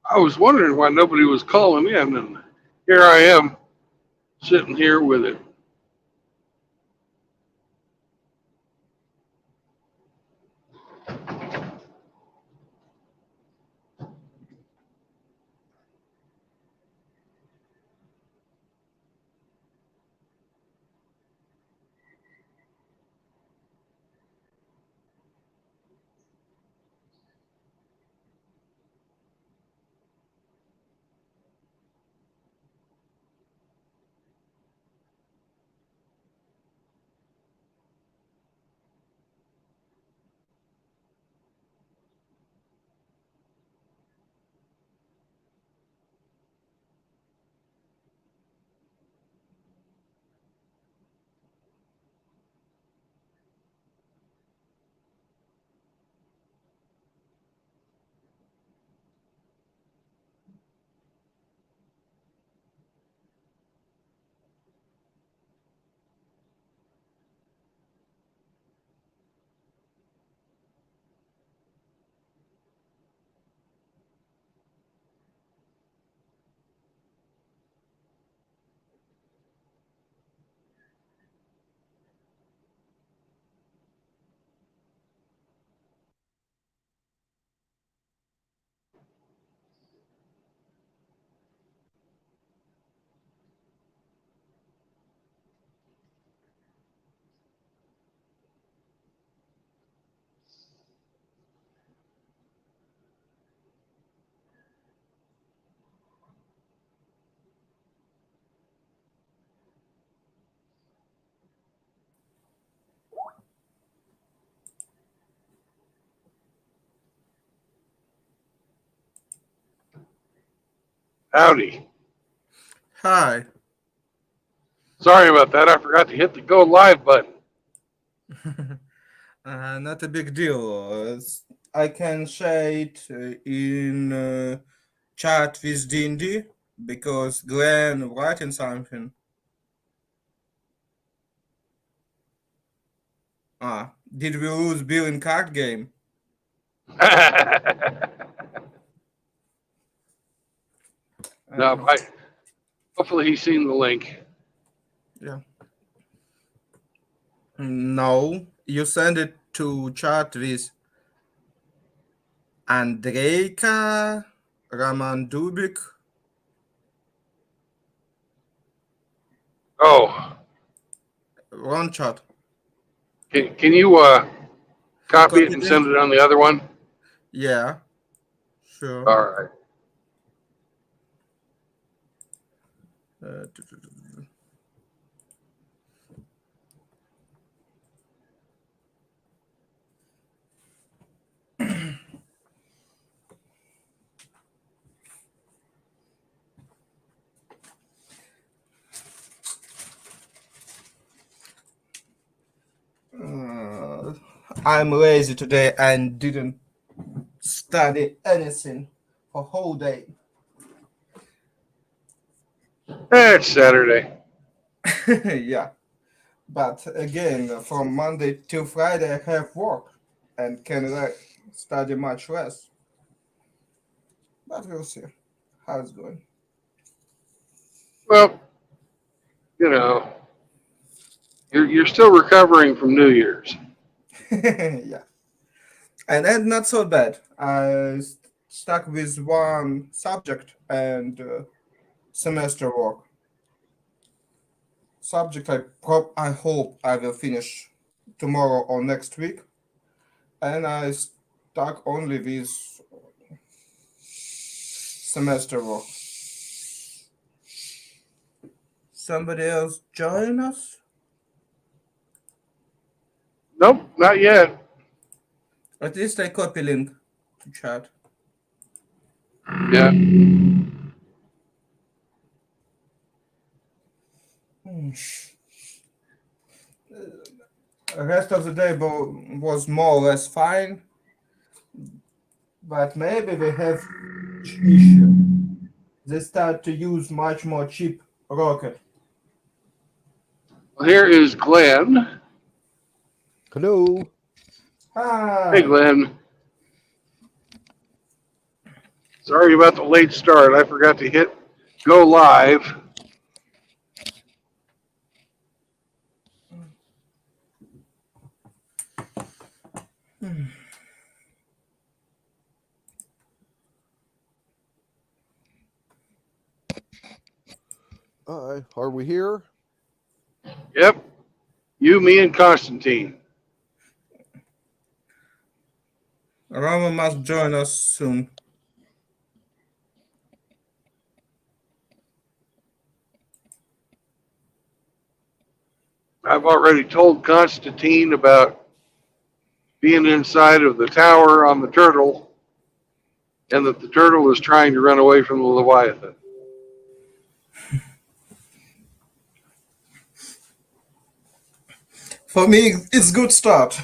I was wondering why nobody was calling in, and here I am sitting here with it. Howdy. Hi. Sorry about that. I forgot to hit the go live button. Not a big deal. I can share it in chat with D&D because Glenn writing something. Did we lose Bill in card game? No, Uh, hopefully he's seen the link. yeah. No, you send it to chat with Andrejka, Raman Dubik. Oh, Wrong chat. can you copy it Copy and link? send it on the other one? Yeah, sure. All right. Uh, uh, I'm lazy today and didn't study anything for whole day. It's Saturday. Yeah, but again, from Monday till Friday, I have work and can study much less. But we'll see how it's going. Well, you know, you're still recovering from New Year's. Yeah, and not so bad. I stuck with one subject and semester work. Subject I hope I will finish tomorrow or next week, and I stuck only with semester work. Somebody else join us? Nope, not yet. At least I copy link to chat. Yeah. Hmm. The rest of the day was more or less fine, but maybe we have issue. They start to use much more cheap rocket. Well, here is Glenn. Hello. Hey, Hi. Glenn. Sorry about the late start. I forgot to hit go live. Are we here? Yep. You, me, and Constantine. Rama must join us soon. I've already told Constantine about being inside of the tower on the turtle and that the turtle is trying to run away from the Leviathan. For me, it's good start.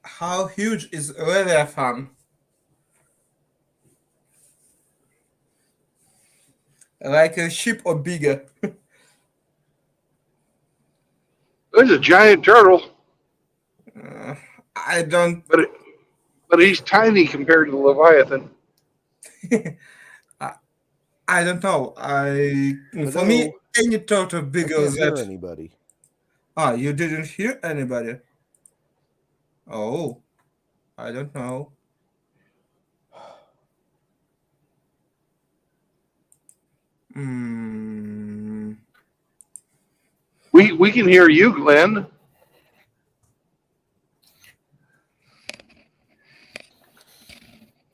How huge is Leviathan? Like a ship or bigger? There's a giant turtle, I don't. but he's tiny compared to the Leviathan. I, I don't know. For me, Hello? any turtle I bigger can't hear that. anybody. You didn't hear anybody? Oh, I don't know. Hmm. We can hear you, Glenn.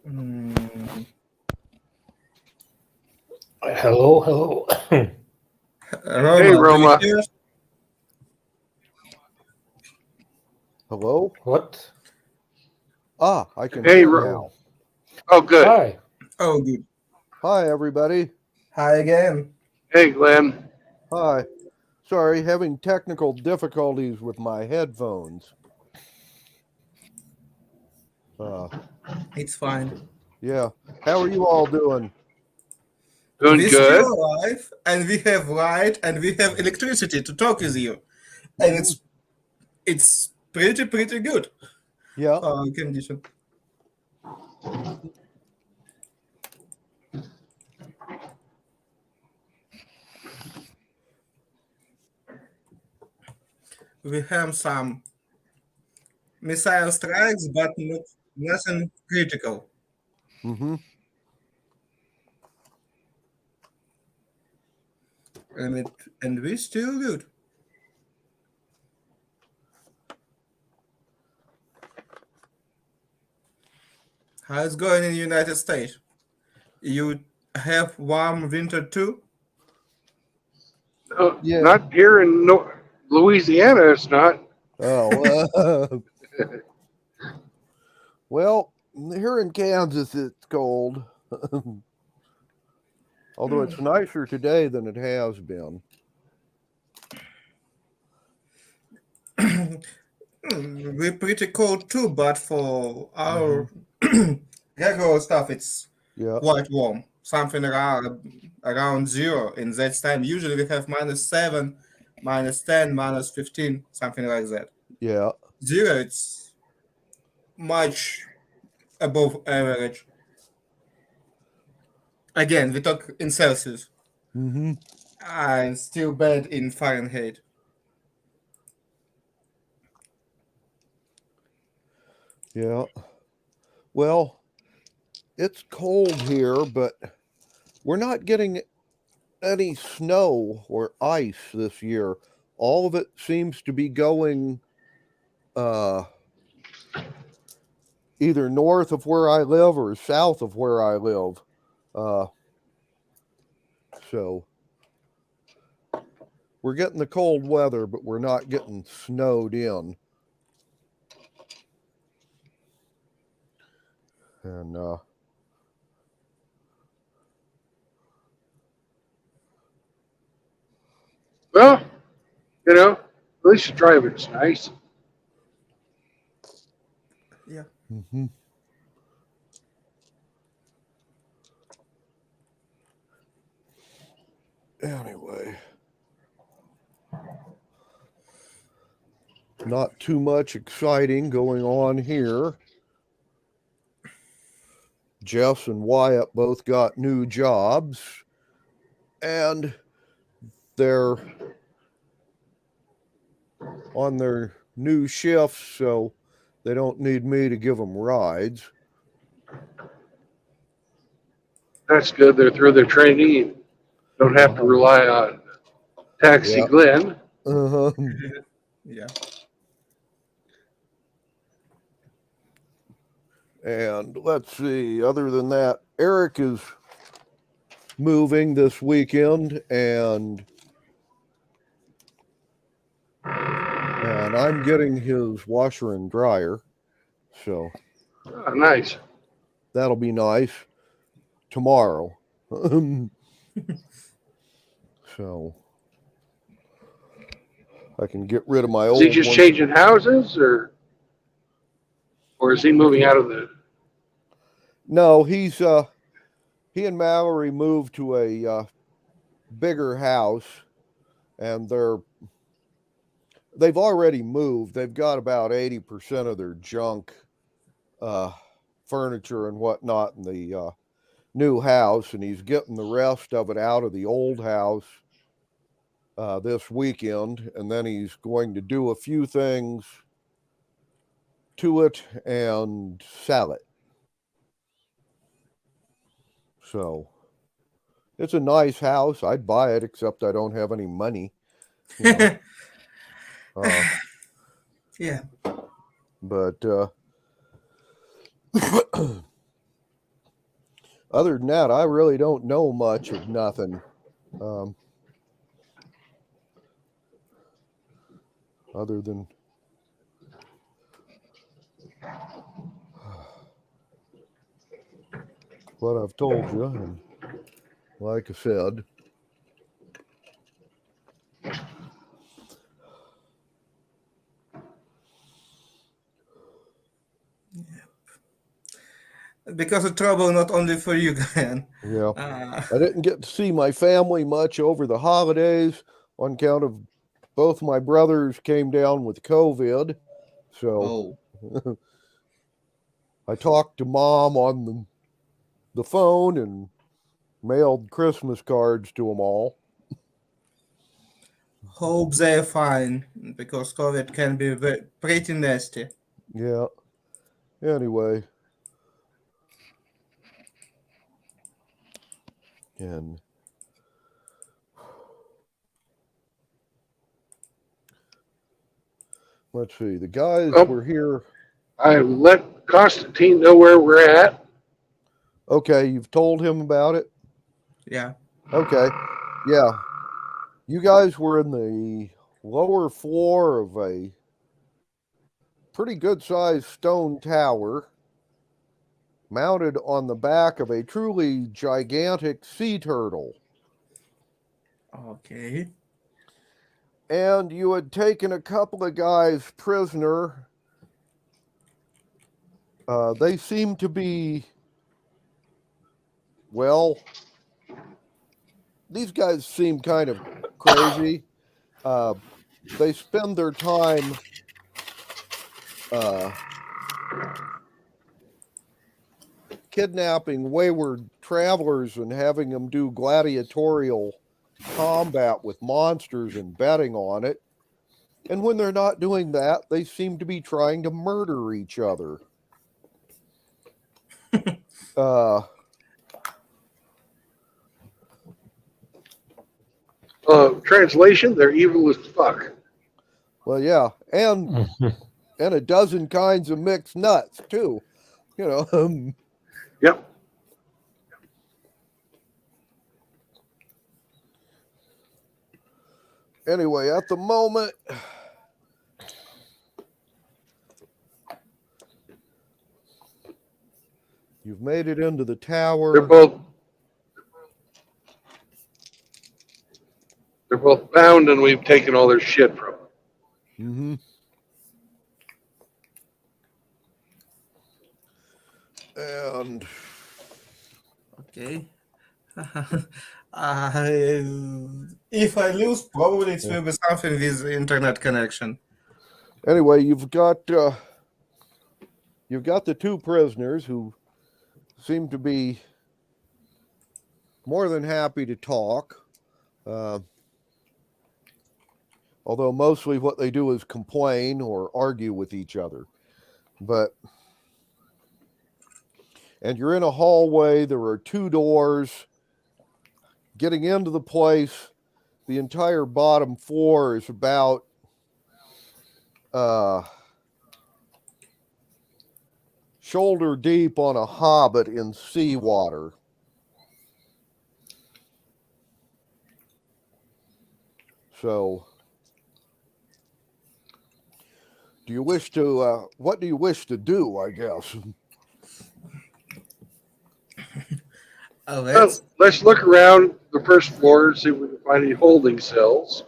Hmm. Hello, hello. Hey, Roma, do you Roma. hear us? Hello? What? I can Hey, hear Ro- now. oh, good. Hi. Oh, good. Hi, everybody. Hi again. Hey, Glenn. Hi. Sorry, having technical difficulties with my headphones. It's fine. Yeah. How are you all doing? Doing We're still good. alive, and we have light, and we have electricity to talk with you, and Mhm. it's pretty good. Yeah. Condition. Mhm. We have some missile strikes, but nothing critical. Mhm. And we're still good. How's it going in the United States? You have warm winter too? Yeah. Not here in Louisiana, it's not. Oh. Well, here in Kansas it's cold. Although it's nicer today than it has been. We're pretty cold too, but for our Mhm. regular stuff, it's Yeah. quite warm. Something around zero in that time. Usually we have -7, -10, -15, something like that. Yeah. Zero, it's much above average. Again, we talk in Celsius. Mhm. I'm still bad in Fahrenheit. Yeah. Well, it's cold here, but we're not getting any snow or ice this year. All of it seems to be going uh, either north of where I live or south of where I live. Uh, so we're getting the cold weather, but we're not getting snowed in. And Well, at least the driving's nice. Yeah. mhm. Anyway, not too much exciting going on here. Jess and Wyatt both got new jobs, and they're on their new shifts, so they don't need me to give them rides. That's good. They're through their training. Don't have to rely on Taxi Yeah. Glenn. Uh-huh. Yeah. And let's see, other than that, Eric is moving this weekend, and I'm getting his washer and dryer, so Oh, nice. that'll be nice tomorrow. So I can get rid of my Is old he just one. changing houses, or is he moving out of the? No, he and Mallory moved to a bigger house, and they've already moved. They've got about 80% of their junk, furniture and whatnot in the new house, and he's getting the rest of it out of the old house this weekend, and then he's going to do a few things to it and sell it. So it's a nice house. I'd buy it, except I don't have any money. You know. Yeah. But other than that, I really don't know much of nothing. Other than what I've told you, and like I said, Because of trouble, not only for you, Glenn. yeah, I didn't get to see my family much over the holidays on account of both my brothers came down with COVID. So I talked to Mom on the phone and mailed Christmas cards to them all. Hope they're fine, because COVID can be pretty nasty. Yeah. Anyway. And let's see, the guys were here. I let Constantine know where we're at. Okay, you've told him about it? Yeah. Okay. Yeah. You guys were in the lower floor of a pretty good sized stone tower mounted on the back of a truly gigantic sea turtle. Okay. And you had taken a couple of guys prisoner. They seem to be, well, these guys seem kind of crazy. They spend their time kidnapping wayward travelers and having them do gladiatorial combat with monsters and betting on it. And when they're not doing that, they seem to be trying to murder each other. Translation, they're evil as fuck. Well, yeah, and a dozen kinds of mixed nuts too. You know. Yep. Anyway, at the moment, you've made it into the tower. They're both bound, and we've taken all their shit from them. And okay. If I lose, probably it will be something with internet connection. Anyway, you've got the two prisoners who seem to be more than happy to talk. Although mostly what they do is complain or argue with each other. And you're in a hallway. There are two doors. Getting into the place, the entire bottom floor is about shoulder deep on a hobbit in seawater. So, do you wish to, what do you wish to do, I guess? Oh, Well, let's look around the first floor and see if we can find any holding cells.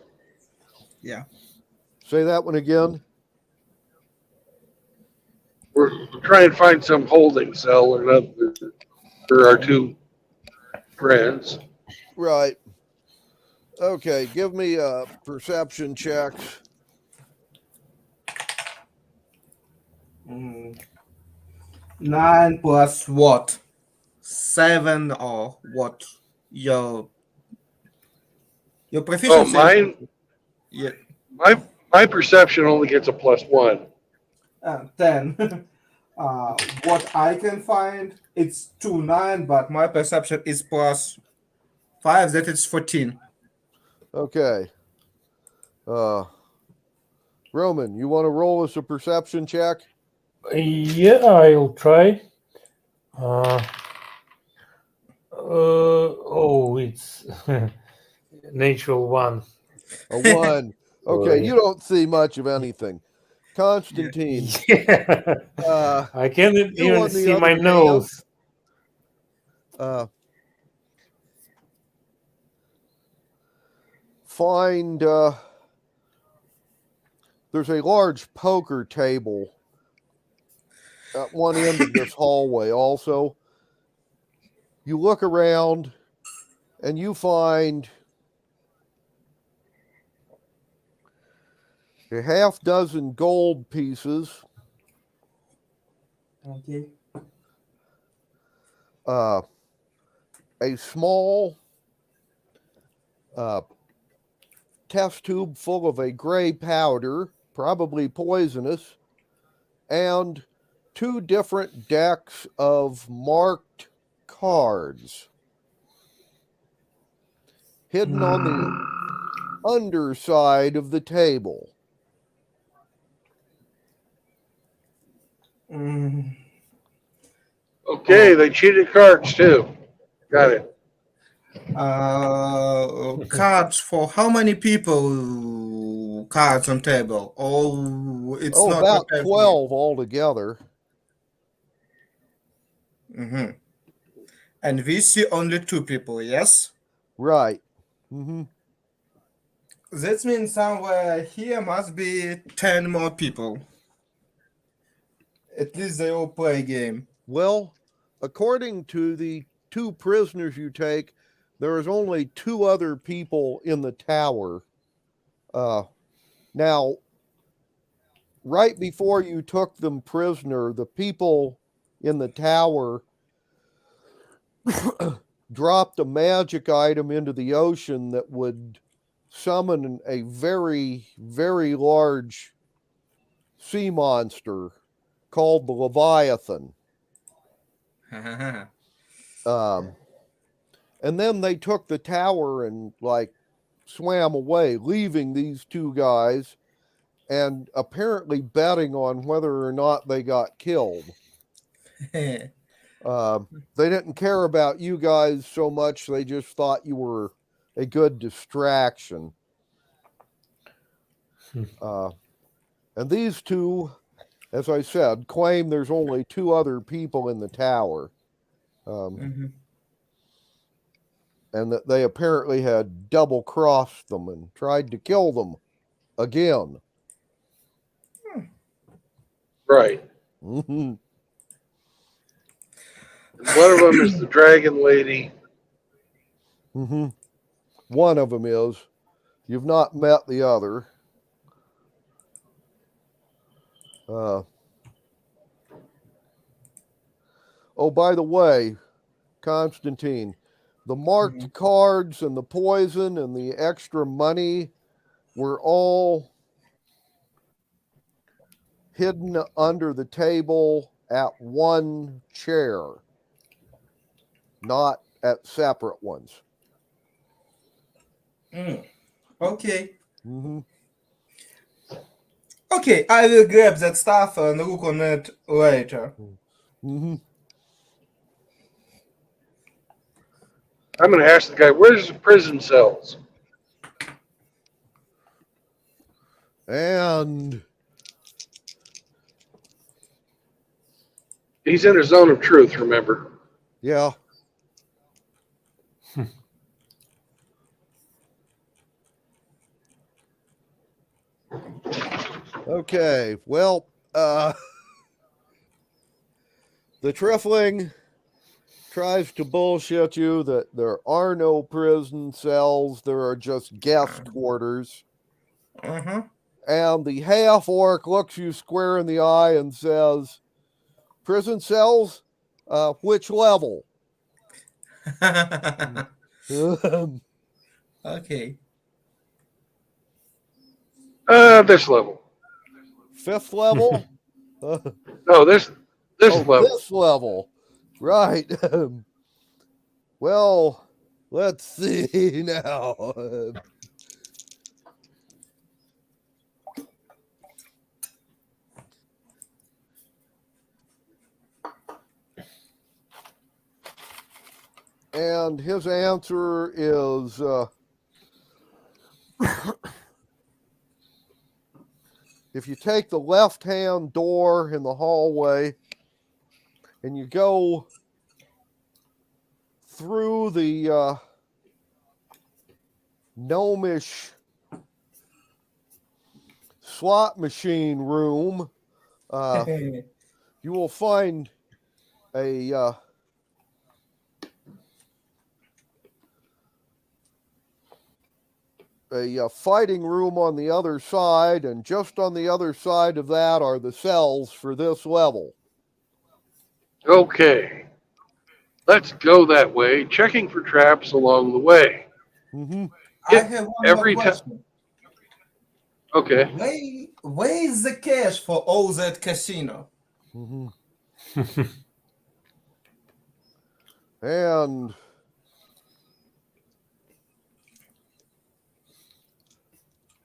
yeah. Say that one again. We're trying to find some holding cell or another for our two friends. Right. Okay, give me perception checks. 9 plus what? 7 or what? Your Oh, proficiency. mine, Yeah. my perception only gets a +1. 10. What I can find, it's 2 9, but my perception is +5. That is 14. Okay. Roman, you want to roll us a perception check? Yeah, I'll try. It's natural one. A 1. Okay, Boy. you don't see much of anything. Constantine, Yeah. I can't you, even on the see my other nose. find there's a large poker table at one end of this hallway. Also, you look around and you find a half dozen gold pieces, Okay. a small test tube full of a gray powder, probably poisonous, and 2 different decks of marked cards hidden on the underside of the table. Okay, they cheated cards too. Got it. Cards for how many people? Cards on table. Oh, it's not About prepared. 12 altogether. Mm-hmm. And we see only 2 people. Yes. Right. Mm-hmm. That means somewhere here must be 10 more people. At least they all play game. Well, according to the 2 prisoners you take, there is only 2 other people in the tower. Now, right before you took them prisoner, the people in the tower dropped a magic item into the ocean that would summon a very, very large sea monster called the Leviathan. And then they took the tower and swam away, leaving these 2 guys and apparently betting on whether or not they got killed. They didn't care about you guys so much. They just thought you were a good distraction. And these 2, as I said, claim there's only 2 other people in the tower. And that they apparently had double-crossed them and tried to kill them again. Right. Mm-hmm. One of them is the dragon lady. Mm-hmm. One of them is. You've not met the other. Uh, oh, by the way, Constantine, the marked cards and the poison and the extra money were all hidden under the table at one chair, not at separate ones. Okay. Mm-hmm. Okay, I will grab that stuff and look on it later. Mm-hmm. I'm going to ask the guy, where's the prison cells? And He's in a zone of truth, remember? yeah. Okay. Well, the Trifling tries to bullshit you that there are no prison cells, there are just guest quarters. Uh-huh. And the half orc looks you square in the eye and says, "Prison cells? Which level?" Okay. This level. Fifth level? No, this Oh, level. this level. Right. Well, let's see now. And his answer is if you take the left-hand door in the hallway and you go through the gnomish slot machine room, you will find a fighting room on the other side, and just on the other side of that are the cells for this level. Okay. Let's go that way, checking for traps along the way. Mm-hmm. I have one more Every time. question. Okay. Where is the cash for all that casino? Mm-hmm. And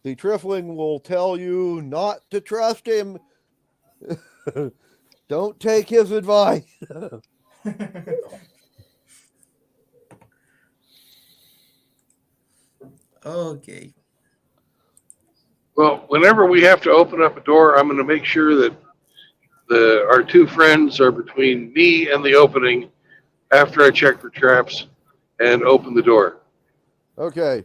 the Trifling will tell you not to trust him. Don't take his advice. Okay. Well, whenever we have to open up a door, I'm going to make sure that our two friends are between me and the opening after I check for traps and open the door. Okay.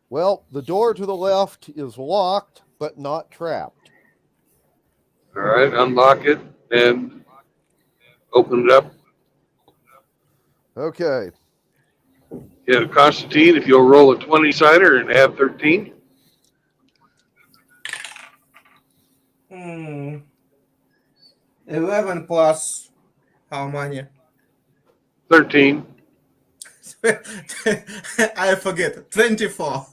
Well, the door to the left is locked, but not trapped. All right, unlock it and open it up. Okay. Yeah, Constantine, if you'll roll a 20-sider and add 13. 11 plus how many? 13. I forget. 24.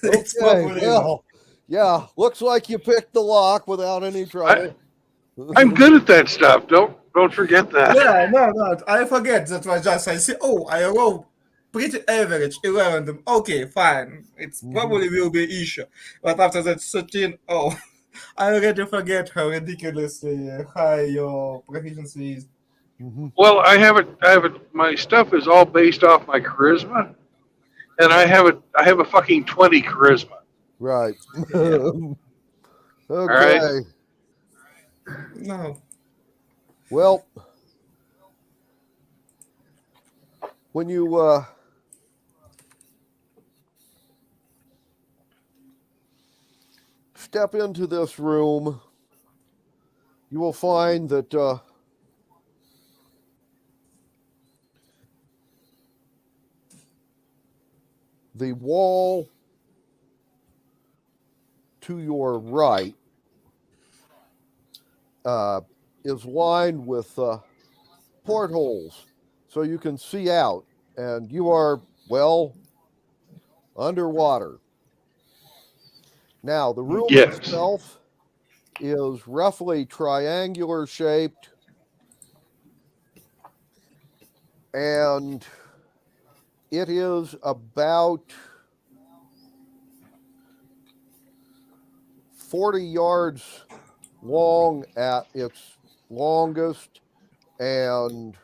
It's Okay. probably Well, yeah. Looks like you picked the lock without any trouble. I'm good at that stuff. Don't forget that. yeah, no, I forget that was just I see. Oh, I rolled pretty average 11. Okay, fine. It's probably will be issue, but after that 13, oh, I already forget how ridiculously high your proficiency is. Well, I have it. My stuff is all based off my charisma, and I have a fucking 20 charisma. Right. Yeah. Okay. All right. No. Well, when you step into this room, you will find that the wall to your right is lined with portholes so you can see out, and you are, well, underwater. Now, the room Yes. itself is roughly triangular shaped, and it is about 40 yards long at its longest, and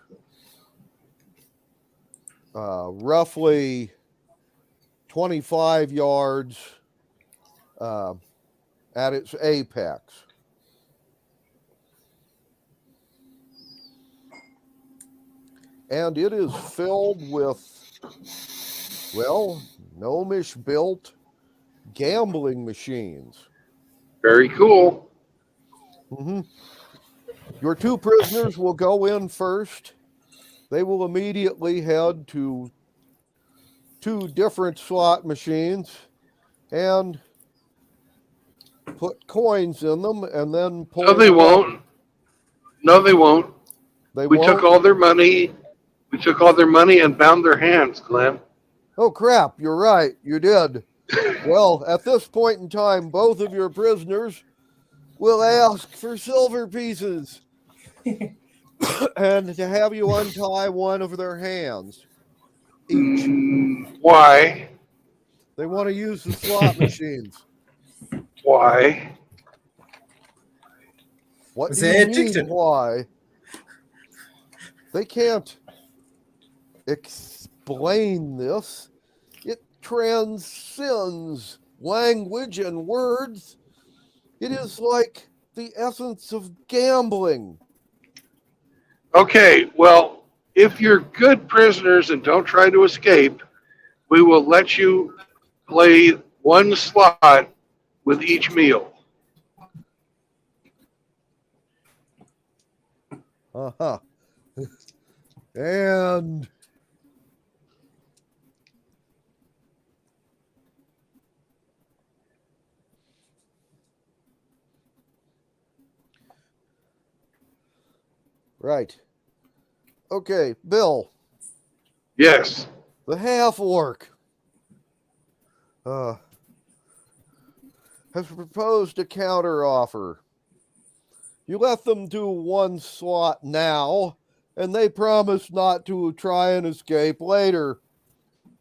roughly 25 yards at its apex. And it is filled with, well, gnomish built gambling machines. Very cool. Mm-hmm. Your two prisoners will go in first. They will immediately head to two different slot machines and put coins in them and then pull No, they the lever. won't. No, they won't. They We won't? took all their money. We took all their money and bound their hands, Glenn. Oh, crap. You're right. You did. Well, at this point in time, both of your prisoners will ask for silver pieces and to have you untie one of their hands each. Why? They want to use the slot machines. Why? What do They're you mean, addicted. why? They can't explain this. It transcends language and words. It is like the essence of gambling. Okay, well, if you're good prisoners and don't try to escape, we will let you play one slot with each meal. Uh-huh. And right. Okay, Bill, Yes. the half orc has proposed a counter offer. You let them do one slot now, and they promise not to try and escape later.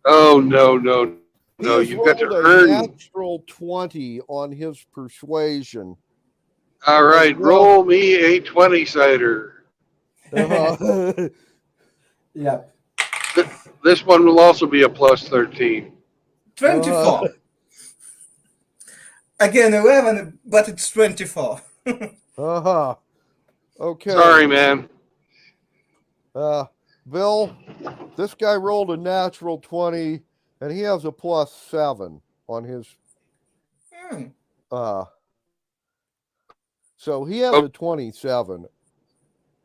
Oh, no, no, He no. has You've got to rolled a earn. natural 20 on his persuasion. All As right, well. roll me a 20 cider. Uh-huh. Yep. This one will also be a plus 13. 24. Again, 11, but it's 24. Uh-huh. Okay. Sorry, man. Bill, this guy rolled a natural 20, and he has a plus 7 on his. Hmm. So he has a 27.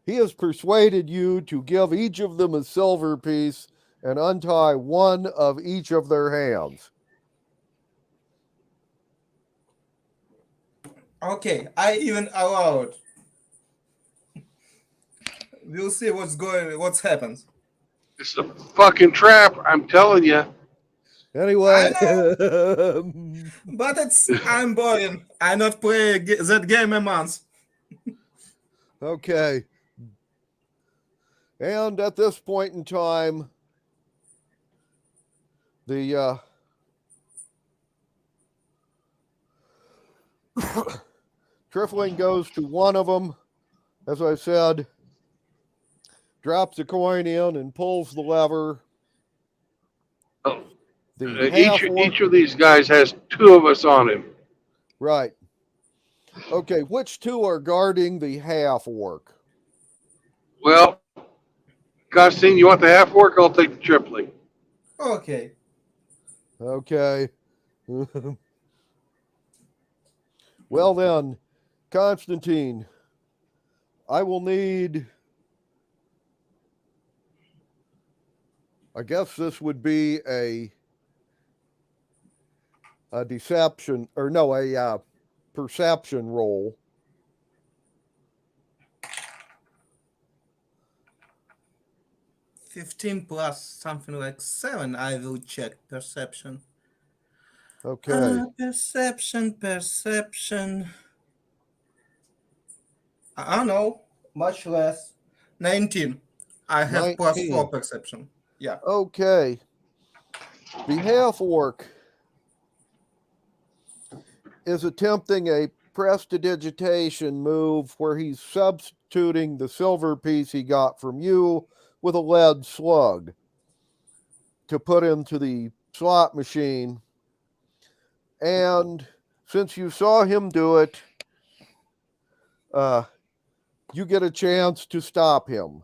He has persuaded you to give each of them a silver piece and untie one of each of their hands. Okay, I even allowed. We'll see what's happened. It's a fucking trap, I'm telling you. Anyway, But I'm boring. I not play that game a month. okay. And at this point in time, the Trifling goes to one of them, as I said, drops a coin in and pulls the lever. Oh, The half orc, each of these guys has two of us on him. right. Okay, which two are guarding the half orc? Well, Costine, you want the half orc? I'll take the tripling. Okay. Okay. Well then, Constantine, I will need, I guess this would be a deception, or no, a perception roll. 15 plus something like 7. I will check perception. Okay. Perception. I don't know. Much less. 19. I have plus 4 19. perception. Yeah. Okay. The half orc is attempting a prestidigitation move where he's substituting the silver piece he got from you with a lead slug to put into the slot machine. And since you saw him do it, you get a chance to stop him.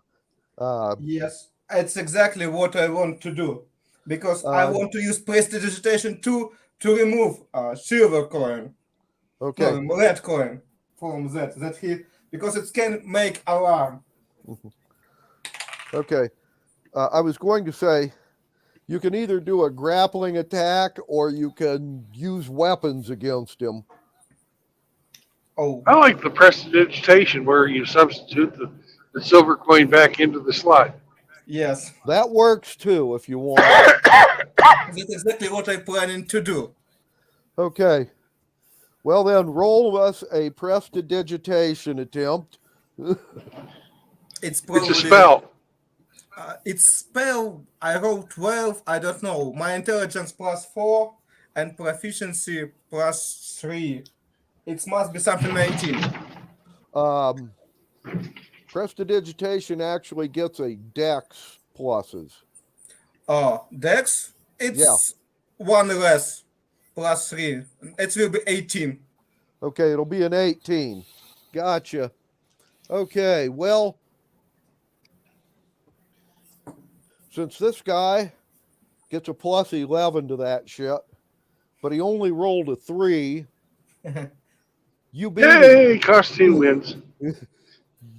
Yes. It's exactly what I want to do. Because I want to use prestidigitation to remove a silver coin. Okay. No, red coin from that he, because it can make alarm. Okay. I was going to say you can either do a grappling attack or you can use weapons against him. Oh, I like the prestidigitation where you substitute the silver coin back into the slot. yes. That works too if you want. That's exactly what I'm planning to do. Okay. Well, then roll us a prestidigitation attempt. It's probably It's a spell. It's spell. I rolled 12. I don't know. My intelligence plus 4 and proficiency plus 3. It must be something 19. Prestidigitation actually gets a dex pluses. Oh, Dex? It's 1 less. Plus 3. It will be 18. Okay, it'll be an 18. Gotcha. Okay, well, since this guy gets a plus 11 to that shit, but he only rolled a 3, you beat his, Yay! Costume wins.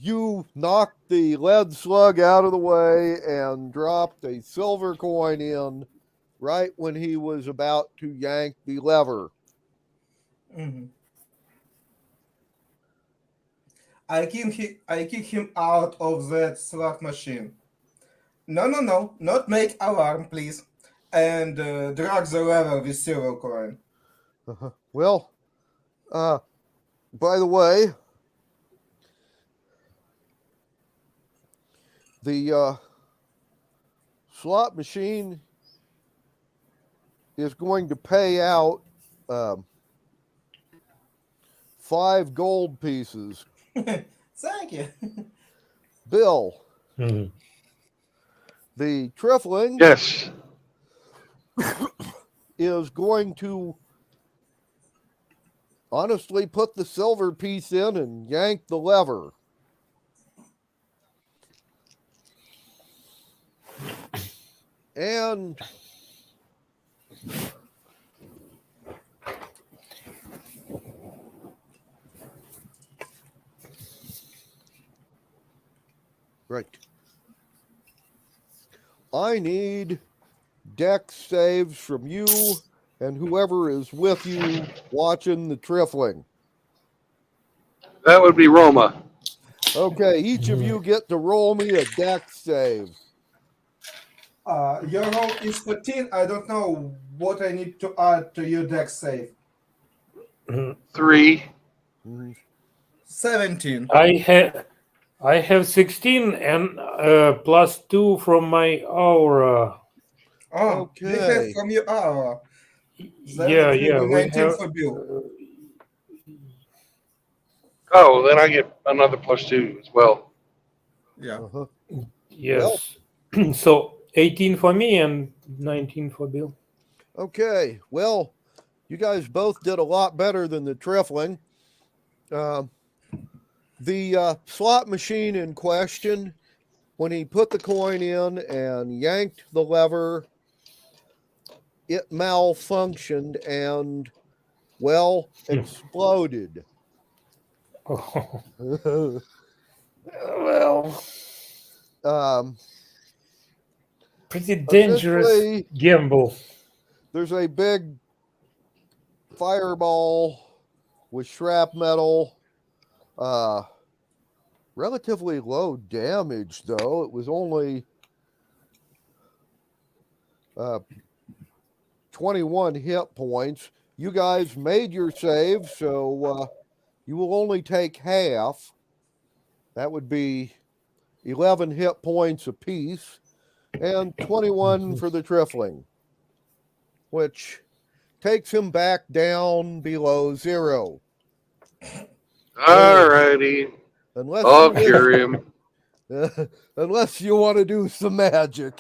you knocked the lead slug out of the way and dropped a silver coin in right when he was about to yank the lever. Mm-hmm. I kick him out of that slot machine. No, not make alarm, please. And drag the lever with silver coin. Well, by the way, the slot machine is going to pay out 5 gold pieces. Thank you. Bill, Mhm. the Trifling Yes. is going to honestly put the silver piece in and yank the lever. And right. I need dex saves from you and whoever is with you watching the Trifling. That would be Roma. Okay, each of you get to roll me a dex save. Your roll is 14. I don't know what I need to add to your dex save. 3. 17. I have 16 and plus 2 from my aura. Oh, we have Okay. from your hour. Then Yeah, it will be we 19 have. for Bill. Oh, then I get another +2 as well. Yeah. Uh-huh. Yes. So 18 for me and 19 for Bill. Okay. Well, you guys both did a lot better than the Trifling. The slot machine in question, when he put the coin in and yanked the lever, it malfunctioned and, well, exploded. Oh. Well, pretty dangerous essentially, gamble. there's a big fireball with shrapnel. Relatively low damage, though. It was only uh, 21 hit points. You guys made your save, so you will only take half. That would be 11 hit points apiece, and 21 for the Trifling, which takes him back down below 0. All righty. Unless I'll you wish, cure him. unless you want to do some magic.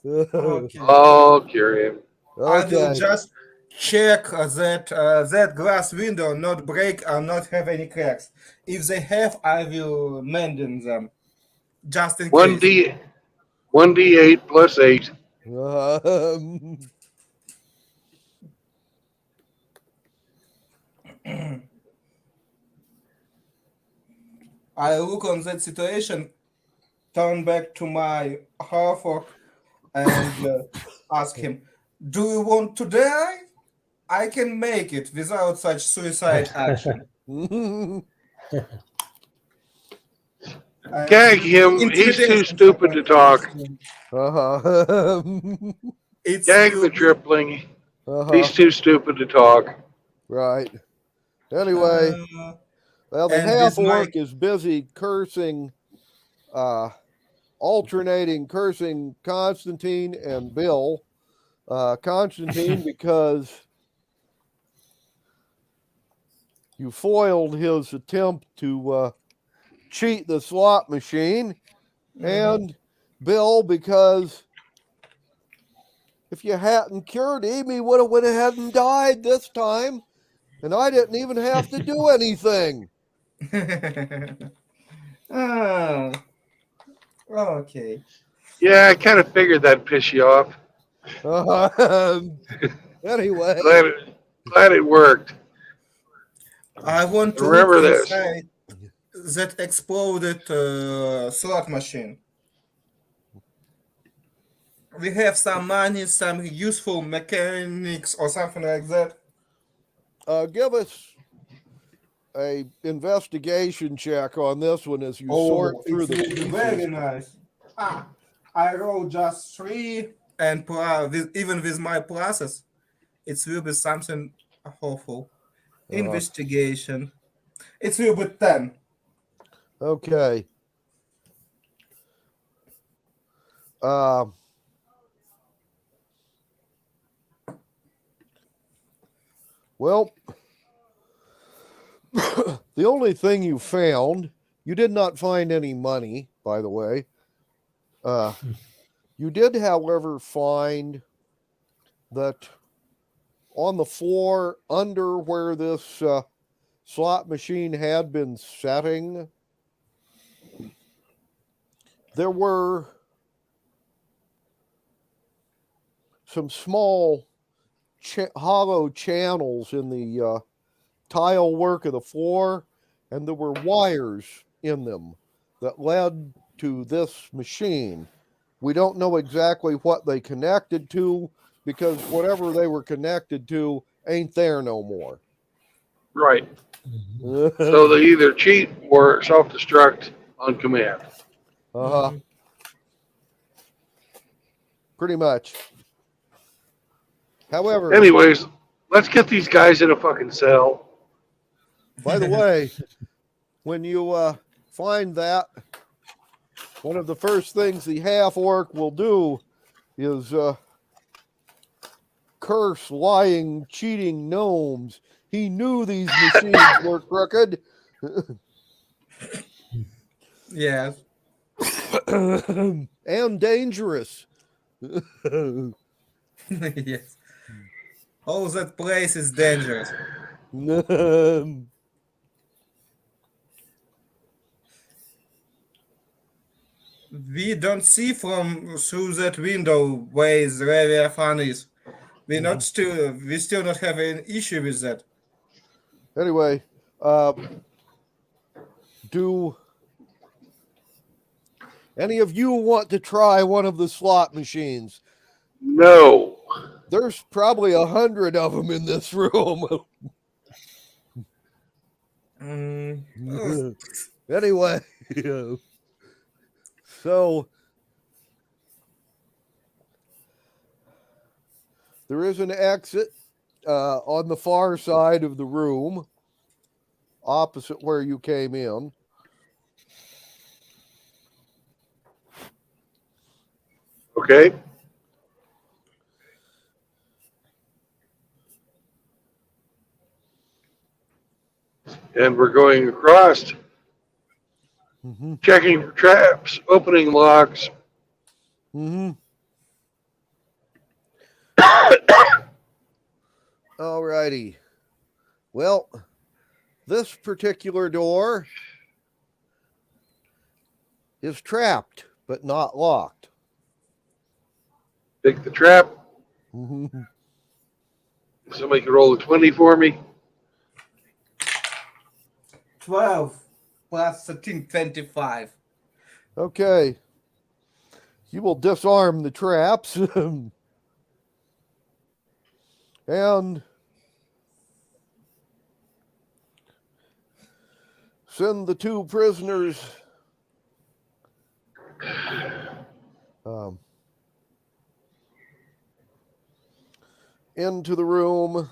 Okay. I'll cure him. I will Okay. just check that glass window not break or not have any cracks. If they have, I will mend in them just in One case. D8 plus 8. Um, I look on that situation, turn back to my half-orc, and ask him, "Do you want to die? I can make it without such suicide action." And Gag him. He's too intimidation check stupid on to him. talk. uh-huh. It's Gag will the be, Tripling. Uh-huh. He's too stupid to talk. Right. Anyway, well, the and half with my orc is busy cursing, alternating cursing Constantine and Bill. Constantine, because you foiled his attempt to cheat the slot machine, and Bill, because if you hadn't cured him, he would have went ahead and died this time, and I didn't even have to do anything. oh, okay. Yeah, I kind of figured that'd piss you off. Anyway, Glad it worked. I want to Remember look this. inside that exploded slot machine. We have some money, some useful mechanics or something like that. give us a investigation check on this one as you sort through it the will be very pieces. nice. I rolled just 3, and even with my pluses, it will be something hopeful. Investigation. It will be 10. Okay. Well, the only thing you found, you did not find any money, by the way. You did, however, find that on the floor under where this slot machine had been setting, there were some small hollow channels in the tile work of the floor, and there were wires in them that led to this machine. We don't know exactly what they connected to, because whatever they were connected to ain't there no more. Right. So they either cheat or self-destruct on command. Uh-huh. Pretty much. However, Anyways, let's get these guys in a fucking cell. by the way, when you find that, one of the first things the half-orc will do is curse lying, cheating gnomes. He knew these machines were crooked. Yes. And dangerous. Yes. Oh, that place is dangerous. We don't see from through that window where is Leviathan is. We still not have an issue with that. Anyway, do any of you want to try one of the slot machines? No. There's probably 100 of them in this room. Anyway, so There is an exit on the far side of the room, opposite where you came in. Okay. And we're going across, Mm-hmm. checking for traps, opening locks. Mm-hmm. All righty. Well, this particular door is trapped, but not locked. Pick the trap. Mm-hmm. Somebody can roll a 20 for me. 12 plus 13, 25. Okay. You will disarm the traps and send the two prisoners into the room.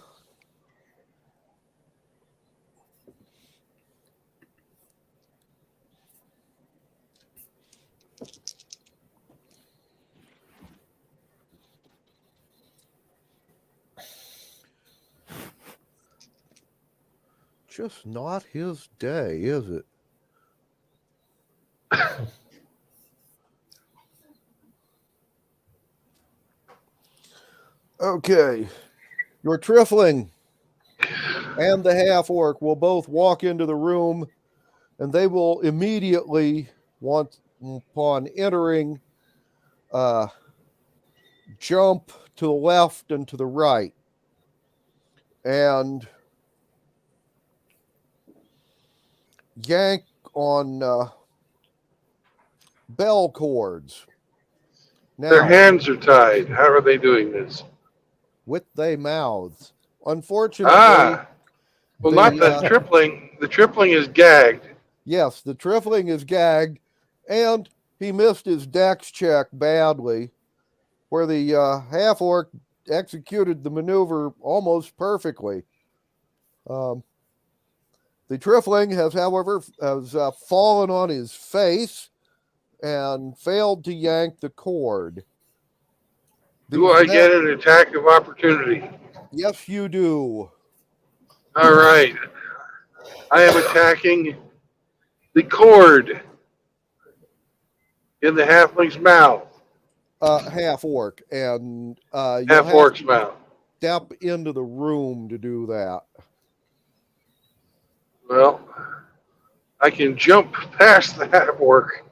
Just not his day, is it? Okay. Your Trifling and the half-orc will both walk into the room, and they will immediately, upon entering, jump to the left and to the right. And yank on bell cords. Their Now, hands are tied. How are they doing this? with their mouths. Unfortunately, Well, not the tripling. The tripling is gagged. yes, the Trifling is gagged, and he missed his dex check badly, where the half-orc executed the maneuver almost perfectly. The Trifling has, however, fallen on his face and failed to yank the cord. Do I get an attack of opportunity? Yes, you do. All right. I am attacking the cord in the halfling's mouth. Half-orc, and you'll Half-orc's have to mouth. step into the room to do that. Well, I can jump past the half-orc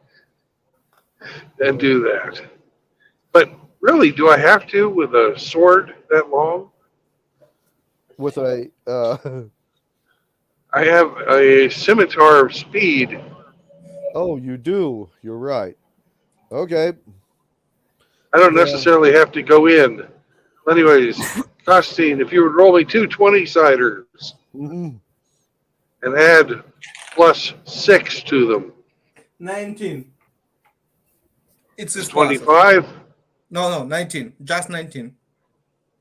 and do that. But really, do I have to with a sword that long? With a I have a scimitar of speed. oh, you do. You're right. Okay. I don't Yeah. necessarily have to go in. Anyways, Costine, if you would roll me two 20-siders Mhm. and add +6 to them, 19. It's it's his plus. 25. No, 19. Just 19.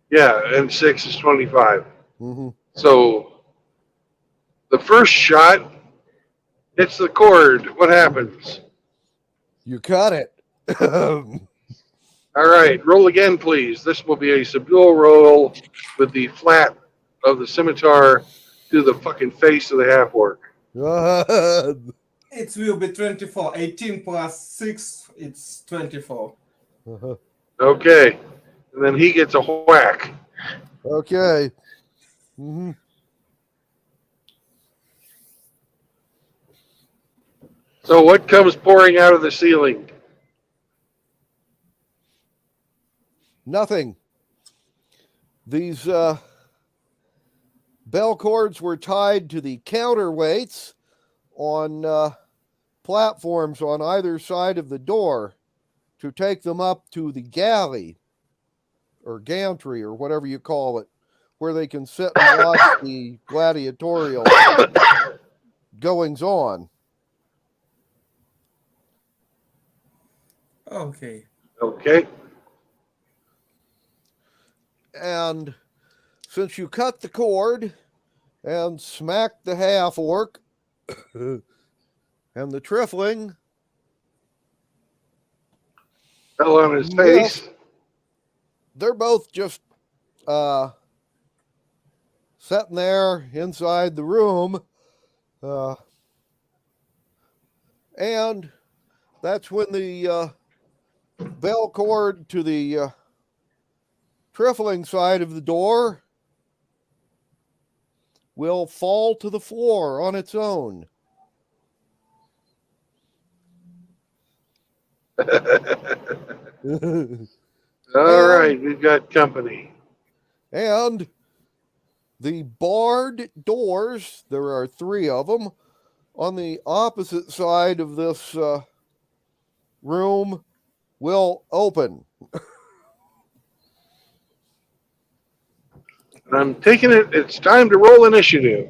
Yeah, and 6 is 25. Mhm. So the first shot hits the cord. What happens? You cut it. All right, roll again, please. This will be a subdual roll with the flat of the scimitar to the fucking face of the half-orc. It will be 24. 18 plus 6, it's 24. Okay, and then he gets a whack. Okay. Mm-hmm. So what comes pouring out of the ceiling? Nothing. These bell cords were tied to the counterweights on platforms on either side of the door to take them up to the galley or gantry or whatever you call it, where they can sit and watch the gladiatorial goings on. Okay. Okay. And since you cut the cord and smacked the half orc and the trifling Fell on his Well- face. they're both just sitting there inside the room. And that's when the bell cord to the trifling side of the door will fall to the floor on its own. All right, we've got company. And the barred doors, there are 3 of them, on the opposite side of this room will open. I'm taking it. It's time to roll initiative.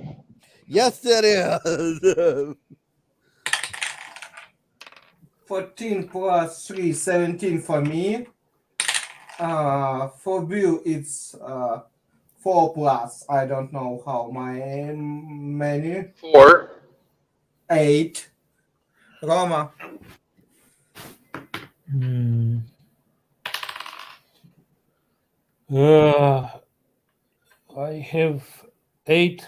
Yes, it is. 14 plus 3, 17 for me. For Bill, it's 4 plus. I don't know how many. 4. 8. Roma. I have 8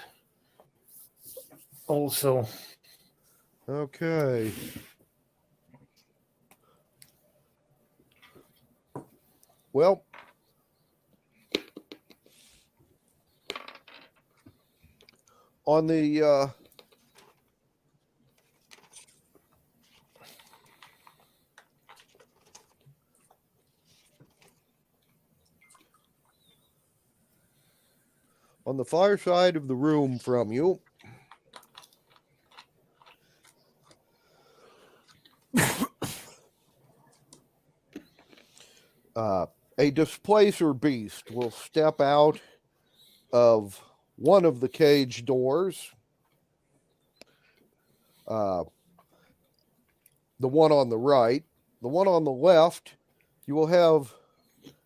also. Okay. Well, on the far side of the room from you, a displacer beast will step out of one of the cage doors. The one on the right. The one on the left, you will have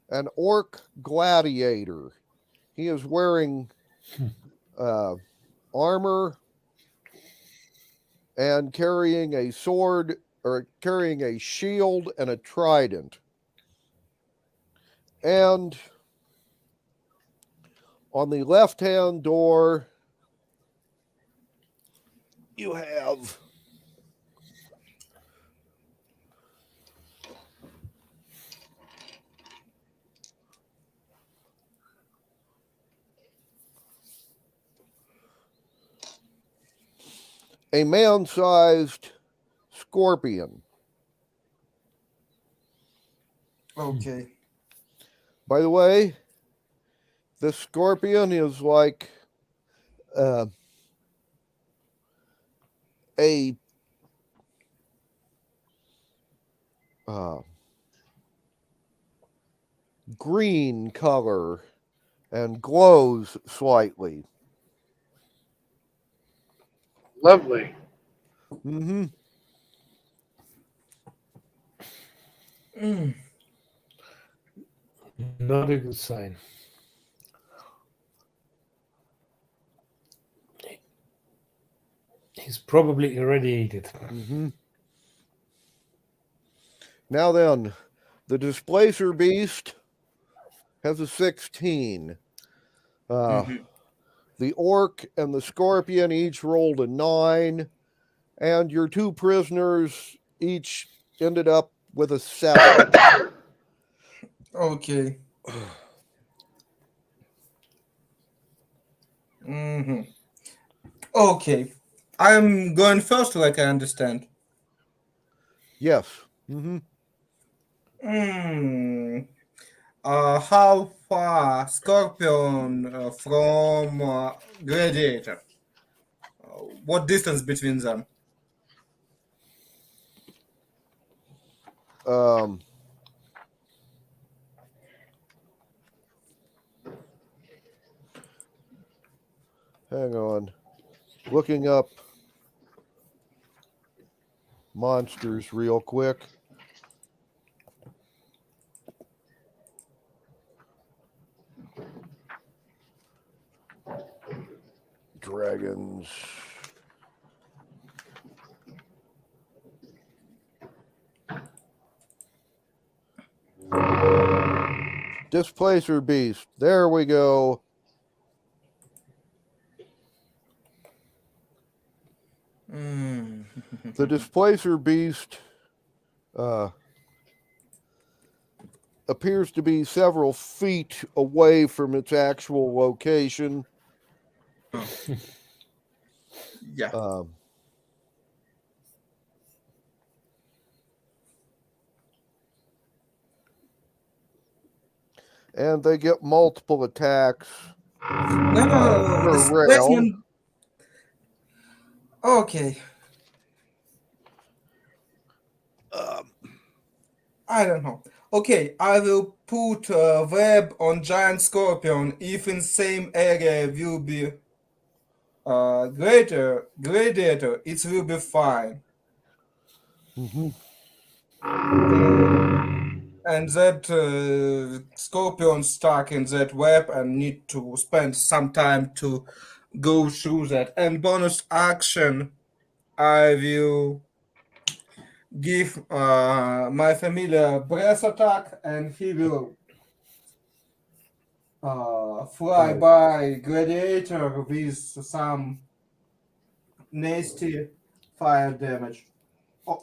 an orc gladiator. He is wearing armor and carrying a sword, or carrying a shield and a trident. And on the left-hand door, you have a man-sized scorpion. Okay. By the way, this scorpion is like a green color and glows slightly. Lovely. Mm-hmm. Not a good sign. He's probably irradiated. Mm-hmm. Now then, the displacer beast has a 16. The orc and the scorpion each rolled a 9, and your 2 prisoners each ended up with a 7. Okay. Okay. I'm going first, like I understand. Yes. Mm-hmm. How far Scorpion from Gladiator? What distance between them? Hang on. Looking up monsters real quick. Dragons. Displacer Beast. There we go. The Displacer Beast appears to be several feet away from its actual location. Yeah. And they get multiple attacks No. per This round. placement. Okay. I don't know. Okay, I will put web on giant scorpion if in same area will be greater gladiator. It will be fine. Mhm. And that scorpion stuck in that web and need to spend some time to go through that. And bonus action, I will give my familiar breath attack, and he will fly Right. by gladiator with some nasty fire damage. Oh,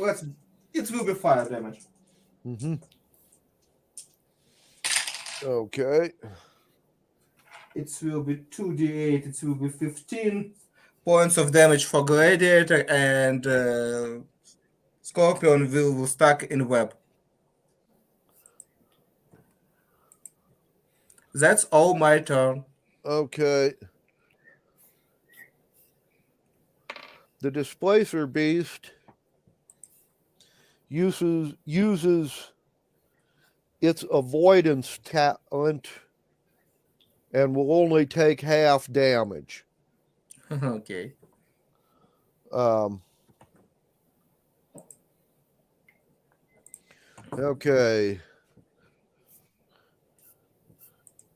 let's. It will be fire damage. Mm-hmm. Okay. It will be 2d8. It will be 15 points of damage for gladiator, and scorpion will stuck in web. That's all my turn. Okay. The Displacer Beast uses its avoidance talent and will only take half damage. Okay. Okay.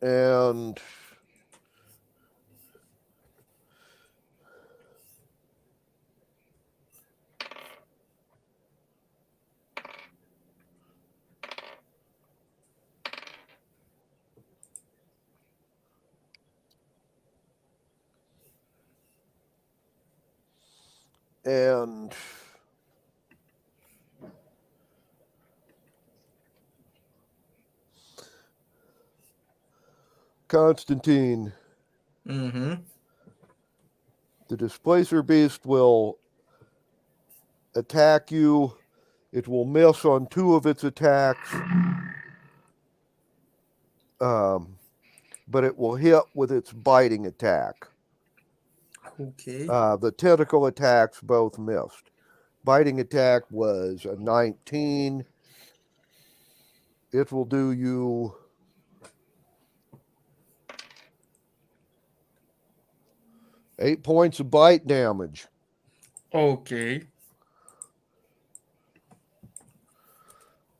And and Constantine, Mm-hmm. the Displacer Beast will attack you. It will miss on 2 of its attacks, but it will hit with its biting attack. Okay. The tentacle attacks both missed. Biting attack was a 19. It will do you 8 points of bite damage. Okay.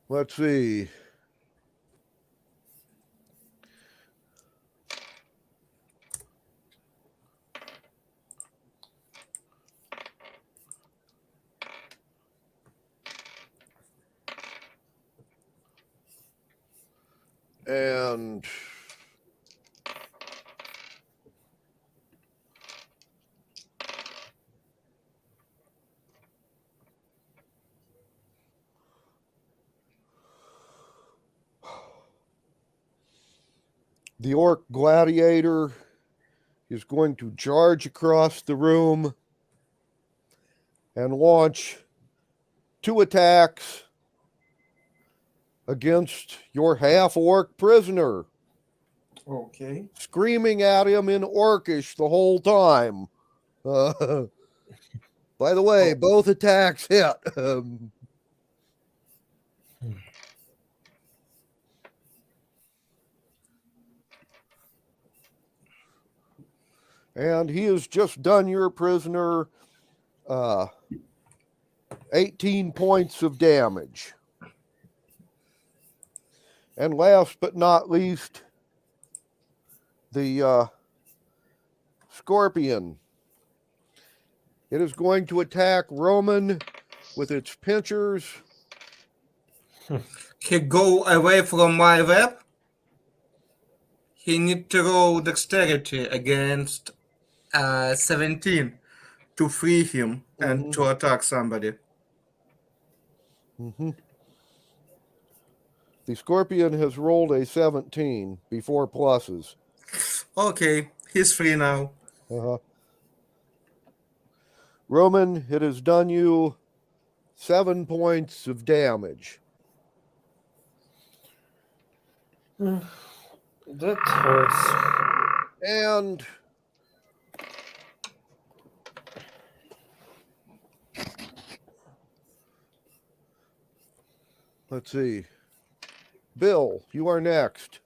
Let's see. And the orc gladiator is going to charge across the room and launch 2 attacks against your half-orc prisoner, Okay. screaming at him in orcish the whole time. By the way, both attacks hit. And he has just done your prisoner 18 points of damage. And last but not least, the Scorpion. It is going to attack Roman with its pinchers. He go away from my web. He need to roll dexterity against 17 to free him and to attack somebody. Mm-hmm. The Scorpion has rolled a 17 before pluses. Okay, he's free now. Uh-huh. Roman, it has done you 7 points of damage. That hurts. And let's see. Bill, you are next.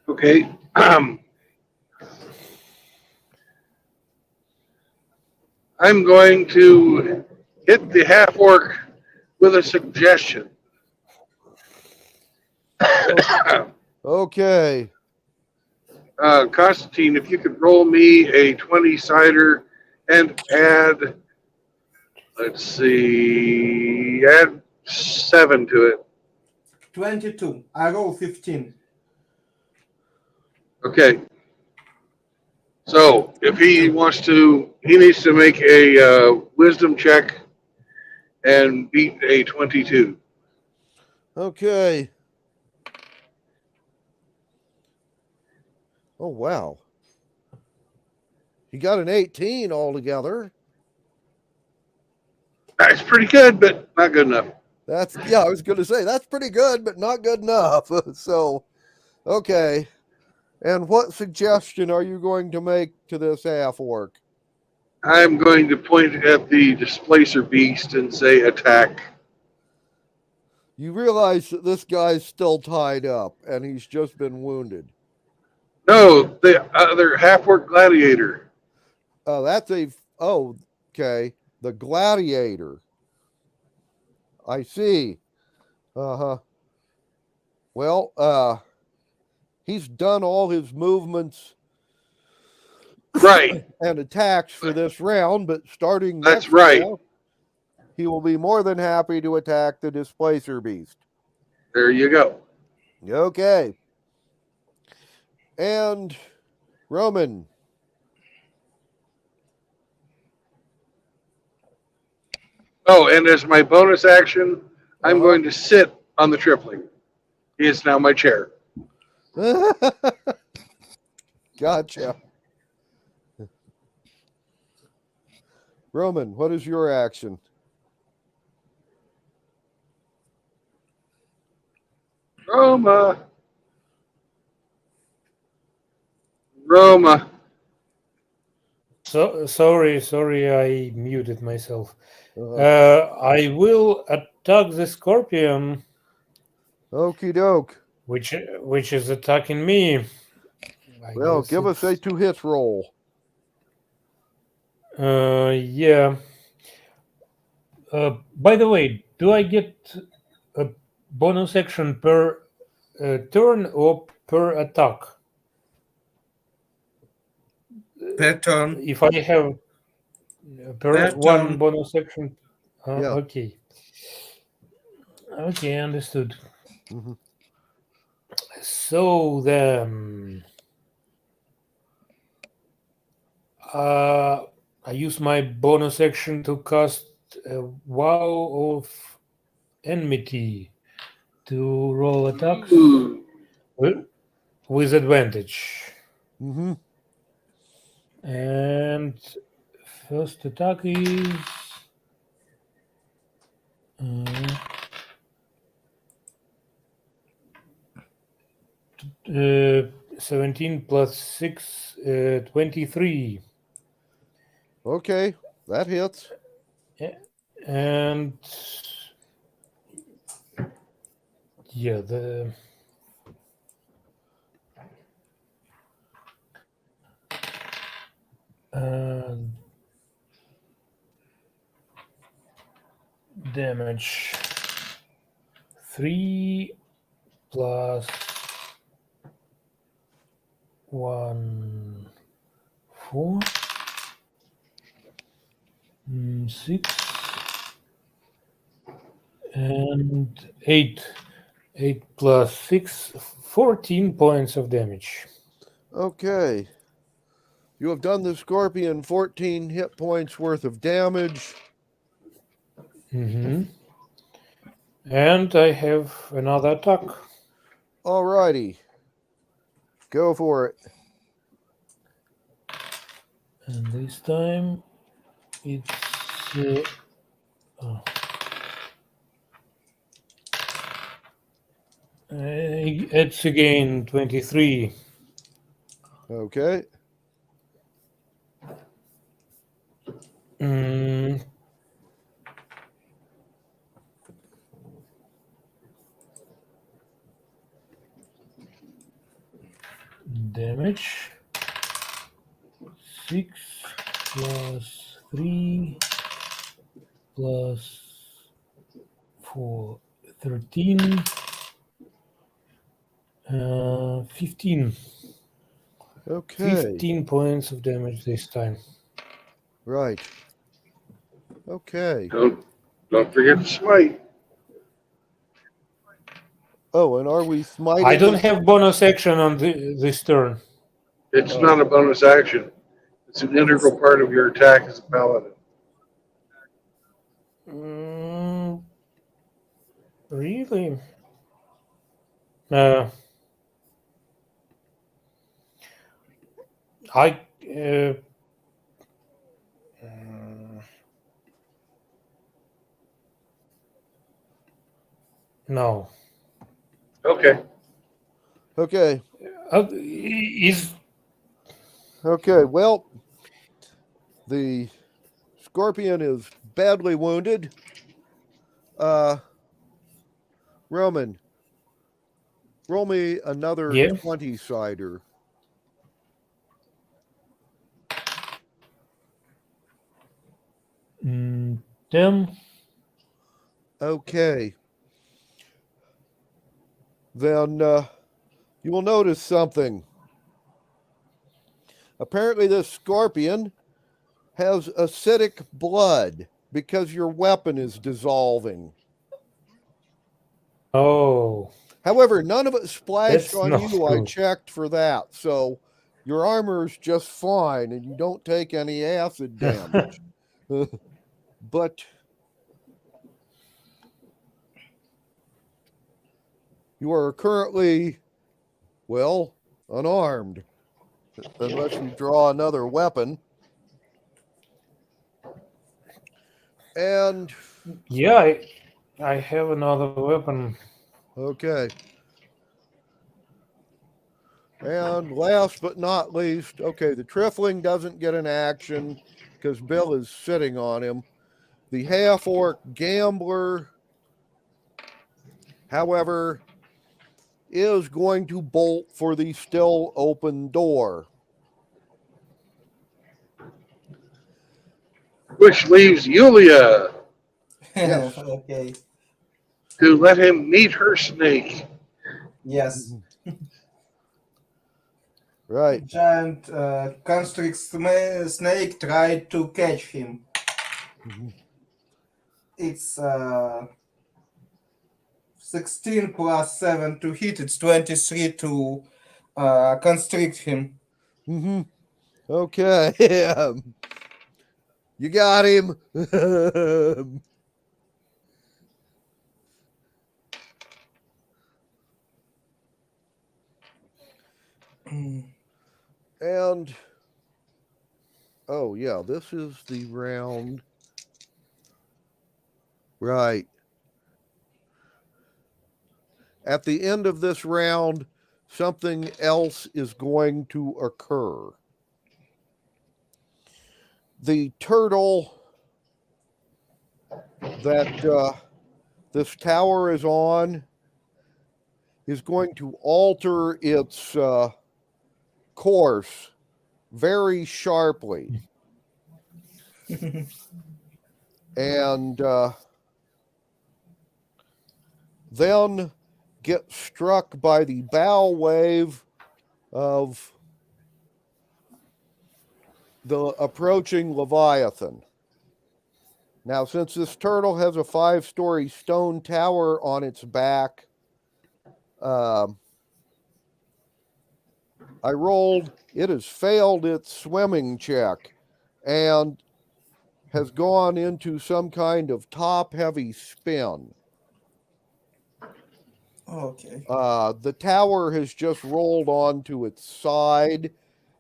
Okay. I'm going to hit the half orc with a suggestion. Okay. Constantine, if you could roll me a 20-sider and add, let's see, add 7 to it. 22. I roll 15. Okay. So if he wants to, he needs to make a wisdom check and beat a 22. Okay. Oh, wow. He got an 18 altogether. That's pretty good, but not good enough. That's, yeah, I was going to say, that's pretty good, but not good enough. So, okay. And what suggestion are you going to make to this half orc? I'm going to point at the displacer beast and say attack. You realize that this guy's still tied up and he's just been wounded. No, the other half-orc gladiator. Oh, that's a, oh, okay. The gladiator. I see. Uh-huh. Well, he's done all his movements Right. and attacks for this round, but starting That's next right. round, he will be more than happy to attack the displacer beast. There you go. Okay. And Roman. Oh, and as my bonus action, I'm going to sit on the tripling. He is now my chair. Gotcha. Roman, what is your action? Roma. So sorry, I muted myself. Uh, I will attack the scorpion, Okie doke. which is attacking me. Well, give us a 2-hit roll. Yeah. By the way, do I get a bonus action per turn or per attack? Per turn. If I have per one turn. bonus action. Yeah. Okay. Okay, understood. Mhm. So then, I use my bonus action to cast a Vow of Enmity to roll attacks Ooh. with advantage. Mhm. And first attack is 17 plus 6, 23. Okay, that hits. And yeah, the damage 3 plus 1, 4, 6, and 8. 8 plus 6, 14 points of damage. Okay. You have done the Scorpion 14 hit points worth of damage. And I have another attack. Alrighty. Go for it. And this time it's it's again 23. Okay. Damage 6 plus 3 plus 4, 13, 15. Okay. 15 points of damage this time. Right. Okay. Don't forget to smite. Oh, and are we smiting? I don't have bonus action on this turn. It's not a bonus action. It's an integral part of your attack as a paladin. Really? No. Okay. Okay. Is Okay. Well, the Scorpion is badly wounded. Roman, roll me another 20-sider. Them. Okay. Then you will notice something. Apparently this Scorpion has acidic blood because your weapon is dissolving. Oh. However, none of it splashed That's on not you. I good. checked for that. So your armor is just fine and you don't take any acid damage. But you are currently, well, unarmed. Unless you draw another weapon. And Yeah, I have another weapon. okay. And last but not least, okay, the Trifling doesn't get an action because Bill is sitting on him. The half-orc Gambler, however, is going to bolt for the still open door. Which leaves Yulia Yes. Okay. to let him meet her snake. Yes. Right. Giant constrict snake tried to catch him. It's 16 plus 7 to hit. It's 23 to constrict him. Okay. You got him. And oh yeah, this is the round. Right. At the end of this round, something else is going to occur. The turtle that this tower is on is going to alter its course very sharply. And then get struck by the bow wave of the approaching Leviathan. Now, since this turtle has a 5-story stone tower on its back, I rolled. It has failed its swimming check and has gone into some kind of top-heavy spin. Okay. The tower has just rolled onto its side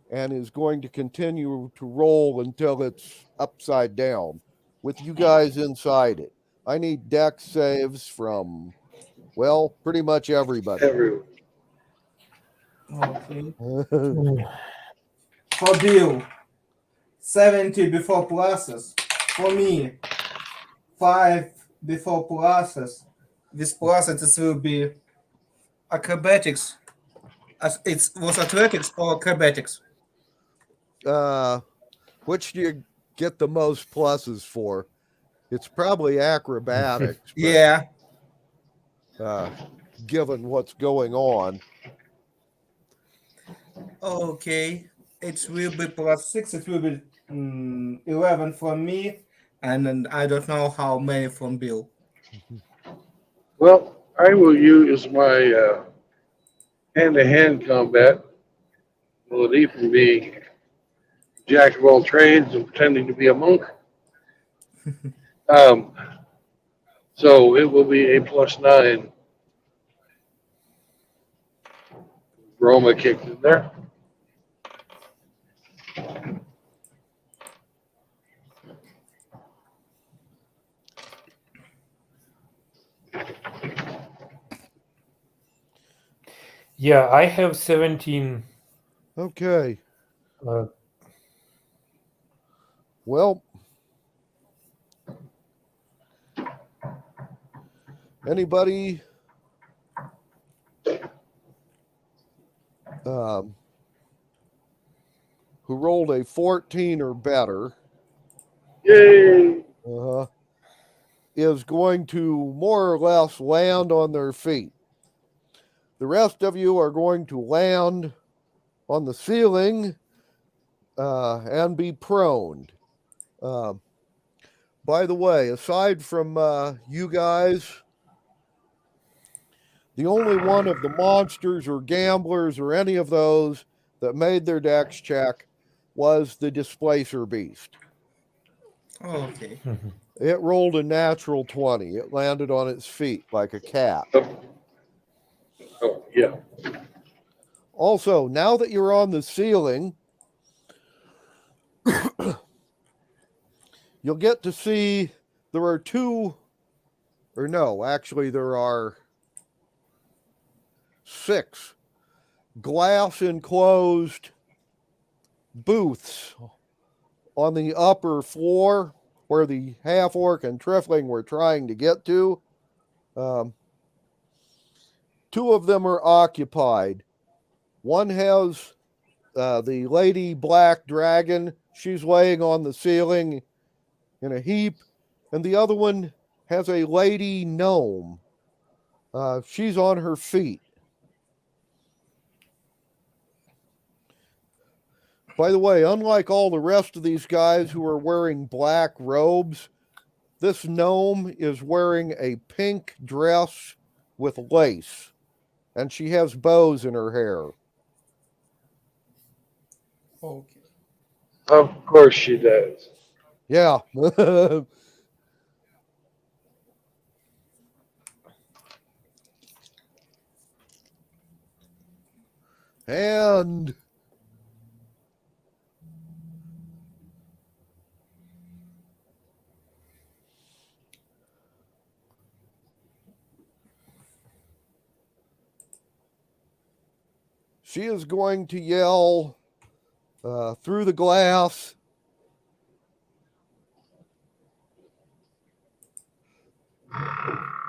and is going to continue to roll until it's upside down with you guys inside it. I need dex saves from, well, pretty much everybody. Everyone. Okay. Mm. For Bill, 70 before pluses. For me, 5 before pluses. With pluses, it will be acrobatics. It was athletics or acrobatics. Which do you get the most pluses for? It's probably acrobatics, but Yeah. given what's going on. Okay. It will be +6. It will be 11 from me, and then I don't know how many from Bill. Well, I will use my hand-to-hand combat ability from being jack of all trades and pretending to be a monk. Um, so it will be a +9. Roma kicked in there. Yeah, I have 17. Okay. Uh, Well, anybody who rolled a 14 or better Yay! is going to more or less land on their feet. The rest of you are going to land on the ceiling and be prone. By the way, aside from you guys, the only one of the monsters or gamblers or any of those that made their dex check was the displacer beast. Okay. It rolled a natural 20. It landed on its feet like a cat. Oh, yeah. Also, now that you're on the ceiling, you'll get to see there are there are 6 glass enclosed booths on the upper floor where the half orc and trifling were trying to get to. 2 of them are occupied. One has the lady black dragon. She's laying on the ceiling in a heap. And the other one has a lady gnome. She's on her feet. By the way, unlike all the rest of these guys who are wearing black robes, this gnome is wearing a pink dress with lace, and she has bows in her hair. Okay. Of course she does. Yeah. And she is going to yell through the glass,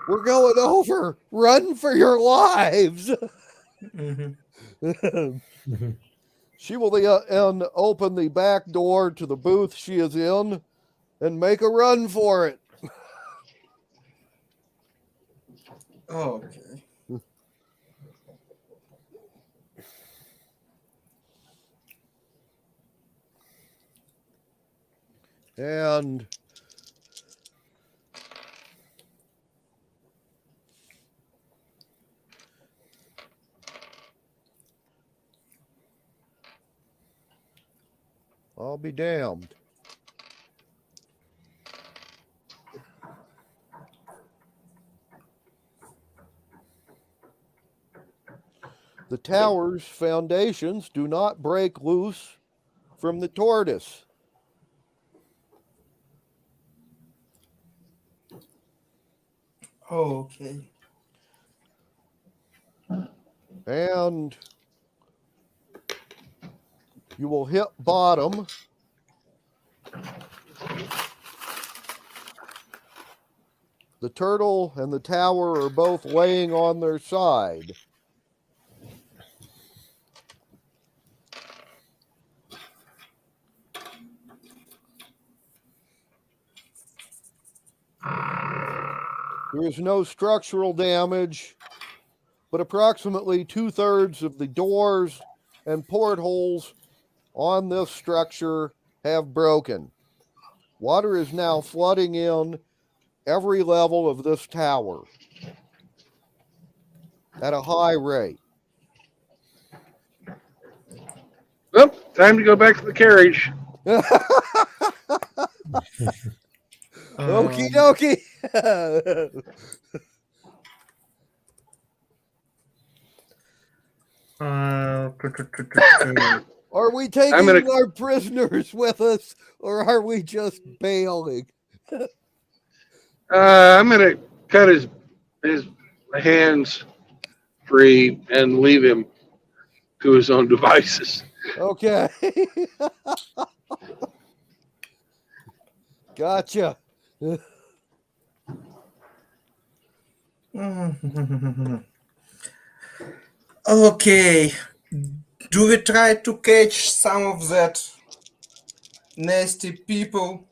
"We're going over! Run for your lives!" She will then open the back door to the booth she is in and make a run for it. Okay. And I'll be damned. The tower's foundations do not break loose from the tortoise. Okay. And you will hit bottom. The turtle and the tower are both laying on their side. There is no structural damage, but approximately 2/3 of the doors and portholes on this structure have broken. Water is now flooding in every level of this tower at a high rate. Well, time to go back to the carriage. Okie dokie. Are we taking our prisoners with us, or are we just bailing? I'm gonna cut his hands free and leave him to his own devices. Okay. Gotcha. Okay. Do we try to catch some of that nasty people?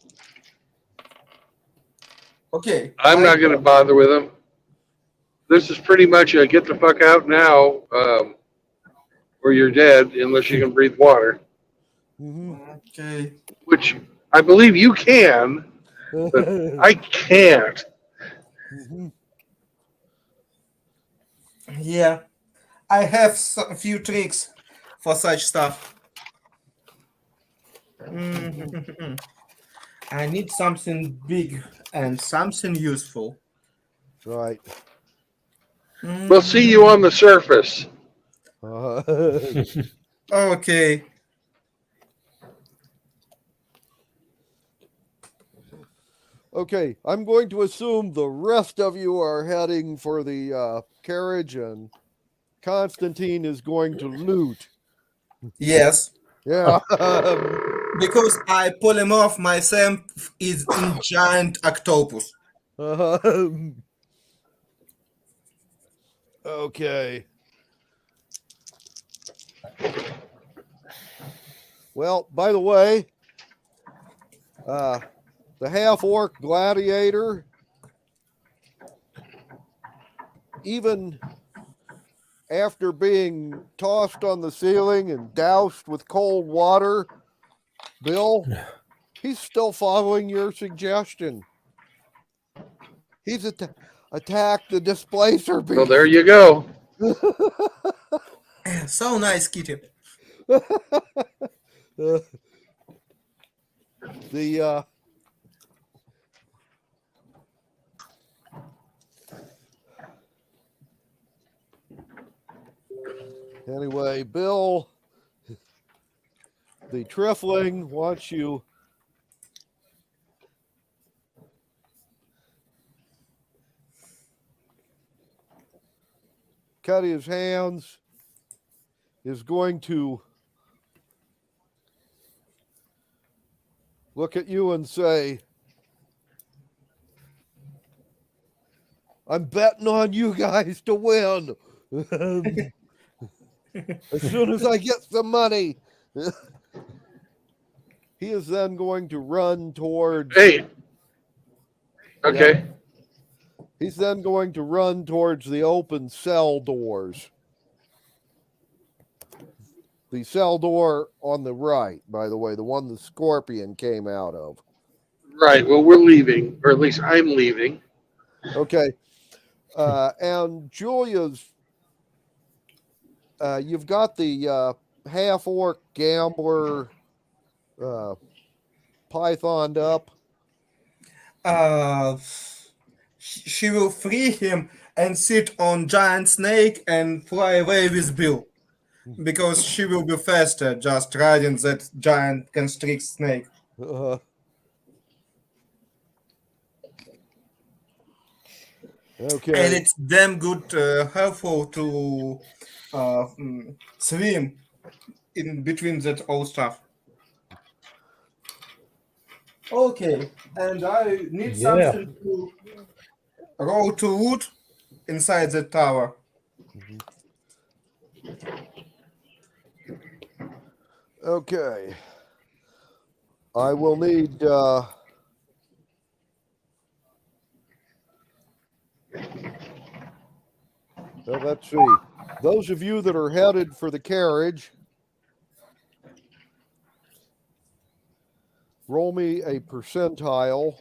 Okay. I'm not gonna bother with him. This is pretty much a get the fuck out now, or you're dead unless you can breathe water. Okay. Which I believe you can, but I can't. Yeah. I have a few tricks for such stuff. I need something big and something useful. Right. We'll see you on the surface. Okay. Okay, I'm going to assume the rest of you are heading for the carriage, and Constantine is going to loot. Yes. Yeah. Because I pull him off, my Sam is in giant octopus. Okay. Well, by the way, the half-orc gladiator, even after being tossed on the ceiling and doused with cold water, Bill, he's still following your suggestion. He's attacked the displacer beast. Well, there you go. So nice, Kitty. Anyway, Bill, the Trifling wants you cut his hands, is going to look at you and say, I'm betting on you guys to win. As soon as I get some money. He is then going to run towards... Hey. Okay. Yeah, he's then going to run towards the open cell doors. The cell door on the right, by the way, the one the scorpion came out of. Right. Well, we're leaving, or at least I'm leaving. Okay. And Julia's, you've got the half orc gambler pythoned up. Uh, she will free him and sit on giant snake and fly away with Bill because she will be faster just riding that giant constrict snake. Uh, And okay. it's damn good, helpful to swim in between that old stuff. Okay, and I need Yeah. something to roll to wood inside the tower. Mhm. Okay. I will need. Well, let's see. Those of you that are headed for the carriage, roll me a percentile.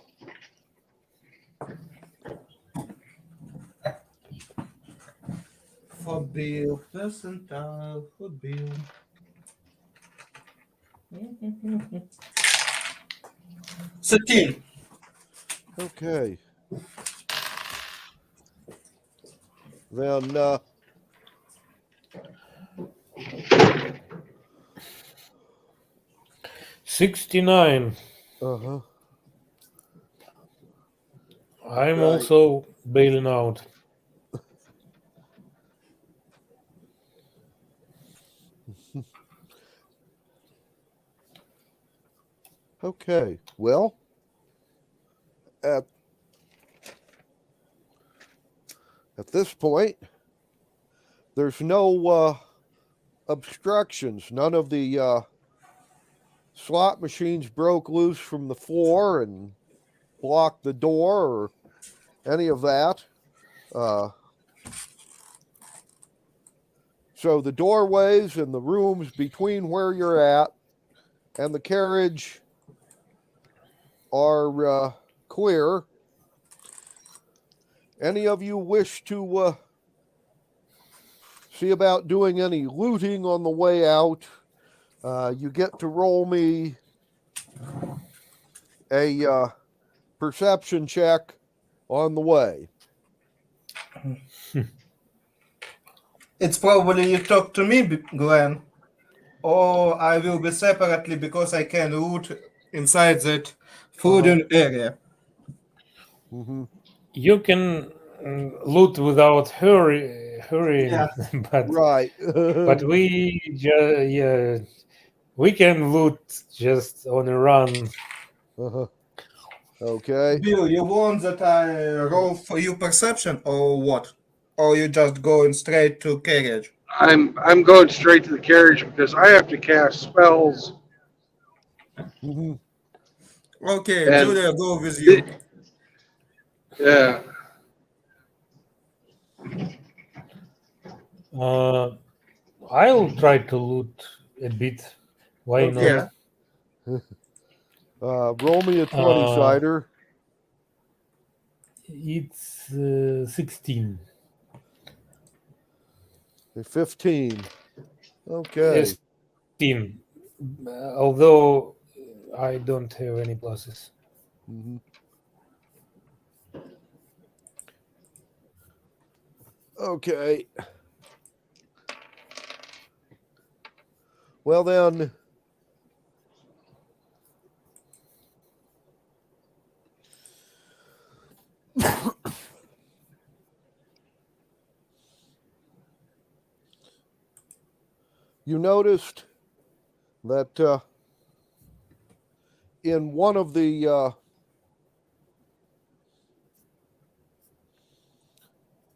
For Bill, percentile for Bill. 13. Okay. Then 69. uh-huh. I'm Right. also bailing out. Okay. Well, at this point, there's no obstructions. None of the slot machines broke loose from the floor and blocked the door or any of that. So the doorways and the rooms between where you're at and the carriage are clear. Any of you wish to see about doing any looting on the way out? You get to roll me a perception check on the way. It's probably you talk to me, Glenn, or I will be separately because I can loot inside that fooding area. Mm-hmm. You can loot without hurrying, Yeah. Right. but we can loot just on a run. Uh-huh. Okay. Bill, you want that I roll for you perception or what? Or you just going straight to carriage? I'm going straight to the carriage because I have to cast spells, Mm-hmm. Okay, and Julia, go with it, you. yeah, Uh, I'll try to loot a bit. Why Okay. not? Yeah. Roll me a 20 Uh, sider. it's 16. A 15. Okay. 16. Although I don't have any pluses. Mm-hmm. Okay. Well, then, you noticed that in one of the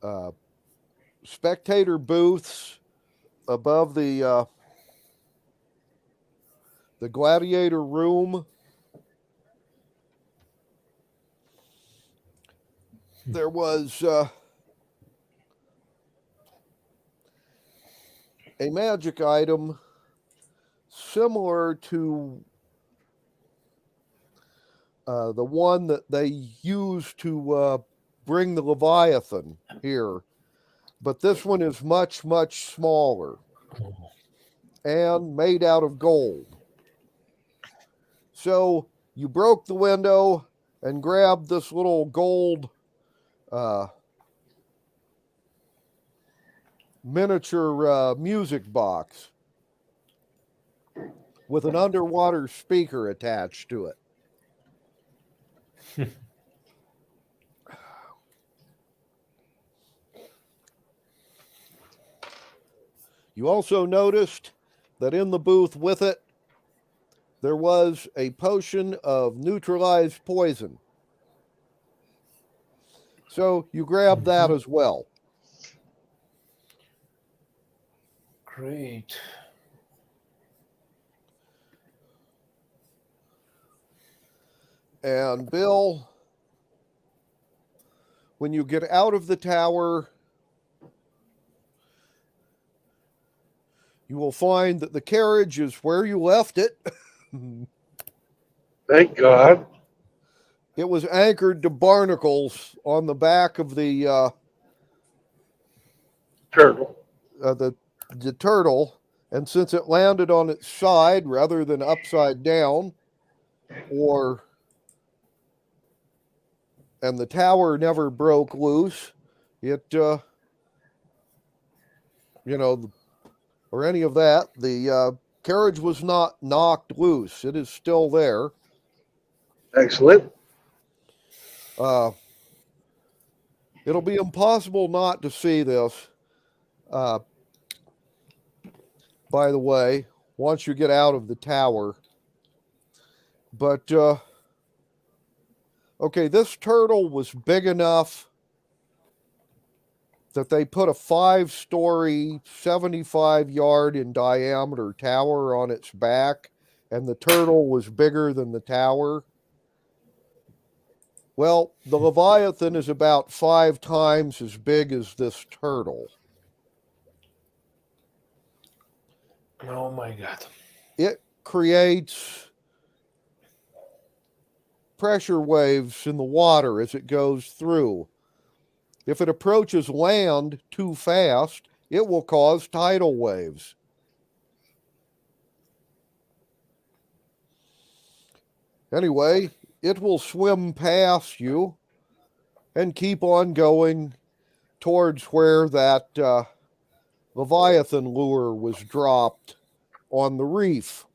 uh, spectator booths above the gladiator room, there was a magic item similar to the one that they use to bring the Leviathan here. But this one is much, much smaller and made out of gold. So you broke the window and grabbed this little gold miniature music box with an underwater speaker attached to it. You also noticed that in the booth with it, there was a potion of neutralized poison. So you grabbed that as well. Great. And Bill, when you get out of the tower, you will find that the carriage is where you left it. Thank God. It was anchored to barnacles on the back of the Turtle. the turtle, and since it landed on its side rather than upside down, and the tower never broke loose, it or any of that, the carriage was not knocked loose. It is still there. Excellent. It'll be impossible not to see this, by the way, once you get out of the tower. But, okay, this turtle was big enough that they put a 5-story, 75-yard in diameter tower on its back, and the turtle was bigger than the tower. Well, the Leviathan is about 5 times as big as this turtle. Oh my God. It creates pressure waves in the water as it goes through. If it approaches land too fast, it will cause tidal waves. Anyway, it will swim past you and keep on going towards where that Leviathan lure was dropped on the reef.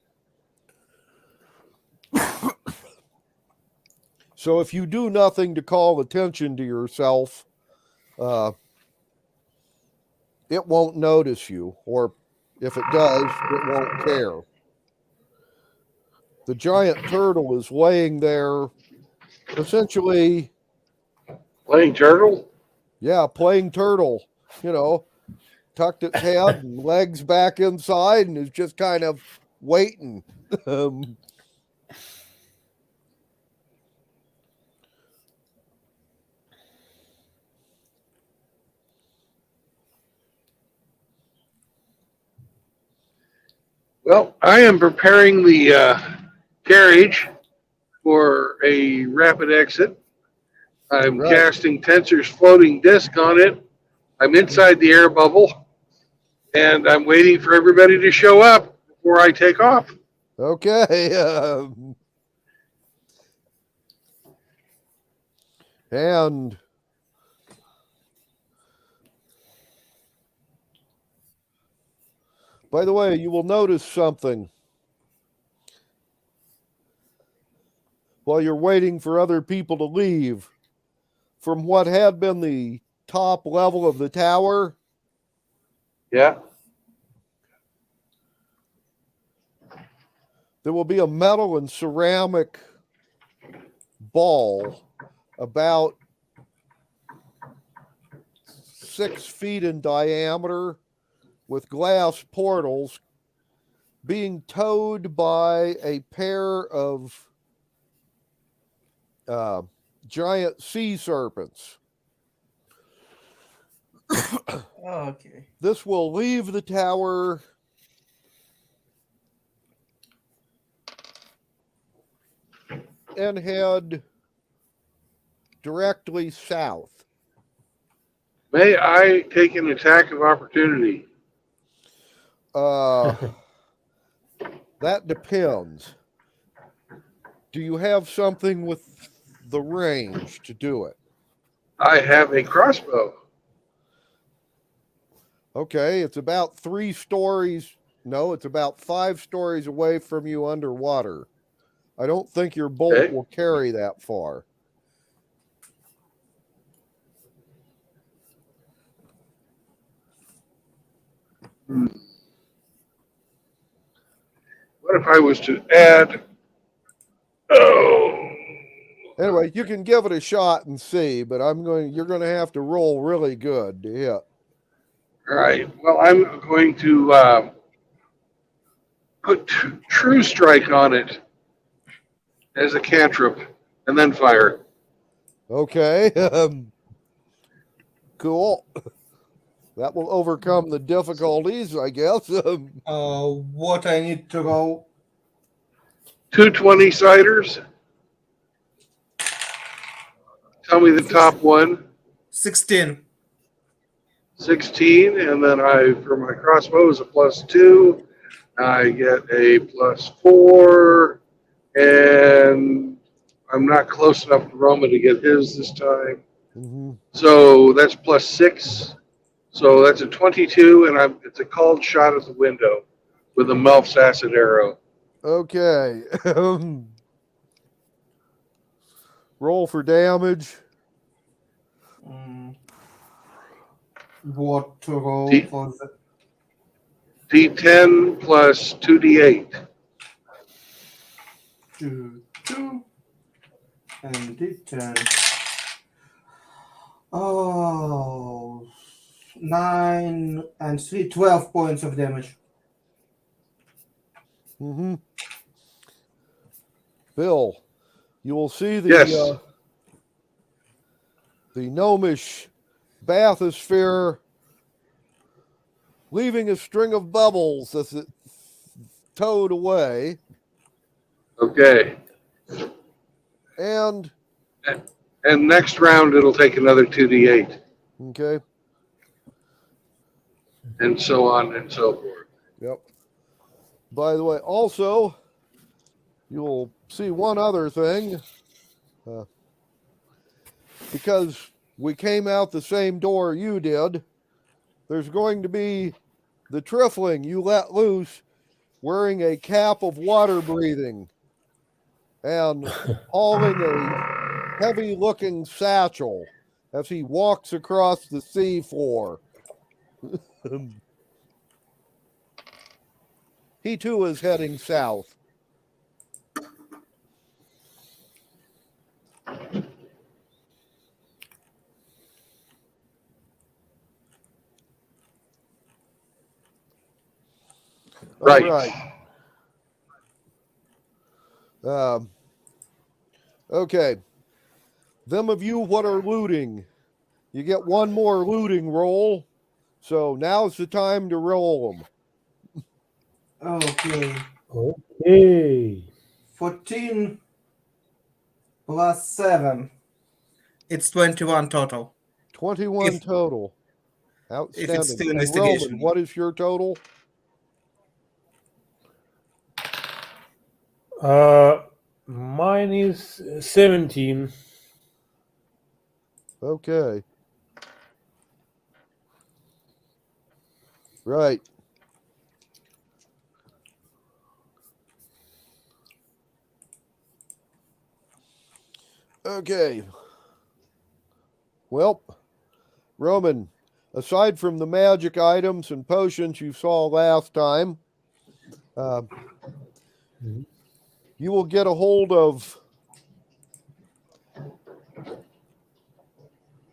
So if you do nothing to call attention to yourself, it won't notice you, or if it does, it won't care. The giant turtle is laying there, essentially, Playing turtle? yeah, playing turtle, tucked its head and legs back inside and is just kind of waiting. Well, I am preparing the carriage for a rapid exit. I'm Right. casting Tensor's floating disc on it. I'm inside the air bubble, and I'm waiting for everybody to show up before I take off. Okay. And by the way, you will notice something while you're waiting for other people to leave. From what had been the top level of the tower, Yeah. there will be a metal and ceramic ball about 6 feet in diameter with glass portals being towed by a pair of giant sea serpents. Okay. This will leave the tower and head directly south. May I take an attack of opportunity? That depends. Do you have something with the range to do it? I have a crossbow. Okay, it's about 3 stories. No, it's about 5 stories away from you underwater. I don't think your bolt Okay. will carry that far. What if I was to add? Oh, Anyway, you can give it a shot and see, but you're going to have to roll really good to hit. all right. Well, I'm going to put True Strike on it as a cantrip, and then fire. Okay. Cool. That will overcome the difficulties, I guess. What I need to roll? 220 ciders. Tell me the top one. 16. 16, and then for my crossbow is a +2. I get a +4, and I'm not close enough to Roma to get his this time. Mm-hmm. So that's +6. So that's a 22, and it's a called shot at the window with a Melf's acid arrow. Okay. Roll for damage. What to roll D- for the D10 plus 2D8. 2, and D10. Oh, 9 and 3, 12 points of damage. Mm-hmm. Bill, you will see Yes. The gnomish bathysphere leaving a string of bubbles as it towed away. Okay. And next round it'll take another 2D8, okay. and so on and so forth. Yep. By the way, also, you'll see one other thing. Because we came out the same door you did, there's going to be the Trifling you let loose wearing a cap of water breathing and hauling a heavy looking satchel as he walks across the sea floor. He too is heading south. Right. All right. Okay. Them of you what are looting, you get one more looting roll. So now's the time to roll them. Okay. Okay. 14 plus 7. It's 21 total. 21 total. Outstanding. If it's still And investigation. Roman, what is your total? Mine is 17. Okay. Right. Okay. Well, Roman, aside from the magic items and potions you saw last time, you will get a hold of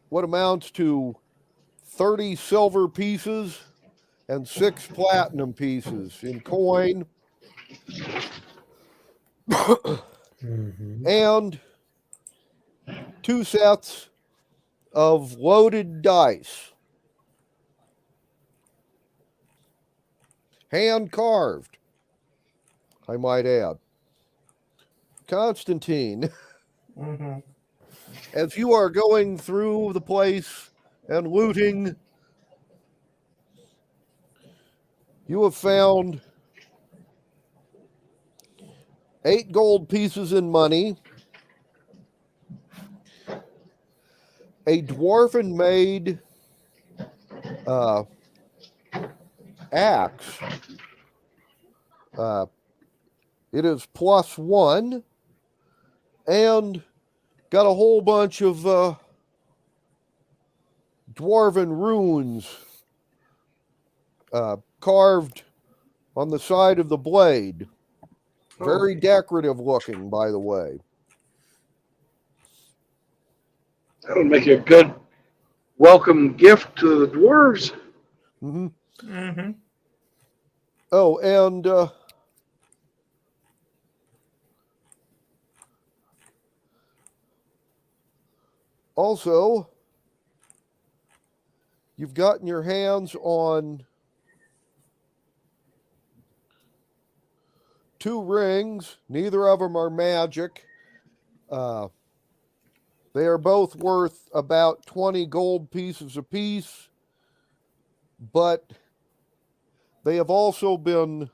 what amounts to 30 silver pieces and 6 platinum pieces in coin. And 2 sets of loaded dice. Hand carved, I might add. Constantine, Mm-hmm. as you are going through the place and looting, you have found 8 gold pieces in money, a dwarven made axe. It is +1 and got a whole bunch of dwarven runes carved on the side of the blade. Very Okay. decorative looking, by the way. That would make a good welcome gift to the dwarves. Mm-hmm. Mm-hmm. Oh, and also, you've gotten your hands on 2 rings. Neither of them are magic. They are both worth about 20 gold pieces apiece, but they have also been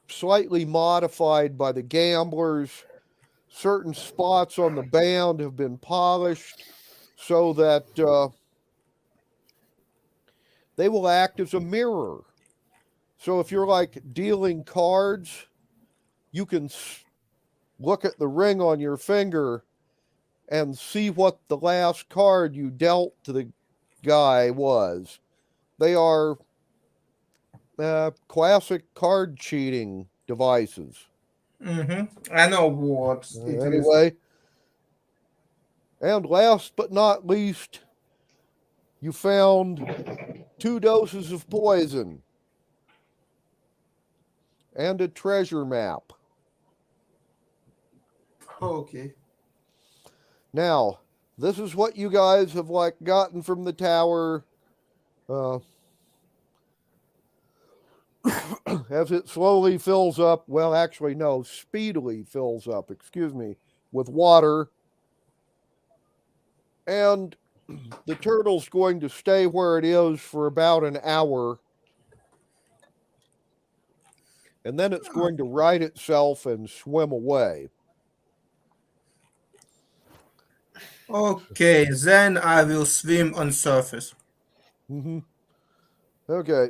slightly modified by the gamblers. Certain spots on the band have been polished so that they will act as a mirror. So if you're like dealing cards, you can look at the ring on your finger and see what the last card you dealt to the guy was. They are classic card cheating devices. Mm-hmm. I know what it is. Anyway, and last but not least, you found 2 doses of poison and a treasure map. Okay. Now, this is what you guys have like gotten from the tower as it slowly fills up. Well, actually, no, speedily fills up, excuse me, with water. And the turtle's going to stay where it is for about an hour. And then it's going to right itself and swim away. Okay, then I will swim on surface. Mm-hmm. Okay.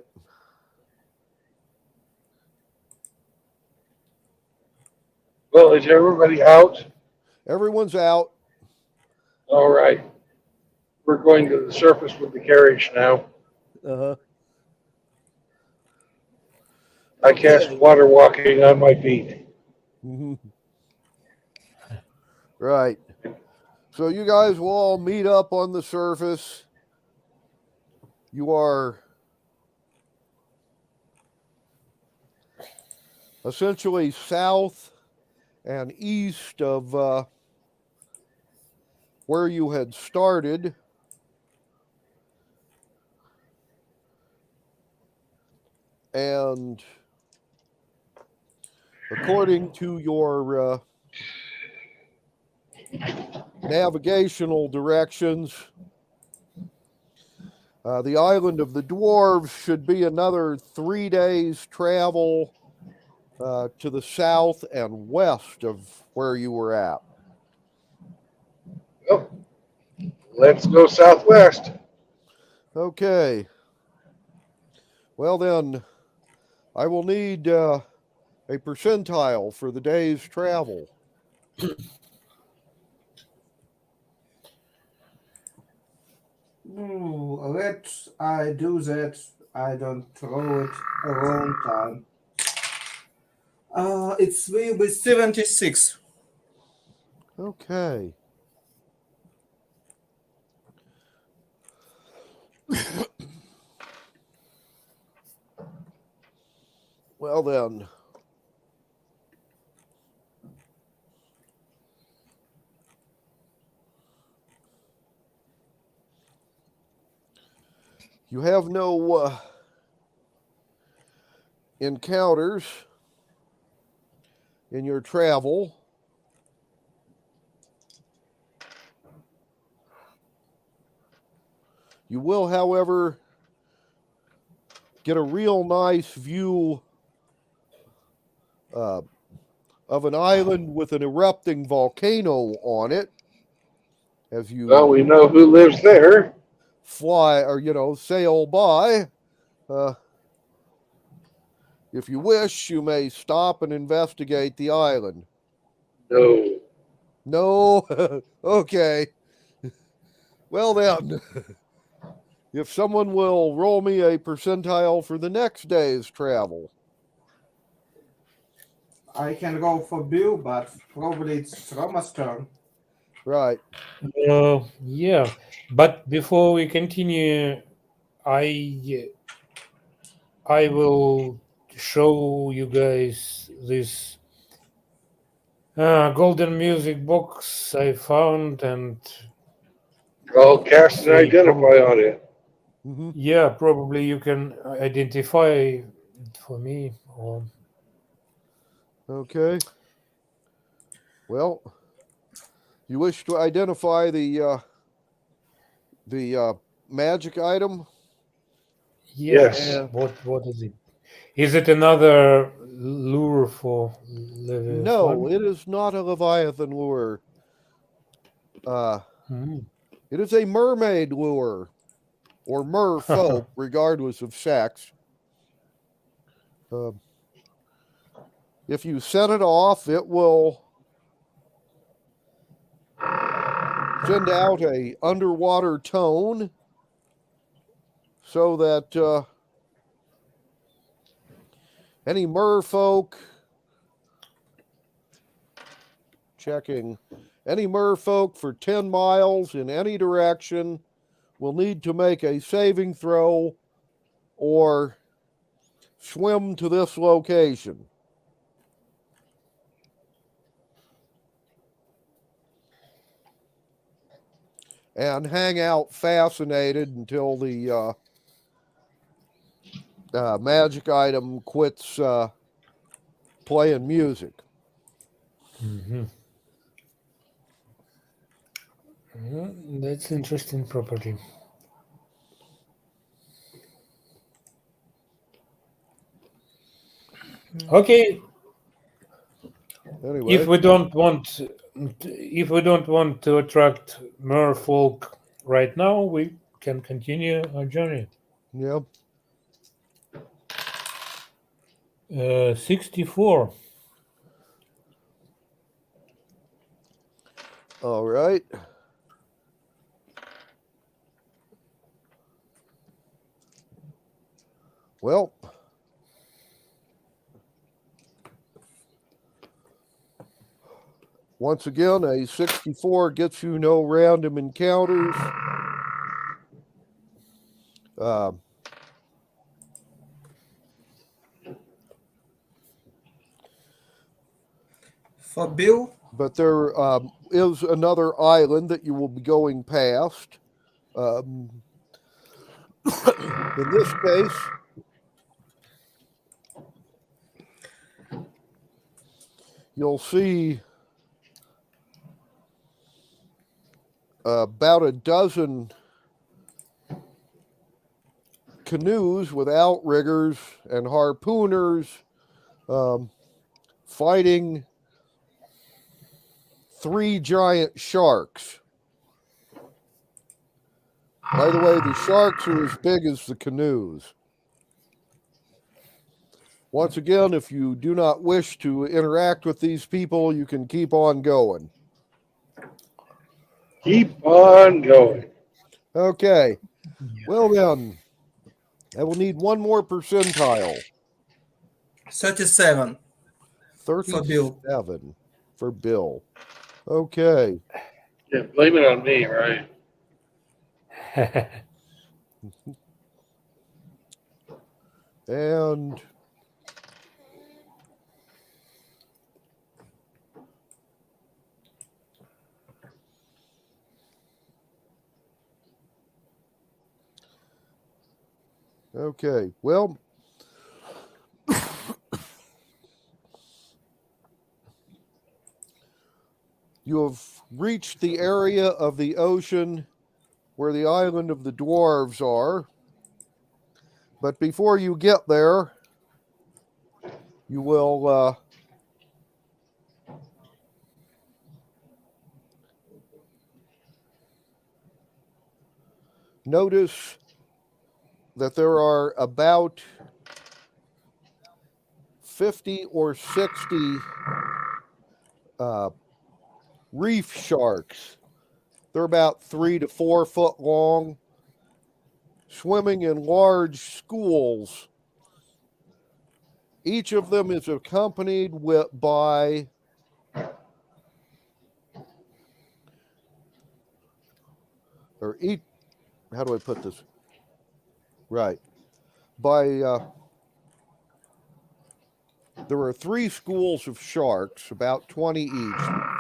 Well, is everybody out? Everyone's out. All right. We're going to the surface with the carriage now. Uh-huh. I cast water walking on my feet. Mm-hmm. Right. So you guys will all meet up on the surface. You are essentially south and east of where you had started. And according to your navigational directions, the island of the dwarves should be another 3 days travel to the south and west of where you were at. Oh, let's go southwest. Okay. Well then, I will need a percentile for the day's travel. Ooh, let I do that. I don't throw it a long time. It will be 76. Okay. Well then, you have no encounters in your travel. You will, however, get a real nice view of an island with an erupting volcano on it as you Well, we know who lives there. fly or, sail by. If you wish, you may stop and investigate the island. No. No? Okay. Well, then, if someone will roll me a percentile for the next day's travel. I can go for Bill, but probably it's Roma's turn. Right. Yeah, but before we continue, I I will show you guys this golden music box I found, and I'll cast an say identify on it. Mm-hmm. yeah, probably you can identify it for me. Or Okay. Well, you wish to identify the magic item? yeah, Yes. what is it? Is it another lure for No, Leviathan? it is not a Leviathan lure. Hmm. It is a mermaid lure, or merfolk, regardless of sex. If you set it off, it will send out a underwater tone so that any merfolk any merfolk for 10 miles in any direction will need to make a saving throw or swim to this location. And hang out fascinated until the magic item quits playing music. Mhm. That's interesting property. Okay, Anyway, if we don't want to attract merfolk right now, we can continue our journey. yeah. 64. All right. Well, once again, a 64 gets you no random encounters. For Bill, But there is another island that you will be going past. In this case, you'll see about a dozen canoes with outriggers and harpooners fighting 3 giant sharks. By the way, the sharks are as big as the canoes. Once again, if you do not wish to interact with these people, you can keep on going. Keep on going. Okay. Well then, I will need one more percentile. 37 for Bill. 37 for Bill. Okay. Yeah, blame it on me, right? And okay. Well, You have reached the area of the ocean where the island of the dwarves are. But before you get there, you will notice that there are about 50 or 60 reef sharks. They're about 3 to 4 foot long, swimming in large schools. Each of them is accompanied by or each, how do I put this? Right. There are 3 schools of sharks, about 20 each.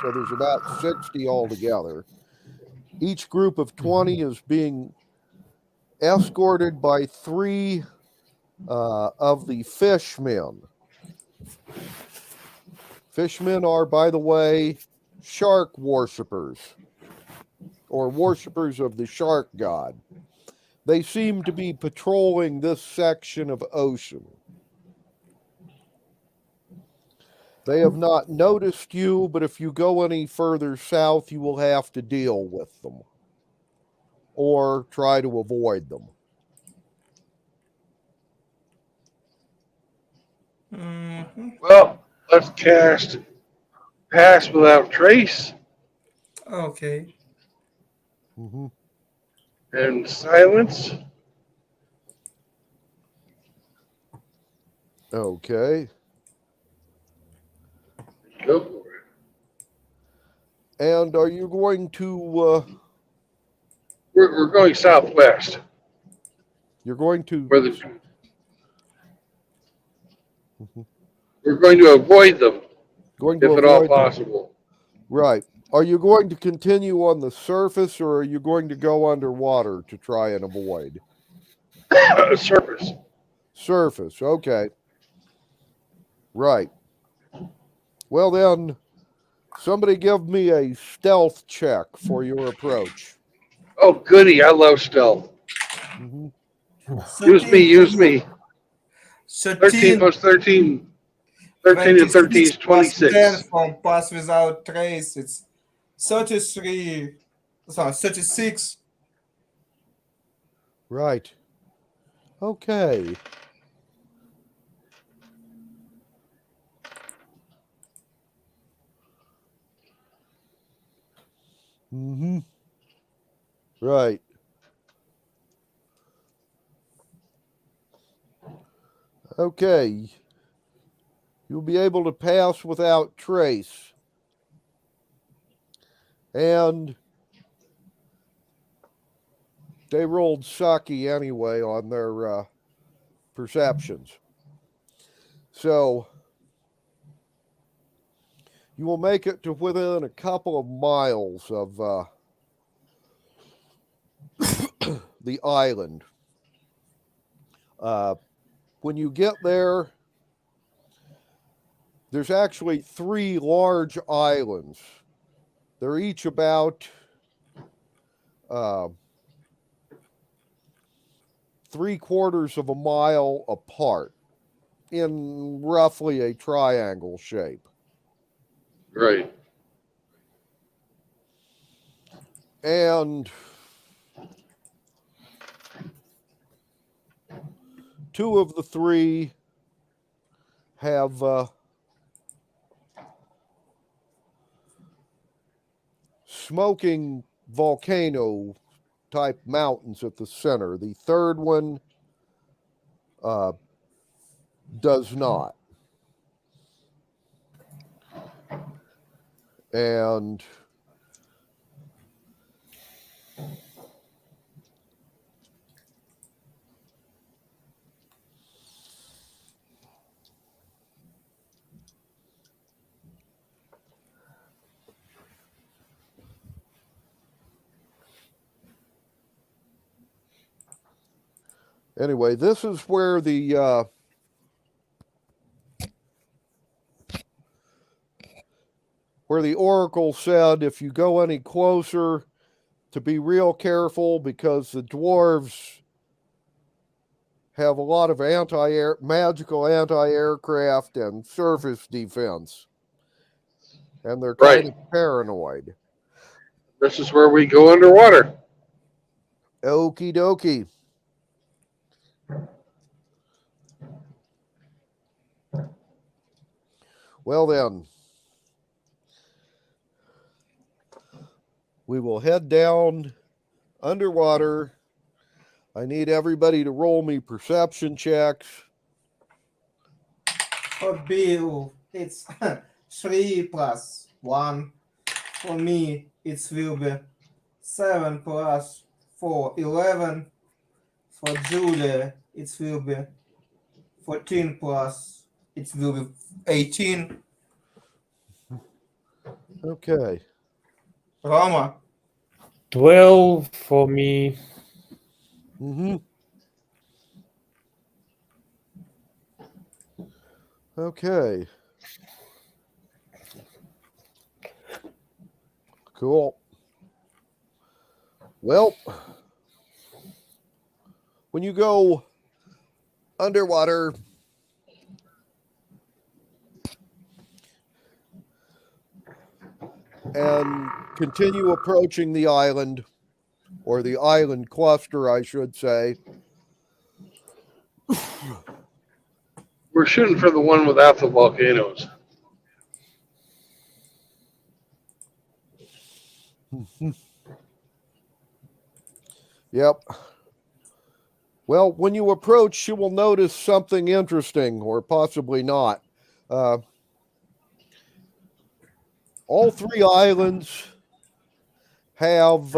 So there's about 60 altogether. Each group of 20 is being escorted by 3 of the fishmen. Fishmen are, by the way, shark worshippers, or worshippers of the shark god. They seem to be patrolling this section of ocean. They have not noticed you, but if you go any further south, you will have to deal with them or try to avoid them. Well, let's cast Pass Without Trace Okay. Mm-hmm. and Silence. Okay. Go for it. And are you going to... We're going southwest. you're going to... Where we're going to avoid them, going to if at all avoid them. possible. Right. Are you going to continue on the surface, or are you going to go underwater to try and avoid? Surface. Surface. Okay. Right. Well then, somebody give me a stealth check for your approach. Oh, goody. I love stealth. Mm-hmm. Use me. 13 plus 13. 13 and 13 is 26. 10 from Pass Without Trace. It's 33. Sorry, 36. Right. Okay. Mm-hmm. Right. Okay. You'll be able to pass without trace. And they rolled sucky anyway on their perceptions. So you will make it to within a couple of miles of the island. When you get there, there's actually 3 large islands. They're each about 3/4 of a mile apart in roughly a triangle shape. Right. And 2 of the 3 have smoking volcano type mountains at the center. The third one does not. And anyway, this is where the where the oracle said if you go any closer to be real careful because the dwarves have a lot of magical anti-aircraft and surface defense. And they're kind of paranoid. This is where we go underwater. Okie dokie. Well then, we will head down underwater. I need everybody to roll me perception checks. For Bill, it's 3 plus 1. For me, it will be 7 plus 4, 11. For Julia, it will be 14 plus, it will be 18. Okay. Roma, 12 for me. Mm-hmm. Okay. Cool. Well, when you go underwater, and continue approaching the island, or the island cluster, I should say. We're shooting for the one without the volcanoes. Yep. Well, when you approach, you will notice something interesting, or possibly not. All three islands have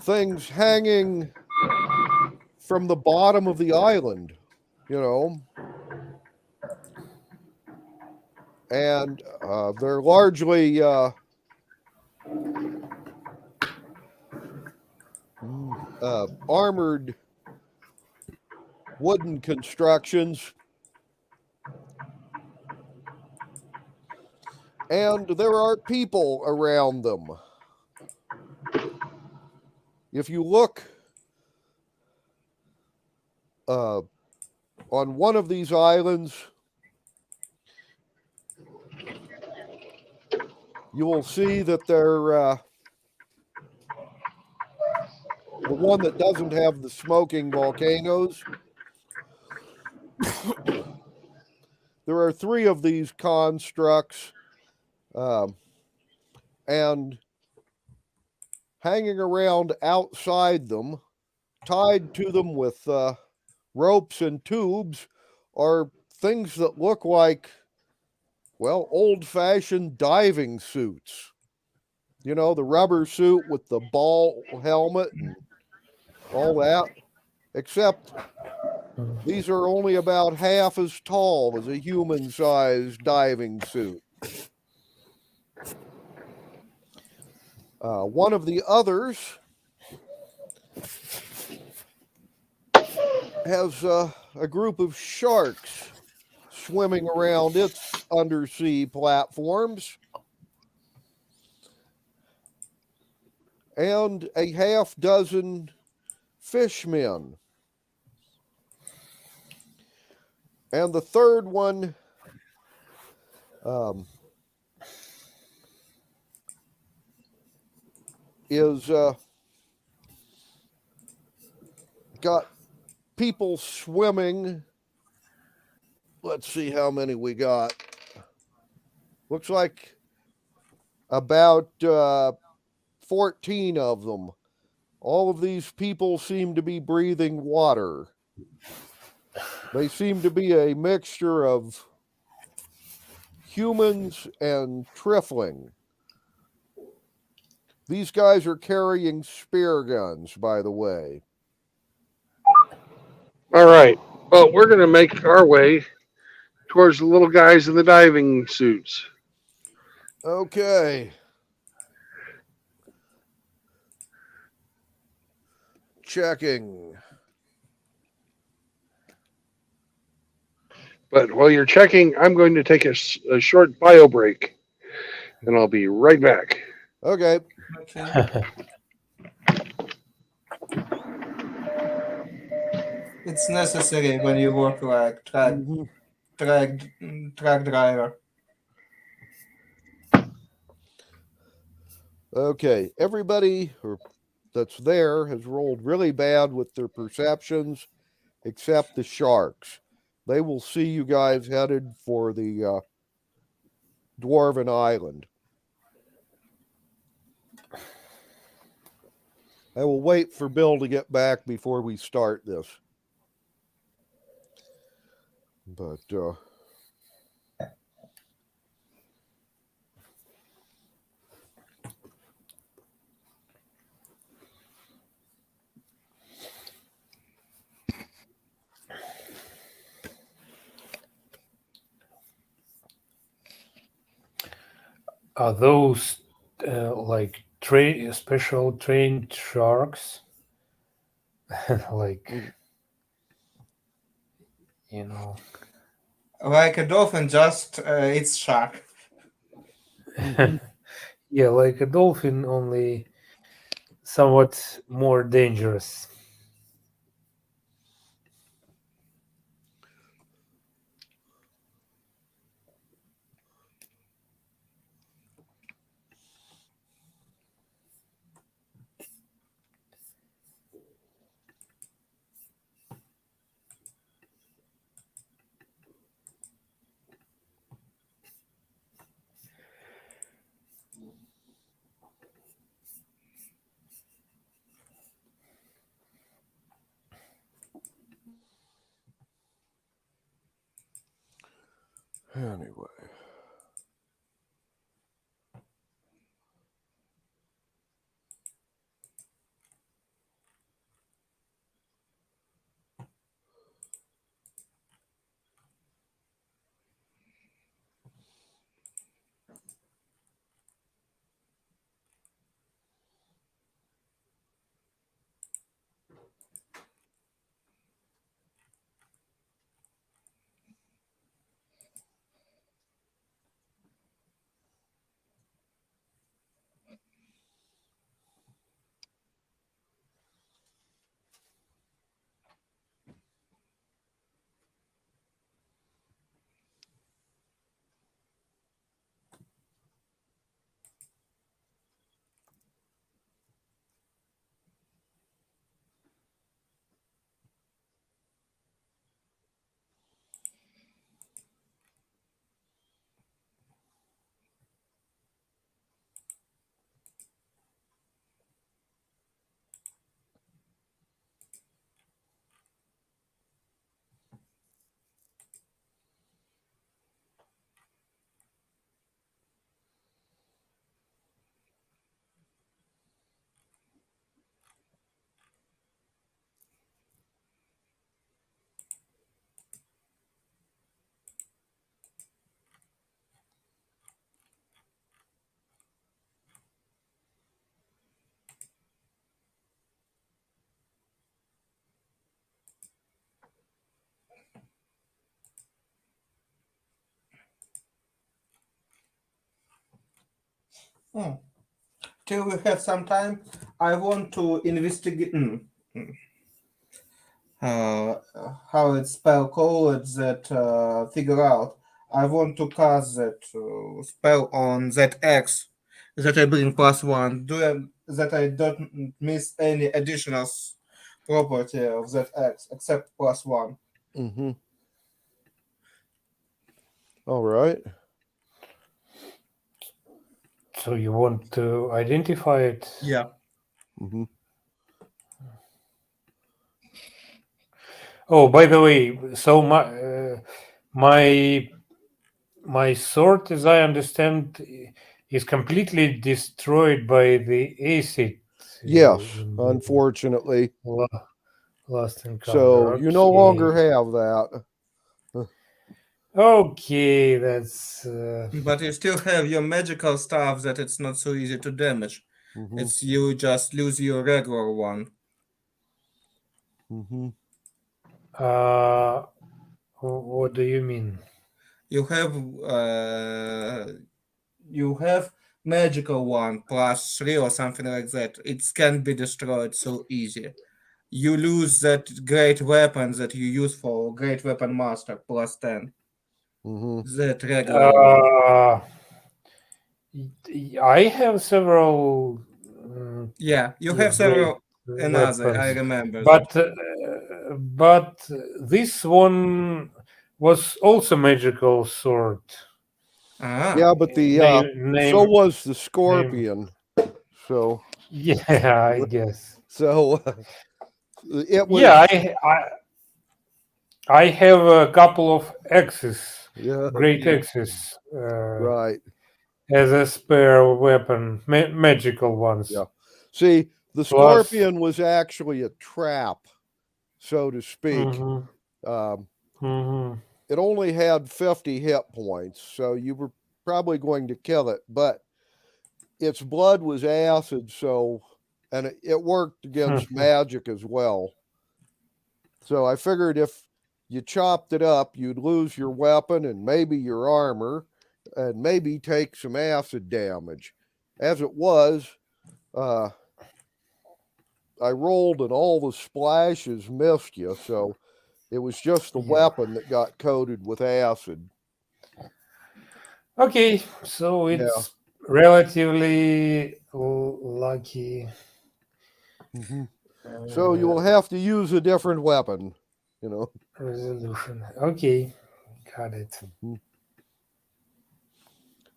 things hanging from the bottom of the island, you know, and they're largely armored wooden constructions, and there are people around them. If you look on one of these islands, you will see that they're the one that doesn't have the smoking volcanoes. There are 3 of these constructs, and hanging around outside them, tied to them with ropes and tubes, are things that look like, well, old-fashioned diving suits. You know, the rubber suit with the ball helmet and all that, except these are only about half as tall as a human-sized diving suit. One of the others has a group of sharks swimming around its undersea platforms, and a half dozen fishmen. And the third one is got people swimming. Let's see how many we got. Looks like about 14 of them. All of these people seem to be breathing water. They seem to be a mixture of humans and trifling. These guys are carrying spear guns, by the way. All right. Well, we're going to make our way towards the little guys in the diving suits. Okay. Checking. But while you're checking, I'm going to take a short bio break, and I'll be right back. Okay. Okay. It's necessary when you work like Mhm. truck driver. Okay. Everybody that's there has rolled really bad with their perceptions, except the sharks. They will see you guys headed for the Dwarven Island. I will wait for Bill to get back before we start this. But Are those like special trained sharks? Like, Mhm. you know. Like a dolphin, just it's shark. Mhm. Yeah, like a dolphin, only somewhat more dangerous. Anyway. Hmm. Till we have some time, I want to investigate how it's spell code that figure out. I want to cast that spell on that X that I bring +1. That I don't miss any additional property of that X except +1. Mm-hmm. All right. So you want to identify it? Yeah. Mm-hmm. Oh, by the way, so my my sword, as I understand, is completely destroyed by the acid Yes, in the unfortunately. last encounter. So you no longer Okay, have that. okay, that's But you still have your magical stuff that it's not so easy to damage. Mm-hmm. It's you just lose your regular one. Mm-hmm. uh What do you mean? You have magical one +3 or something like that. It can be destroyed so easy. You lose that great weapon that you use for great weapon master +10. Hmm. That regular one. I have several Yeah, you yeah, have great several another. I weapons, remember that. but this one was also magical sword. Ah, Yeah, but the so Name was the name. scorpion. So Yeah, I guess. so it was. Yeah, I have a couple of axes, Yeah, great yeah. axes, right. as a spare weapon, magical ones. Yeah. See, the Plus, scorpion was actually a trap, so to speak. mhm, Um, mhm. it only had 50 hit points, so you were probably going to kill it, but its blood was acid, so and it worked against magic as well. So I figured if you chopped it up, you'd lose your weapon and maybe your armor and maybe take some acid damage. As it was, uh, I rolled and all the splashes missed you, so it was just the Yeah. weapon that got coated with acid. Okay, so Yeah. it's relatively lucky Hmm. So you will have to use a different weapon, you know. resolution. Okay, got it. Mhm.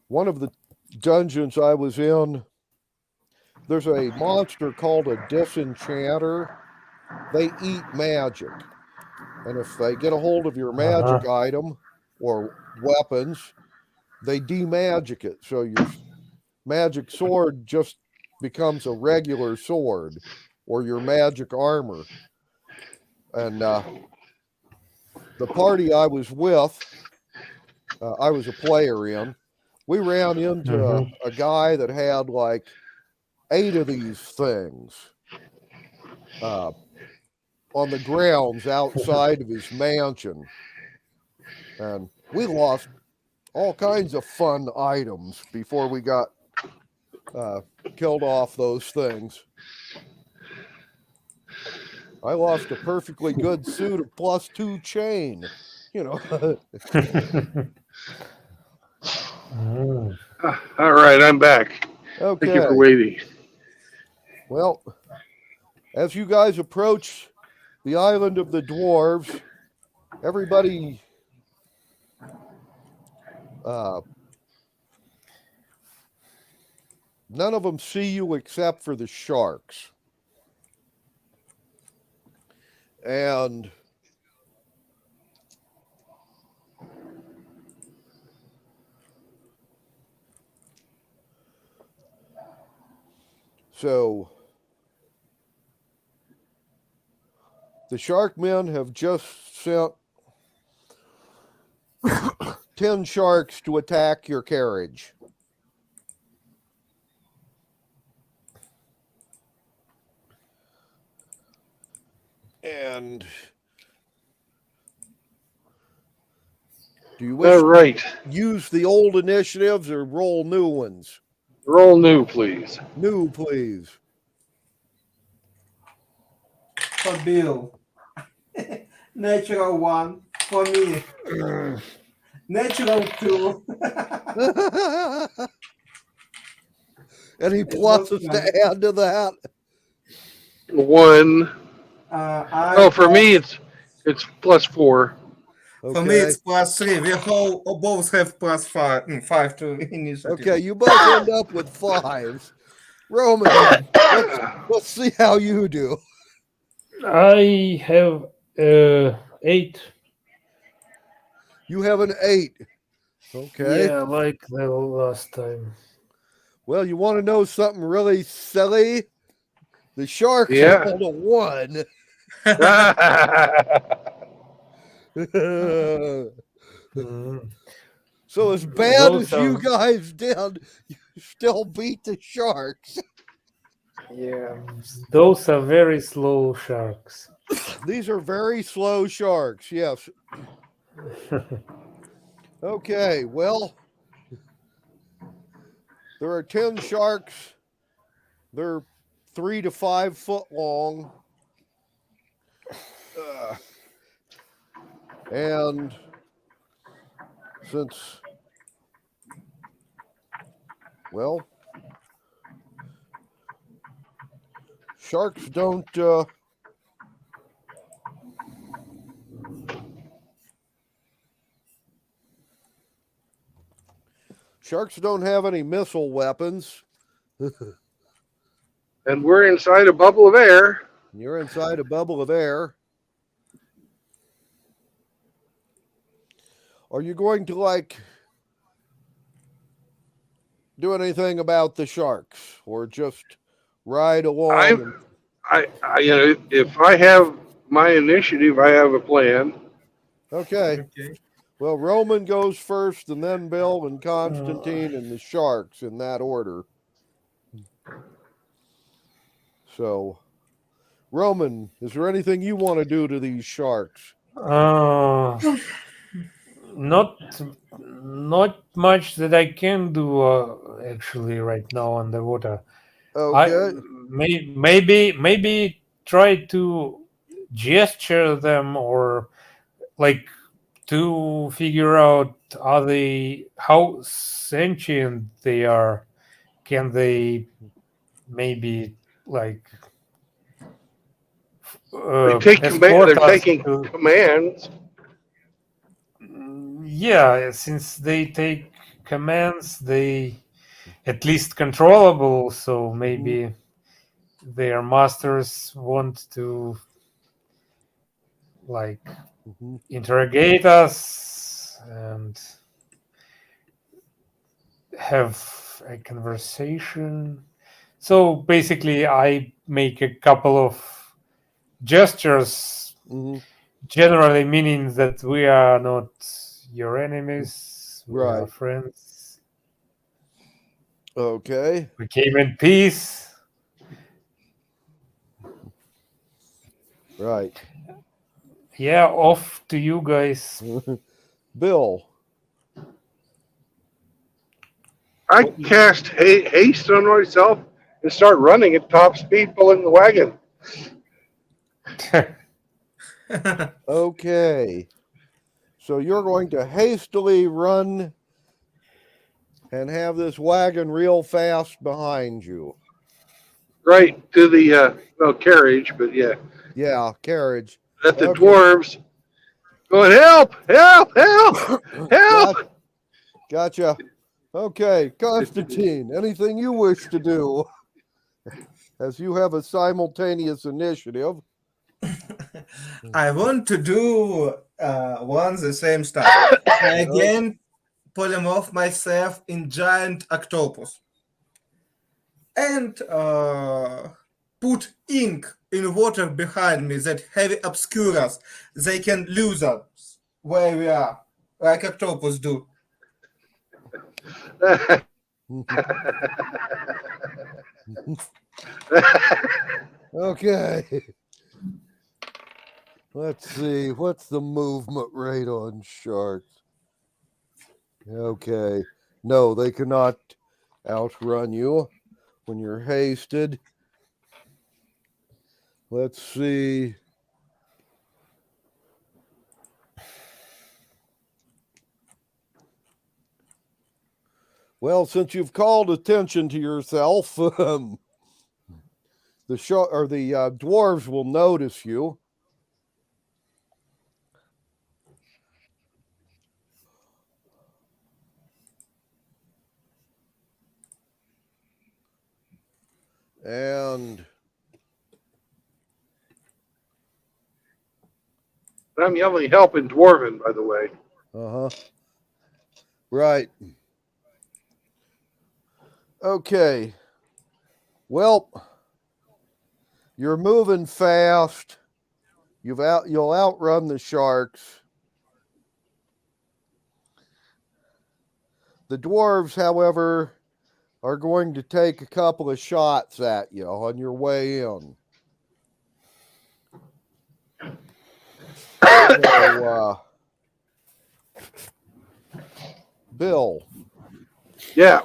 One of the dungeons I was in, there's a monster called a disenchanter. They eat magic. And if they get a hold of your Uh-huh. magic item or weapons, they demagic it. So your magic sword just becomes a regular sword or your magic armor. And the party I was with, I was a player in, we ran into Mhm. a guy that had like 8 of these things uh, on the grounds outside of his mansion. And we lost all kinds of fun items before we got uh, killed off those things. I lost a perfectly good suit of +2 chain, you know. Mm. All right, I'm back. Thank you for Okay. waiting. Well, as you guys approach the island of the dwarves, everybody uh, none of them see you except for the sharks. And so the shark men have just sent 10 sharks to attack your carriage. And do you All wish to right, use the old initiatives or roll new ones? roll new, please. New, please. For Bill. Natural one. For me. Natural 2. Any It was pluses fun. to add to that? One. Oh, I for me, it's +4. For me, Okay. it's +3. We both have +5, 5 to initiative. Okay, you both end up with 5s. Roman, let's see how you do. I have 8. You have an 8. Okay. Yeah, like the last time. Well, you want to know something really silly? The sharks Yeah. rolled a 1. Mm. So as bad Those as you are guys did, you still beat the sharks. yeah, those are very slow sharks. These are very slow sharks, yes. Okay, well, there are 10 sharks. They're 3 to 5 foot long. And since, well, sharks don't have any missile weapons. And we're inside a bubble of air. You're inside a bubble of air. Are you going to like do anything about the sharks or just ride along? If I have my initiative, I have a plan. Okay. Okay. Well, Roman goes first, and then Bill and Constantine and the sharks in that order. So, Roman, is there anything you want to do to these sharks? Not much that I can do actually right now underwater. Okay. Maybe try to gesture them or like to figure out how sentient they are. Can they maybe like escort They're us taking to? commands. Yeah, since they take commands, they at least controllable. So maybe their masters want to like interrogate us and have a conversation. So basically, I make a couple of gestures, generally meaning that we are not your enemies, we are Right. friends. Okay. We came in peace. Right. Yeah, off to you guys. Bill. I cast haste on myself and start running at top speed, pulling the wagon. Okay. So you're going to hastily run and have this wagon real fast behind you. Right to the carriage, but yeah, Yeah, carriage. at the Okay. dwarves going, help, help, help, help. Gotcha. Okay, Constantine, anything you wish to do? As you have a simultaneous initiative. I want to do the same stuff. Again, polymorph myself in giant octopus. And put ink in water behind me that heavy obscure us. They can lose us where we are, like octopus do. Okay. Let's see. What's the movement rate on sharks? Okay. No, they cannot outrun you when you're hasted. Let's see. Well, since you've called attention to yourself, the dwarves will notice you. And I'm yelling help in Dwarven, by the way. right. Okay. Well, you're moving fast. You'll outrun the sharks. The dwarves, however, are going to take a couple of shots at you on your way in. So, Bill, Yeah.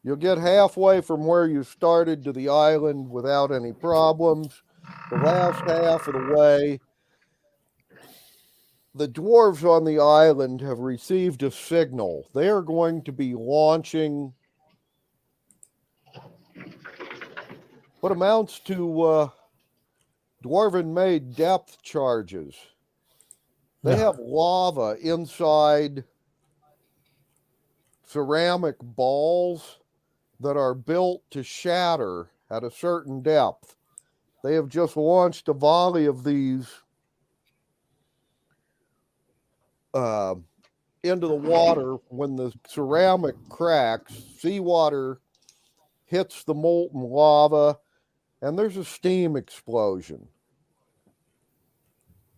you'll get halfway from where you started to the island without any problems. The last half of the way, the dwarves on the island have received a signal. They are going to be launching what amounts to dwarven-made depth charges. They have lava inside ceramic balls that are built to shatter at a certain depth. They have just launched a volley of these into the water. When the ceramic cracks, seawater hits the molten lava, and there's a steam explosion.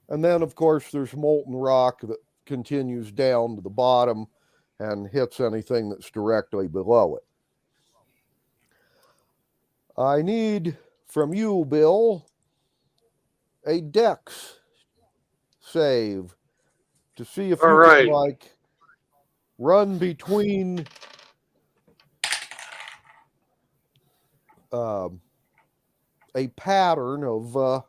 And then, of course, there's molten rock that continues down to the bottom and hits anything that's directly below it. I need from you, Bill, a dex save to see if All you right. can, like, run between a pattern of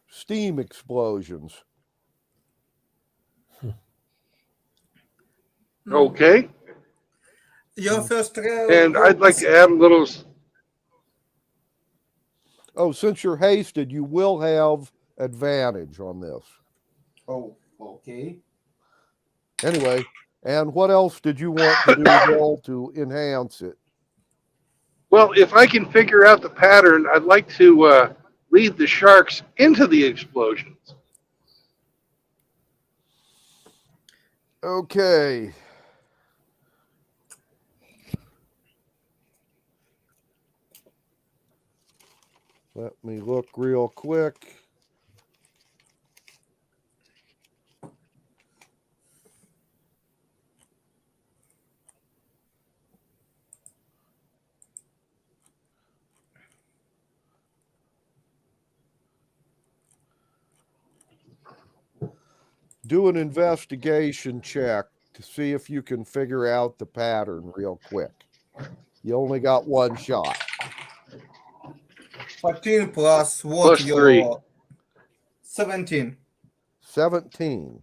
steam explosions. Okay. Your first roll. And I'd like to add a little. Oh, since you're hasted, you will have advantage on this. Oh, okay. Anyway, and what else did you want to do, Bill, to enhance it? Well, if I can figure out the pattern, I'd like to lead the sharks into the explosions. Okay. Let me look real quick. Do an investigation check to see if you can figure out the pattern real quick. You only got one shot. 14 plus what? Plus Your 3. 17. 17.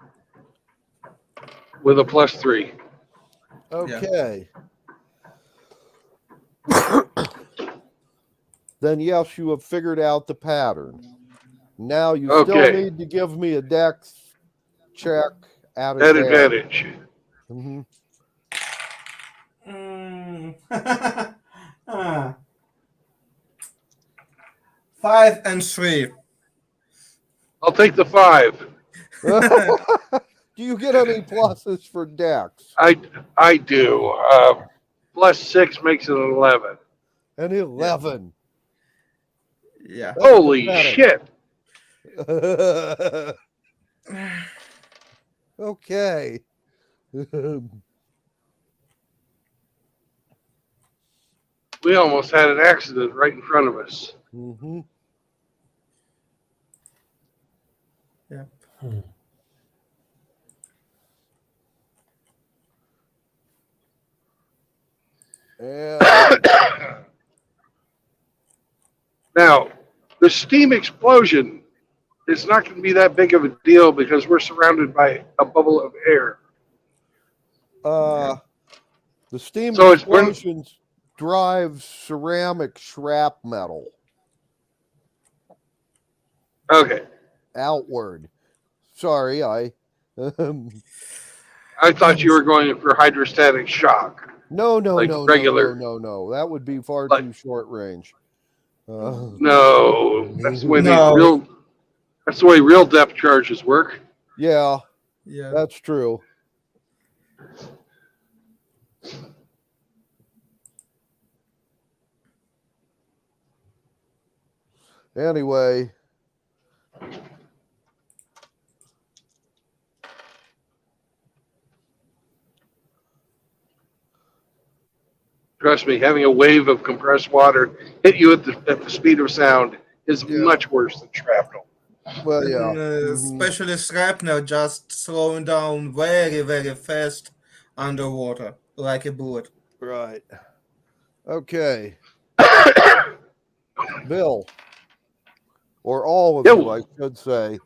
With a plus 3. Okay. Then yes, you have figured out the pattern. Now you still Okay. need to give me a dex check at At advantage. advantage. Ah. 5 and 3. I'll take the 5. Do you get any pluses for dex? I do. Plus 6 makes it an 11. An 11. Yeah. That's Holy pathetic. shit. Okay. We almost had an accident right in front of us. Mm-hmm. Yeah. And Now, the steam explosion is not going to be that big of a deal because we're surrounded by a bubble of air. the steam So explosions drive ceramic shrapnel Okay. outward. Sorry, I I thought you were going for hydrostatic shock. no, Like regular. no. That would be far Like- too short range. No, that's the way No. that's the way real depth charges work. Yeah, Yeah. that's true. Anyway, Trust me, having a wave of compressed water hit you at the speed of sound is Yeah. much worse than shrapnel. Well, yeah. Especially shrapnel just slowing down very, very fast underwater, like a bullet. Right. Okay. Bill, or all of Yo. you, I should say.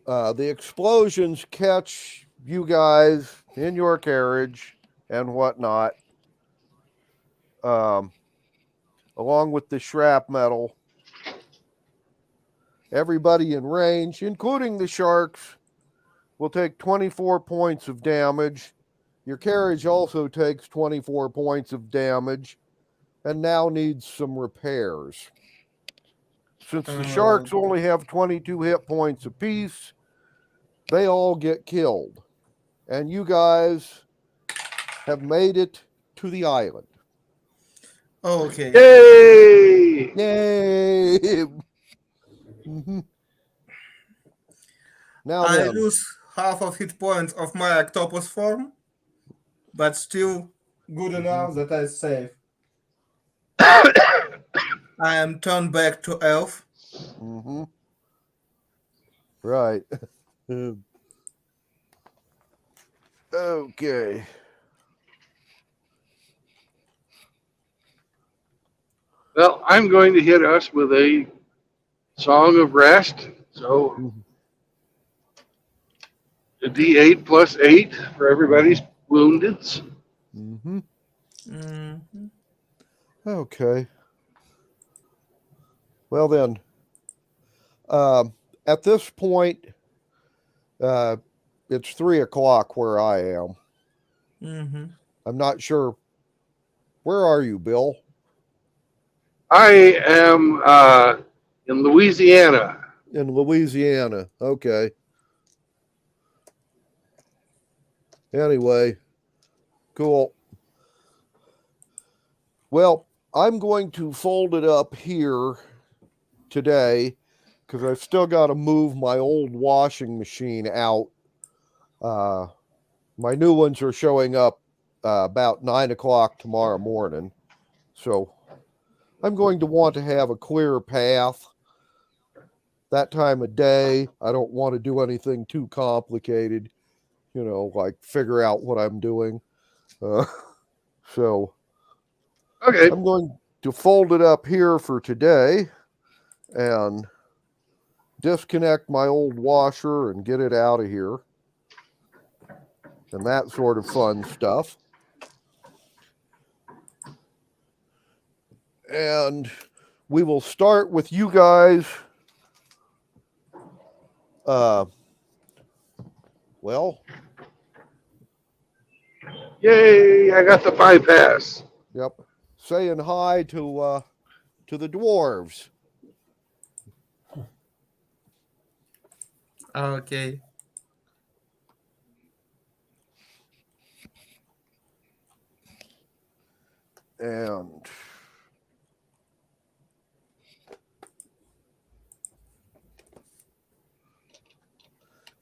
The explosions catch you guys in your carriage and whatnot, along with the shrapnel. Everybody in range, including the sharks, will take 24 points of damage. Your carriage also takes 24 points of damage and now needs some repairs. Since the sharks only have 22 hit points apiece, they all get killed. And you guys have made it to the island. Okay. Yay! Yay! Mhm. Now I then, lose half of hit points of my octopus form, but still good enough that I save. I am turned back to elf. Right. Okay. Well, I'm going to hit us with a song of rest. So a D8 plus 8 for everybody's wounded. Mm-hmm. Mm-hmm. Okay. Well then, at this point, it's 3:00 where I am. Mm-hmm. I'm not sure. Where are you, Bill? I am in Louisiana. In Louisiana. Okay. Anyway, cool. Well, I'm going to fold it up here today because I've still got to move my old washing machine out. My new ones are showing up about 9:00 tomorrow morning. So I'm going to want to have a clear path that time of day. I don't want to do anything too complicated, like figure out what I'm doing. So Okay. I'm going to fold it up here for today and disconnect my old washer and get it out of here and that sort of fun stuff. And we will start with you guys. Well, Yay! I got the bypass. yep. Saying hi to the dwarves. Okay. And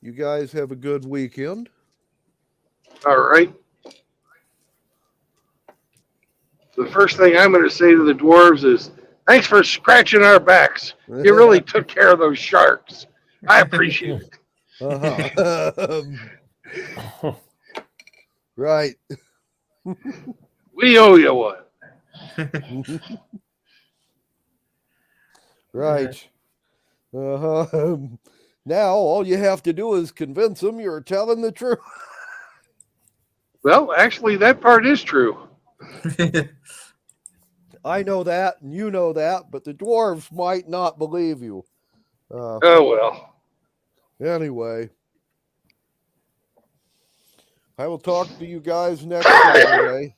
you guys have a good weekend. All right. The first thing I'm going to say to the dwarves is, thanks for scratching our backs. You really took care of those sharks. I appreciate it. Uh-huh. Right. We owe you one. Right. Uh-huh. Now all you have to do is convince them you're telling the truth. Well, actually, that part is true. I know that, and you know that, but the dwarves might not believe you. Oh, well. Anyway, I will talk to you guys next Saturday.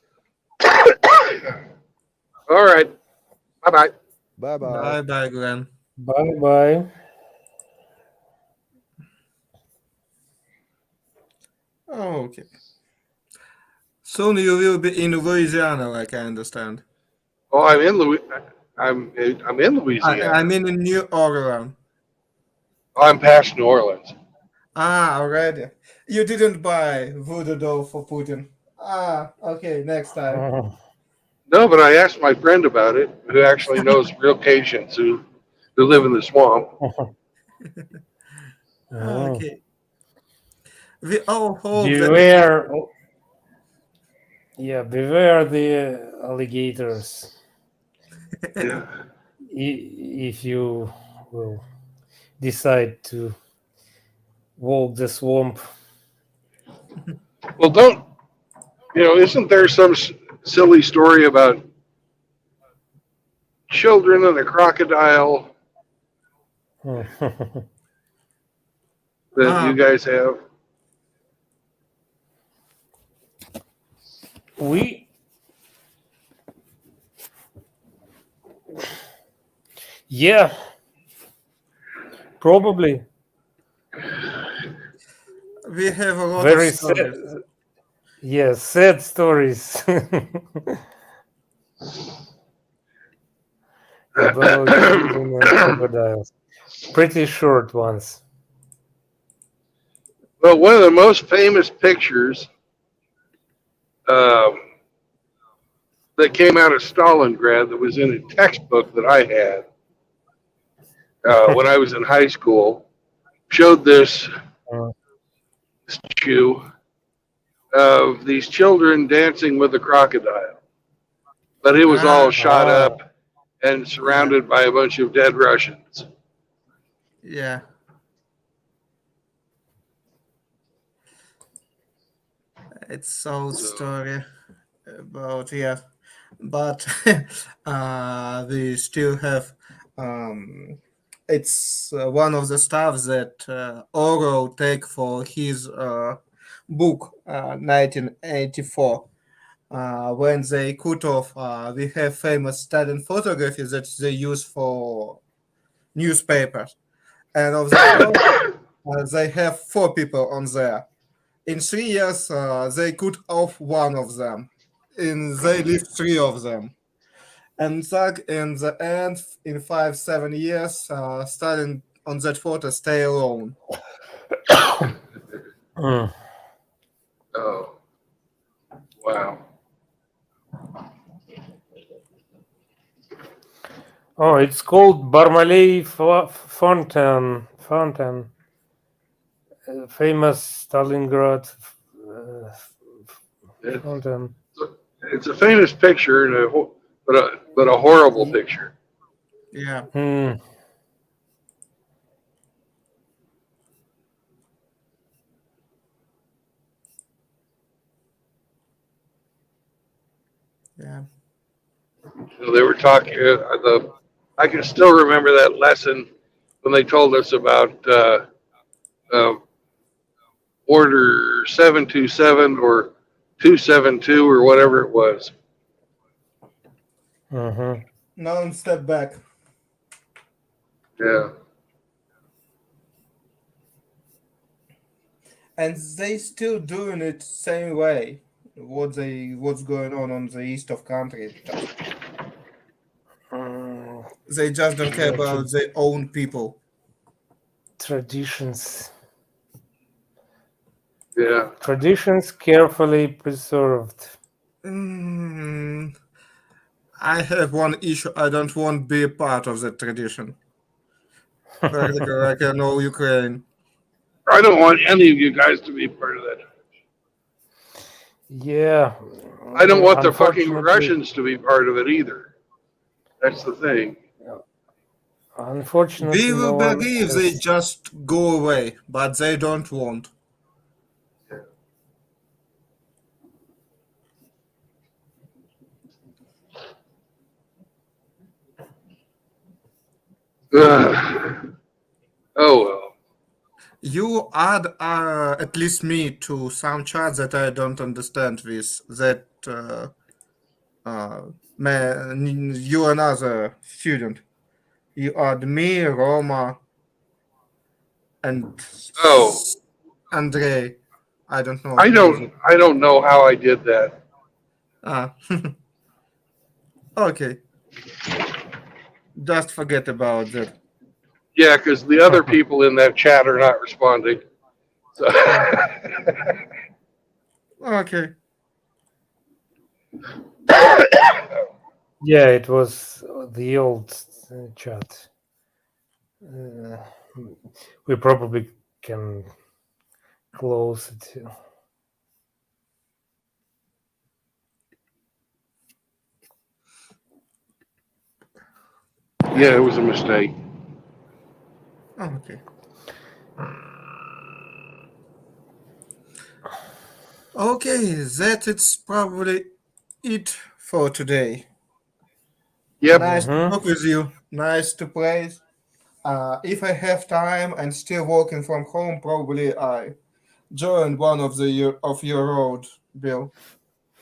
All right. Bye-bye. Bye-bye. Bye, Glenn. Bye bye. Okay. Soon you will be in Louisiana, like I understand. Oh, I'm in Louisiana. I mean in New Orleans. Oh, I'm past New Orleans. Ah, already. You didn't buy voodoo doll for Putin. Okay, next time. Oh. No, but I asked my friend about it, who actually knows real Cajuns who live in the swamp. Oh. Okay. We all hope that. Beware, yeah, beware the alligators Yeah. if you will decide to walk the swamp. Well, isn't there some silly story about children and a crocodile that you Ah, guys have? we, yeah, probably we have a lot of very sad, stories. yeah, sad stories about children and crocodiles. Pretty short ones. Well, one of the most famous pictures um, that came out of Stalingrad that was in a textbook that I had when I was in high school showed this Uh, statue of these children dancing with a crocodile. But it was all Ah, shot oh, up and yeah, surrounded by a bunch of dead Russians. yeah. It's old So, story about, yeah, but we still have. Um, it's one of the stuff that Orwell take for his book 1984. When they cut off, we have famous Stalin photography that they use for newspapers, and of that one, they have four people on there. In 3 years, they cut off one of them. They left three of them. And that in the end, in 5 7 years, Stalin on that photo stay alone. mm. oh, wow. Oh, it's called Barmaley Fountain, famous Stalingrad uh, It's, fountain. it's a famous picture, and but a horrible picture. Yeah, Hmm. yeah. They were talking. I can still remember that lesson when they told us about uh, Order 727 or 272 or whatever it was. Mhm. Now step back. Yeah. And they still doing it same way. What's going on the east of country? Mm, They just don't care yeah, about their own people. traditions. Yeah. Traditions carefully preserved. Mm, I have one issue. I don't want to be a part of that tradition. Like I know Ukraine. I don't want any of you guys to be part of that. Yeah. I don't want the fucking Unfortunately, Russians to be part of it either. That's the thing. We unfortunately, will no one believe they has. just go away, but they don't want. Ugh. Oh well. You add at least me to some chats that I don't understand with that man, you another student. You add me, Roma, and Oh, Andrei. I don't know I who is it. don't. I don't know how I did that. Ah, okay. Just forget about that. Yeah, because the other people in that chat are not responding. So. Okay. Yeah, it was the old chat. We probably can close it. Yeah, it was a mistake. Oh, okay. Okay, that it's probably it for today. Yep. Nice to Mhm. talk with you. Nice to play. If I have time and still working from home, probably I join one of your road, Bill.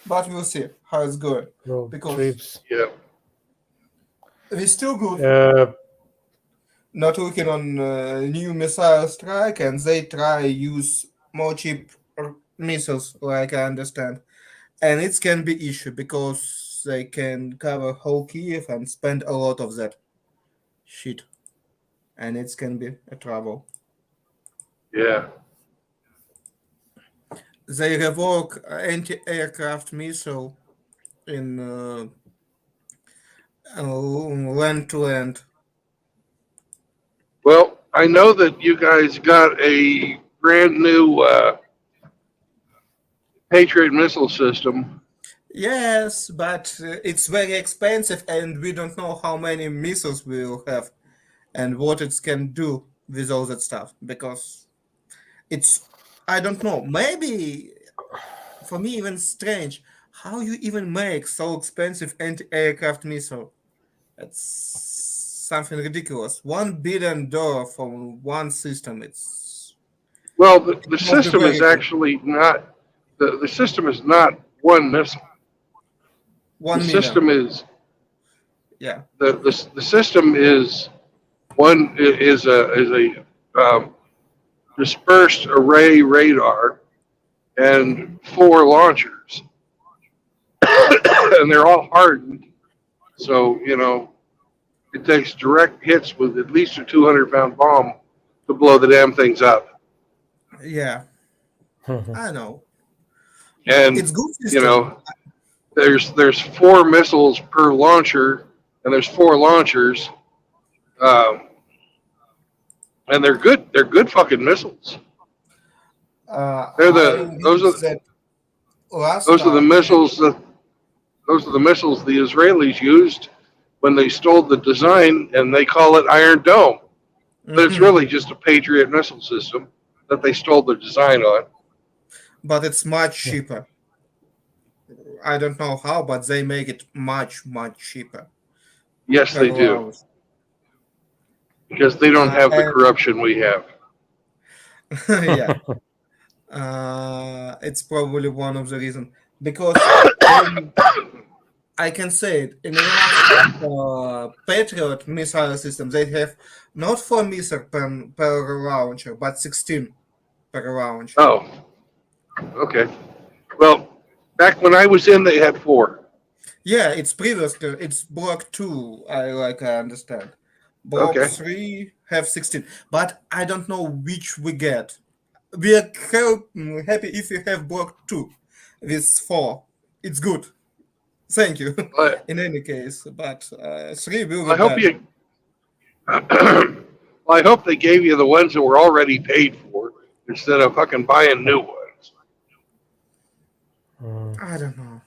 But we'll see how it's going Road because trips. Yep. we're still good. Uh, Not working on new missile strike, and they try use more cheap missiles, like I understand, and it can be issue because they can cover whole Kiev and spend a lot of that shit, and it can be a trouble. Yeah. They revoke anti-aircraft missile in land to land. Well, I know that you guys got a brand new Patriot missile system. Yes, but it's very expensive, and we don't know how many missiles we will have and what it can do with all that stuff because it's I don't know. Maybe for me even strange how you even make so expensive anti-aircraft missile. It's something ridiculous. $1 billion for one system. Well, the It must be system is very good. actually not the system is not one missile. The 1 million. system is Yeah. the system is one is a dispersed array radar and four launchers, and they're all hardened. So it takes direct hits with at least a 200-pound bomb to blow the damn things up. Yeah. I know. And It's good you system. know, there's four missiles per launcher, and there's four launchers, um, and they're good. They're good fucking missiles. They're I the read that last those are the time. missiles that those are the missiles the Israelis used when they stole the design, and they call it Iron Dome. But it's Mhm. really just a Patriot missile system that they stole the design on. But it's much cheaper. I don't know how, but they make it much, much cheaper Yes, per they do, round. because they don't have the And corruption we have. yeah, it's probably one of the reasons because in I can say it in the last Patriot missile system they have not 4 missiles per launcher but 16 per launcher. Oh, okay. Well, back when I was in, they had four. Yeah, it's previously it's block two. I understand. Block Okay. three have 16, but I don't know which we get. We are happy if you have block two with four. It's good. Thank you. Well, In any case, but three will be I hope better. you. Well, I hope they gave you the ones that were already paid for instead of fucking buying new ones. I don't know.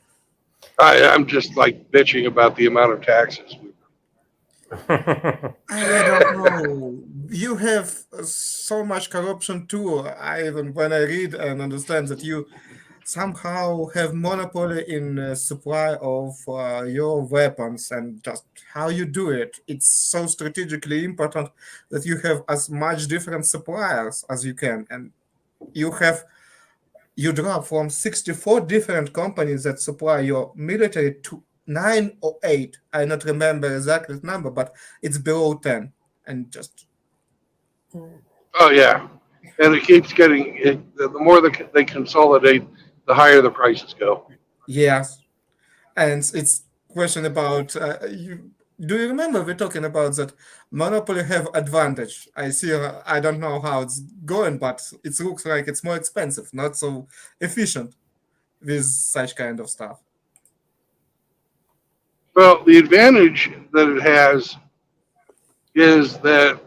I'm just like bitching about the amount of taxes. I don't know. You have so much corruption too. I even when I read and understand that you somehow have monopoly in supply of your weapons and just how you do it. It's so strategically important that you have as much different suppliers as you can, and you have you drop from 64 different companies that supply your military to 9 or 8. I not remember exactly the number, but it's below 10. And just Oh yeah, and it keeps getting. The more they consolidate, the higher the prices go. yes, and it's question about you. Do you remember we're talking about that monopoly have advantage? I see. I don't know how it's going, but it looks like it's more expensive, not so efficient with such kind of stuff. Well, the advantage that it has is that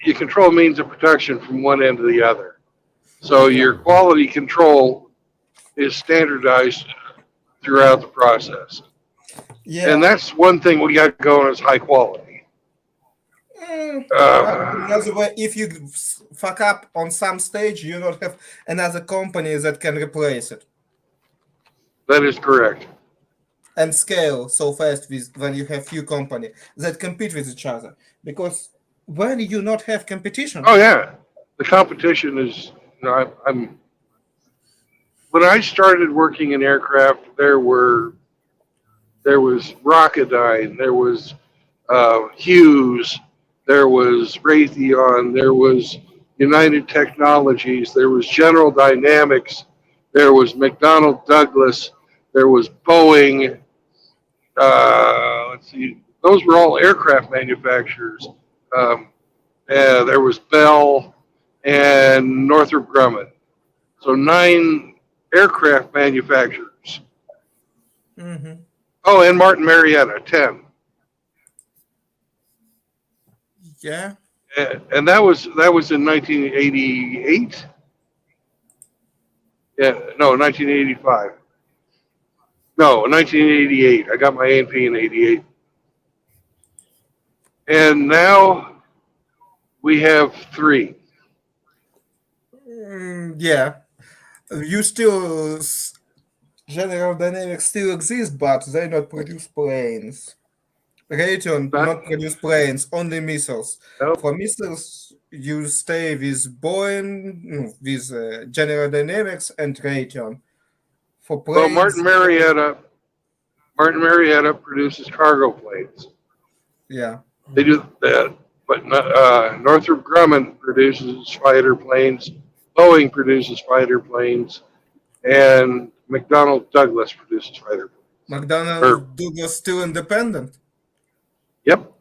you control means of production from one end to the other. So Yeah. your quality control is standardized throughout the process. Yeah. And that's one thing we got going is high quality. But Uh, another way, if you fuck up on some stage, you don't have another company that can replace it that is correct. and scale so fast with when you have few company that compete with each other. Because when you not have competition, Oh yeah, the competition is. I'm. When I started working in aircraft, there was Rocketdyne, there was Hughes, there was Raytheon, there was United Technologies, there was General Dynamics, there was McDonnell Douglas, there was Boeing. Let's see, those were all aircraft manufacturers. Um, there was Bell and Northrop Grumman. So 9 aircraft manufacturers. hmm Oh, and Martin Marietta, 10. yeah, And that was in 1988. Yeah, no, 1985. No, 1988. I got my A&P in '88. And now we have 3. yeah, you still General Dynamics still exist, but they not produce planes. Raytheon Not, not produce planes, only missiles. no. For missiles, you stay with Boeing, no, with General Dynamics and Raytheon. For Well, planes, Martin Marietta produces cargo planes. yeah, They do that, but Northrop Grumman produces fighter planes. Boeing produces fighter planes, and McDonnell Douglas produces fighter planes. McDonnell Or Douglas still independent. yep,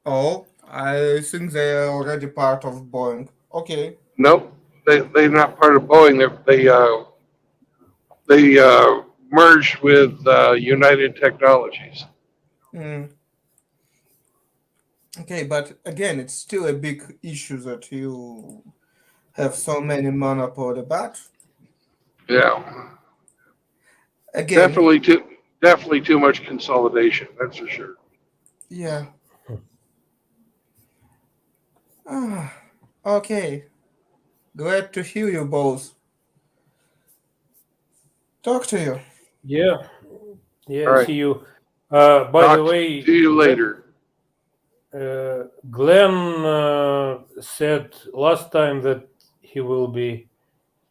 Oh, I think they are already part of Boeing. Okay. nope, they're not part of Boeing. They merged with United Technologies. Mm. Okay, but again, it's still a big issue that you have so many monopoly. But Yeah, again, definitely too much consolidation. That's for sure. yeah. Ah, okay. Glad to hear you both. Talk to you. Yeah, All yeah. right, See you. By the talk way, to you later. Glenn said last time that he will be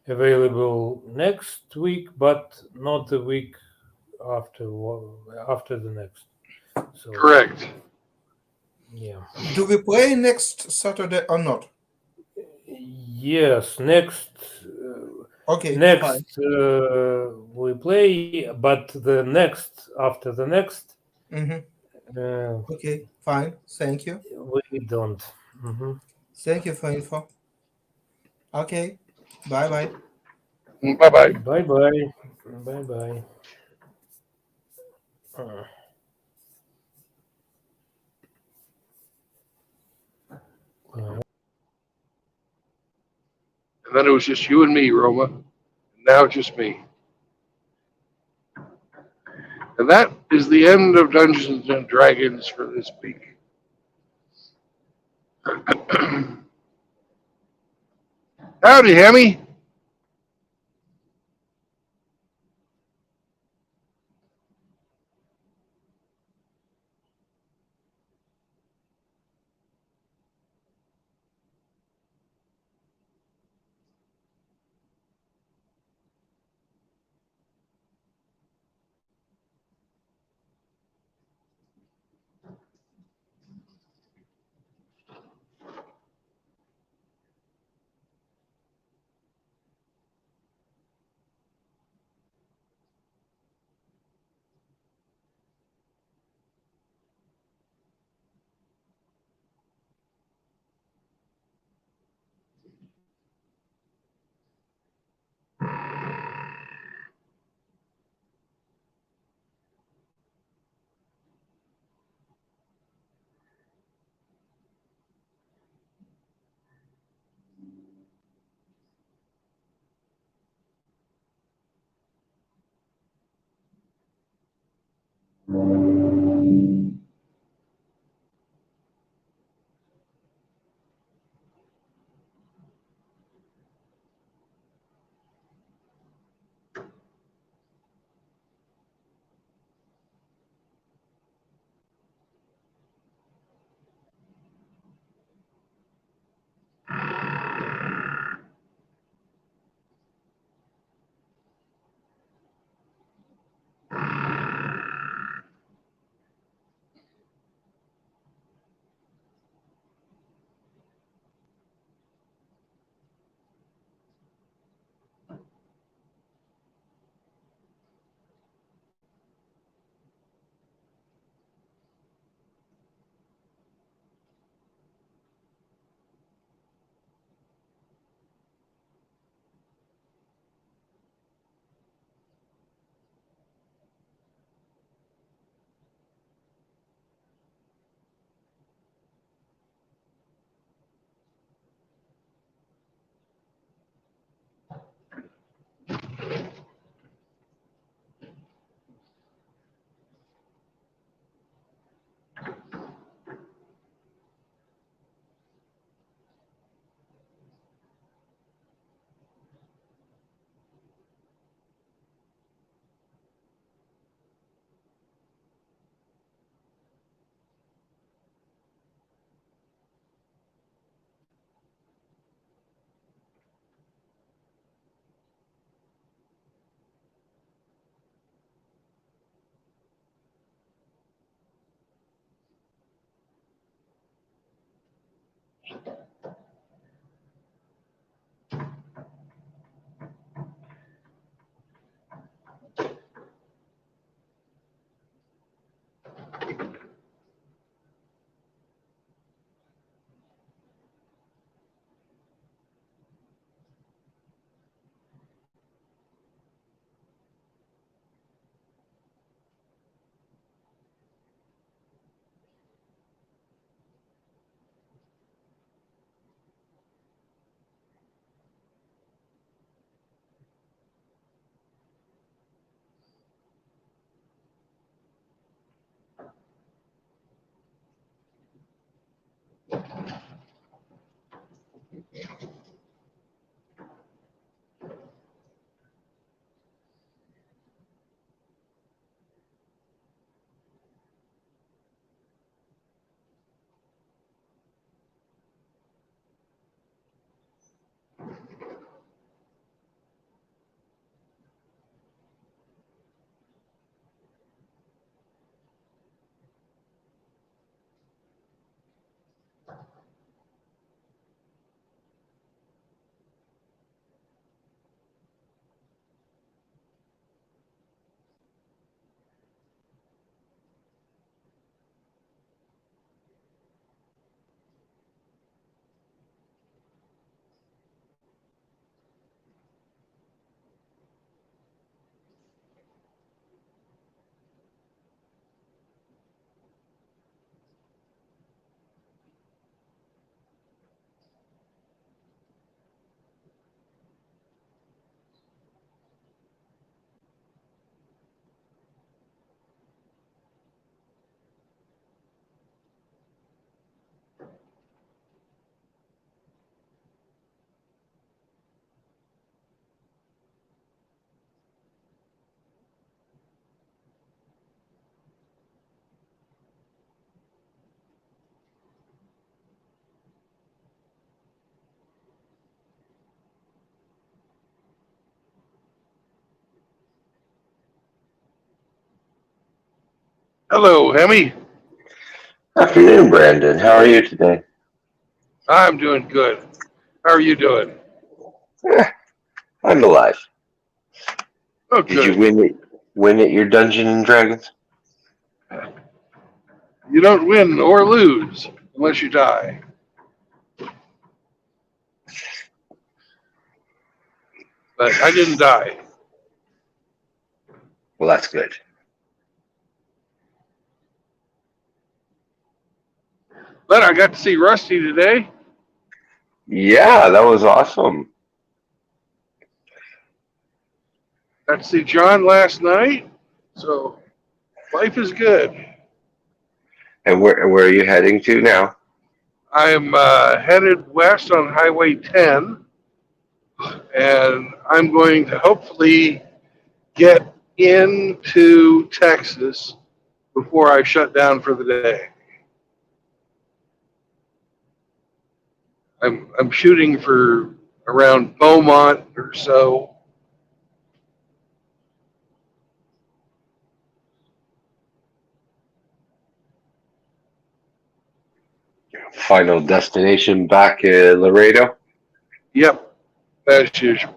available next week, but not the week after after the next. So Correct. yeah, Do we play next Saturday or not? yes. Next, Okay, fine. next we play, but the next after the next Mm-hmm. uh, Okay, fine. Thank you. we don't. Hmm. Thank you for info. Okay. Bye bye. Bye bye. Bye bye. Bye bye. And then it was just you and me, Roma. Now it's just me. And that is the end of Dungeons and Dragons for this week. Howdy, Hemmy. Hello, Hemi. Afternoon, Brandon. How are you today? I'm doing good. How are you doing? Eh, I'm alive. Oh, Did you good. win at your Dungeon and Dragons? You don't win or lose unless you die. But I didn't die. Well, that's good. But I got to see Rusty today. Yeah, that was awesome. Got to see John last night. So Life is good. And where are you heading to now? I'm headed west on Highway 10, and I'm going to hopefully get into Texas before I shut down for the day. I'm shooting for around Beaumont or so. Final destination back in Laredo? Yep, as usual.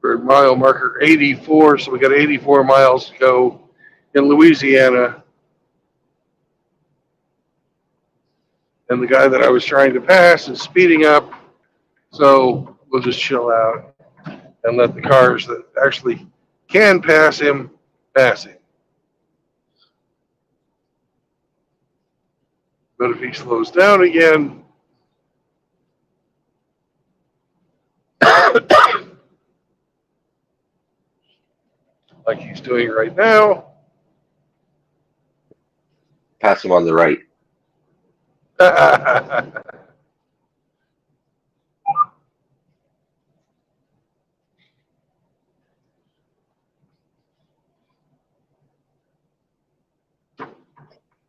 We're at mile marker 84, so we got 84 miles to go in Louisiana. And the guy that I was trying to pass is speeding up, so we'll just chill out and let the cars that actually can pass him pass him. But if he slows down again, like he's doing right now, Pass him on the right.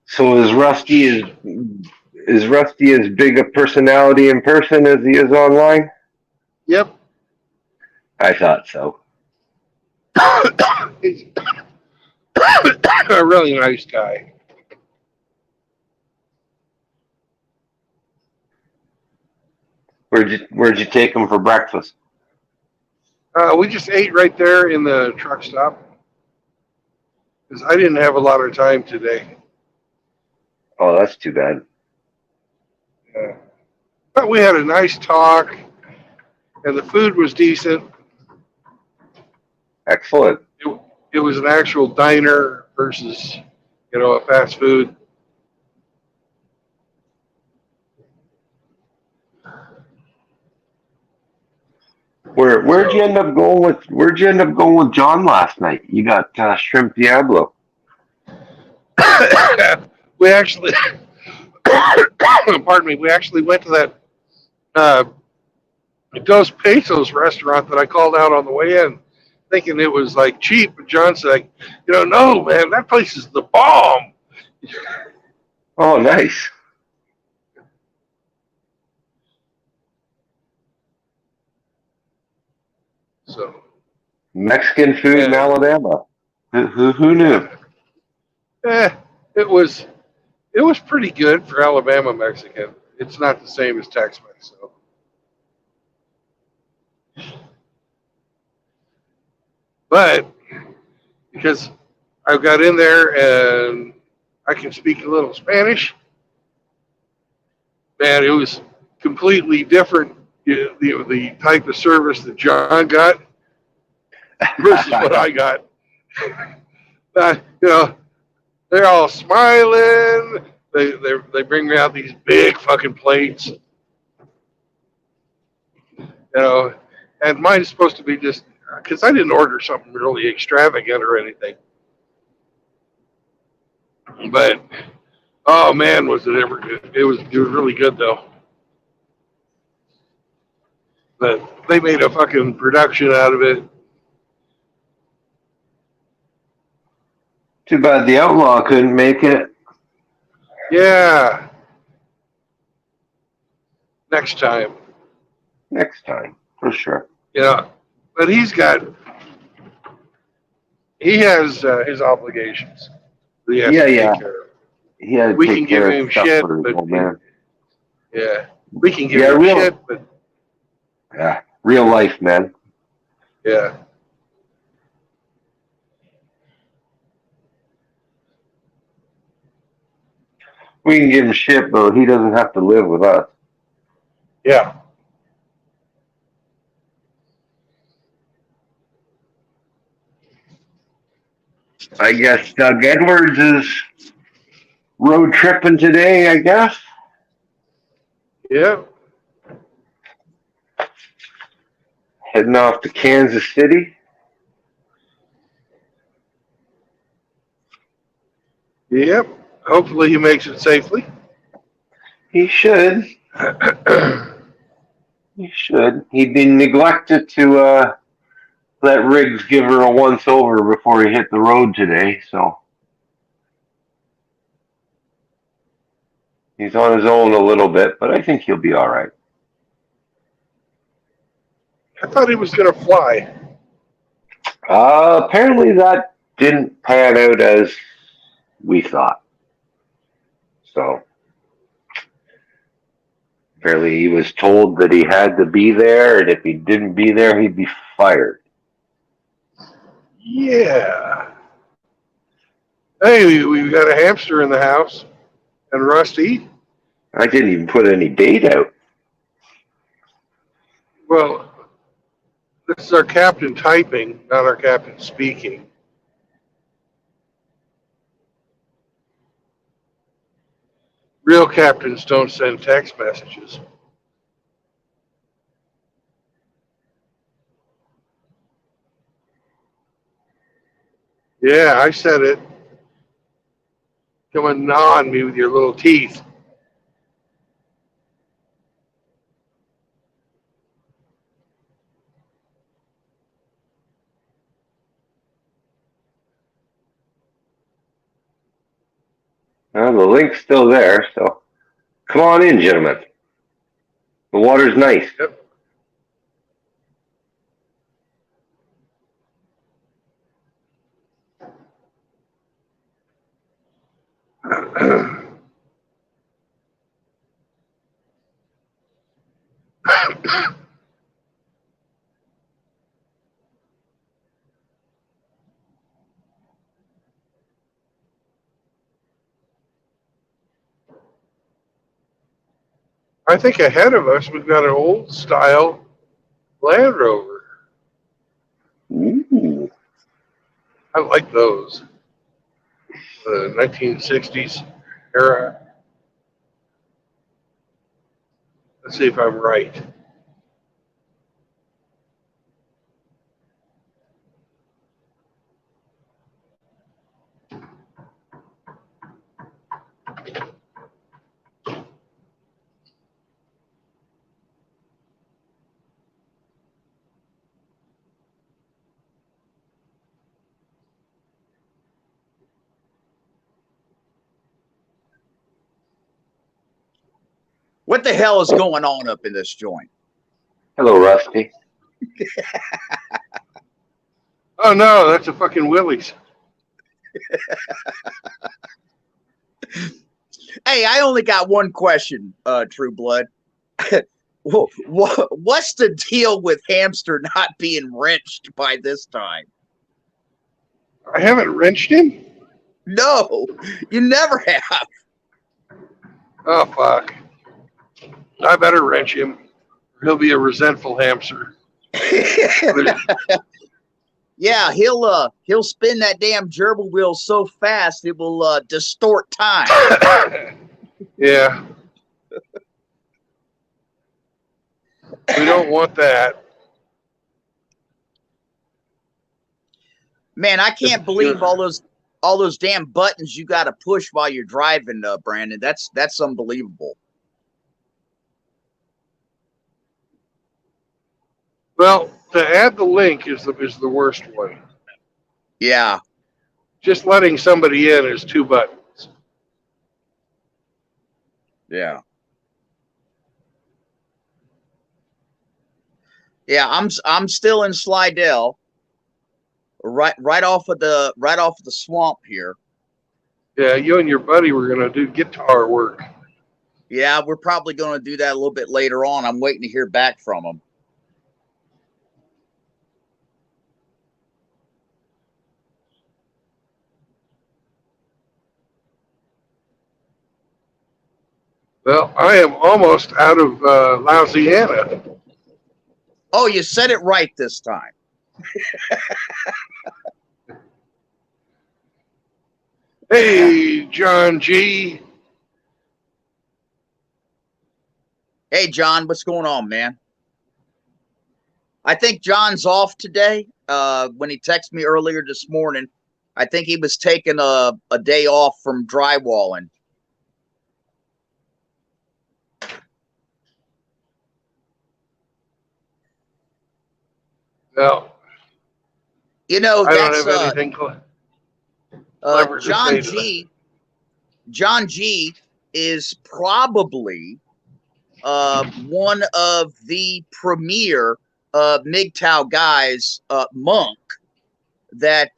So is Rusty as big a personality in person as he is online? Yep. I thought so. He's a really nice guy. Where'd you take him for breakfast? We just ate right there in the truck stop because I didn't have a lot of time today. Oh, that's too bad. But we had a nice talk, and the food was decent. Excellent. It was an actual diner versus, a fast food. Where'd you end up going with John last night? You got shrimp Diablo. We actually, pardon me, we actually went to that Dos Pesos restaurant that I called out on the way in, thinking it was like cheap. But John said, no, man, that place is the bomb. Oh, nice. So Mexican food in Alabama. Who knew? it was pretty good for Alabama Mexican. It's not the same as Tex-Mex, so. But because I got in there and I can speak a little Spanish, man, it was completely different. The type of service that John got versus what I got. They're all smiling. They bring me out these big fucking plates, and mine's supposed to be just because I didn't order something really extravagant or anything. But oh man, was it ever good? It was really good though. But they made a fucking production out of it. Too bad the Outlaw couldn't make it. Yeah. Next time. Next time, for sure. But he has his obligations that he has to take care of. He had to We take can give care him of stuff shit, for his but old man. we can give him shit, but Yeah, real life, man. yeah. We can give him shit, but he doesn't have to live with us. Yeah. I guess Doug Edwards is road tripping today, I guess. Yeah. Heading off to Kansas City. Yep. Hopefully he makes it safely. He should. He should. He'd be neglected to let Riggs give her a once over before he hit the road today, so he's on his own a little bit, but I think he'll be all right. I thought he was going to fly. Apparently that didn't pan out as we thought. So apparently he was told that he had to be there, and if he didn't be there, he'd be fired. Yeah. Hey, we've got a hamster in the house. And Rusty. I didn't even put any date out. Well, this is our captain typing, not our captain speaking. Real captains don't send text messages. Yeah, I said it. Come and gnaw on me with your little teeth. Well, the link's still there, so come on in, gentlemen. The water's nice. Yep. I think ahead of us we've got an old style Land Rover. Ooh. I like those. The 1960s era. Let's see if I'm right. What the hell is going on up in this joint? Hello, Rusty. Oh no, that's a fucking Willys. Hey, I only got one question, True Blood. What's the deal with Hamster not being wrenched by this time? I haven't wrenched him? No, you never have. Oh fuck. I better wrench him. He'll be a resentful hamster. Yeah, he'll spin that damn gerbil wheel so fast it will distort time. Yeah. We don't want that. Man, I can't believe all those damn buttons you got to push while you're driving, Brandon. That's unbelievable. Well, to add the link is the worst one. Yeah. Just letting somebody in is 2 buttons. Yeah. Yeah, I'm still in Slidell. Right off of the swamp here. Yeah, you and your buddy were gonna do guitar work. Yeah, we're probably going to do that a little bit later on. I'm waiting to hear back from them. Well, I am almost out of Louisiana. Oh, you said it right this time. Hey, John G. Hey, John, what's going on, man? I think John's off today. When he texted me earlier this morning, I think he was taking a day off from drywalling. Well, You know, I don't that's have anything clever to John say to that. G. John G is probably one of the premier MGTOW guys, monk, that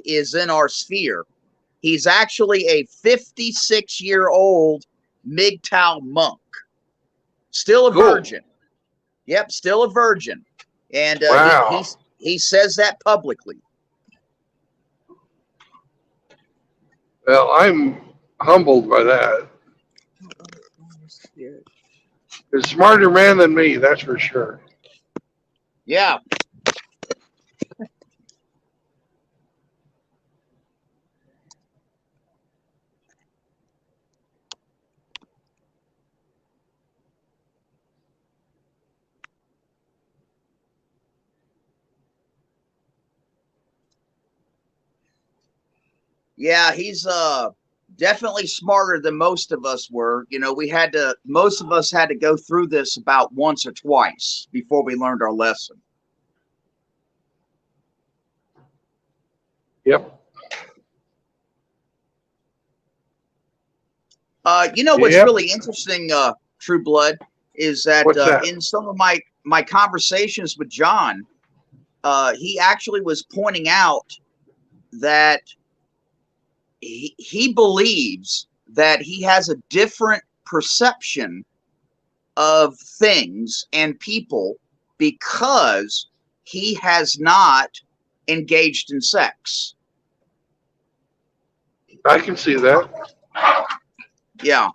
is in our sphere. He's actually a 56-year-old MGTOW monk, still a Cool. virgin. Yep, still a virgin, and Wow. he says that publicly. Well, I'm humbled by that. He's a smarter man than me, that's for sure. Yeah. Yeah, he's definitely smarter than most of us were. You know, most of us had to go through this about once or twice before we learned our lesson. Yep. You know what's Yep. really interesting, True Blood, is that, What's that? in some of my conversations with John, he actually was pointing out that he believes that he has a different perception of things and people because he has not engaged in sex. I can see that. Yeah.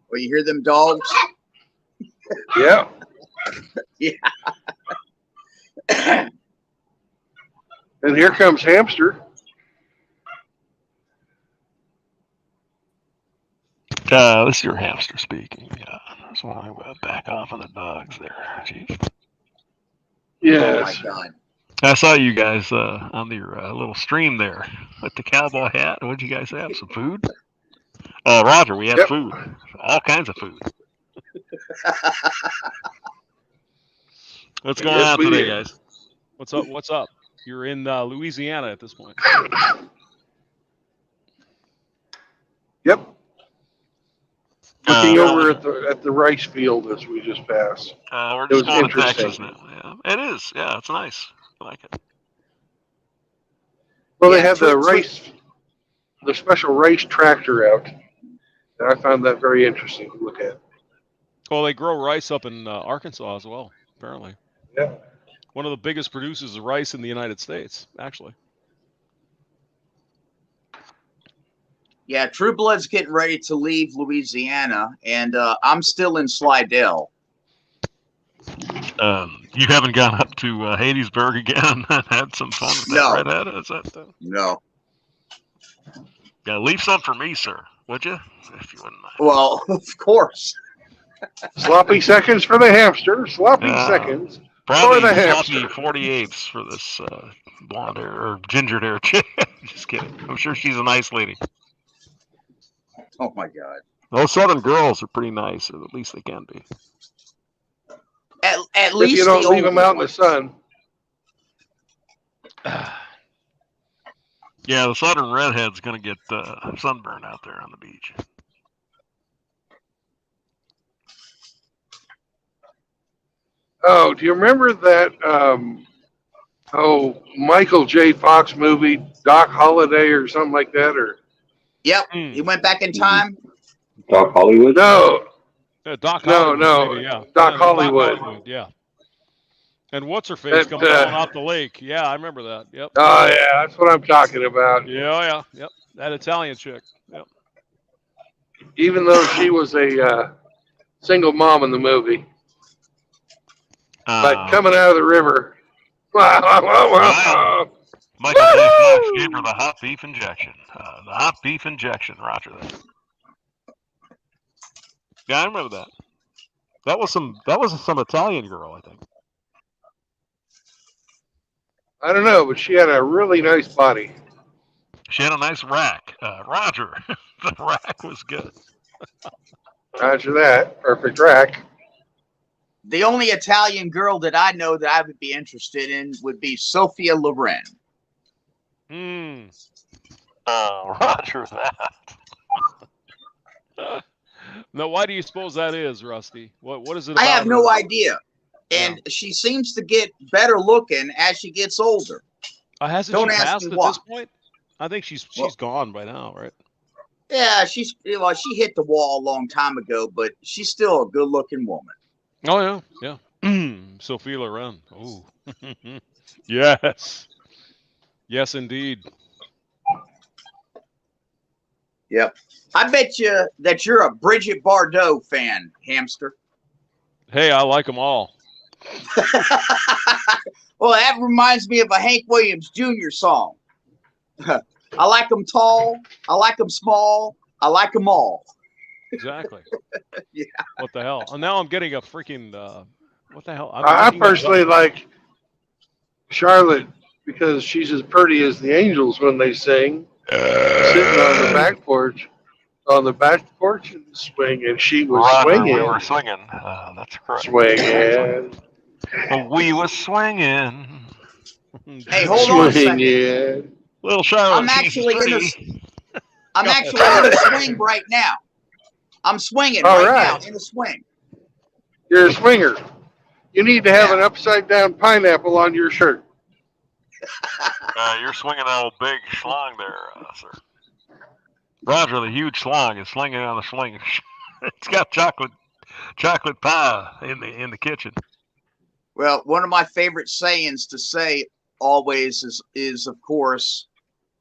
Well, you hear them dogs? Yeah. Yeah. And here comes Hamster. This is your hamster speaking. Yeah, that's why I went back off on the dogs there, Chief. Yes. Oh my God. I saw you guys on your little stream there with the cowboy hat. What'd you guys have? Some food? Roger, we had Yep. food. All kinds of food. What's going Yes, on we today, did. guys? What's up? What's up? You're in Louisiana at this point. Yep. Looking Well, over at the rice field as we just passed. we're It was just going to interesting. Texas now. Yeah, it is. Yeah, it's nice. I like it. Well, they Yeah, had the special rice tractor out. And I found that very interesting to look at. Well, they grow rice up in Arkansas as well, apparently. Yeah. One of the biggest producers of rice in the United States, actually. Yeah, True Blood's getting ready to leave Louisiana, and I'm still in Slidell. You haven't gone up to Hadesburg again and had some fun with No. that redhead? Is that No. yeah, leave some for me, sir, would you? If you wouldn't mind. Well, of course. Sloppy seconds for the hamster. Sloppy seconds. Probably for the sloppy hamster. 48s for this blonde hair or ginger hair chick. Just kidding. I'm sure she's a nice lady. Oh my God. Those Southern girls are pretty nice, or at least they can be. At If least you don't the leave them older out in the ones. sun. Yeah, the Southern redhead's gonna get sunburned out there on the beach. Oh, do you remember that Michael J. Fox movie, Doc Holliday or something like that? Or Yep. He went back in time. Doc Hollywood? no, Doc No, Hollywood, no, maybe, yeah. Doc Yeah, Hollywood. yeah. And what's her face That, coming down off the lake? Yeah, I remember that. Yep. oh yeah, that's what I'm talking about. Yeah, yeah, yep. That Italian chick. Yep. Even though she was a single mom in the movie. But coming out of the river. Wow. Michael J. Fox gave her the hot beef injection. The hot beef injection. Roger that. Yeah, I remember that. That was some Italian girl, I think. I don't know, but she had a really nice body. She had a nice rack. Roger, the rack was good. Roger that. Perfect rack. The only Italian girl that I know that I would be interested in would be Sophia Loren. Roger that. Now, why do you suppose that is, Rusty? What is it I about have no her? idea. And she seems to get better looking as she gets older. Hasn't Don't she ask passed me at why. this point? I think she's gone by now, right? Yeah, she hit the wall a long time ago, but she's still a good looking woman. Oh yeah. Sophia Loren. Oh, yes, yes, indeed. Yep. I bet you that you're a Bridget Bardot fan, Hamster. Hey, I like them all. Well, that reminds me of a Hank Williams Jr. song. I like them tall. I like them small. I like them all. Exactly. Yeah. What the hell? Now I'm getting a freaking. What the hell? I personally like Charlotte because she's as pretty as the angels when they sing. Sitting on the back porch. On the back porch and swing, and she was Roger, swinging. we were swinging. That's correct. Swinging. We were swinging. Hey, hold on a second. Swinging. Little Charlotte. I'm actually in she's the swing right now. I'm swinging All right right. now in the swing. You're a swinger. You need to have an upside down pineapple on your shirt. You're swinging that old big schlong there, sir. Roger, the huge schlong is slinging on the sling. It's got chocolate pie in the kitchen. Well, one of my favorite sayings to say always is of course,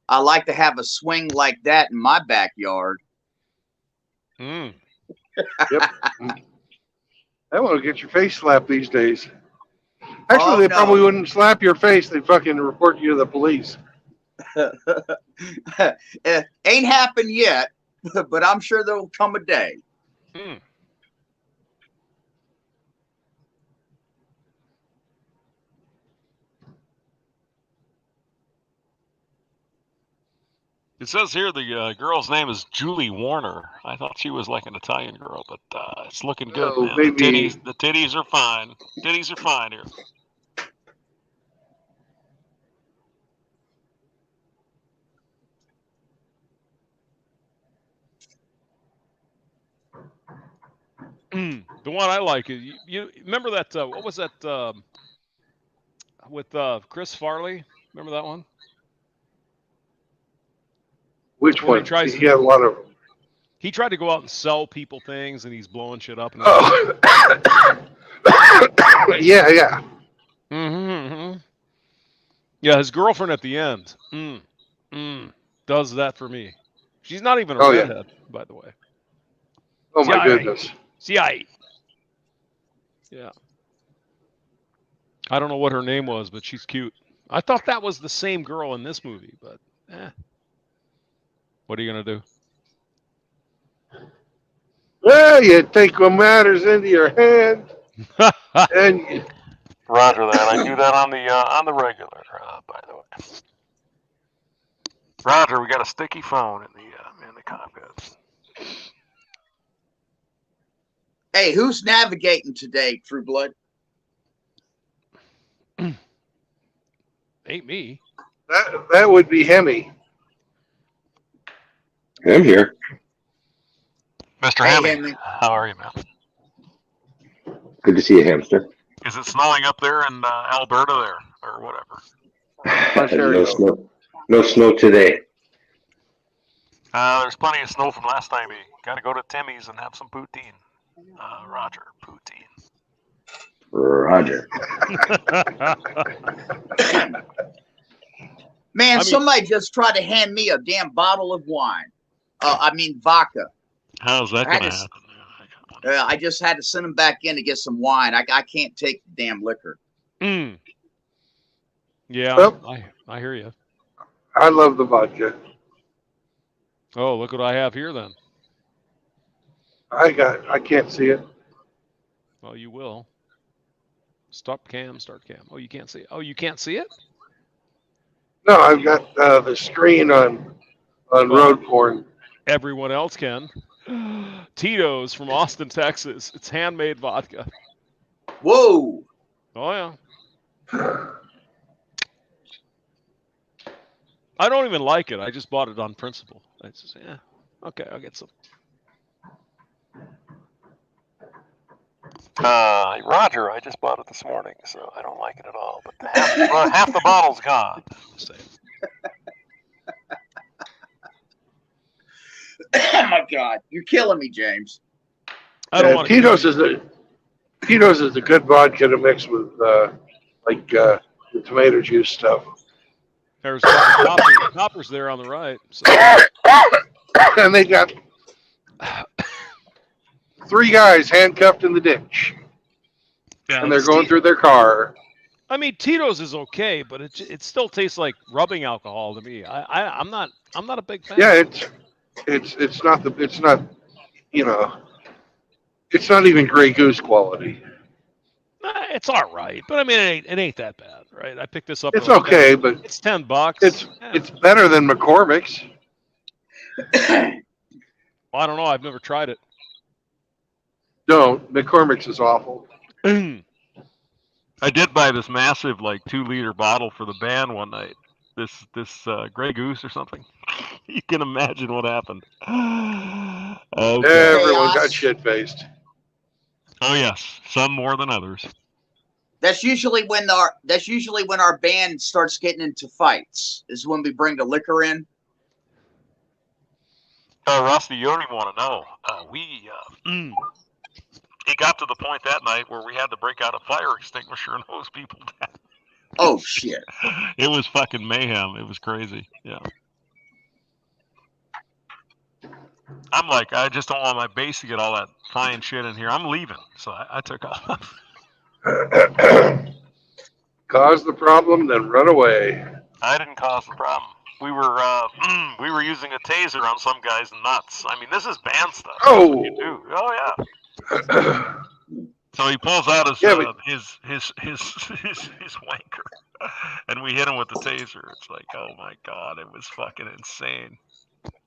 I like to have a swing like that in my backyard. Yep. I want to get your face slapped these days. Actually, they probably wouldn't slap your face. They'd fucking report you to the police. Ain't happened yet, but I'm sure there'll come a day. It says here the girl's name is Julie Warner. I thought she was like an Italian girl, but it's looking good, man. Maybe. The titties are fine. Titties are fine here. The one I like is you remember that what was that with Chris Farley? Remember that one? Which When one? He had a lot of them. He tried to go out and sell people things, and he's blowing shit up. And yeah. Yeah, his girlfriend at the end does that for me. She's not even a redhead, by the way. Oh my goodness. CIA. Yeah. I don't know what her name was, but she's cute. I thought that was the same girl in this movie, but what are you gonna do? Well, you take what matters into your hand, and Roger that. I do that on the regular, by the way. Roger, we got a sticky phone in the cockpit. Hey, who's navigating today, True Blood? Ain't me. that would be Hemi. I'm here. Mr. Hemi, how are you, man? Good to see you, Hamster. Is it snowing up there in Alberta there, or whatever? No snow today. There's plenty of snow from last time. You got to go to Timmy's and have some poutine. Roger, poutine. Roger. Man, I mean- somebody just tried to hand me a damn bottle of wine. Vodka. How's that I had gonna to- happen? I just had to send them back in to get some wine. I can't take the damn liquor. Mm. Yeah, Well- I hear you. I love the vodka. Oh, look what I have here then. I can't see it. Oh, you will. Stop cam, start cam. Oh, you can't see it. Oh, you can't see it? No, I've got the screen on Well- road porn. Everyone else can. Tito's from Austin, Texas. It's handmade vodka. Whoa. Oh yeah. I don't even like it. I just bought it on principle. I just okay, I'll get some. Roger, I just bought it this morning, so I don't like it at all. But half the bottle's gone. Just saying. Oh my God, you're killing me, James. I don't want Tito's is a good vodka to mix with the tomato juice stuff. There's Copper's there on the right. So. And they got 3 guys handcuffed in the ditch, Yeah, and they're going through their car. I mean, Tito's is okay, but it still tastes like rubbing alcohol to me. I'm not a big fan. Yeah, it's not it's not even Grey Goose quality. It's all right, but I mean, it ain't that bad, right? I picked this up. It's okay, but it's $10. it's better than McCormick's. I don't know. I've never tried it. No, McCormick's is awful. I did buy this massive 2-liter bottle for the band one night. This Grey Goose or something. You can imagine what happened. Okay. Everyone got Chaos. shit-faced. Oh yes, some more than others. That's usually when our band starts getting into fights. Is when we bring the liquor in. Rusty, you don't even want to know. It got to the point that night where we had to break out a fire extinguisher and hose people down. Oh shit! It was fucking mayhem. It was crazy. Yeah. I'm like, I just don't want my bass to get all that fine shit in here. I'm leaving, so I took off. Cause the problem, then run away. I didn't cause the problem. We were using a taser on some guy's nuts. I mean, this is band stuff. That's Oh. what you do. Oh yeah. So he pulls out his his wanker, and we hit him with the taser. It's like, oh my god, it was fucking insane.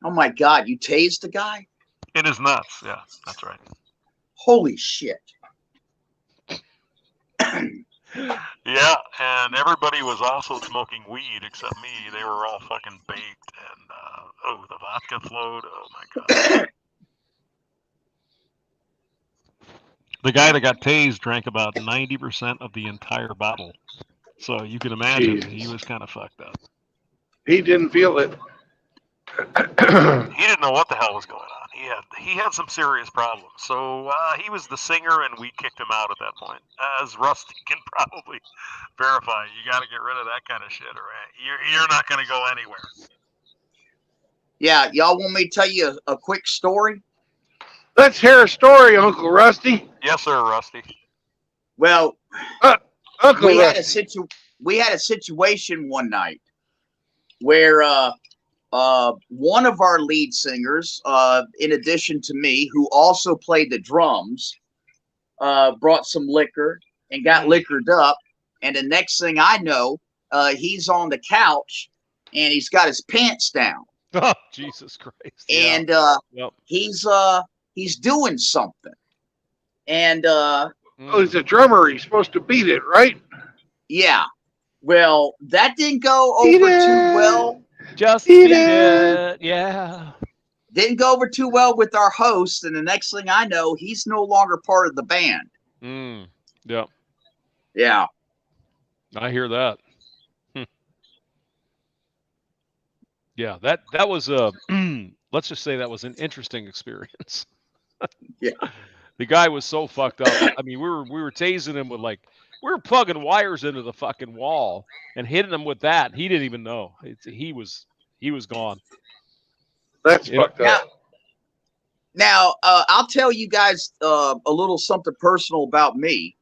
Oh my God, you tased the guy? In his nuts. Yeah, that's right. Holy shit! Yeah, and everybody was also smoking weed except me. They were all fucking baked, and the vodka flowed. Oh my god. The guy that got tased drank about 90% of the entire bottle. So you can imagine he was kind of fucked up. He didn't feel it. He didn't know what the hell was going on. He had some serious problems. So he was the singer, and we kicked him out at that point. As Rusty can probably verify, you got to get rid of that kind of shit, or you're not going to go anywhere. Yeah, y'all want me to tell you a quick story? Let's hear a story, Uncle Rusty. Yes, sir, Rusty. Well, Uncle we had Rusty. we had a situation one night where one of our lead singers, in addition to me, who also played the drums, brought some liquor and got liquored up. And the next thing I know, he's on the couch and he's got his pants down. Oh, Jesus Christ! And Yep. he's doing something. And Oh, he's a drummer. He's supposed to beat it, right? yeah, well, that didn't go over Beat too it. well. Just Eat beat it. it. Yeah. Didn't go over too well with our host. And the next thing I know, he's no longer part of the band. Yep. Yeah. I hear that. Yeah, that was let's just say that was an interesting experience. Yeah. The guy was so fucked up. I mean, we were tasing him with we were plugging wires into the fucking wall and hitting him with that. He didn't even know. He was gone. That's fucked up. Now, I'll tell you guys a little something personal about me.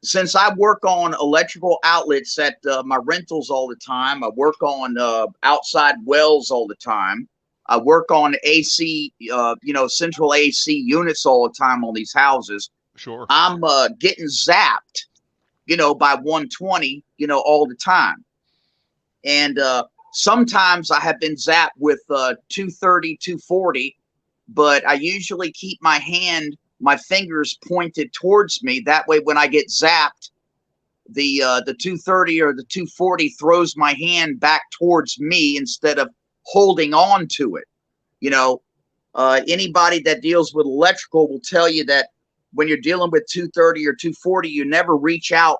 Since I work on electrical outlets at my rentals all the time, I work on outside wells all the time. I work on AC, central AC units all the time on these houses. Sure. I'm getting zapped, by 120, all the time. And sometimes I have been zapped with 230, 240, but I usually keep my fingers pointed towards me. That way, when I get zapped, the 230 or the 240 throws my hand back towards me instead of holding on to it. Anybody that deals with electrical will tell you that when you're dealing with 230 or 240, you never reach out,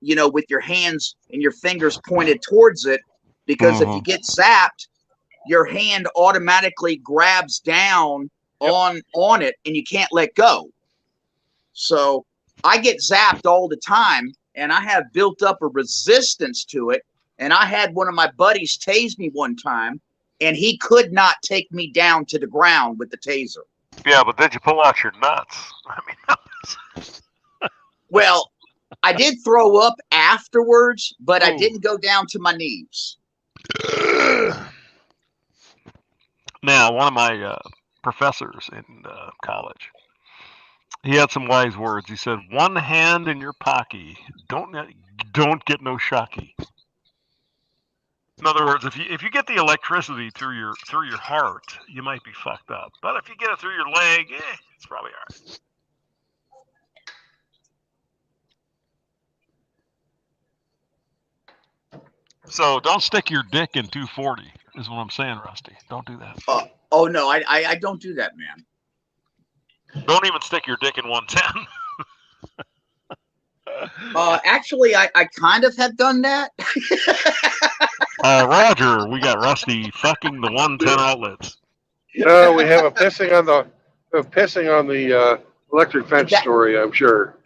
with your hands and your fingers pointed towards it, because if you get zapped, your hand automatically grabs down on it and you can't let go. So I get zapped all the time, and I have built up a resistance to it. And I had one of my buddies tase me one time, and he could not take me down to the ground with the taser. Yeah, but did you pull out your nuts? I mean, well, I did throw up afterwards, but I didn't go down to my knees. Now, one of my professors in college, he had some wise words. He said, "One hand in your pocket, don't get no shocky." In other words, if you get the electricity through your heart, you might be fucked up. But if you get it through your leg, it's probably all right. So don't stick your dick in 240, is what I'm saying, Rusty. Don't do that. Oh no, I don't do that, man. Don't even stick your dick in 110. Actually, I kind of have done that. Roger, we got Rusty fucking the 110 outlets. No, we have a pissing on the electric fence story, I'm sure.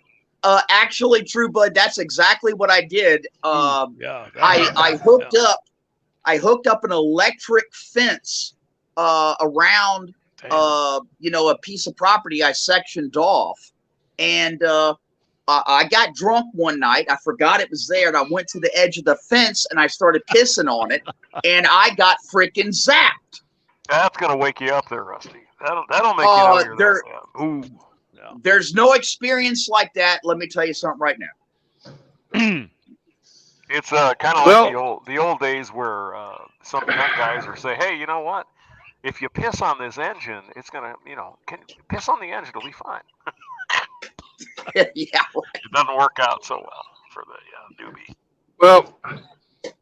Actually, True Bud, that's exactly what I did. I hooked up an electric fence around a piece of property I sectioned off, and I got drunk one night. I forgot it was there, and I went to the edge of the fence and I started pissing on it, and I got freaking zapped. That's gonna wake you up there, Rusty. That'll make you know you're there. Ooh. Yeah. There's no experience like that. Let me tell you something right now. It's kind of like the old days where some young guys are saying, "Hey, you know what? If you piss on this engine, it's gonna, can you piss on the engine? It'll be fine." Yeah. It doesn't work out so well for the newbie. Well,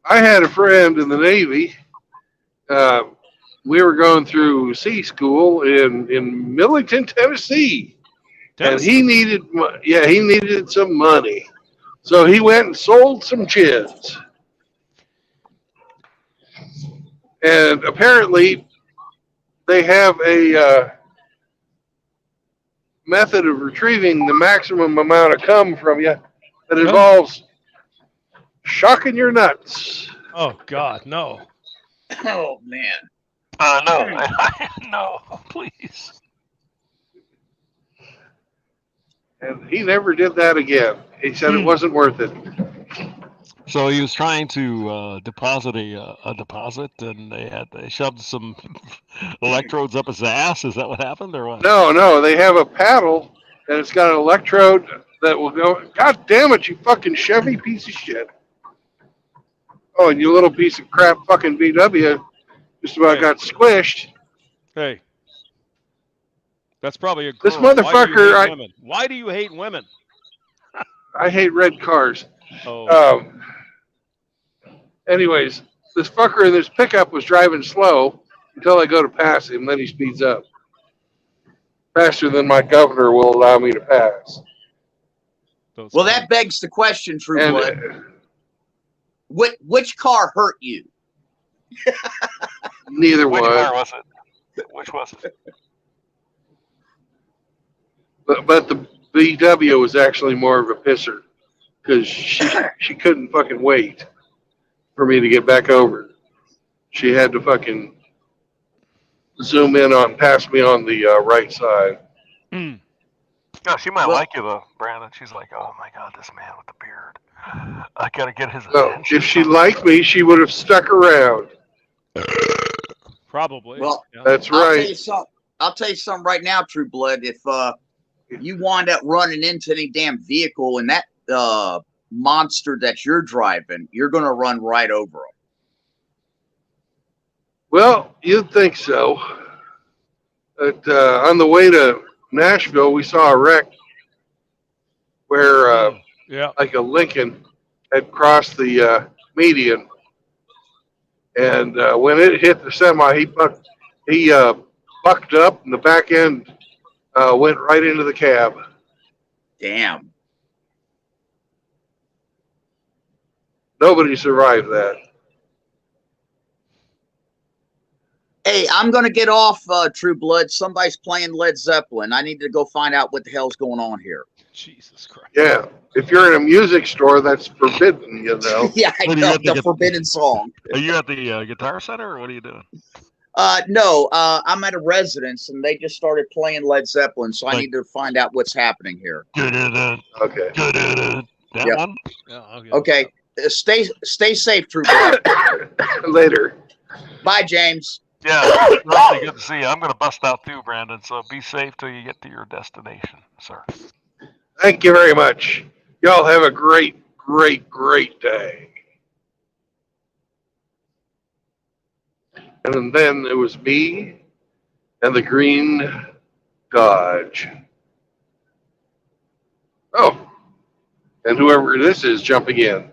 I had a friend in the Navy. We were going through sea school in Millington, Tennessee. And he needed some money. So he went and sold some chids. And apparently they have a method of retrieving the maximum amount of cum from you that involves shocking your nuts. Oh, God, no. Oh, man. No. No, please. And he never did that again. He said it wasn't worth it. So he was trying to deposit a deposit, and they shoved some electrodes up his ass. Is that what happened, or what? No. They have a paddle, and it's got an electrode that will go. God damn it, you fucking Chevy piece of shit! Oh, and you little piece of crap, fucking VW, just about got squished. Hey. That's probably a girl. This motherfucker. Why do you hate women? I hate red cars. Oh. Anyways, this fucker in this pickup was driving slow until I go to pass him. Then he speeds up faster than my governor will allow me to pass. Well, that begs the question, True Blood. Which car hurt you? Neither one. Which car was it? Which was it? but the VW was actually more of a pisser because she couldn't fucking wait for me to get back over. She had to fucking zoom in on past me on the right side. No, she might Well- like you though, Brandon. She's like, oh my god, this man with the beard. I gotta get his No, attention. if she liked me, she would have stuck around. Probably. Well, yeah. That's I'll tell right. you something. I'll tell you something right now, True Blood. If you wind up running into any damn vehicle in that monster that you're driving, you're gonna run right over them. Well, you'd think so. But on the way to Nashville, we saw a wreck where Yeah. like a Lincoln had crossed the median, and when it hit the semi, he bucked up, and the back end went right into the cab. Damn. Nobody survived that. Hey, I'm gonna get off, True Blood. Somebody's playing Led Zeppelin. I need to go find out what the hell's going on here. Jesus Christ. Yeah, if you're in a music store, that's forbidden, you know. Yeah, I What do you know have to the get- forbidden song. Are you at the Guitar Center, or what are you doing? No, I'm at a residence, and they just started playing Led Zeppelin, so I Like- need to find out what's happening here. That Okay. one? Yeah, Okay, stay safe, True Blood. Later. Bye, James. Yeah, Rusty, good to see you. I'm gonna bust out too, Brandon. So be safe till you get to your destination, sir. Thank you very much. Y'all have a great, great, great day. And then it was me and the green Dodge. Oh, and whoever this is jumping in.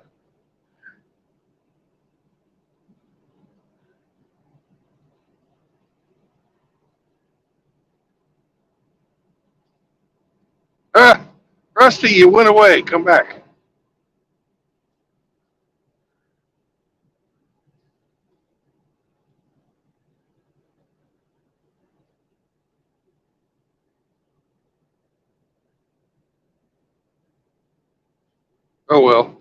Ah, Rusty, you went away. Come back. Oh well.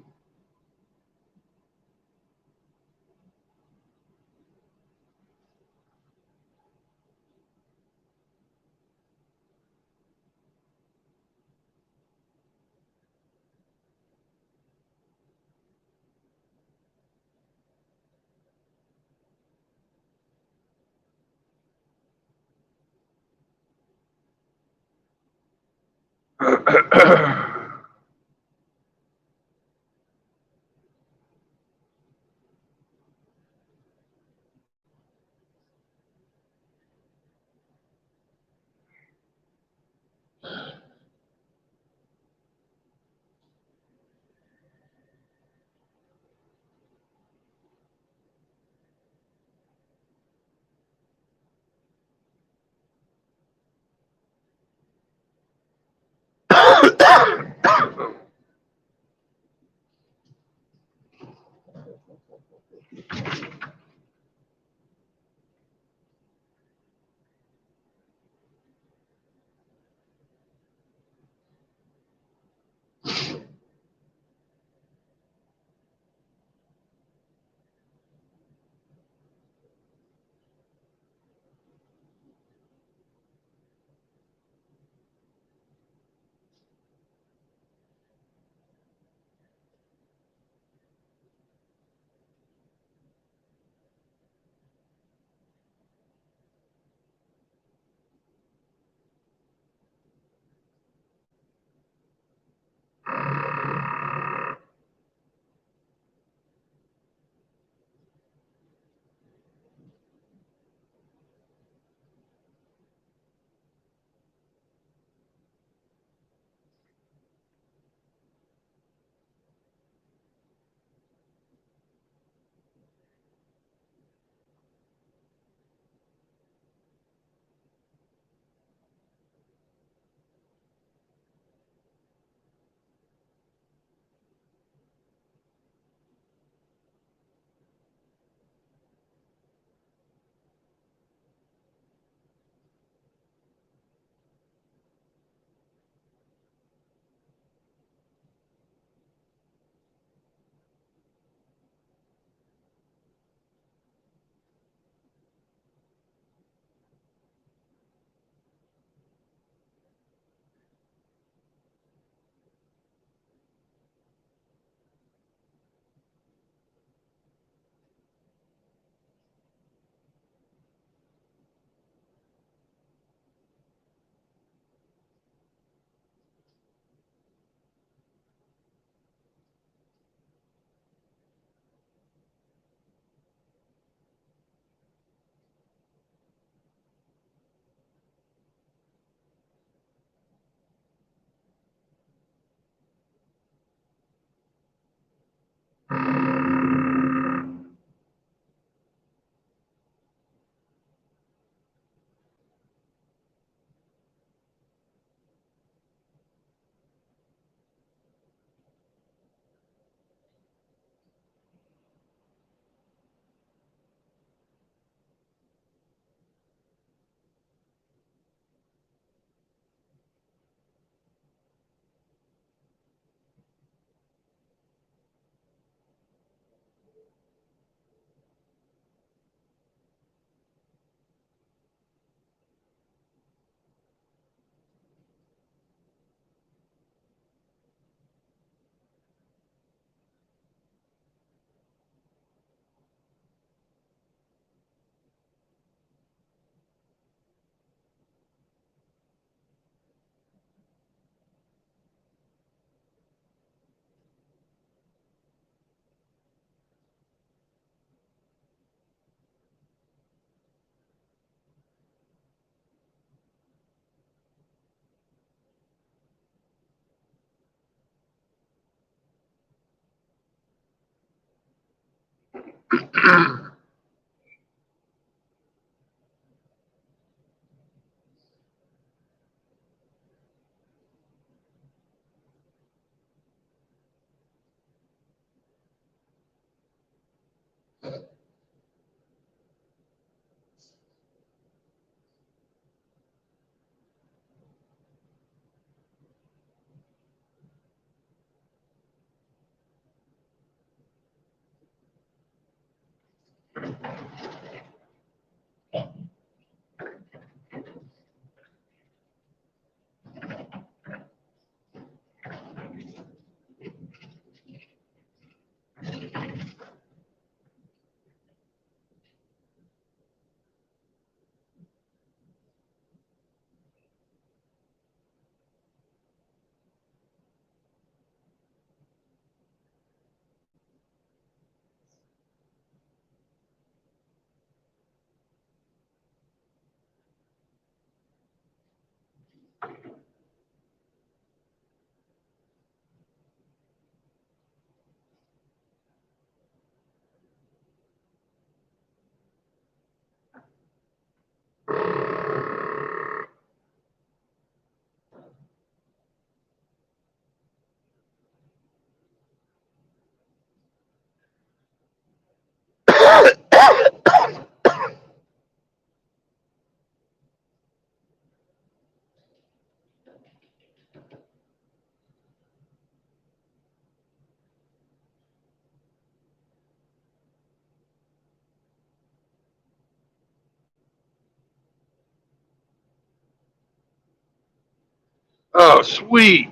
Oh, sweet.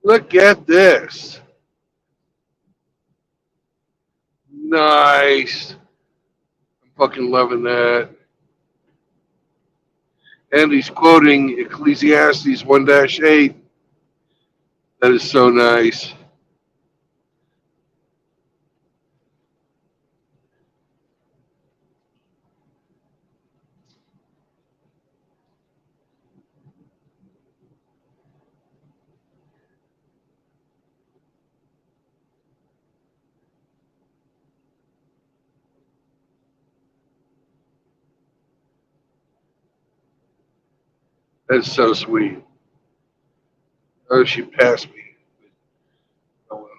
Look at this. Nice. I'm fucking loving that. And he's quoting Ecclesiastes 1-8. That is so nice. That's so sweet. Oh, she passed me. Oh, well.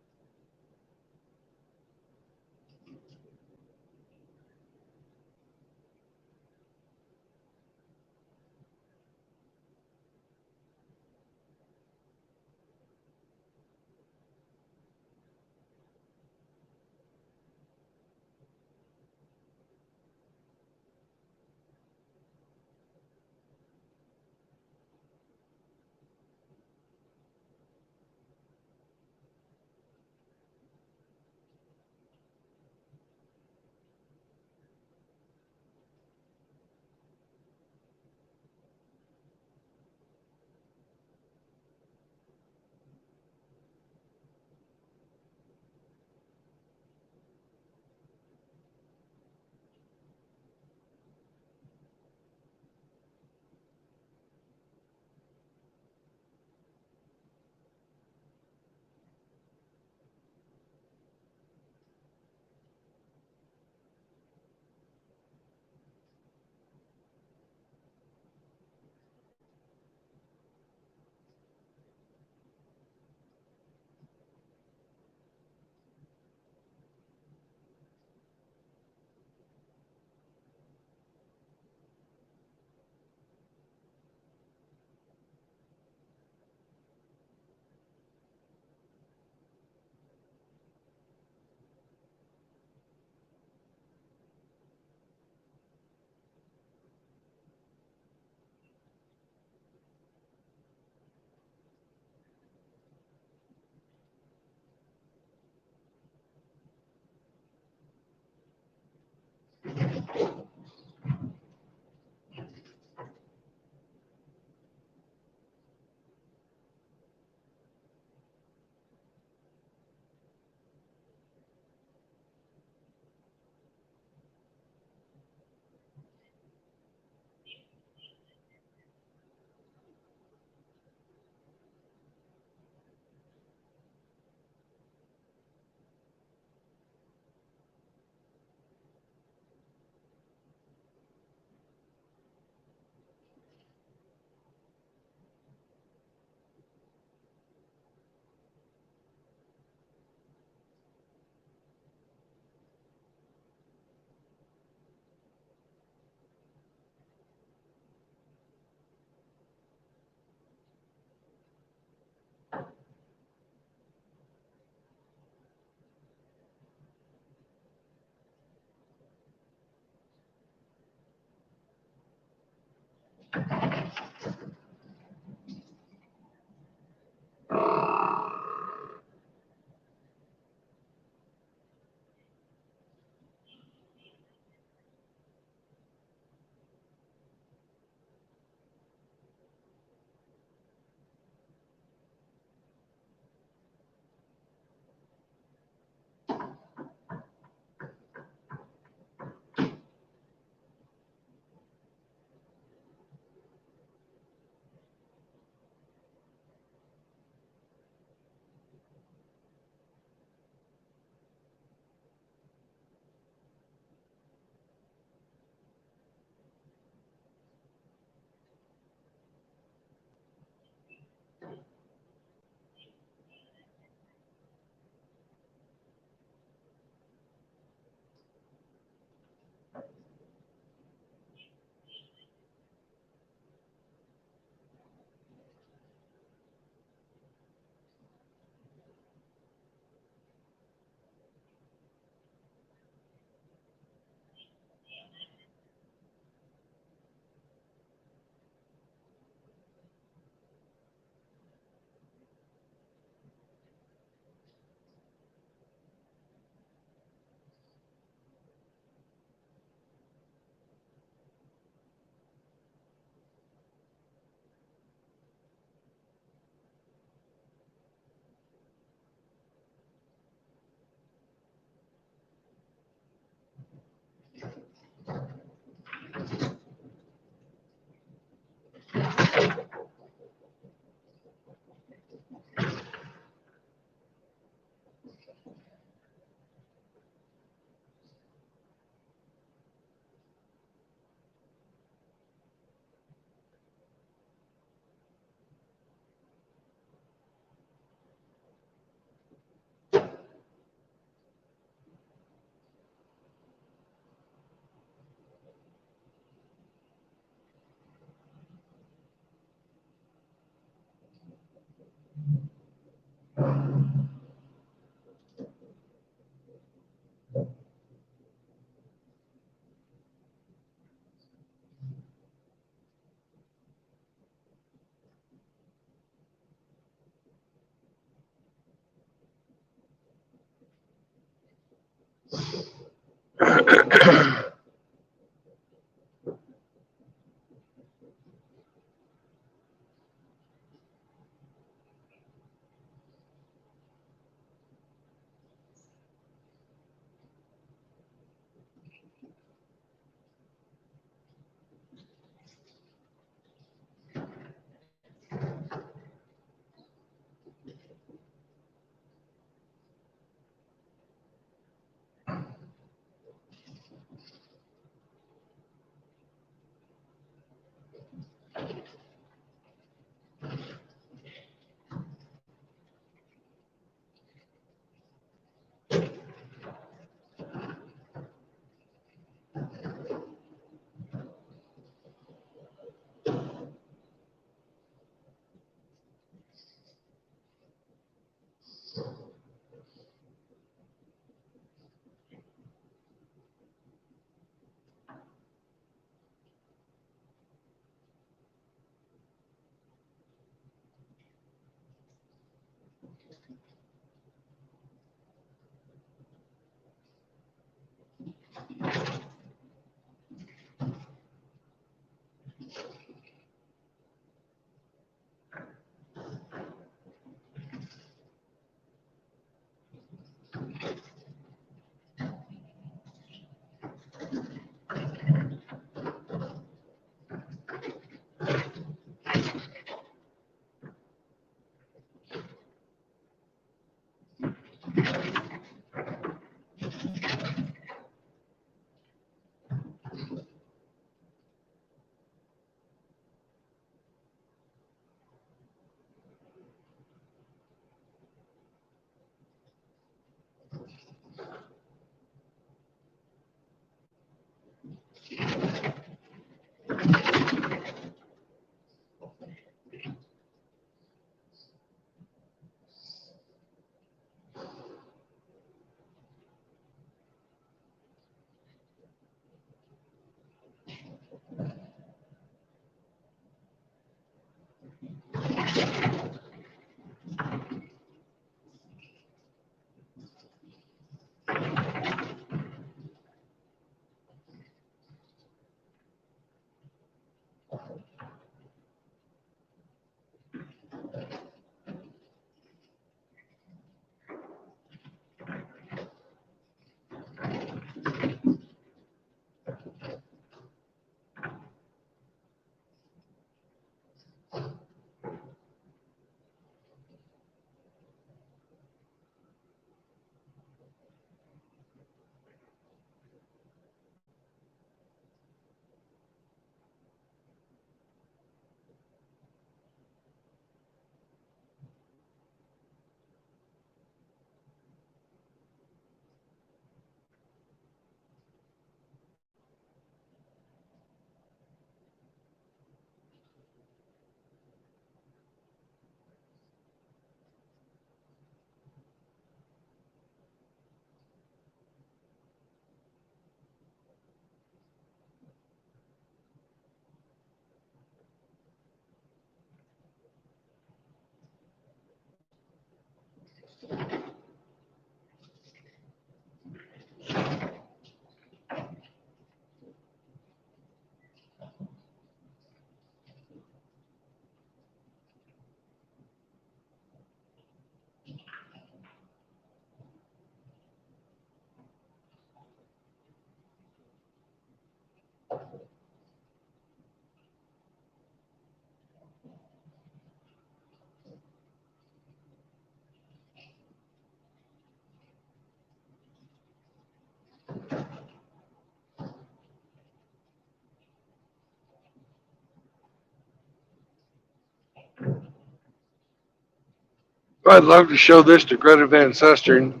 I'd love to show this to Greta Van Susteren.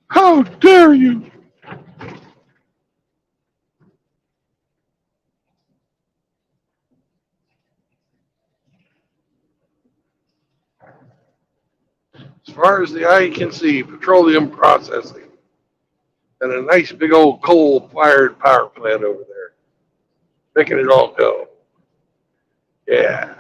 How dare you? As far as the eye can see, petroleum processing. And a nice big old coal-fired power plant over there. Making it all go. Yeah.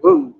Whoa.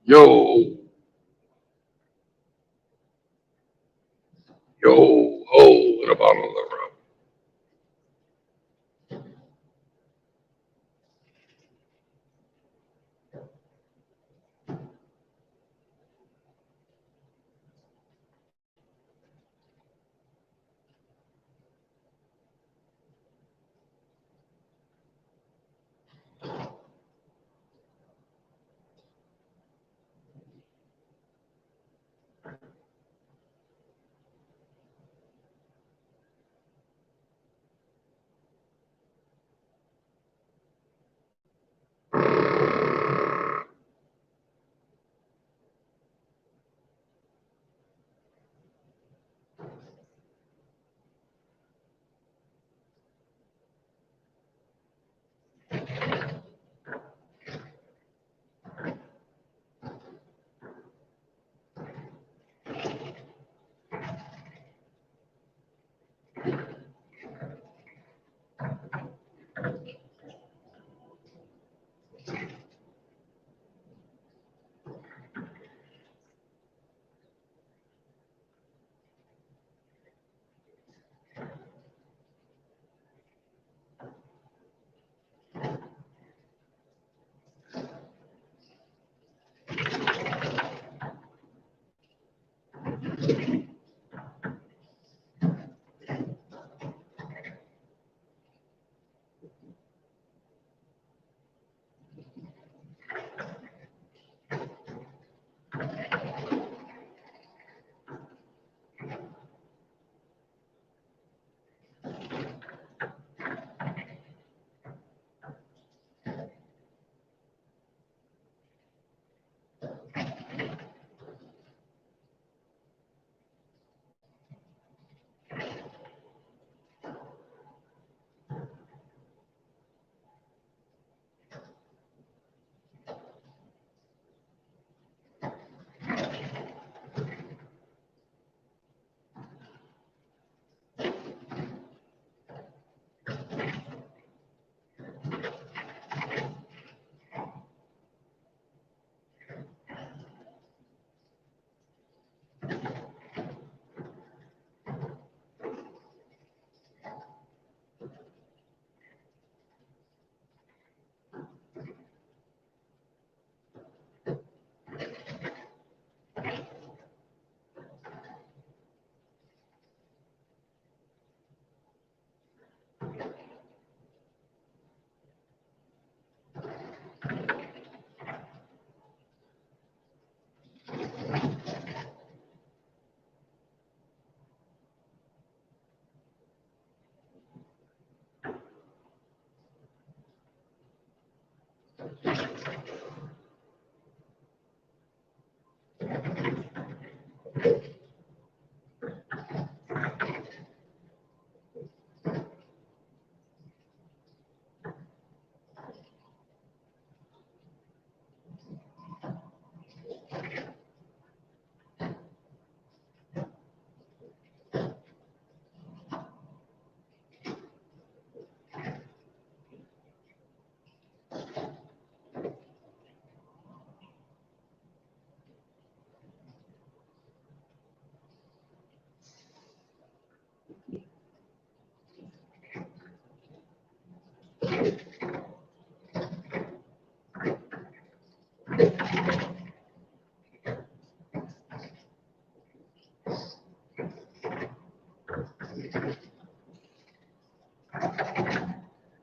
Yo, yo, hole in the bottom of the road.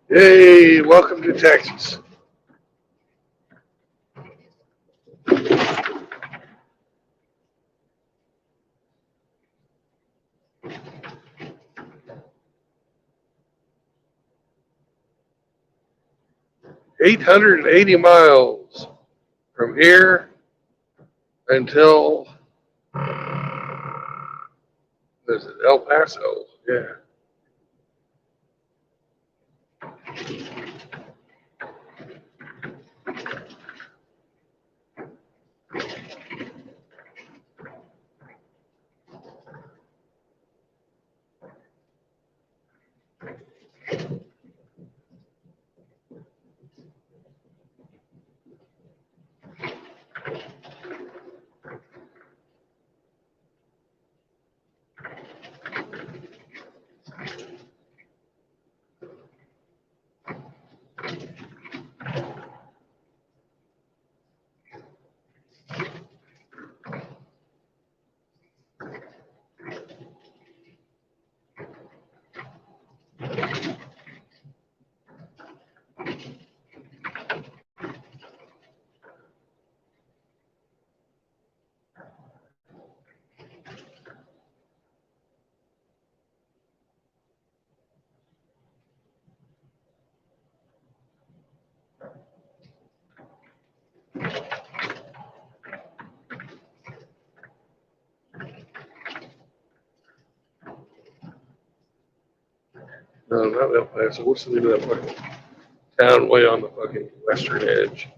Hey, welcome to Texas. 880 miles from here until is it El Paso? Yeah. No, not El Paso. What's the name of that fucking town way on the fucking western edge?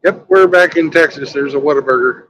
Yep, we're back in Texas. There's a Whataburger.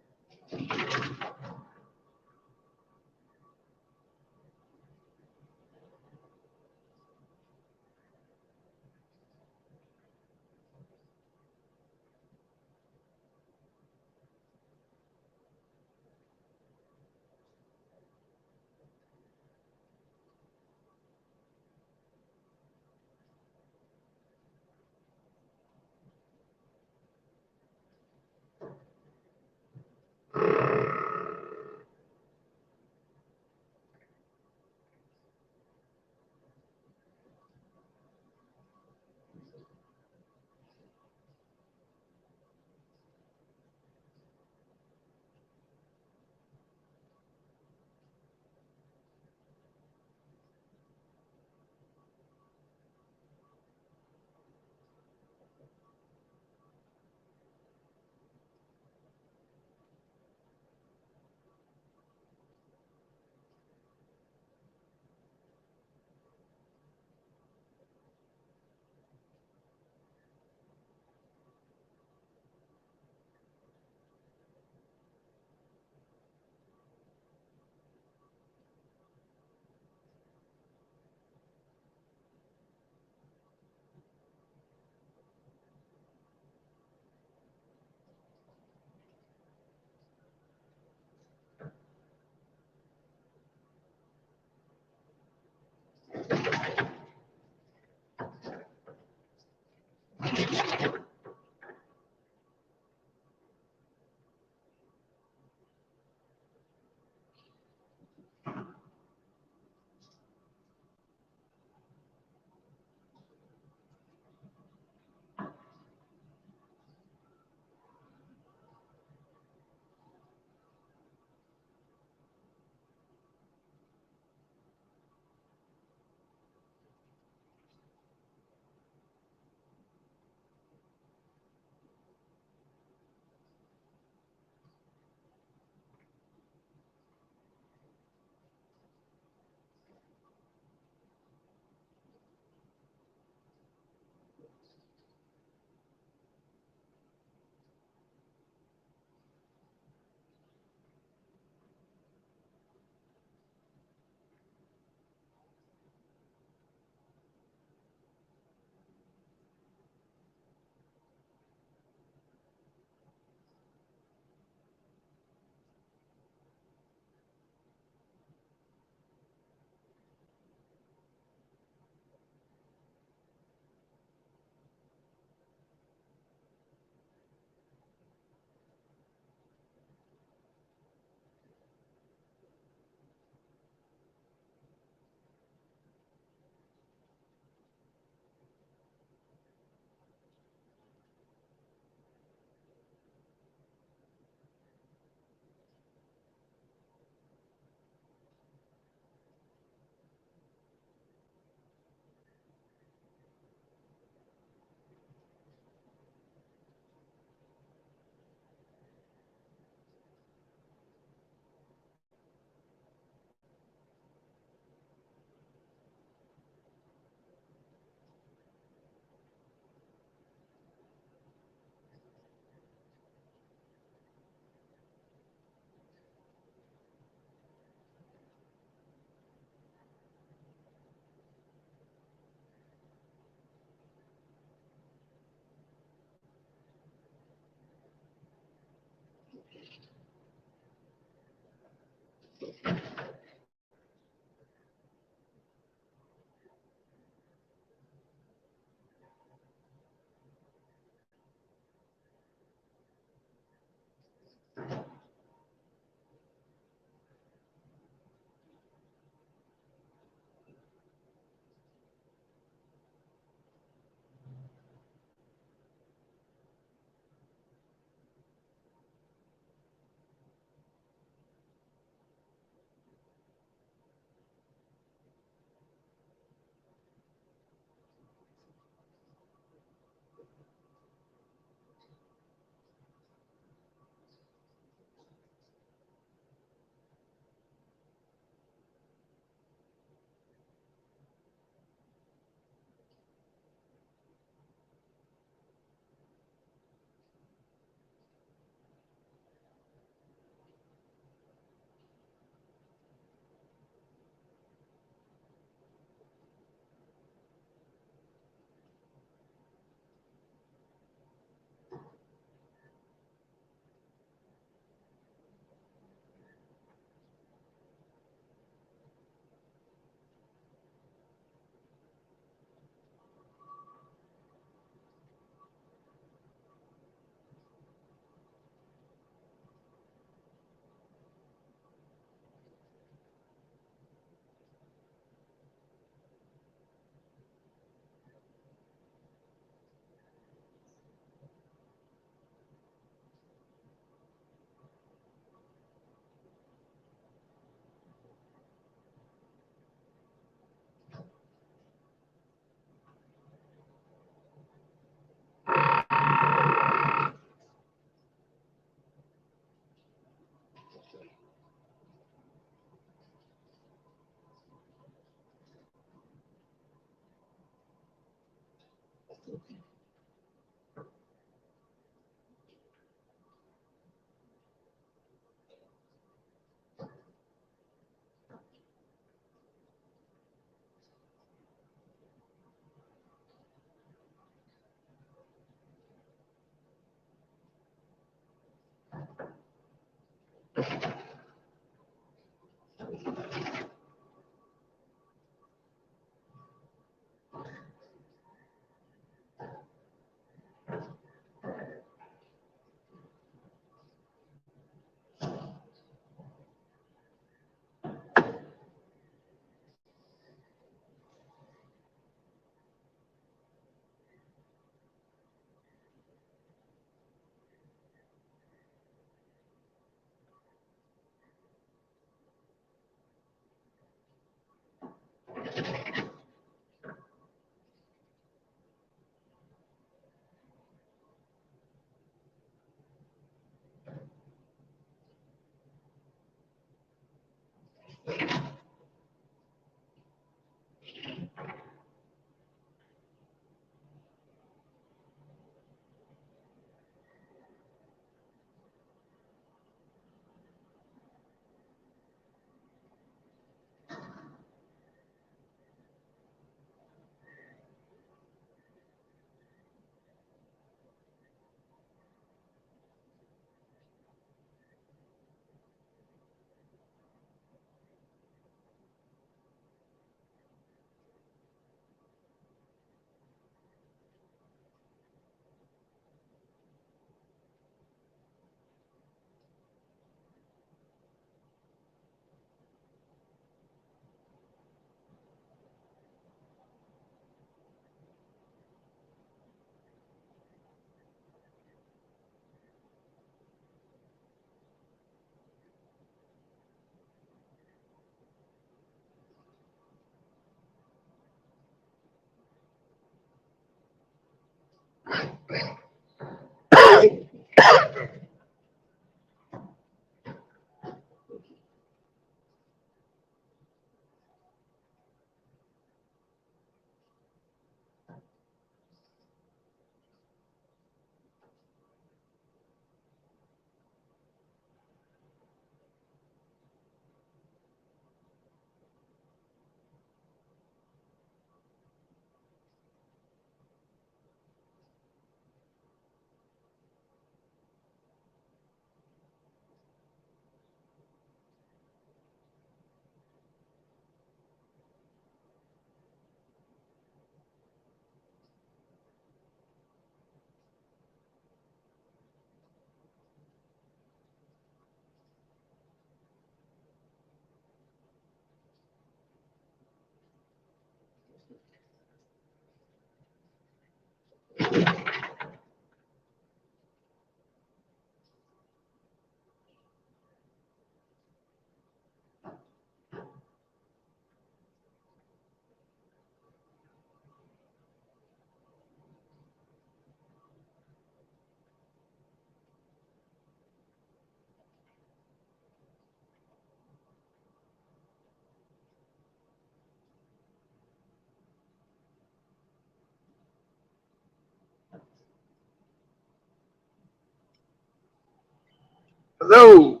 Hello.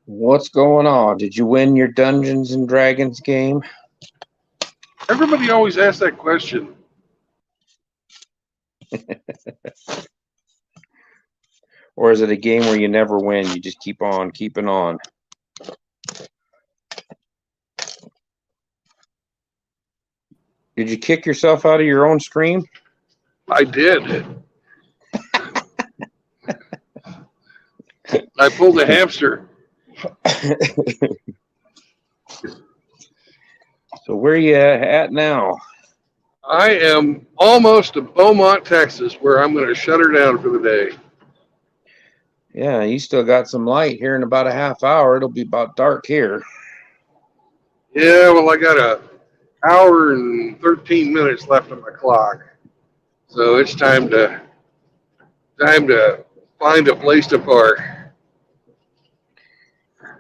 What's going on? Did you win your Dungeons and Dragons game? Everybody always asks that question. Or is it a game where you never win? You just keep on keeping on? Did you kick yourself out of your own stream? I did. I pulled a hamster. So where you at now? I am almost to Beaumont, Texas, where I'm going to shut her down for the day. Yeah, you still got some light here in about a half hour. It'll be about dark here. Yeah, well, I got a hour and 13 minutes left on my clock, so it's time to find a place to park.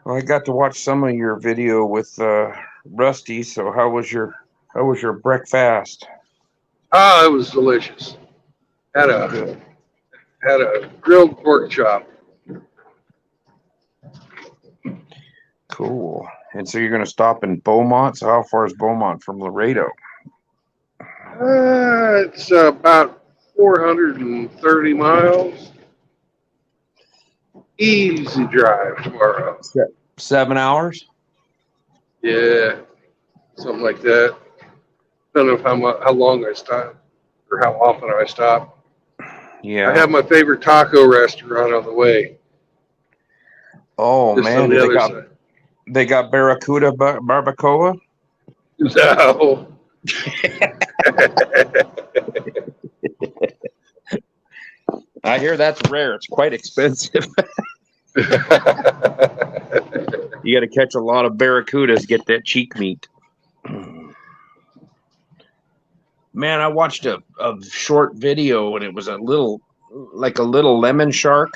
Well, I got to watch some of your video with Rusty. So how was your breakfast? Oh, it was delicious. Had a grilled pork chop. Cool. And so you're going to stop in Beaumont. So how far is Beaumont from Laredo? It's about 430 miles. Easy drive tomorrow. 7 hours. Yeah, something like that. Don't know how long I stop or how often I stop. Yeah. I have my favorite taco restaurant on the way. Oh Just man, on the other side. they got Barracuda barbacoa. No. I hear that's rare. It's quite expensive. You got to catch a lot of barracudas to get that cheek meat. Man, I watched a short video and it was a little lemon shark,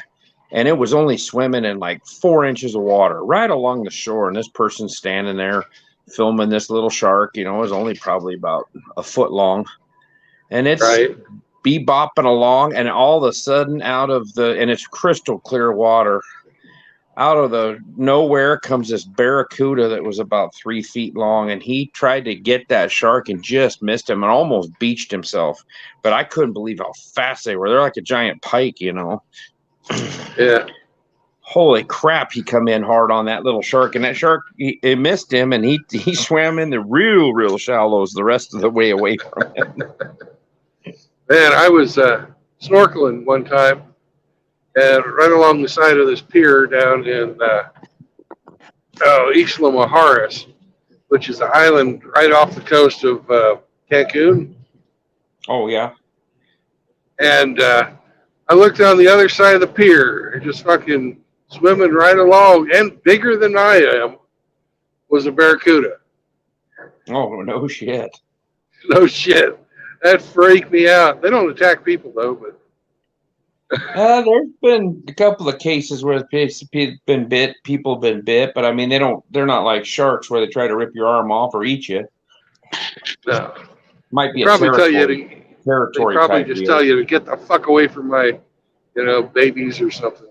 and it was only swimming in like 4 inches of water right along the shore. And this person's standing there filming this little shark. You know, it was only probably about a foot long, and it's Right. bebopping along, and all of a sudden, and it's crystal clear water. Out of the nowhere comes this barracuda that was about 3 feet long, and he tried to get that shark and just missed him and almost beached himself. But I couldn't believe how fast they were. They're like a giant pike, you know. Yeah. Holy crap, he come in hard on that little shark, and that shark, it missed him, and he swam in the real shallows the rest of the way away from him. Man, I was snorkeling one time, and right along the side of this pier down in Isla Mujeres, which is an island right off the coast of Cancun. Oh, yeah. And I looked on the other side of the pier, and just fucking swimming right along, and bigger than I am, was a barracuda. Oh, no shit. No shit. That freaked me out. They don't attack people, though, but. There's been a couple of cases where people have been bit, but I mean, they're not like sharks where they try to rip your arm off or eat you. No. Might be Probably tell you territory they probably type just deal. tell you to get the fuck away from my, babies or something.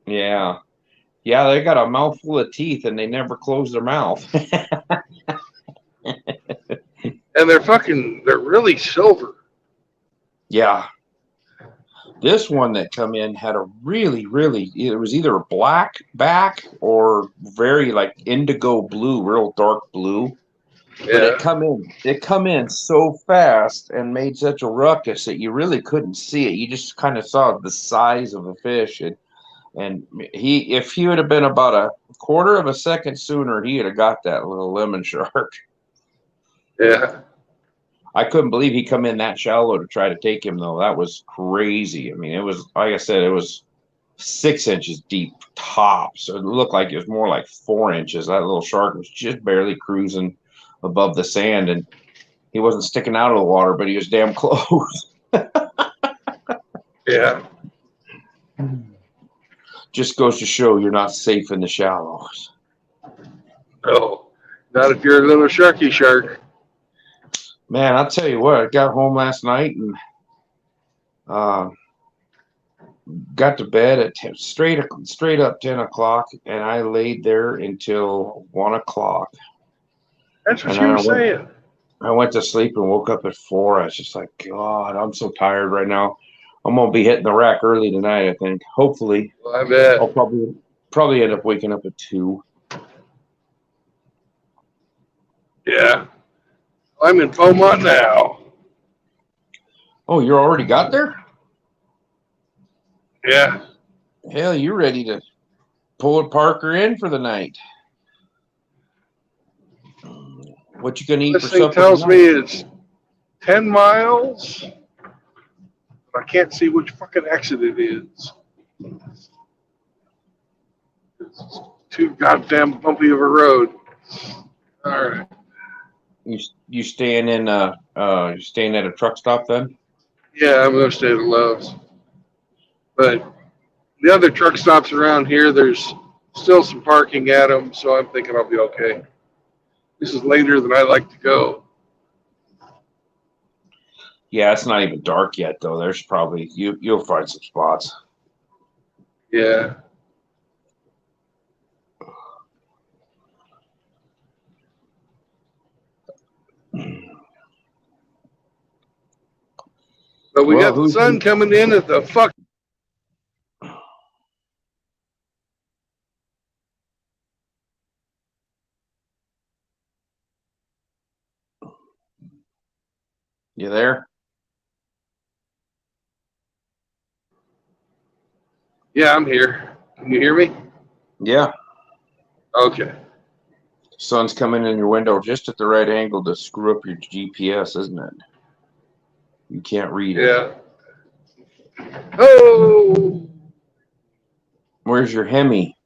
Yeah. Yeah, they got a mouthful of teeth and they never close their mouth. And they're really silver. Yeah. This one that come in had a really, it was either a black back or very like indigo blue, real dark blue. Yeah. But it come in so fast and made such a ruckus that you really couldn't see it. You just kind of saw the size of the fish, and if he would have been about a quarter of a second sooner, he would have got that little lemon shark. Yeah. I couldn't believe he come in that shallow to try to take him, though. That was crazy. I mean, it was, like I said, it was 6 inches deep top. So it looked like it was more like 4 inches. That little shark was just barely cruising above the sand, and he wasn't sticking out of the water, but he was damn close. Yeah. Just goes to show you're not safe in the shallows. No. Not if you're a little sharky shark. Man, I'll tell you what, I got home last night and got to bed at straight up 10 o'clock, and I laid there until 1 o'clock. That's what you were saying. I went to sleep and woke up at 4. I was just like, God, I'm so tired right now. I'm going to be hitting the rack early tonight, I think. Hopefully. Well, I bet. I'll probably end up waking up at 2. Yeah. I'm in Beaumont now. Oh, you already got there? Yeah. Hell, you ready to pull Parker in for the night? What you gonna eat This for thing supper tells tonight? me it's 10 miles. But I can't see which fucking exit it is. It's too goddamn bumpy of a road. All right. You staying in you staying at a truck stop then? Yeah, I'm gonna stay at Love's. But the other truck stops around here, there's still some parking at them, so I'm thinking I'll be okay. This is later than I like to go. Yeah, it's not even dark yet though. There's probably you'll find some spots. Yeah. But we Well, got the sun coming in at the fuck. You there? Yeah, I'm here. Can you hear me? Yeah. Okay. Sun's coming in your window just at the right angle to screw up your GPS, isn't it? You can't read it. Yeah. Oh. Where's your Hemi?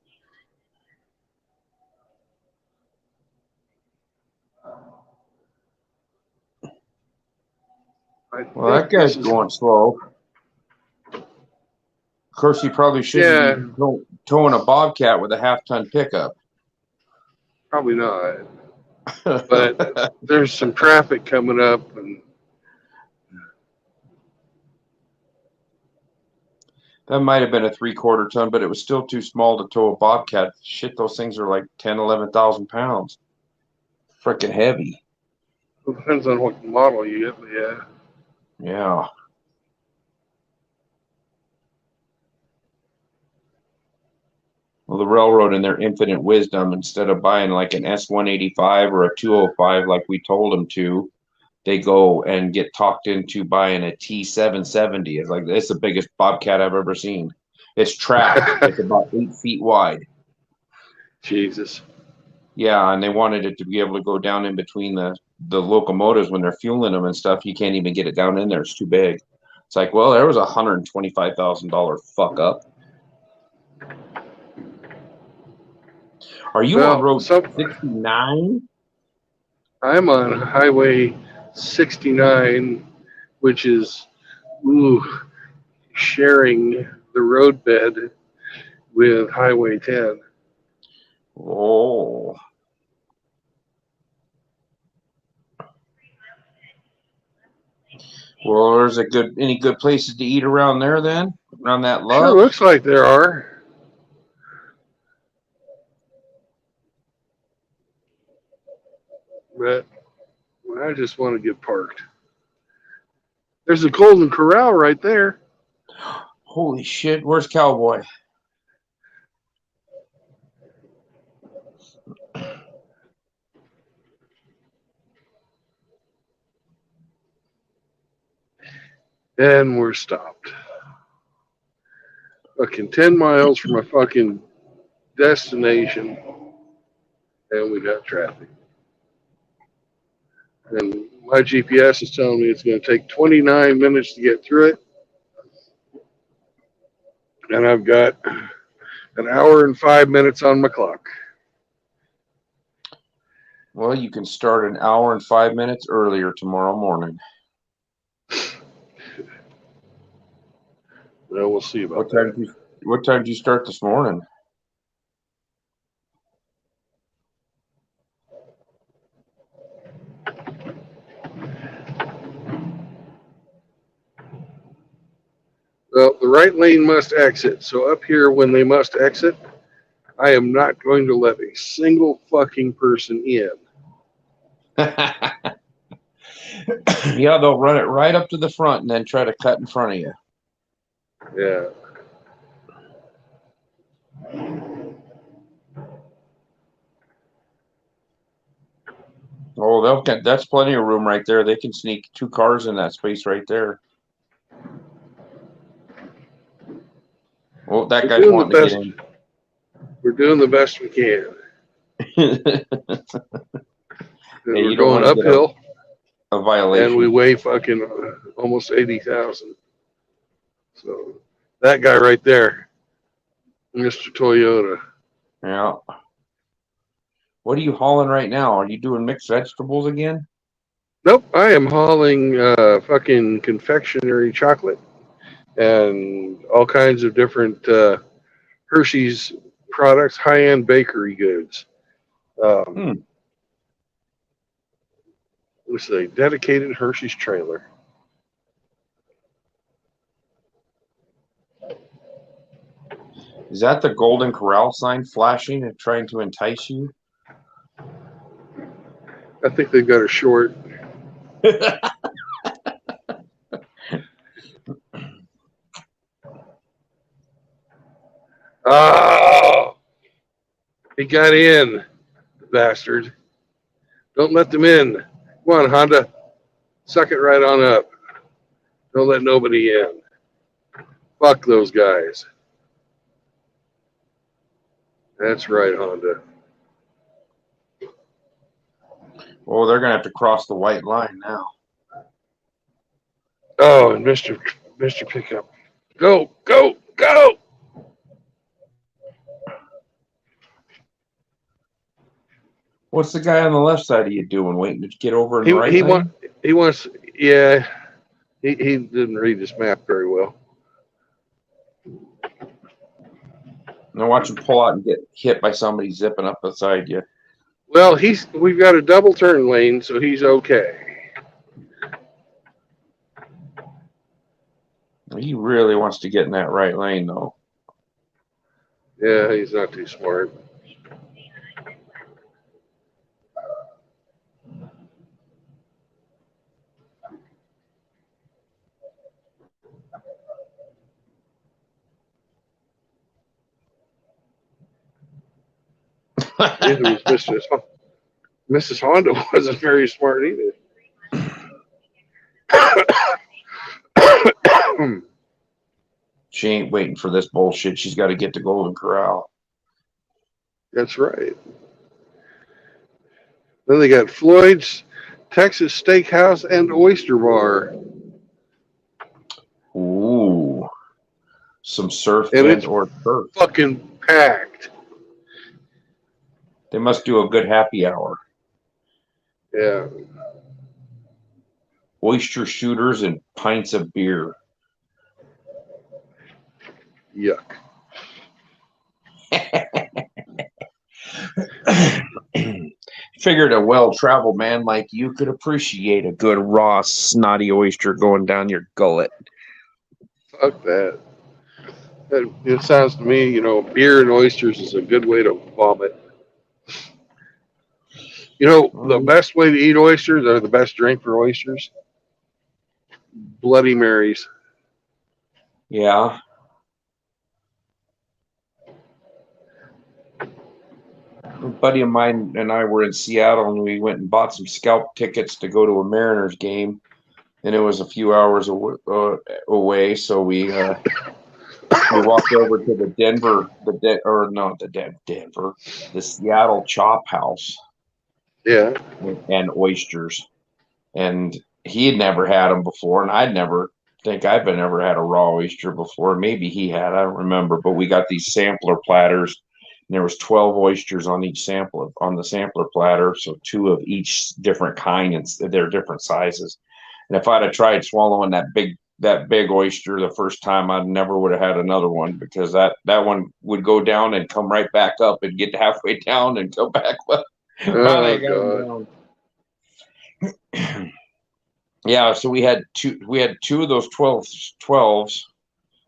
Well, that guy's going slow. Of course, he probably shouldn't be towing a Bobcat with a half-ton pickup. Probably not. But there's some traffic coming up, and that might have been a 3/4 ton, but it was still too small to tow a Bobcat. Shit, those things are like 10, 11,000 pounds. Freaking heavy. it depends on what model you get. But yeah. Yeah. Well, the railroad in their infinite wisdom, instead of buying like an S185 or a 205 like we told them to, they go and get talked into buying a T770. It's like, it's the biggest Bobcat I've ever seen. It's tracked. It's about 8 feet wide. Jesus. Yeah, and they wanted it to be able to go down in between the locomotives when they're fueling them and stuff. You can't even get it down in there. It's too big. It's like, well, there was a $125,000 fuck up. Are you on road 69? I'm on Highway 69, which is sharing the roadbed with Highway 10. Oh. Well, there's any good places to eat around there then? Around that love? Sure looks like there are. But I just want to get parked. There's a Golden Corral right there. Holy shit, where's Cowboy? And we're stopped. Fucking 10 miles from a fucking destination. And we got traffic. And my GPS is telling me it's going to take 29 minutes to get through it. And I've got an hour and 5 minutes on my clock. Well, you can start an hour and 5 minutes earlier tomorrow morning. Well, we'll see about that. What time did you start this morning? Well, the right lane must exit. So up here, when they must exit, I am not going to let a single fucking person in. Yeah, they'll run it right up to the front and then try to cut in front of you. Yeah. Oh, that's plenty of room right there. They can sneak 2 cars in that space right there. Well, that guy's wanting to get in. We're doing the best we can. Hey, we're going uphill. A violation. And we weigh fucking almost 80,000. So that guy right there, Mr. Toyota. Yeah. What are you hauling right now? Are you doing mixed vegetables again? Nope, I am hauling fucking confectionery chocolate and all kinds of different Hershey's products, high-end bakery goods. It's a dedicated Hershey's trailer. Is that the Golden Corral sign flashing and trying to entice you? I think they got her short. Oh, he got in, bastard. Don't let them in. Come on, Honda. Suck it right on up. Don't let nobody in. Fuck those guys. That's right, Honda. Oh, they're gonna have to cross the white line now. Oh, and Mr. Pickup. Go, go, go! What's the guy on the left side of you doing? Waiting to get over in the right He lane? wants. Yeah, he didn't read this map very well. Now watch him pull out and get hit by somebody zipping up beside you. Well, we've got a double turn lane, so he's okay. He really wants to get in that right lane, though. Yeah, he's not too smart. Neither was Mrs. Honda wasn't very smart either. She ain't waiting for this bullshit. She's got to get to Golden Corral. That's right. Then they got Floyd's Texas Steakhouse and Oyster Bar. Ooh. Some surf And and it's or turf. fucking packed. They must do a good happy hour. Yeah. Oyster shooters and pints of beer. Yuck. Figured a well-traveled man like you could appreciate a good raw snotty oyster going down your gullet. Fuck that. It sounds to me, beer and oysters is a good way to vomit. The best way to eat oysters, or the best drink for oysters? Bloody Marys. Yeah. A buddy of mine and I were in Seattle, and we went and bought some scalp tickets to go to a Mariners game, and it was a few hours away. So we walked over to the the Seattle Chop House. Yeah. And oysters, and he had never had them before, and I'd never ever had a raw oyster before. Maybe he had, I don't remember, but we got these sampler platters, and there was 12 oysters on the sampler platter, so 2 of each different kind, and they're different sizes. And if I'd have tried swallowing that big oyster the first time, I never would have had another one, because that one would go down and come right back up and get halfway down and go back up. Oh, God. Yeah, so we had 2 of those 12s.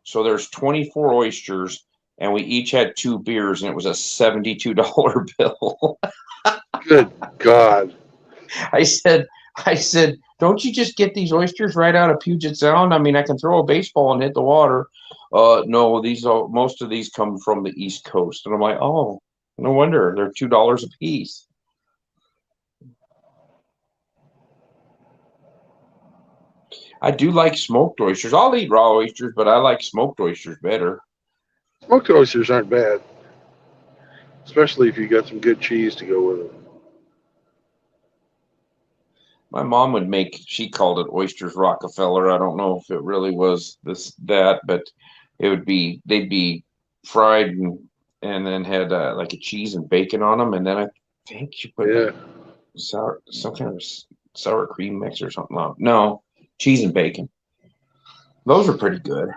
So there's 24 oysters, and we each had 2 beers, and it was a $72 bill. Good God. I said, don't you just get these oysters right out of Puget Sound? I mean, I can throw a baseball and hit the water. No, most of these come from the East Coast. And I'm like, oh, no wonder. They're $2 a piece. I do like smoked oysters. I'll eat raw oysters, but I like smoked oysters better. Smoked oysters aren't bad, especially if you got some good cheese to go with them. My mom would she called it oysters Rockefeller. I don't know if it really was that, but they'd be fried and then had like a cheese and bacon on them, and then I think she put some kind of sour cream mix or something on. No, cheese and bacon. Those are pretty good.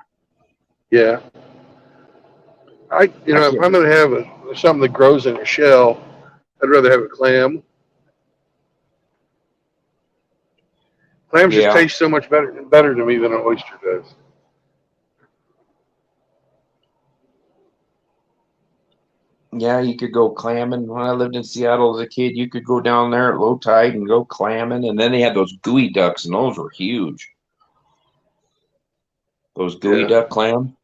Yeah. If I'm going to have something that grows in a shell, I'd rather have a clam. Clams just taste so much better to me than an oyster does. Yeah, you could go clamming. When I lived in Seattle as a kid, you could go down there at low tide and go clamming. And then they had those gooey ducks, and those were huge. Those gooey Yeah. duck clam.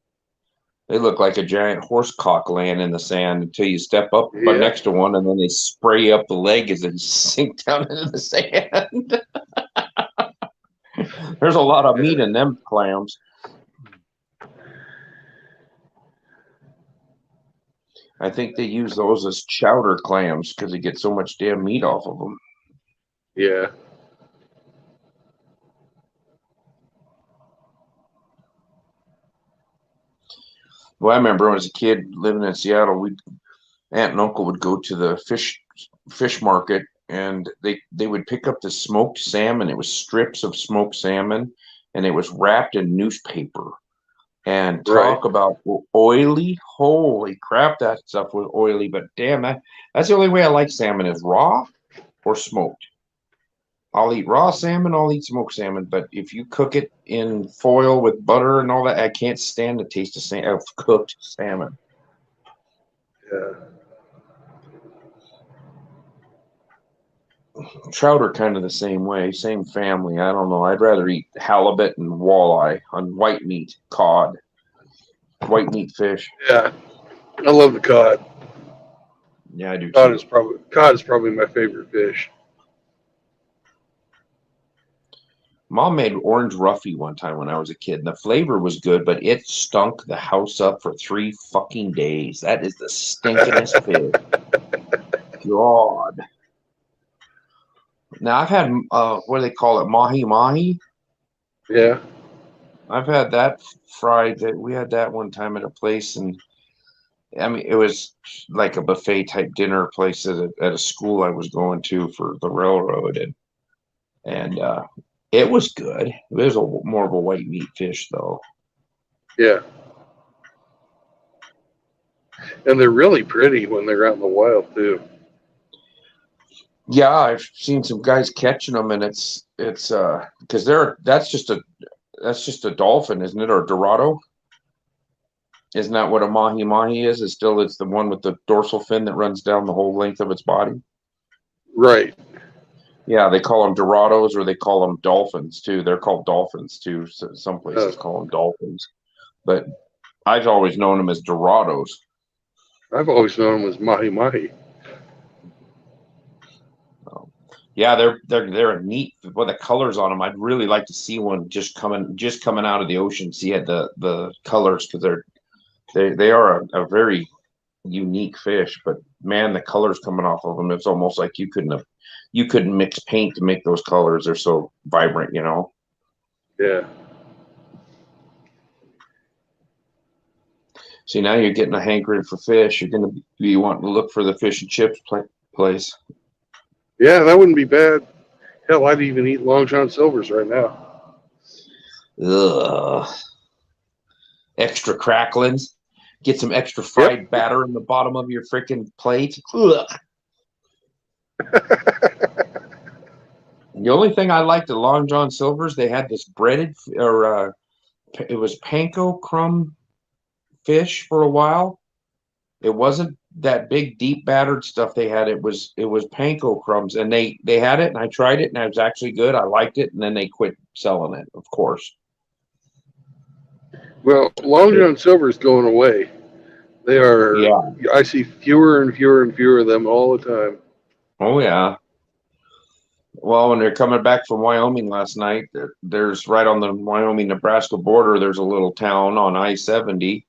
They look like a giant horse cock laying in the sand until you step up but Yeah. next to one, and then they spray up the leg as they sink down into the sand. There's a lot of meat Yeah. in them clams. I think they use those as chowder clams because they get so much damn meat off of them. Yeah. Well, I remember when I was a kid living in Seattle, aunt and uncle would go to the fish market, and they would pick up the smoked salmon. It was strips of smoked salmon, and it was wrapped in newspaper. And Right. talk about oily. Holy crap, that stuff was oily. But damn, that's the only way I like salmon is raw or smoked. I'll eat raw salmon, I'll eat smoked salmon, but if you cook it in foil with butter and all that, I can't stand the taste of cooked salmon. Yeah. Trout are kind of the same way, same family. I don't know. I'd rather eat halibut and walleye on white meat, cod, white meat fish. Yeah. I love the cod. Yeah, I do Cod too. is probably my favorite fish. Mom made orange roughy one time when I was a kid, and the flavor was good, but it stunk the house up for 3 fucking days. That is the stinkingest fish. God. Now I've had what do they call it, mahi mahi. Yeah. I've had that fried. That we had that one time at a place, and I mean it was like a buffet type dinner place at a school I was going to for the railroad, and it was good. It was more of a white meat fish though. Yeah. And they're really pretty when they're out in the wild too. Yeah, I've seen some guys catching them, and it's because that's just a dolphin, isn't it, or Dorado? Isn't that what a mahi mahi is? It's the one with the dorsal fin that runs down the whole length of its body. Right. Yeah, they call them Dorados, or they call them dolphins too. They're called dolphins too. So some places call them dolphins, but I've always known them as Dorados. I've always known them as mahi mahi. Yeah, they're neat. Well, the colors on them, I'd really like to see one just coming out of the ocean. See the colors because they are a very unique fish. But man, the colors coming off of them, it's almost like you couldn't mix paint to make those colors. They're so vibrant, you know. Yeah. See, now you're getting a hankering for fish. You're going to be wanting to look for the fish and chips place. Yeah, that wouldn't be bad. Hell, I'd even eat Long John Silver's right now. Ugh. Extra cracklings. Get some extra fried batter in the bottom of your freaking plate. Ugh. The only thing I liked at Long John Silver's, they had this breaded, or it was panko crumb fish for a while. It wasn't that big, deep battered stuff they had. It was panko crumbs, and they had it, and I tried it, and it was actually good. I liked it, and then they quit selling it, of course. Well, Long John Silver's going away. They are. Yeah. I see fewer and fewer and fewer of them all the time. Oh yeah. Well, when they're coming back from Wyoming last night, there's right on the Wyoming-Nebraska border, there's a little town on I-70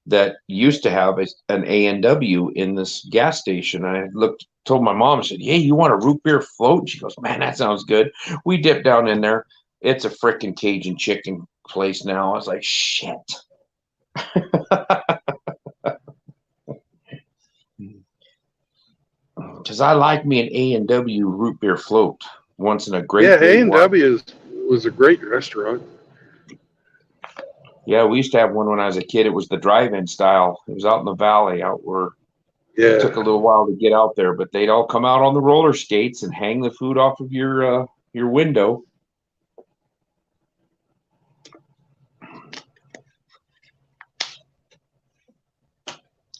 that used to have an A&W in this gas station. I told my mom, I said, "Hey, you want a root beer float?" And she goes, "Man, that sounds good." We dipped down in there. It's a freaking Cajun chicken place now. I was like, shit. Because I like me an A&W root beer float once in a great A&W was a great restaurant. Yeah, we used to have one when I was a kid. It was the drive-in style. It was out in the valley, out where it took a little while to get out there, but they'd all come out on the roller skates and hang the food off of your window.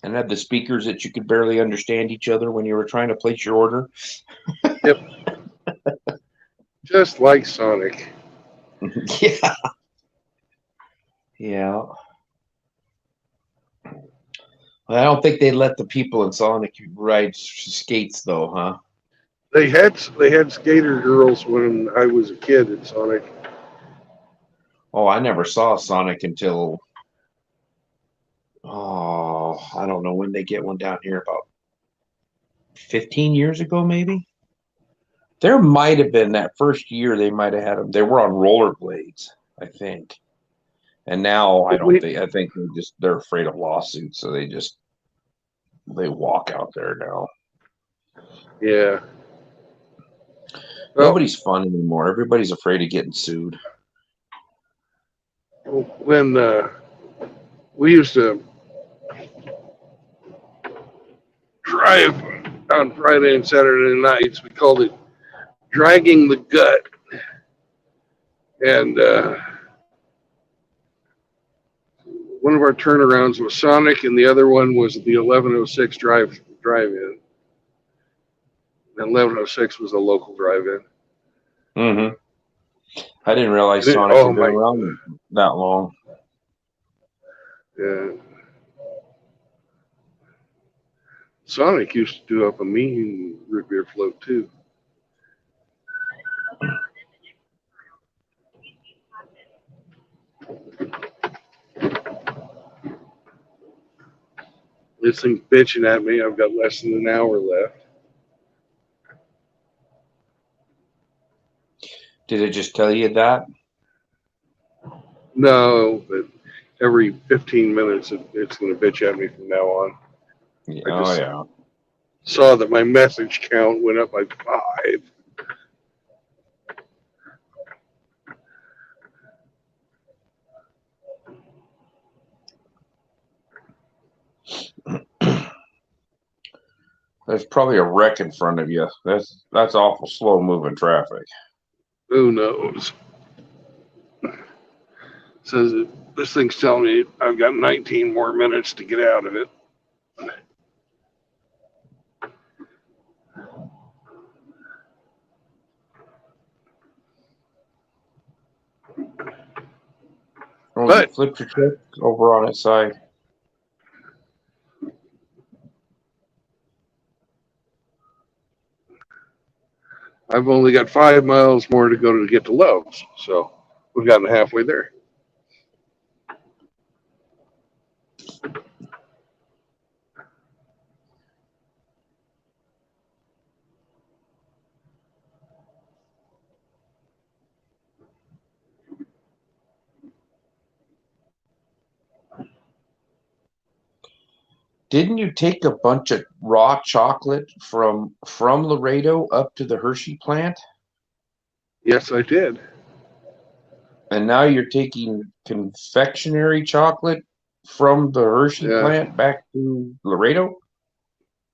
And had the speakers that you could barely understand each other when you were trying to place your order. Just like Sonic. Yeah. Yeah. I don't think they let the people in Sonic ride skates though, huh? They had skater girls when I was a kid at Sonic. Oh, I never saw Sonic until I don't know when they get one down here, about 15 years ago, maybe. There might have been that first year they might have had them. They were on rollerblades, I think. And now I think they're afraid of lawsuits, so they walk out there now. Yeah. Well, Nobody's fun anymore. Everybody's afraid of getting sued. when we used to drive on Friday and Saturday nights, we called it dragging the gut. And one of our turnarounds was Sonic, and the other one was the 1106 drive-in. And 1106 was a local drive-in. Mm-hmm. I didn't realize And Sonic had been around that long. Yeah. Sonic used to do up a mean root beer float too. This thing's bitching at me. I've got less than an hour left. Did it just tell you that? No, but every 15 minutes it's going to bitch at me from now on. Yeah, I just yeah. saw that my message count went up by 5. There's probably a wreck in front of you. That's awful slow moving traffic. Who knows? Says this thing's telling me I've got 19 more minutes to get out of it. Oh, But you flipped your truck over on its side. I've only got 5 miles more to go to get to Love's, so we've gotten halfway there. Didn't you take a bunch of raw chocolate from Laredo up to the Hershey plant? Yes, I did. And now you're taking confectionery chocolate from the Hershey plant back to Laredo?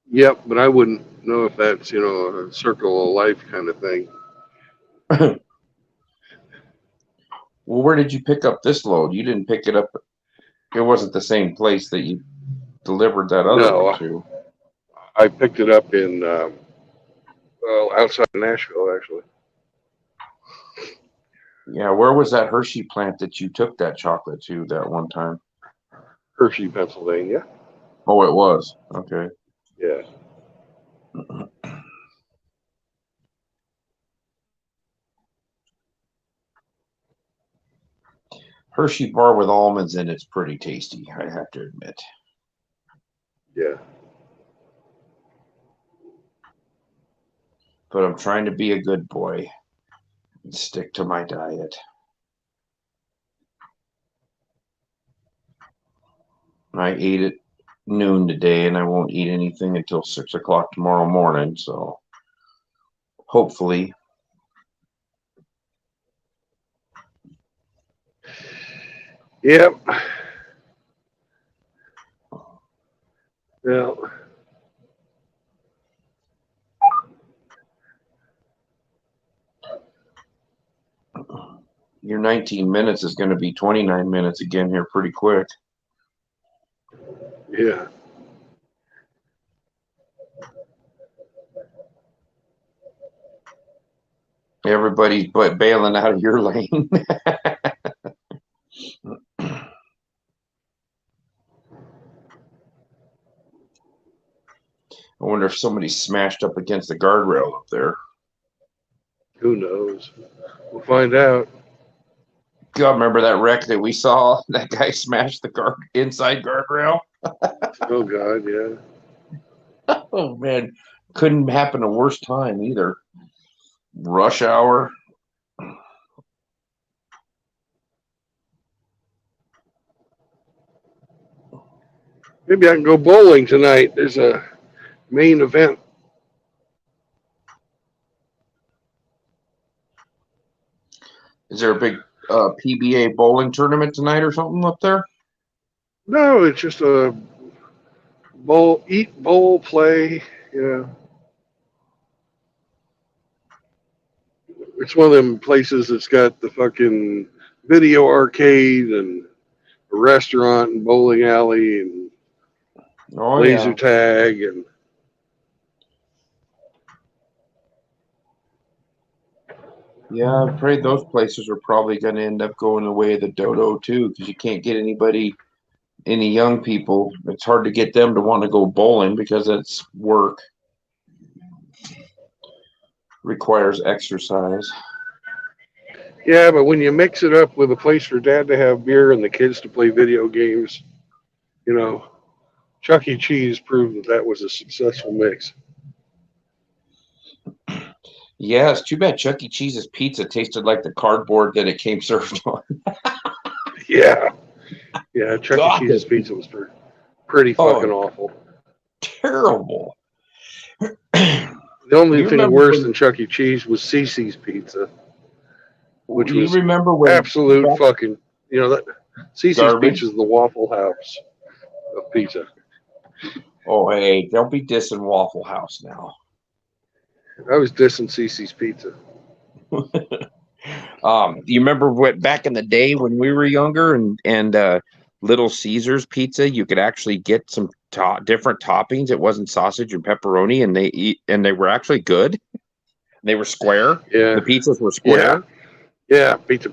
Yep, but I wouldn't know if that's, a circle of life kind of thing. Well, where did you pick up this load? You didn't pick it up. It wasn't the same place that you delivered that other one to. I picked it up in, outside of Nashville, actually. Yeah, where was that Hershey plant that you took that chocolate to that one time? Hershey, Pennsylvania. Oh, it was. Okay. Yeah. Hershey bar with almonds in it's pretty tasty, I have to admit. Yeah. But I'm trying to be a good boy and stick to my diet. I ate at noon today, and I won't eat anything until 6 o'clock tomorrow morning. So hopefully. Yep. Well, your 19 minutes is going to be 29 minutes again here pretty quick. yeah. Everybody's but bailing out of your lane. I wonder if somebody smashed up against the guardrail up there. Who knows? We'll find out. God, remember that wreck that we saw? That guy smashed the inside guardrail. Oh God, yeah. Oh man, couldn't happen a worse time either. Rush hour. Maybe I can go bowling tonight. There's a main event. Is there a big PBA bowling tournament tonight or something up there? No, it's just a bowl, eat, bowl, play. Yeah. It's one of them places that's got the fucking video arcade and a restaurant and bowling alley and laser tag and yeah, I'm afraid those places are probably going to end up going the way of the dodo too, because you can't get any young people. It's hard to get them to want to go bowling because it's work, requires exercise. yeah, but when you mix it up with a place for dad to have beer and the kids to play video games, you know, Chuck E. Cheese proved that was a successful mix. Yeah, it's too bad Chuck E. Cheese's pizza tasted like the cardboard that it came served on. Yeah. Yeah, Chuck E. Cheese's pizza was pretty fucking awful. Terrible. The only You thing remember worse when- than Chuck E. Cheese was Cece's pizza, which you was remember when absolute fucking, you know, that Cece's Garbage? pizza is the Waffle House of pizza. Oh, hey, don't be dissing Waffle House now. I was dissing Cece's pizza. You remember what back in the day when we were younger and Little Caesars pizza, you could actually get some different toppings. It wasn't sausage and pepperoni, and they were actually good. They were square. Yeah. The pizzas were square. Yeah, pizza.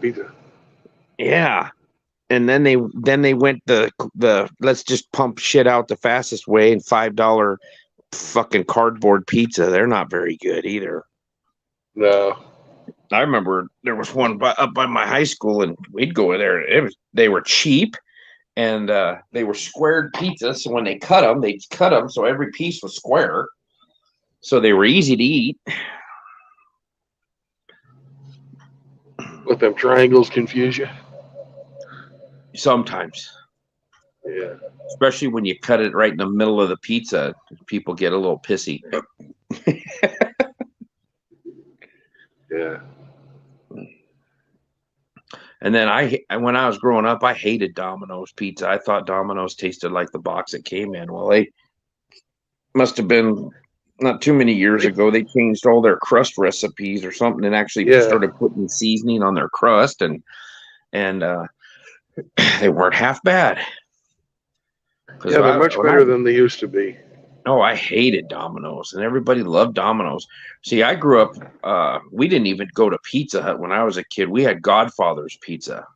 Yeah. And then they went the let's just pump shit out the fastest way, and $5 fucking cardboard pizza. They're not very good either. No. I remember there was one up by my high school, and we'd go in there. They were cheap, and they were squared pizzas. So when they'd cut them so every piece was square. So they were easy to eat. Let them triangles confuse you. Sometimes, Yeah. especially when you cut it right in the middle of the pizza, people get a little pissy. Yeah. And then when I was growing up, I hated Domino's pizza. I thought Domino's tasted like the box it came in. Well, they must have been not too many years ago. They changed all their crust recipes or something, and actually started putting seasoning on their crust, and they weren't half bad. Yeah, they're much better than they used to be. Oh, I hated Domino's, and everybody loved Domino's. See, I grew up, we didn't even go to Pizza Hut when I was a kid. We had Godfather's Pizza.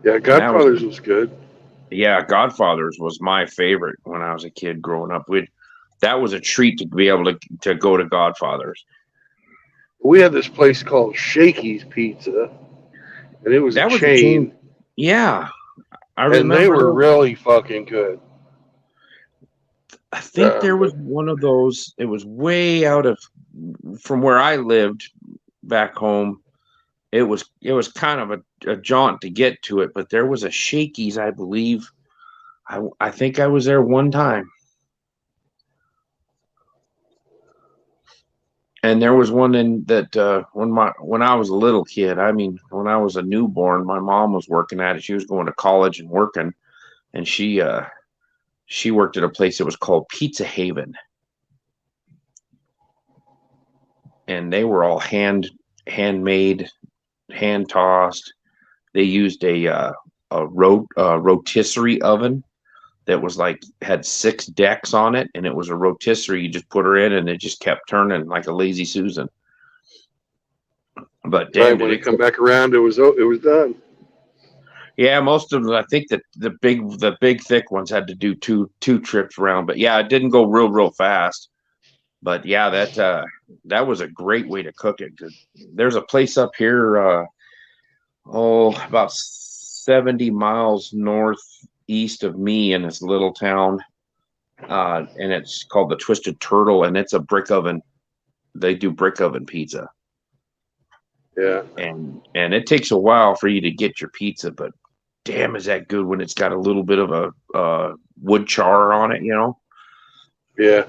Yeah, Godfather's was good. Yeah, Godfather's was my favorite when I was a kid growing up. That was a treat to be able to go to Godfather's. We had this place called Shakey's Pizza, and it was a chain. Yeah, I and remember. They were really fucking good. I think there was one of those. It was way out from where I lived back home. It was kind of a jaunt to get to it, but there was a Shakey's, I believe. I think I was there one time. And there was one when I was a little kid. I mean, when I was a newborn, my mom was working at it. She was going to college and working, and she worked at a place that was called Pizza Haven, and they were all handmade, hand tossed. They used a rotisserie oven that was had 6 decks on it, and it was a rotisserie. You just put her in, and it just kept turning like a lazy Susan. But damn, Right did when it it come cook. back around, it was done. Yeah, most of them. I think that the big thick ones had to do two trips around. But yeah, it didn't go real fast. But yeah, that was a great way to cook it. There's a place up here, about 70 miles northeast of me in this little town, and it's called the Twisted Turtle, and it's a brick oven. They do brick oven pizza, Yeah, and it takes a while for you to get your pizza, but damn, is that good when it's got a little bit of a wood char on it, you know? yeah.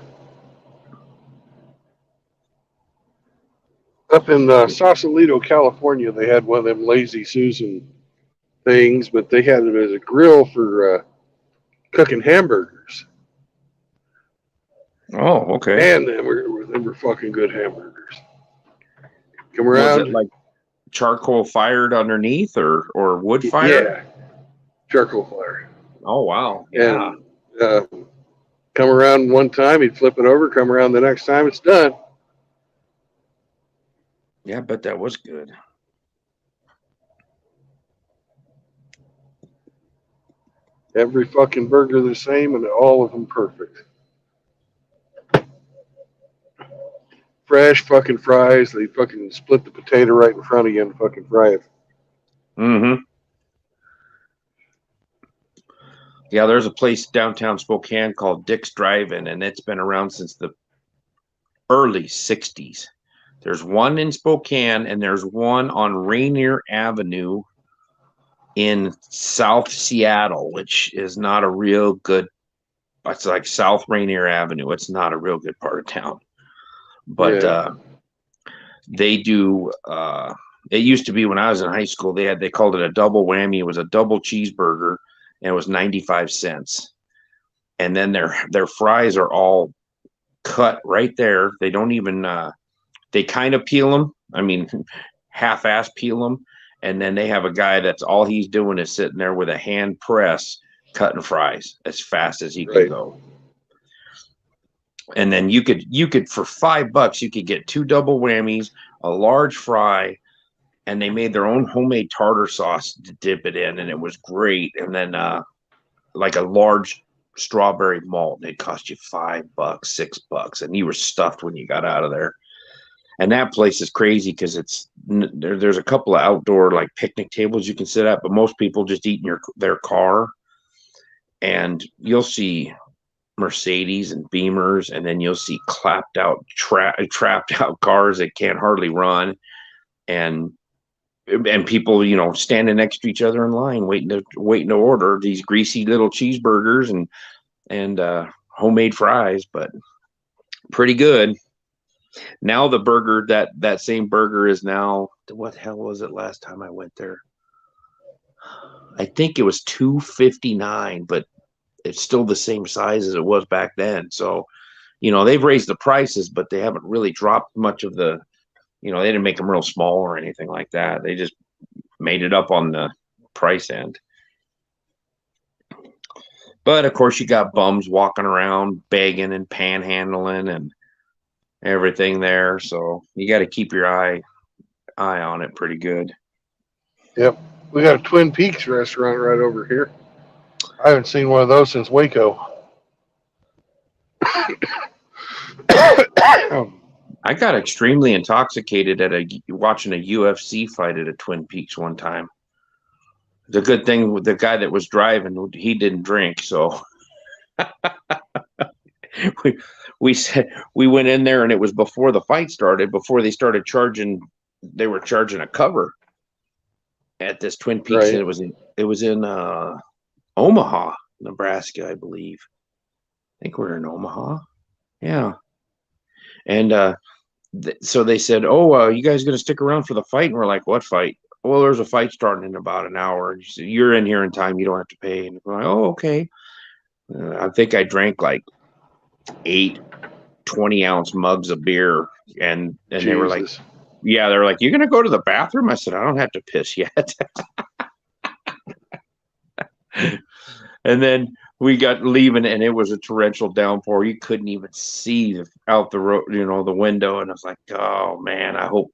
Up in Sausalito, California, they had one of them Lazy Susan things, but they had it as a grill for cooking hamburgers. Oh, okay. Man, they were fucking good hamburgers. Come Was it around, like charcoal fired underneath or wood fired? yeah, charcoal fire. Oh, wow. Yeah. And come around one time, he'd flip it over. Come around the next time, it's done. Yeah, I bet that was good. Every fucking burger the same, and all of them perfect. Fresh fucking fries. They fucking split the potato right in front of you and fucking fry it. Mm-hmm. Yeah, there's a place downtown Spokane called Dick's Drive-In, and it's been around since the early 60s. There's one in Spokane, and there's one on Rainier Avenue in South Seattle, which is not a real good. It's like South Rainier Avenue. It's not a real good part of town. But Yeah. they do. It used to be when I was in high school. They called it a double whammy. It was a double cheeseburger, and it was 95 cents. And then their fries are all cut right there. They don't even. They kind of peel them. I mean, half-ass peel them, and then they have a guy that's all he's doing is sitting there with a hand press cutting fries as fast as he can Right. go. And then you could for $5 you could get two double whammies, a large fry, and they made their own homemade tartar sauce to dip it in, and it was great. And then like a large strawberry malt, and it cost you $5, $6, and you were stuffed when you got out of there. And that place is crazy because there's a couple of outdoor like picnic tables you can sit at, but most people just eat in their car. And you'll see Mercedes and Beamers, and then you'll see trapped out cars that can't hardly run, and people, standing next to each other in line waiting to order these greasy little cheeseburgers and homemade fries, but pretty good. Now the burger, that same burger is now, what the hell was it last time I went there? I think it was $2.59, but it's still the same size as it was back then. So, they've raised the prices, but they haven't really dropped much of the, they didn't make them real small or anything like that. They just made it up on the price end. But of course, you got bums walking around begging and panhandling and everything there. So you got to keep your eye on it pretty good. Yep. We got a Twin Peaks restaurant right over here. I haven't seen one of those since Waco. I got extremely intoxicated watching a UFC fight at a Twin Peaks one time. The good thing with the guy that was driving, he didn't drink, so we went in there, and it was before the fight started, before they started charging. They were charging a cover at this Twin Peaks, Right. and it was in Omaha, Nebraska, I believe. I think we're in Omaha. Yeah. And so they said, "Oh, you guys going to stick around for the fight?" And we're like, "What fight?" "Well, there's a fight starting in about an hour." And said, "You're in here in time. You don't have to pay." And we're like, "Oh, okay." I think I drank like 8 20-ounce mugs of beer, and they were like, Jesus. "Yeah," they're like, "You going to go to the bathroom?" I said, "I don't have to piss yet." And then we got leaving, and it was a torrential downpour. You couldn't even see out the road, the window. And I was like, "Oh man, I hope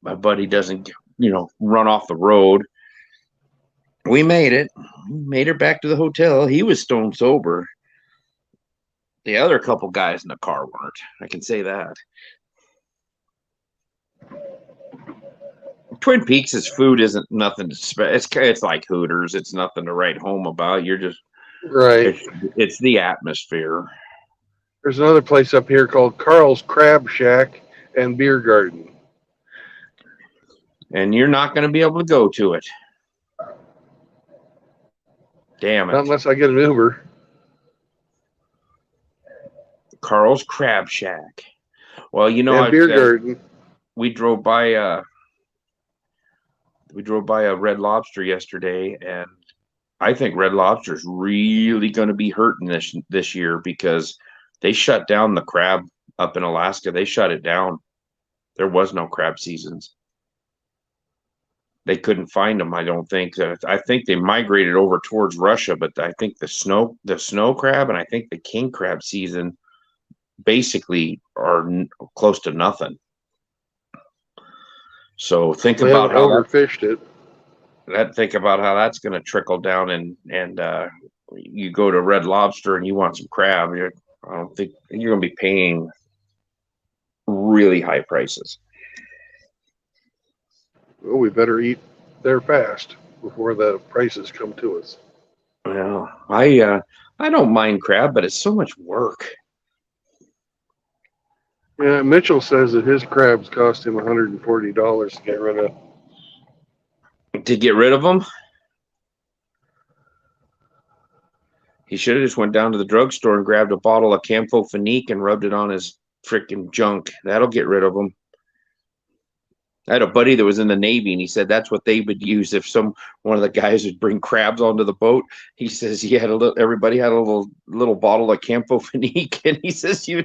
my buddy doesn't, run off the road. We made it. We made it back to the hotel. He was stone sober. The other couple guys in the car weren't. I can say that. Twin Peaks' food isn't nothing to it's like Hooters. It's nothing to write home about. You're just Right. it's the atmosphere. There's another place up here called Carl's Crab Shack and Beer Garden. And you're not going to be able to go to it. Damn Not it. unless I get an Uber. Carl's Crab Shack. Well, And Beer Garden. we drove by a Red Lobster yesterday, and I think Red Lobster's really going to be hurting this year because they shut down the crab up in Alaska. They shut it down. There was no crab seasons. They couldn't find them. I don't think. I think they migrated over towards Russia, but I think the snow crab and I think the king crab season basically are close to nothing. So think They about haven't how overfished it. think about how that's going to trickle down, and you go to Red Lobster and you want some crab. I don't think you're going to be paying really high prices. Well, we better eat there fast before the prices come to us. Well, I don't mind crab, but it's so much work. Yeah, Mitchell says that his crabs cost him $140 to get rid of. To get rid of them, he should have just went down to the drugstore and grabbed a bottle of Campho-Phenique and rubbed it on his freaking junk. That'll get rid of them. I had a buddy that was in the Navy, and he said that's what they would use if one of the guys would bring crabs onto the boat. He says everybody had a little bottle of Campho-Phenique, and he says you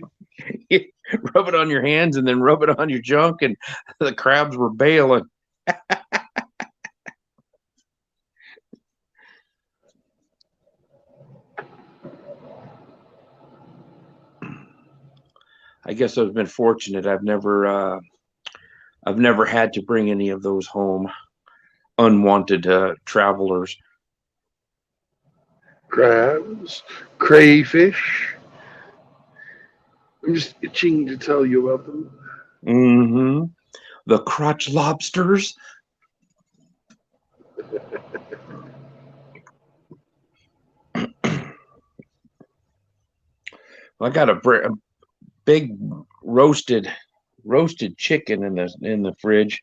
rub it on your hands and then rub it on your junk, and the crabs were bailing. I guess I've been fortunate. I've never had to bring any of those home, unwanted travelers. Crabs, crayfish. I'm just itching to tell you about them. Mm-hmm. The crotch lobsters. I got a big roasted chicken in the fridge.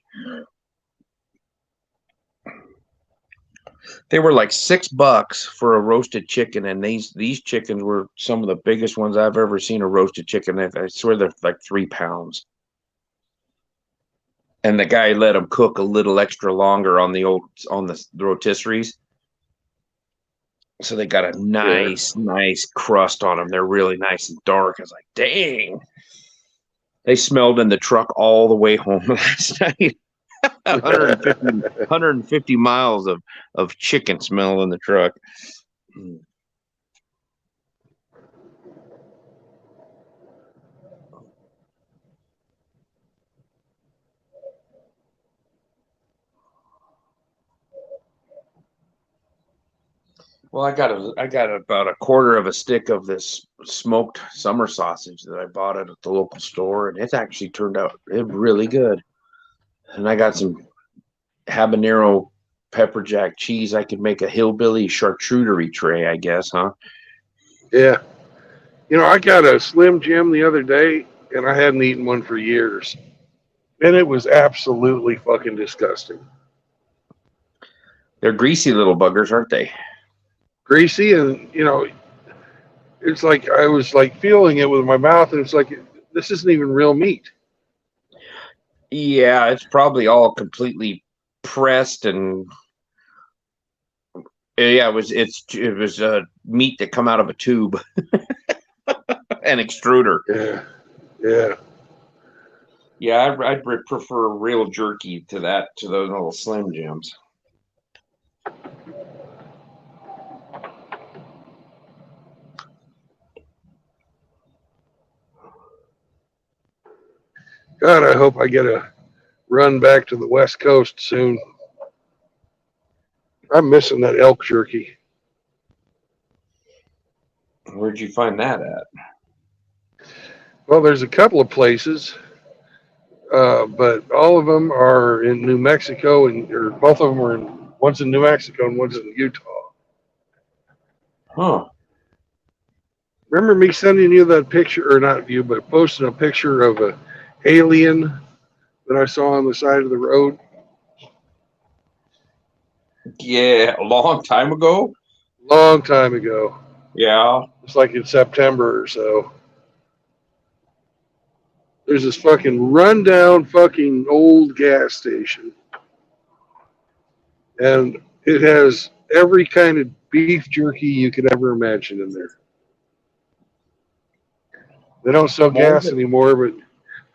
They were like $6 for a roasted chicken, and these chickens were some of the biggest ones I've ever seen a roasted chicken. I swear they're like 3 pounds. And the guy let them cook a little extra longer on the rotisseries. So they got a nice crust on them. They're really nice and dark. I was like, dang. They smelled in the truck all the way home last night. 150 miles of chicken smell in the truck. Well, I got about a quarter of a stick of this smoked summer sausage that I bought at the local store, and it's actually turned out really good. And I got some habanero pepper jack cheese. I could make a hillbilly charcuterie tray, I guess, huh? Yeah. I got a Slim Jim the other day, and I hadn't eaten one for years. And it was absolutely fucking disgusting. They're greasy little buggers, aren't they? Greasy, and, it's like I was like feeling it with my mouth, and it's like, this isn't even real meat. Yeah, it's probably all completely pressed, and yeah, it was meat that come out of a tube. An extruder. Yeah, I'd prefer real jerky to those little Slim Jims. God, I hope I get a run back to the West Coast soon. I'm missing that elk jerky. Where'd you find that at? Well, there's a couple of places, but all of them are in New Mexico, or both of them are in. One's in New Mexico and one's in Utah. Huh. Remember me sending you that picture, or not you, but posting a picture of a alien that I saw on the side of the road? Yeah, a long time ago. Long time ago. Yeah. It's like in September or so. There's this fucking rundown fucking old gas station. And it has every kind of beef jerky you could ever imagine in there. They don't sell gas anymore, but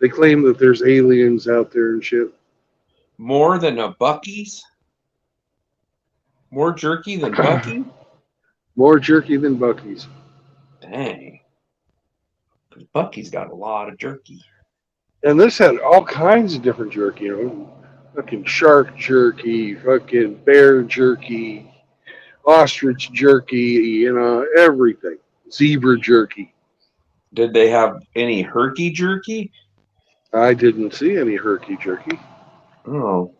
they claim that there's aliens out there and shit. More than a Buc-ee's? More jerky than Buc-ee? More jerky than Buc-ee's. Dang. Buc-ee's got a lot of jerky. And this had all kinds of different jerky, you know, fucking shark jerky, fucking bear jerky, ostrich jerky, you know, everything. Zebra jerky. Did they have any herky jerky? I didn't see any herky jerky. Oh.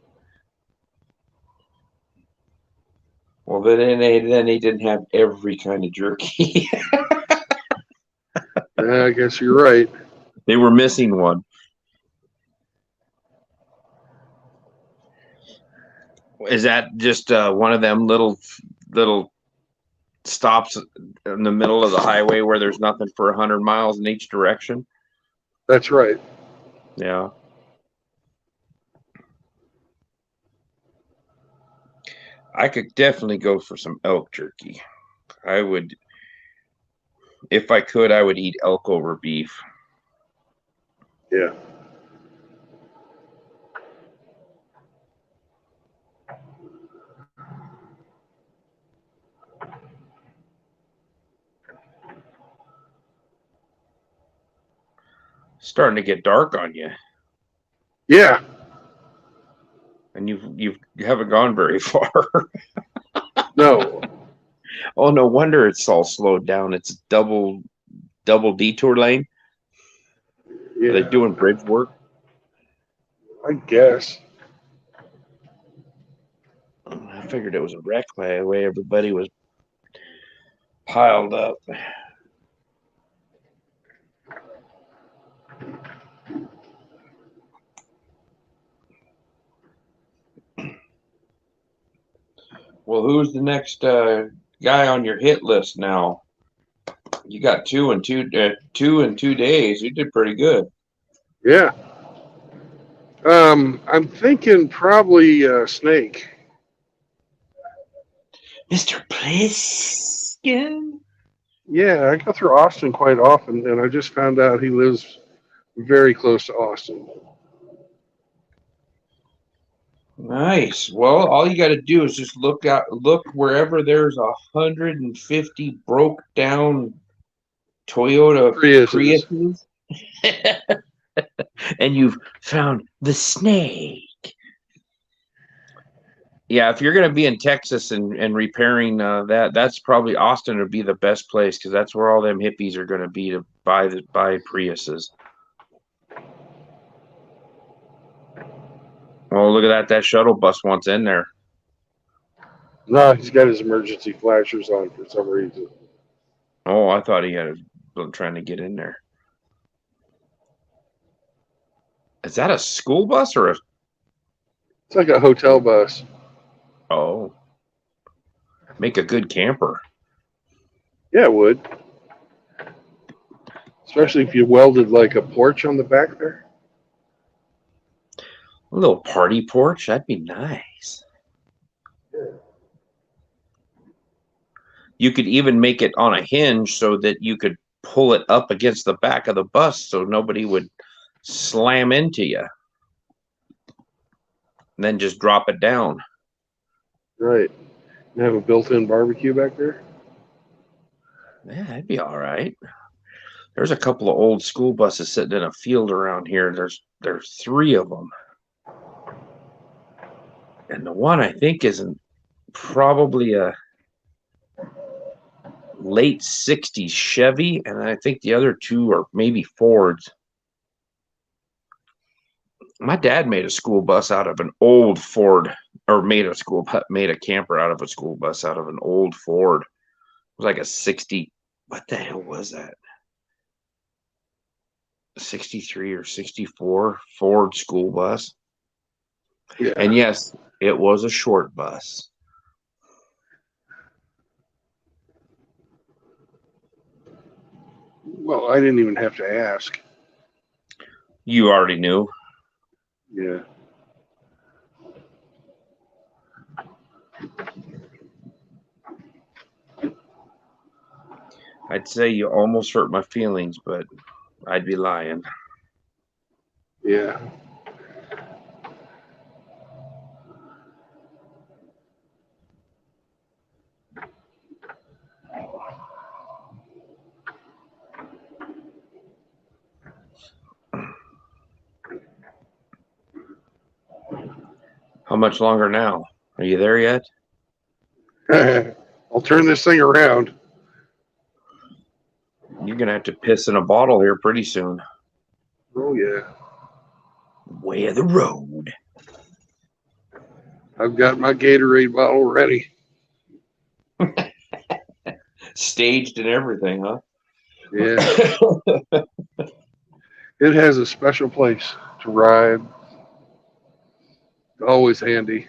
Well, then they didn't have every kind of jerky. I guess you're right. They were missing one. Is that just one of them little stops in the middle of the highway where there's nothing for 100 miles in each direction? That's right. Yeah. I could definitely go for some elk jerky. I would, if I could, I would eat elk over beef. Yeah. Starting to get dark on you. Yeah. And you haven't gone very far. No. Oh, no wonder it's all slowed down. It's double detour lane. Yeah. Are they doing bridge work? I guess. I figured it was a wreck by the way everybody was piled up. Well, who's the next guy on your hit list now? You got 2 in 2 days. You did pretty good. Yeah. I'm thinking probably Snake. Mr. Pliskin? Yeah, I go through Austin quite often, and I just found out he lives very close to Austin. Nice. Well, all you got to do is just look wherever there's 150 broke down Toyota Priuses. And you've found the Snake. Yeah, if you're going to be in Texas and repairing that's probably Austin would be the best place because that's where all them hippies are going to be to buy Priuses. Oh, look at that! That shuttle bus wants in there. No, he's got his emergency flashers on for some reason. Oh, I thought he had trying to get in there. Is that a school bus or a? It's like a hotel bus. Oh, make a good camper. Yeah, it would. Especially if you welded like a porch on the back there. A little party porch, that'd be nice. You could even make it on a hinge so that you could pull it up against the back of the bus so nobody would slam into you. And then just drop it down. Right. And have a built-in barbecue back there. Yeah, that'd be all right. There's a couple of old school buses sitting in a field around here. There's 3 of them. And the one I think is probably a late 60s Chevy, and I think the other two are maybe Fords. My dad made a school bus out of an old Ford, or made a camper out of a school bus out of an old Ford. It was like a 60. What the hell was that? 63 or 64 Ford school bus. Yeah. And yes, it was a short bus. Well, I didn't even have to ask. You already knew. Yeah. I'd say you almost hurt my feelings, but I'd be lying. Yeah. How much longer now? Are you there yet? I'll turn this thing around. You're going to have to piss in a bottle here pretty soon. Oh, yeah. Way of the road. I've got my Gatorade bottle ready. Staged and everything, huh? Yeah. It has a special place to ride. Always handy.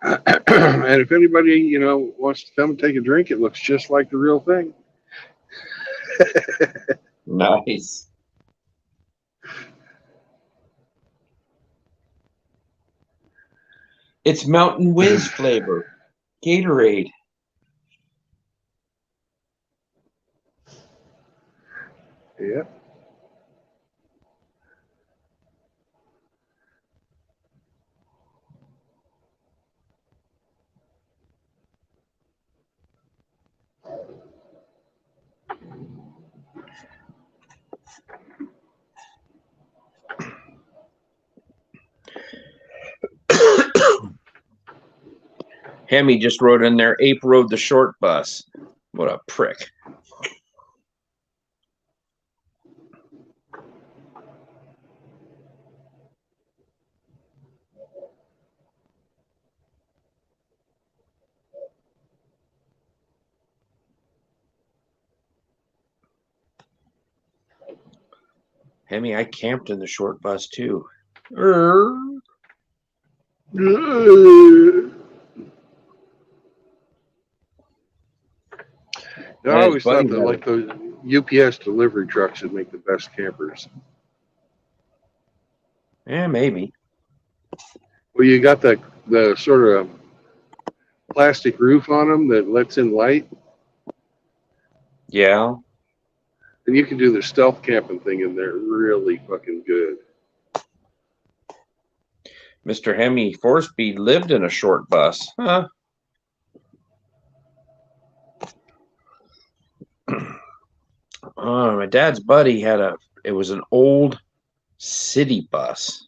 And if anybody, wants to come and take a drink, it looks just like the real thing. Nice. It's Mountain Whiz flavor. Gatorade. Yep. Hemi just wrote in there, Ape rode the short bus. What a prick. Hemi, I camped in the short bus too. I always thought that like the UPS delivery trucks would make the best campers. Yeah, maybe. Well, you got the sort of plastic roof on them that lets in light, Yeah. and you can do the stealth camping thing in there really fucking good. Mr. Hemi Four-Speed lived in a short bus. Huh? My dad's buddy it was an old city bus.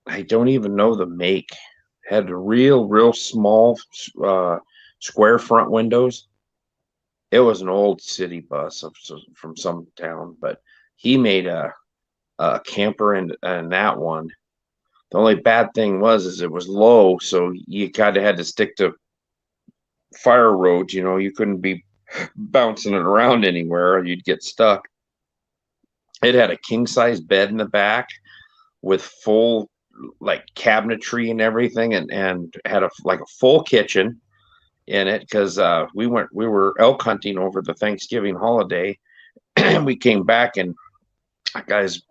I don't even know the make. Had real small square front windows. It was an old city bus from some town, but he made a camper in that one. The only bad thing is it was low, so you kind of had to stick to fire roads. You couldn't be bouncing it around anywhere, or you'd get stuck. It had a king size bed in the back with full like cabinetry and everything, and had a full kitchen in it, because we were elk hunting over the Thanksgiving holiday. And we came back, and that guy's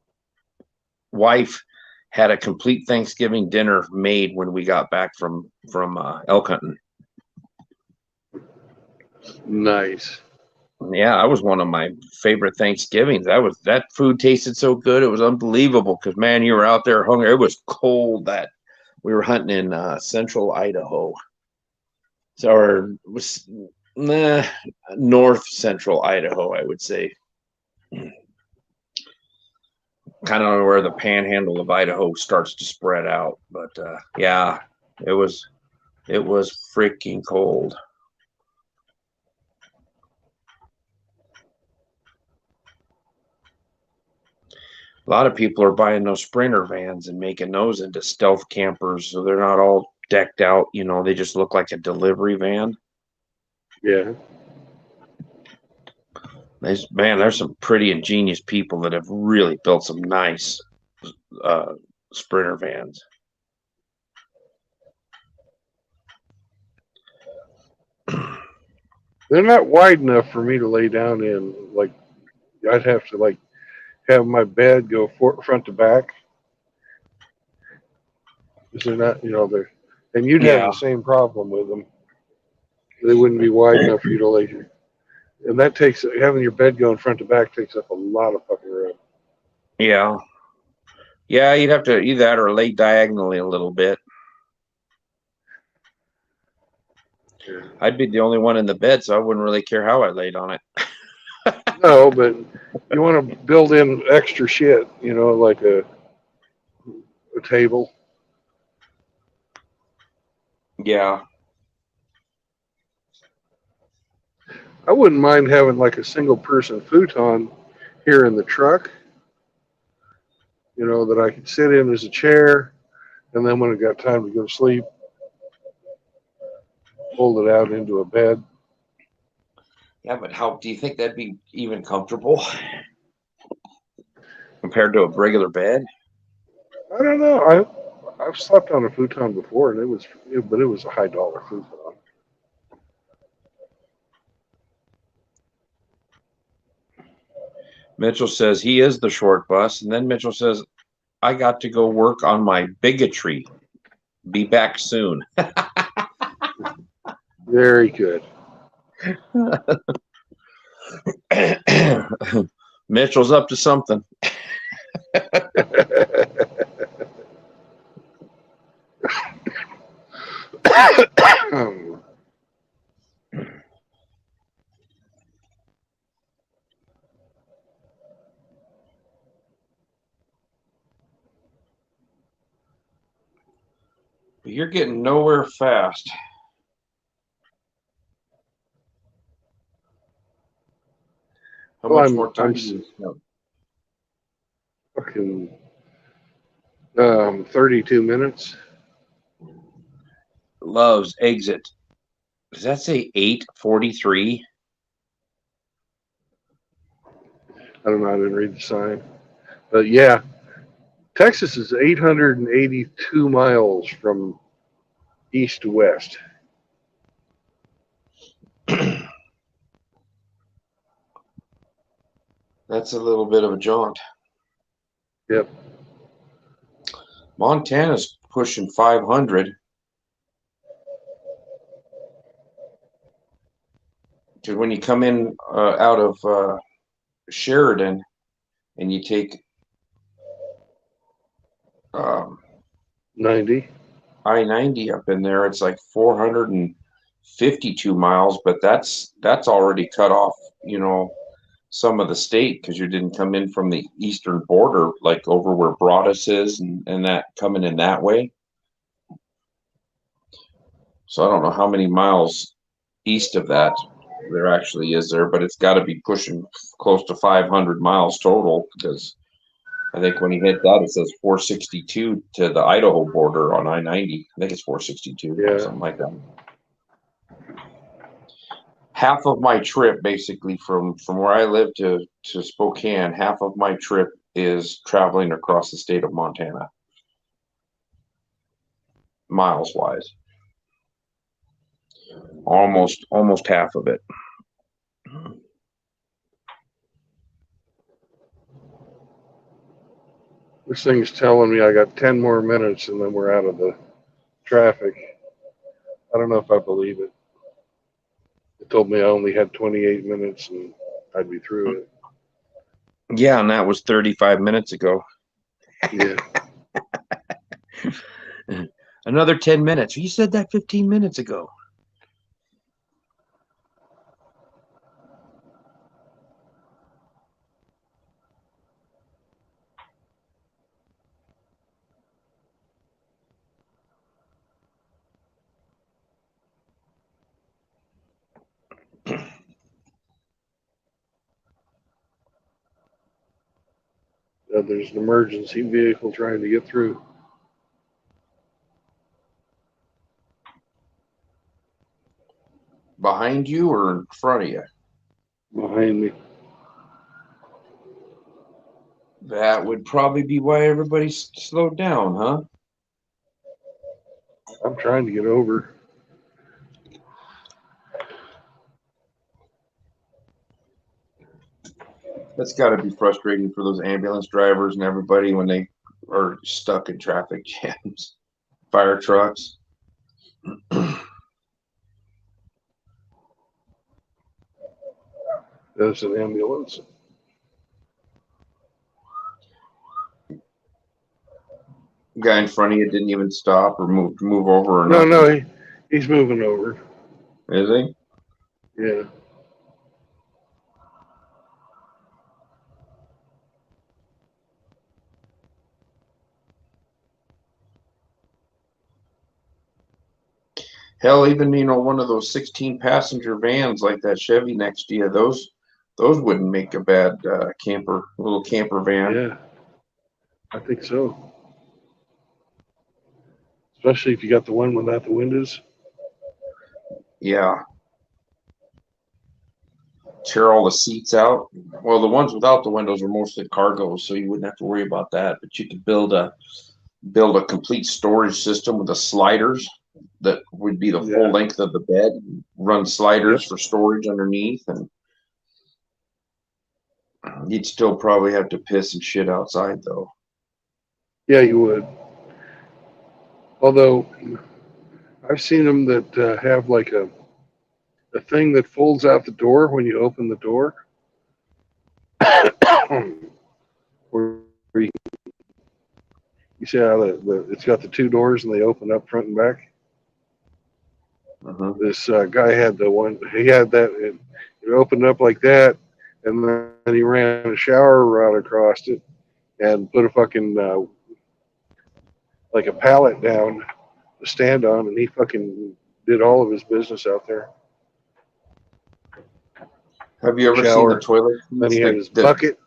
wife had a complete Thanksgiving dinner made when we got back from elk hunting. Nice. Yeah, that was one of my favorite Thanksgivings. That food tasted so good. It was unbelievable, because man, you were out there hungry. It was cold. That we were hunting in central Idaho. Or was north central Idaho, I would say. kind of where the panhandle of Idaho starts to spread out. But yeah, it was freaking cold. A lot of people are buying those Sprinter vans and making those into stealth campers, so they're not all decked out. You know, they just look like a delivery van. Yeah. There's some pretty ingenious people that have really built some nice Sprinter vans. They're not wide enough for me to lay down in. Like, I'd have to like have my bed go front to back. Because they're not, they're, and you'd have Yeah. the same problem with them. They wouldn't be wide enough for you to lay. And that takes, having your bed going front to back takes up a lot of fucking room. Yeah. Yeah, you'd have to either that or lay diagonally a little bit. Yeah. I'd be the only one in the bed, so I wouldn't really care how I laid on it. No, but you want to build in extra shit, like a table. Yeah. I wouldn't mind having like a single person futon here in the truck, that I could sit in as a chair, and then when I got time to go to sleep, fold it out into a bed. Yeah, but how do you think that'd be even comfortable compared to a regular bed? I don't know. I've slept on a futon before, and it was a high dollar futon. Mitchell says he is the short bus, and then Mitchell says, I got to go work on my bigotry. Be back soon. Very good. Mitchell's up to something. But you're getting nowhere fast. How Well, much more time I'm do you have? fucking 32 minutes. Loves exit. Does that say 8:43? I don't know. I didn't read the sign, but yeah, Texas is 882 miles from east to west. That's a little bit of a jaunt. Yep. Montana's pushing 500. Because when you come in out of Sheridan and you take 90. I-90 up in there, it's like 452 miles, but that's already cut off, some of the state because you didn't come in from the eastern border, like over where Broadus is and that coming in that way. So I don't know how many miles east of that there actually is there, but it's got to be pushing close to 500 miles total because I think when you hit that, it says 462 to the Idaho border on I-90. I think it's 462 or something like that. Half of my trip, basically, from where I live to Spokane, half of my trip is traveling across the state of Montana, miles-wise. Almost half of it. This thing's telling me I got 10 more minutes and then we're out of the traffic. I don't know if I believe it. It told me I only had 28 minutes and I'd be through it. Yeah, and that was 35 minutes ago. Yeah. Another 10 minutes. You said that 15 minutes ago. There's an emergency vehicle trying to get through. Behind you or in front of you? Behind me. That would probably be why everybody's slowed down, huh? I'm trying to get over. That's got to be frustrating for those ambulance drivers and everybody when they are stuck in traffic jams. Fire trucks. There's an ambulance. Guy in front of you didn't even stop or move over or No, nothing. no, he's moving over. Is he? Yeah. Hell, even one of those 16-passenger vans like that Chevy next to you, those wouldn't make a bad little camper van. Yeah. I think so. Especially if you got the one without the windows. Yeah. Tear all the seats out. Well, the ones without the windows are mostly cargos, so you wouldn't have to worry about that. But you could build a complete storage system with the sliders that would be the full length of the bed. Run sliders for storage underneath, and you'd still probably have to piss and shit outside, though. Yeah, you would. Although I've seen them that have like a thing that folds out the door when you open the door. Where you see how it's got the two doors and they open up front and back. This guy had the one. He had that. It opened up like that, and then he ran a shower rod across it and put a fucking like a pallet down to stand on, and he fucking did all of his business out there. Have you ever seen the toilet? Then he had his bucket.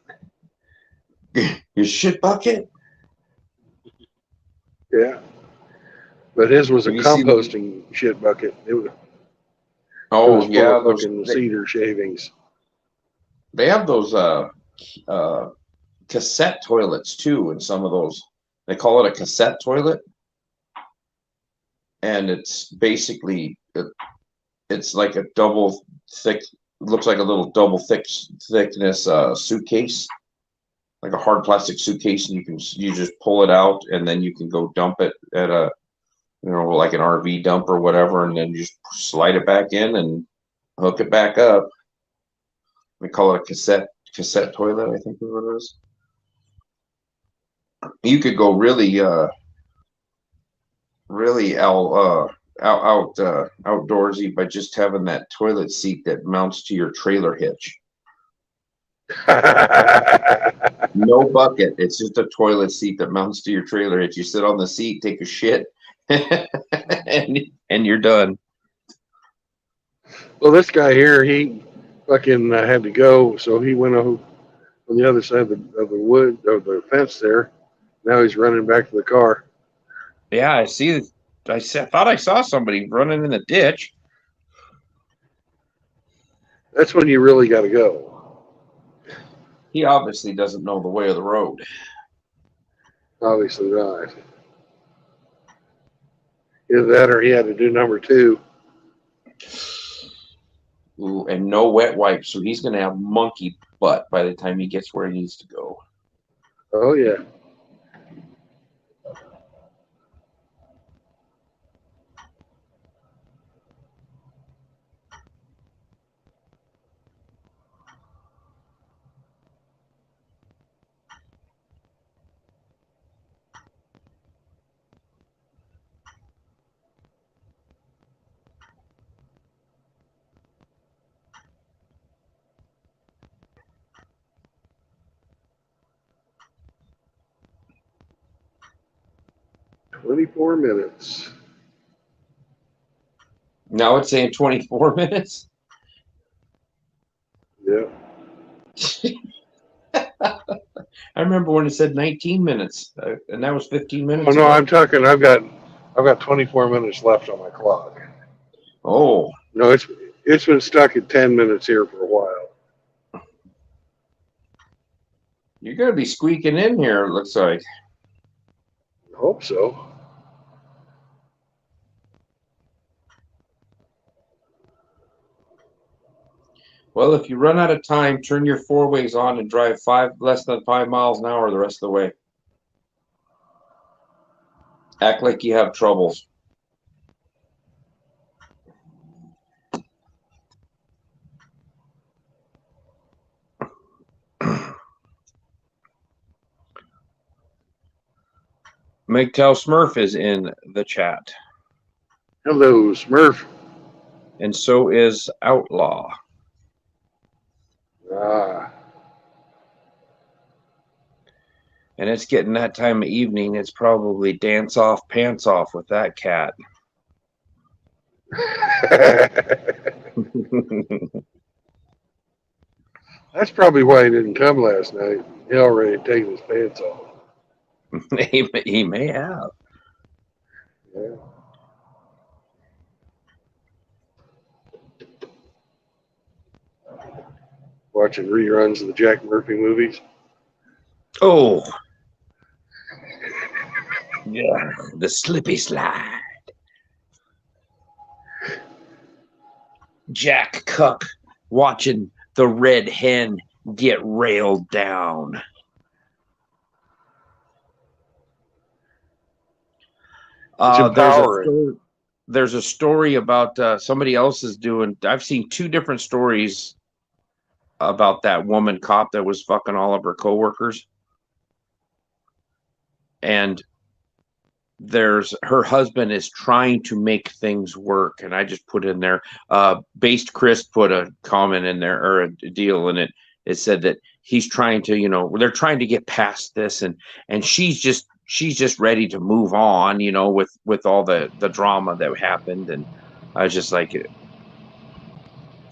His shit bucket? Yeah. But his was a composting shit bucket. It was full of fucking cedar shavings. They have those cassette toilets too, in some of those. They call it a cassette toilet, and it's basically it's like a double thick. Looks like a little double thickness suitcase, like a hard plastic suitcase, and you just pull it out, and then you can go dump it at a like an RV dump or whatever, and then you just slide it back in and hook it back up. We call it a cassette toilet, I think is what it is. You could go really outdoorsy by just having that toilet seat that mounts to your trailer hitch. No bucket. It's just a toilet seat that mounts to your trailer hitch. You sit on the seat, take a shit, and you're done. Well, this guy here, he fucking had to go, so he went on the other side of the fence there. Now he's running back to the car. Yeah, I see. I thought I saw somebody running in the ditch. That's when you really got to go. He obviously doesn't know the way of the road. Obviously not. Either that or he had to do number 2. Ooh, and no wet wipes, so he's going to have monkey butt by the time he gets where he needs to go. Oh, yeah. "24 minutes." Now it's saying 24 minutes. Yeah. I remember when it said 19 minutes, and that was 15 minutes. Oh no, ago. I'm talking. I've got 24 minutes left on my clock. Oh, No, it's been stuck at 10 minutes here for a while. you're gonna be squeaking in here. It looks like. I hope so. Well, if you run out of time, turn your four ways on and drive less than 5 miles an hour the rest of the way. Act like you have troubles. MGTOW Smurf is in the chat. Hello, Smurf. And so is Outlaw. Ah. And it's getting that time of evening. It's probably dance off, pants off with that cat. That's probably why he didn't come last night. He already taken his pants off. He may have. Yeah. Watching reruns of the Jack Murphy movies. Oh. Yeah, the slippy slide. Jack Cuck watching the red hen get railed down. It's empowering. There's a story about somebody else is doing. I've seen two different stories about that woman cop that was fucking all of her coworkers. And her husband is trying to make things work. And I just put in there, Based Chris put a comment in there or a deal in it. It said that he's trying to, they're trying to get past this and she's just ready to move on, with all the drama that happened. And I was just like,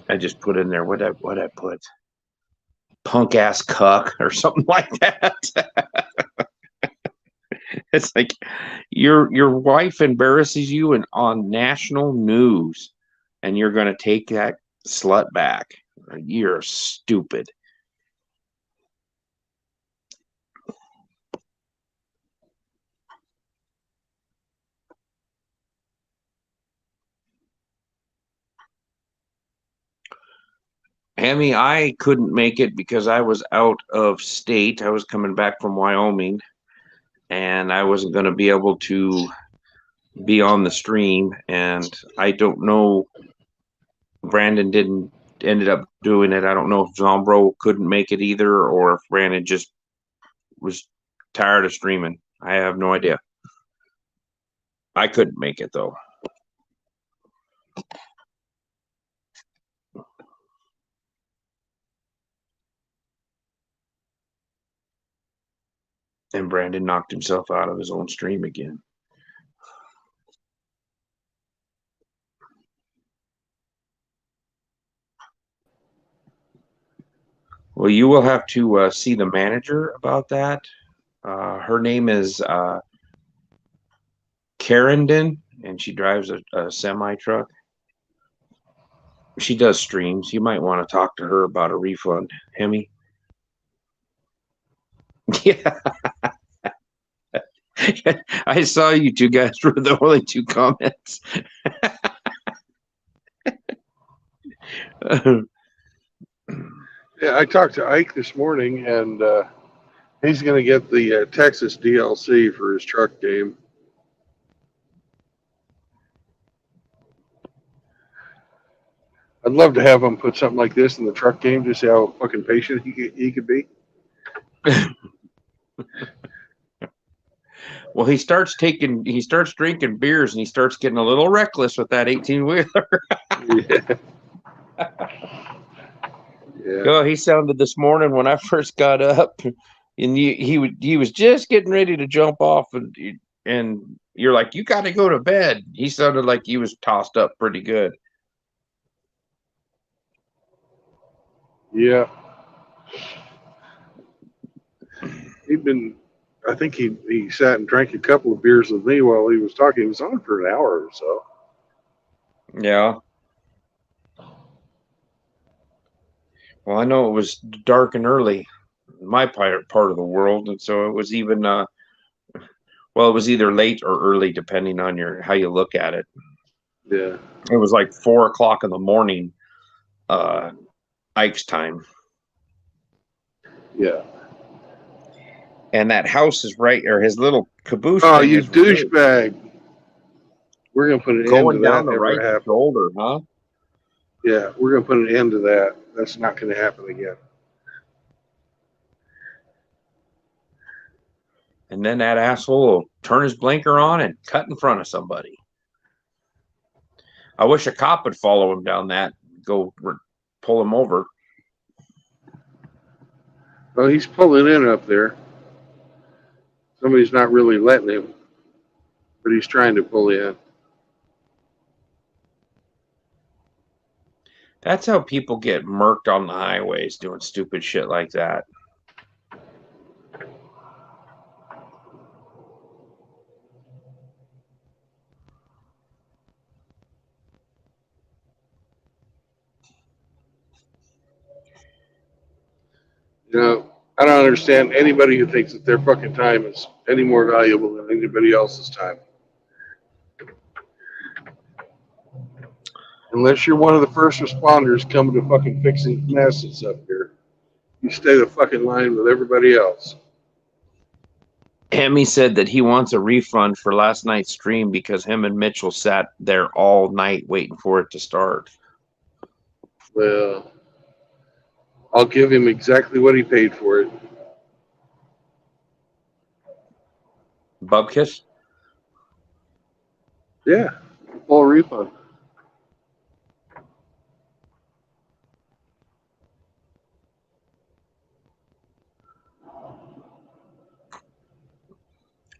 I just put in there what I put, punk ass cuck or something like that. It's like your wife embarrasses you on national news, and you're going to take that slut back. You're stupid. Hammy, I couldn't make it because I was out of state. I was coming back from Wyoming, and I wasn't going to be able to be on the stream. And I don't know, Brandon ended up doing it. I don't know if Zombro couldn't make it either, or if Brandon just was tired of streaming. I have no idea. I couldn't make it though. And Brandon knocked himself out of his own stream again. Well, you will have to see the manager about that. Her name is Carendon, and she drives a semi truck. She does streams. You might want to talk to her about a refund, Hemi. Yeah. I saw you two guys were the only two comments. Yeah, I talked to Ike this morning, and he's going to get the Texas DLC for his truck game. I'd love to have him put something like this in the truck game to see how fucking patient he could be. Well, he starts drinking beers, and he starts getting a little reckless with that 18-wheeler. Yeah. Yeah. Oh, he sounded this morning when I first got up, and he was just getting ready to jump off, and you're like, you got to go to bed. He sounded like he was tossed up pretty good. Yeah. I think he sat and drank a couple of beers with me while he was talking. He was on for an hour or so. Yeah. Well, I know it was dark and early in my part of the world, and so it was even well, it was either late or early depending on how you look at it. Yeah. It was like 4 o'clock in the morning, Ike's time. Yeah. And that house is right, or his little caboose. Oh, thing you is right douchebag. We're going to put an end to going that down the never right happening. shoulder, huh? Yeah, we're going to put an end to that. That's not going to happen again. And then that asshole will turn his blinker on and cut in front of somebody. I wish a cop would follow him down that, pull him over. Well, he's pulling in up there. Somebody's not really letting him, but he's trying to pull in. That's how people get murked on the highways doing stupid shit like that. You know, I don't understand anybody who thinks that their fucking time is any more valuable than anybody else's time. Unless you're one of the first responders coming to fucking fixing messes up here, you stay the fucking line with everybody else. Hemi said that he wants a refund for last night's stream because him and Mitchell sat there all night waiting for it to start. Well, I'll give him exactly what he paid for it. Bubkiss? Yeah, full refund.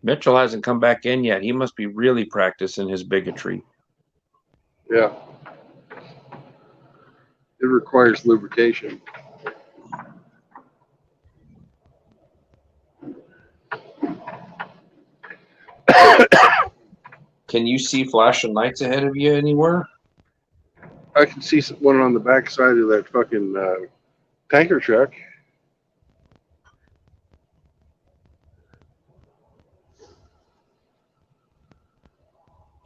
Mitchell hasn't come back in yet. He must be really practicing his bigotry. Yeah. It requires lubrication. Can you see flashing lights ahead of you anywhere? I can see one on the back side of that fucking tanker truck.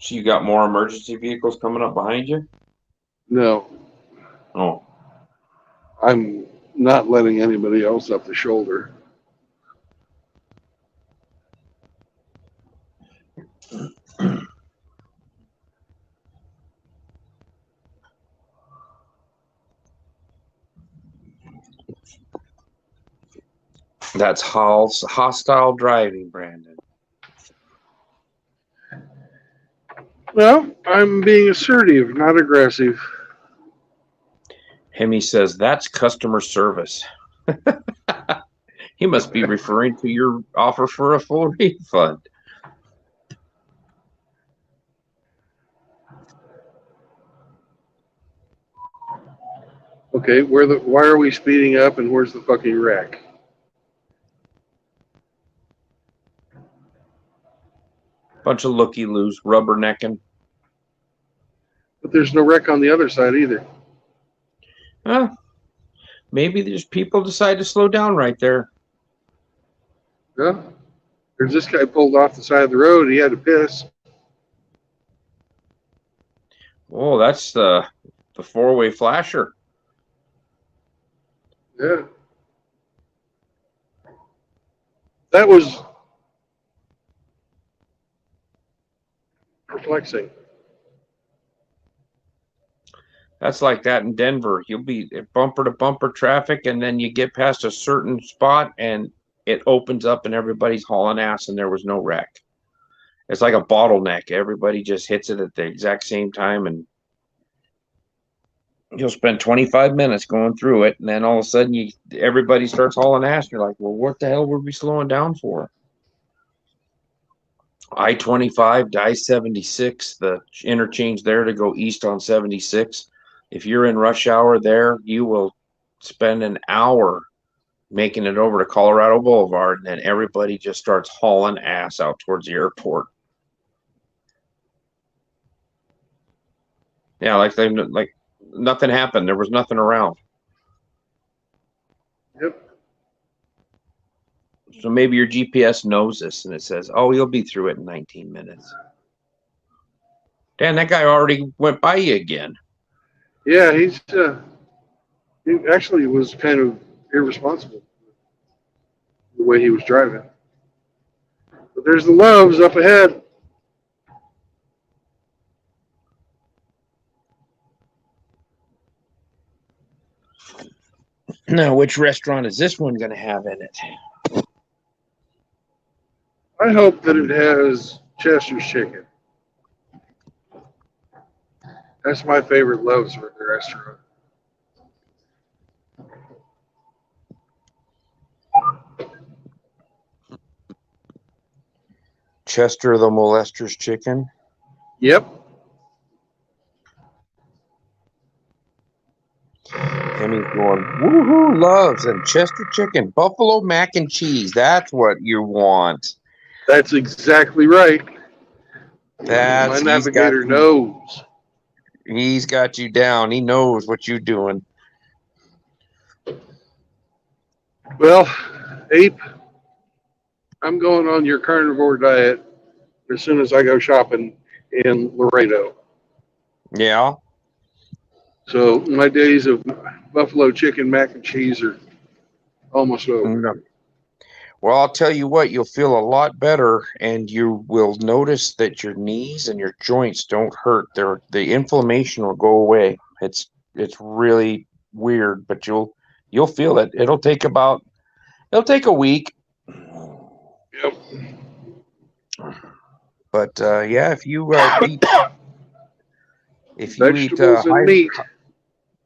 So you got more emergency vehicles coming up behind you? No, Oh. I'm not letting anybody else up the shoulder. That's hostile driving, Brandon. Well, I'm being assertive, not aggressive. Hemi says that's customer service. He must be referring to your offer for a full refund. Okay, why are we speeding up and where's the fucking wreck? Bunch of looky-loos, rubbernecking. But there's no wreck on the other side either. Huh? Maybe there's people decide to slow down right there. Yeah. There's this guy pulled off the side of the road. He had to piss. Oh, that's the four-way flasher. Yeah. That was perplexing. That's like that in Denver. You'll be bumper to bumper traffic, and then you get past a certain spot, and it opens up, and everybody's hauling ass, and there was no wreck. It's like a bottleneck. Everybody just hits it at the exact same time, and you'll spend 25 minutes going through it, and then all of a sudden, everybody starts hauling ass. And you're like, well, what the hell were we slowing down for? I-25 to I-76, the interchange there to go east on 76. If you're in rush hour there, you will spend an hour making it over to Colorado Boulevard, and then everybody just starts hauling ass out towards the airport. Yeah, like nothing happened. There was nothing around. Yep. So maybe your GPS knows this, and it says, "Oh, you'll be through it in 19 minutes." Dan, that guy already went by you again. Yeah, he actually was kind of irresponsible the way he was driving. But there's the Loves up ahead. Now, which restaurant is this one going to have in it? I hope that it has Chester's chicken. That's my favorite Loves restaurant. Chester the Molester's chicken. Yep. Hemmy's going, woohoo, Loves and Chester chicken, buffalo mac and cheese. That's what you want. That's exactly right. My navigator knows. He's got you down. He knows what you're doing. Well, Ape, I'm going on your carnivore diet as soon as I go shopping in Laredo. Yeah. So my days of buffalo chicken mac and cheese are almost over. Well, I'll tell you what, you'll feel a lot better, and you will notice that your knees and your joints don't hurt. The inflammation will go away. It's really weird, but you'll feel it. It'll take a week. Yep. But yeah, if you eat vegetables and meat.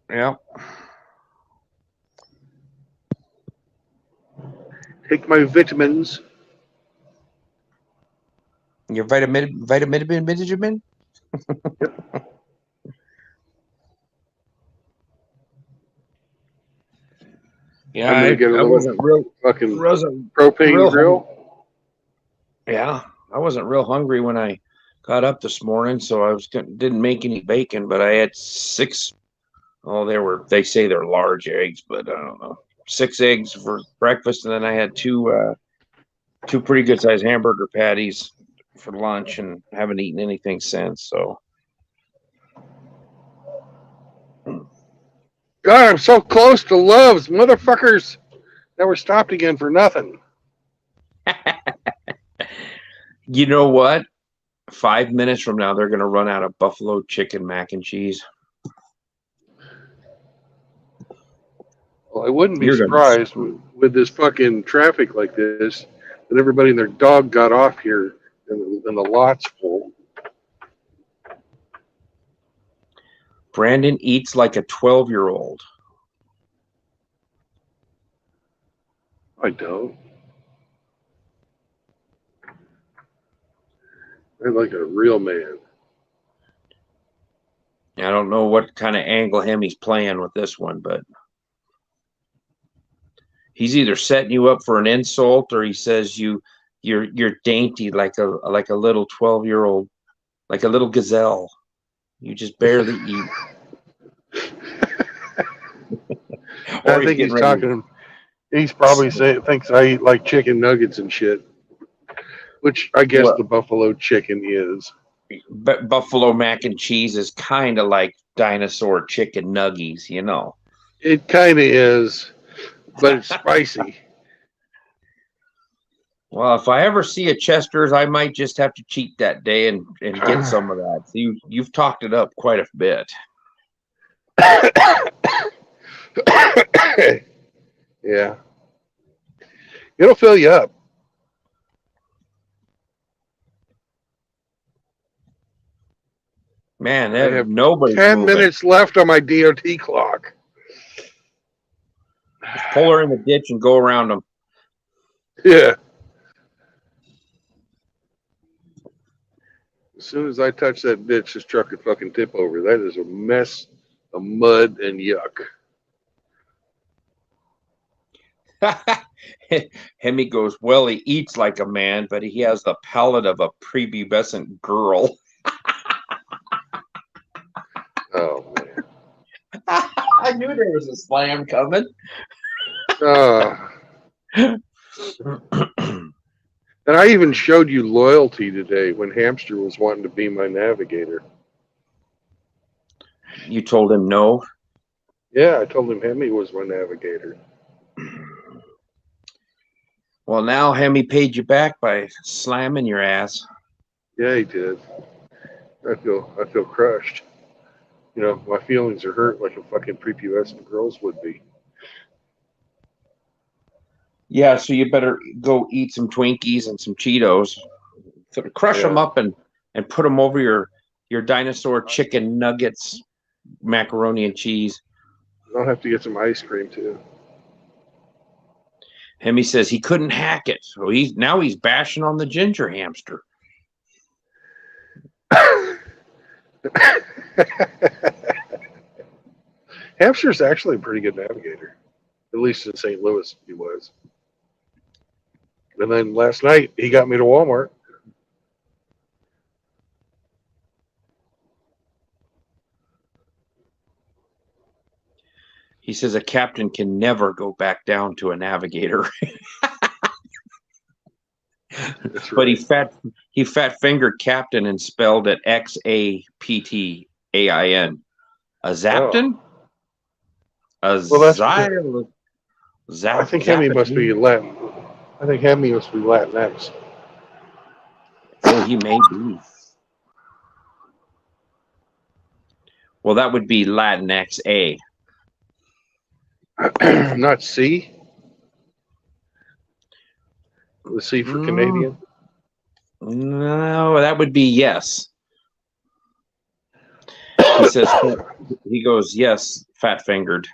Yeah. Take my vitamins. Your vitamin. Yeah, I'm gonna get a wasn't real fucking propane grill. Yeah, I wasn't real hungry when I got up this morning, so didn't make any bacon, but I had 6. Oh, they say they're large eggs, but I don't know. 6 eggs for breakfast, and then I had two pretty good sized hamburger patties for lunch, and haven't eaten anything since. So, God, I'm so close to Loves, motherfuckers. Now we're stopped again for nothing. you know what? 5 minutes from now, they're going to run out of buffalo chicken mac and cheese. Well, I wouldn't be surprised with this fucking traffic like this that everybody and their dog got off here and the lot's full. Brandon eats like a 12-year-old. I don't. I'm like a real man. I don't know what kind of angle Hemmy's playing with this one, but he's either setting you up for an insult, or he says you're dainty like a little 12-year-old, like a little gazelle. You just barely eat. I think he's talking. He's probably thinks I eat like chicken nuggets and shit, which I guess the buffalo chicken is. Buffalo mac and cheese is kind of like dinosaur chicken nuggies, you know. It kind of is, but it's spicy. Well, if I ever see a Chester's, I might just have to cheat that day and get some of that. So you've talked it up quite a bit. Yeah. It'll fill you up. Man, I have nobody. 10 minutes left on my DOT clock. Just pull her in the ditch and go around them. Yeah. As soon as I touch that ditch, this truck could fucking tip over. That is a mess of mud and yuck. Hemi goes, well, he eats like a man, but he has the palate of a prepubescent girl. Oh man. I knew there was a slam coming. And I even showed you loyalty today when Hamster was wanting to be my navigator. You told him no? Yeah, I told him Hemi was my navigator. Well, now Hemi paid you back by slamming your ass. Yeah, he did. I feel crushed. You know, my feelings are hurt like a fucking prepubescent girl's would be. Yeah, so you better go eat some Twinkies and some Cheetos. Crush them up and put them over your dinosaur chicken nuggets, macaroni and cheese. I'll have to get some ice cream too. Hemi says he couldn't hack it, so he's bashing on the ginger hamster. Hamster's actually a pretty good navigator. At least in St. Louis, he was. And then last night, he got me to Walmart. He says a captain can never go back down to a navigator. That's But right. he fat fingered captain and spelled it Xaptain. A Zapton? A Well, that's Zyl. I think Hemi must be Latin. I think Hemi must be Latinx. Oh, he may be. Well, that would be Latinx A. Not C. The C for Canadian. No, that would be yes. He says, he goes, yes, fat fingered.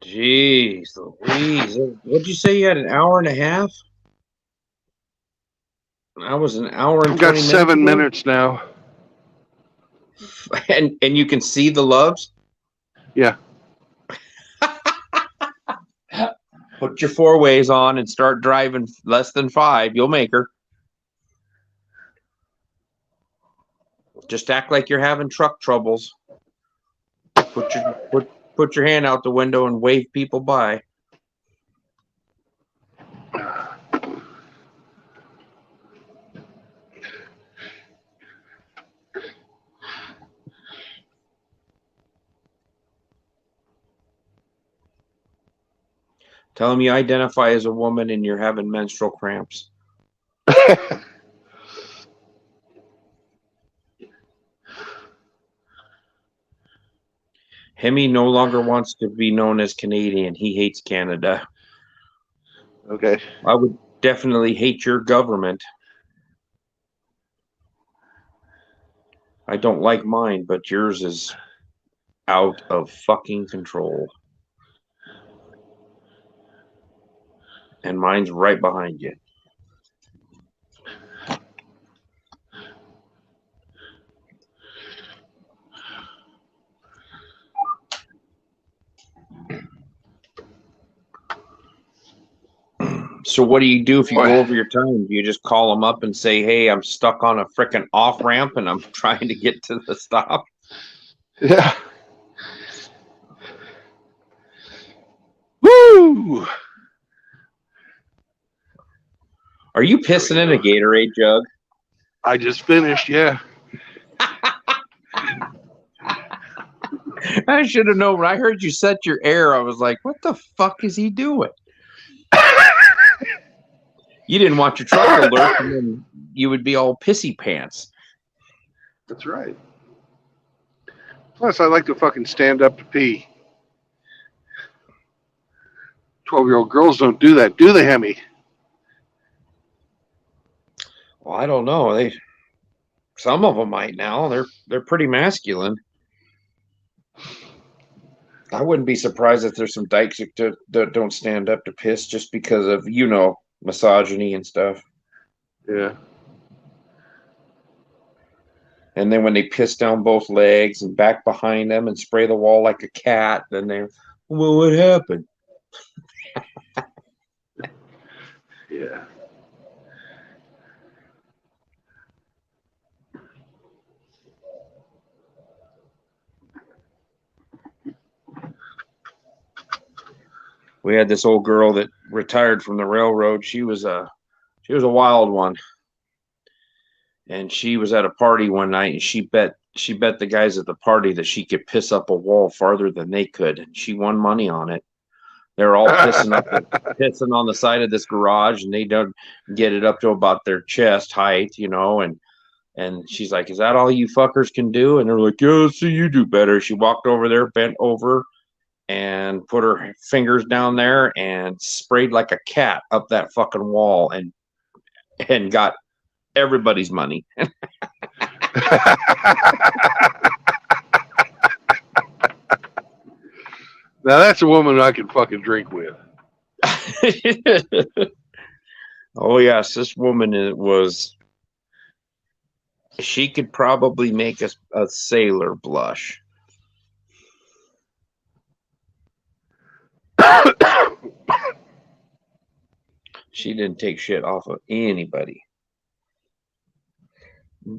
Jeez Louise. What'd you say you had an hour and a half? I was an hour and I've got 20 minutes. 7 minutes now. And you can see the loves? Yeah. Put your 4-ways on and start driving less than 5. You'll make her. Just act like you're having truck troubles. Put your hand out the window and wave people by. Tell them you identify as a woman and you're having menstrual cramps. Hemi no longer wants to be known as Canadian. He hates Canada. Okay. I would definitely hate your government. I don't like mine, but yours is out of fucking control. And mine's right behind you. So what do you do if you go over your time? Do you just call them up and say, hey, I'm stuck on a frickin' off ramp and I'm trying to get to the stop? Yeah. Woo! Are you pissing in a Gatorade jug? I just finished, yeah. I should have known. When I heard you set your air, I was like, what the fuck is he doing? You didn't want your truck to lurk and then you would be all pissy pants. That's right. Plus, I like to fucking stand up to pee. 12-year-old girls don't do that, do they, Hemi? Well, I don't know. Some of them might now. They're pretty masculine. I wouldn't be surprised if there's some dykes that don't stand up to piss just because of, misogyny and stuff. Yeah. And then when they piss down both legs and back behind them and spray the wall like a cat, then well, what happened? Yeah. We had this old girl that retired from the railroad. She was a wild one. And she was at a party one night and she bet the guys at the party that she could piss up a wall farther than they could. And she won money on it. They're all pissing on the side of this garage, and they don't get it up to about their chest height, and she's like, "Is that all you fuckers can do?" And they're like, "Yeah, let's see you do better." She walked over there, bent over, and put her fingers down there and sprayed like a cat up that fucking wall, and got everybody's money. Now that's a woman I can fucking drink with. Oh yes, this woman she could probably make a sailor blush. She didn't take shit off of anybody.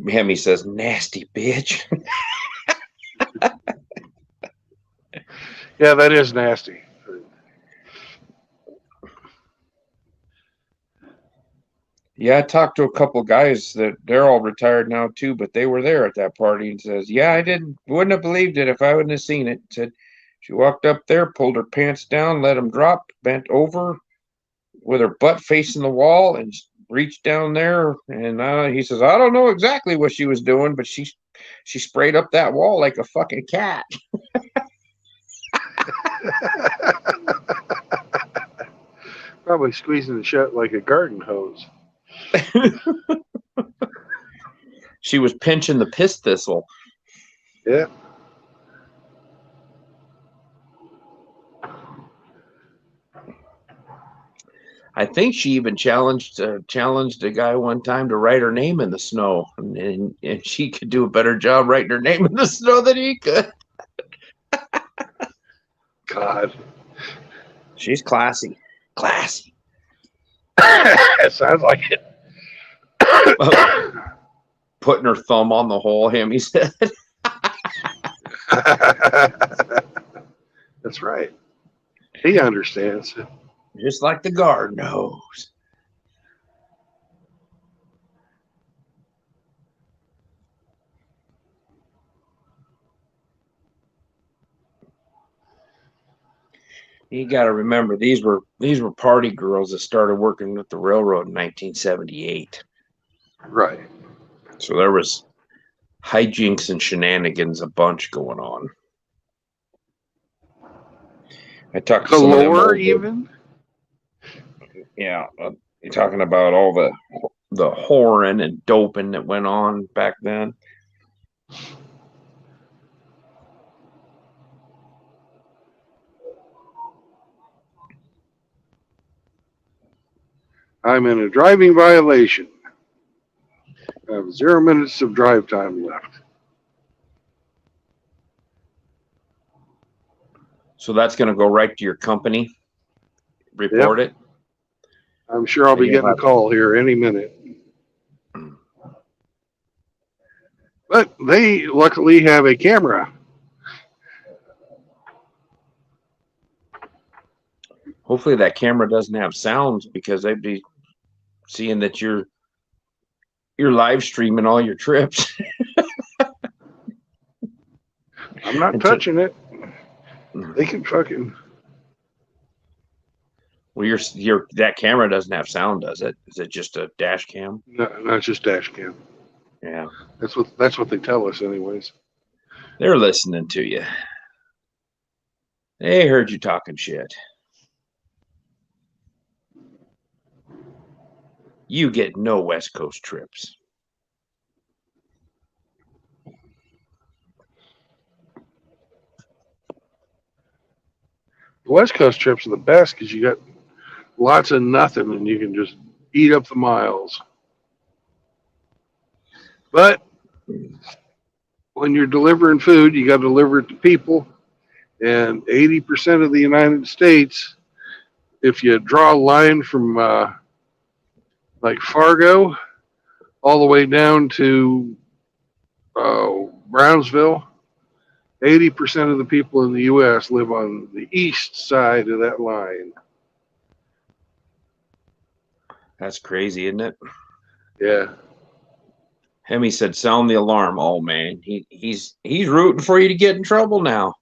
Hemi says, "Nasty bitch." Yeah, that is nasty. Yeah, I talked to a couple guys that they're all retired now too, but they were there at that party, and says, "Yeah, wouldn't have believed it if I wouldn't have seen it." Said she walked up there, pulled her pants down, let them drop, bent over with her butt facing the wall, and reached down there. And he says, "I don't know exactly what she was doing, but she sprayed up that wall like a fucking cat." Probably squeezing it shut like a garden hose. She was pinching the piss thistle. Yeah. I think she even challenged a guy one time to write her name in the snow, and she could do a better job writing her name in the snow than he could. God. She's classy. Classy. It sounds like it. Putting her thumb on the hole, he said. That's right. He understands. Just like the garden hose. You got to remember, these were party girls that started working with the railroad in 1978. Right. So there was hijinks and shenanigans a bunch going on. I talked to some of them Galore, even. Yeah, you're talking about all the whoring and doping that went on back then. I'm in a driving violation. I have 0 minutes of drive time left. So that's going to go right to your company. Report it. I'm sure I'll be getting a call here any minute. But they luckily have a camera. Hopefully that camera doesn't have sounds, because they'd be seeing that you're live streaming all your trips. I'm not touching it. They can fucking. Well, that camera doesn't have sound, does it? Is it just a dash cam? No, not just dash cam. Yeah. That's what they tell us, anyways. They're listening to you. They heard you talking shit. You get no West Coast trips. West Coast trips are the best because you got lots of nothing and you can just eat up the miles. But when you're delivering food, you got to deliver it to people. And 80% of the United States, if you draw a line from like Fargo all the way down to Brownsville, 80% of the people in the U.S. live on the east side of that line. That's crazy, isn't it? Yeah. Hemi said, "Sound the alarm." Oh man, he's rooting for you to get in trouble now.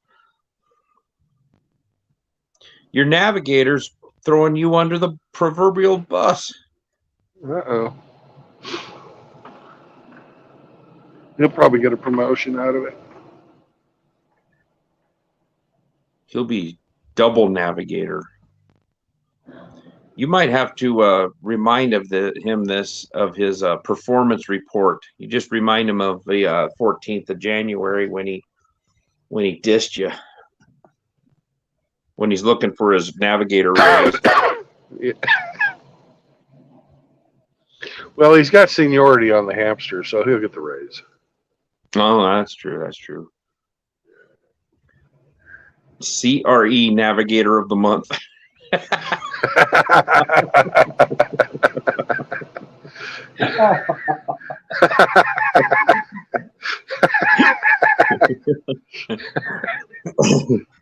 Your navigator's throwing you under the proverbial bus. Uh-oh. He'll probably get a promotion out of it. He'll be double navigator. You might have to remind him of his performance report. You just remind him of the 14th of January when he dissed you, when he's looking for his navigator raise. Yeah. Well, he's got seniority on the hamster, so he'll get the raise. Oh, that's true. That's true. CRE Navigator of the Month.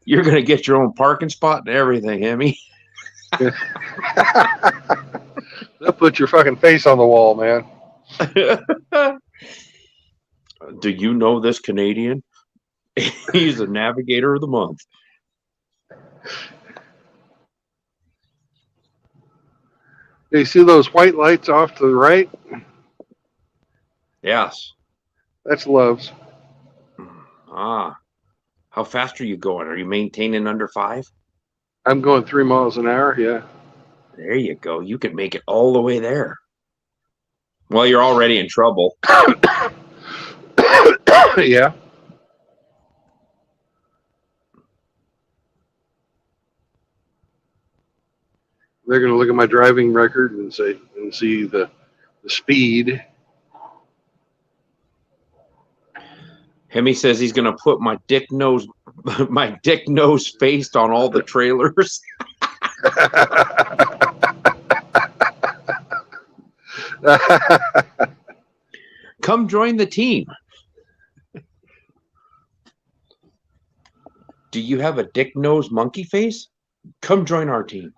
You're going to get your own parking spot and everything, Hemi. They'll put your fucking face on the wall, man. Do you know this Canadian? He's the Navigator of the Month. You see those white lights off to the right? Yes. That's Love's. Ah. How fast are you going? Are you maintaining under 5? I'm going 3 miles an hour, yeah. There you go. You can make it all the way there. Well, you're already in trouble. Yeah. They're going to look at my driving record and see the speed. Hemi says he's going to put my dick nose face on all the trailers. Come join the team. Do you have a dick nose monkey face? Come join our team.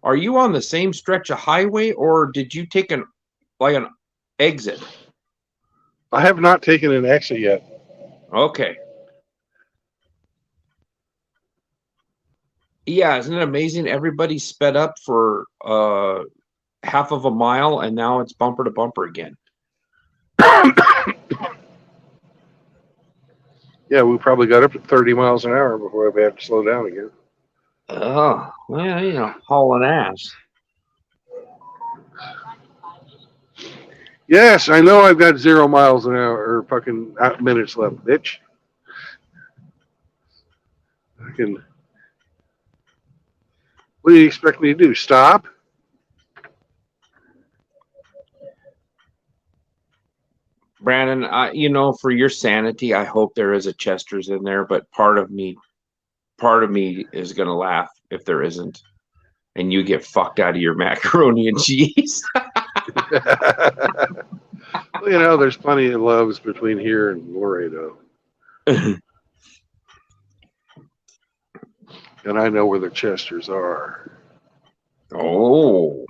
Are you on the same stretch of highway, or did you take an exit? I have not taken an exit yet. Okay. Yeah, isn't it amazing? Everybody sped up for half of a mile, and now it's bumper to bumper again. Yeah, we probably got up to 30 miles an hour before we had to slow down again. Oh, well, hauling ass. Yes, I know I've got 0 miles an hour or fucking minutes left, bitch. What do you expect me to do? Stop? Brandon, for your sanity, I hope there is a Chester's in there, but part of me is going to laugh if there isn't, and you get fucked out of your macaroni and cheese. Well, there's plenty of Loves between here and Laredo. And I know where the Chesters are. Oh.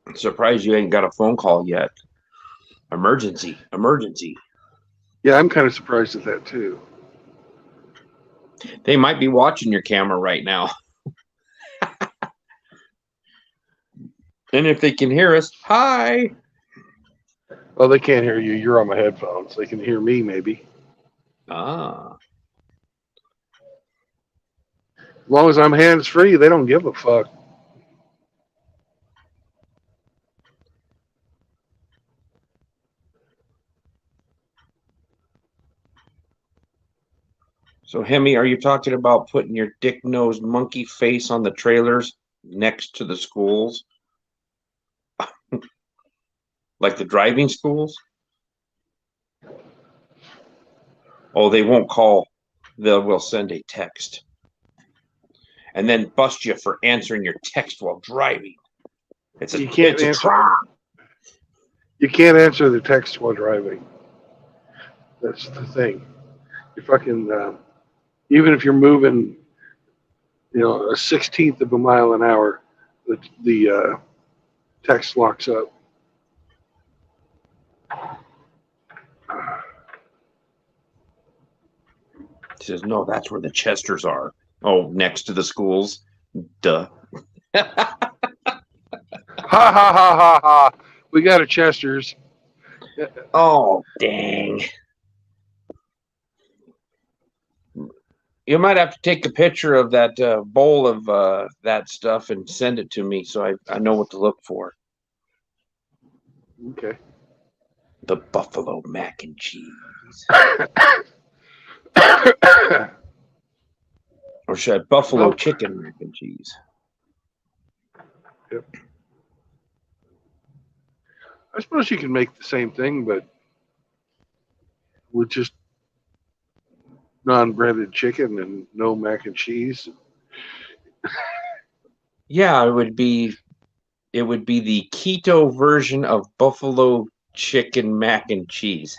I'm surprised you ain't got a phone call yet. Emergency. Yeah, I'm kind of surprised at that too. They might be watching your camera right now. And if they can hear us, hi. Well, they can't hear you. You're on my headphones. They can hear me, maybe. Ah. As long as I'm hands free, they don't give a fuck. So, Hemi, are you talking about putting your dick-nosed monkey face on the trailers next to the schools? Like the driving schools? Oh, they won't call. We'll send a text. And then bust you for answering your text while driving. You can't answer the text while driving. That's the thing. You fucking even if you're moving, a 1/16 of a mile an hour, the text locks up. He says, no, that's where the Chesters are. Oh, next to the schools? Duh. Ha ha ha ha ha. We got a Chester's. Oh, dang. You might have to take a picture of that bowl of that stuff and send it to me so I know what to look for. Okay. The buffalo mac and cheese. Or should I buffalo chicken mac and cheese? Yep. I suppose you can make the same thing, but with just non-breaded chicken and no mac and cheese. Yeah, it would be the keto version of buffalo chicken mac and cheese.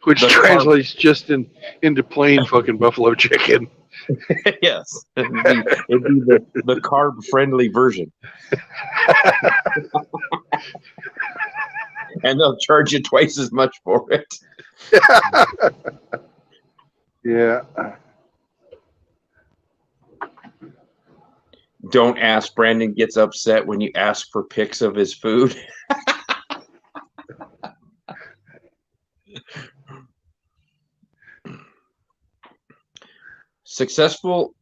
Which translates just into plain fucking buffalo chicken. Yes, it'd be the carb-friendly version. And they'll charge you twice as much for it. Yeah. Don't ask. Brandon gets upset when you ask for pics of his food. Successful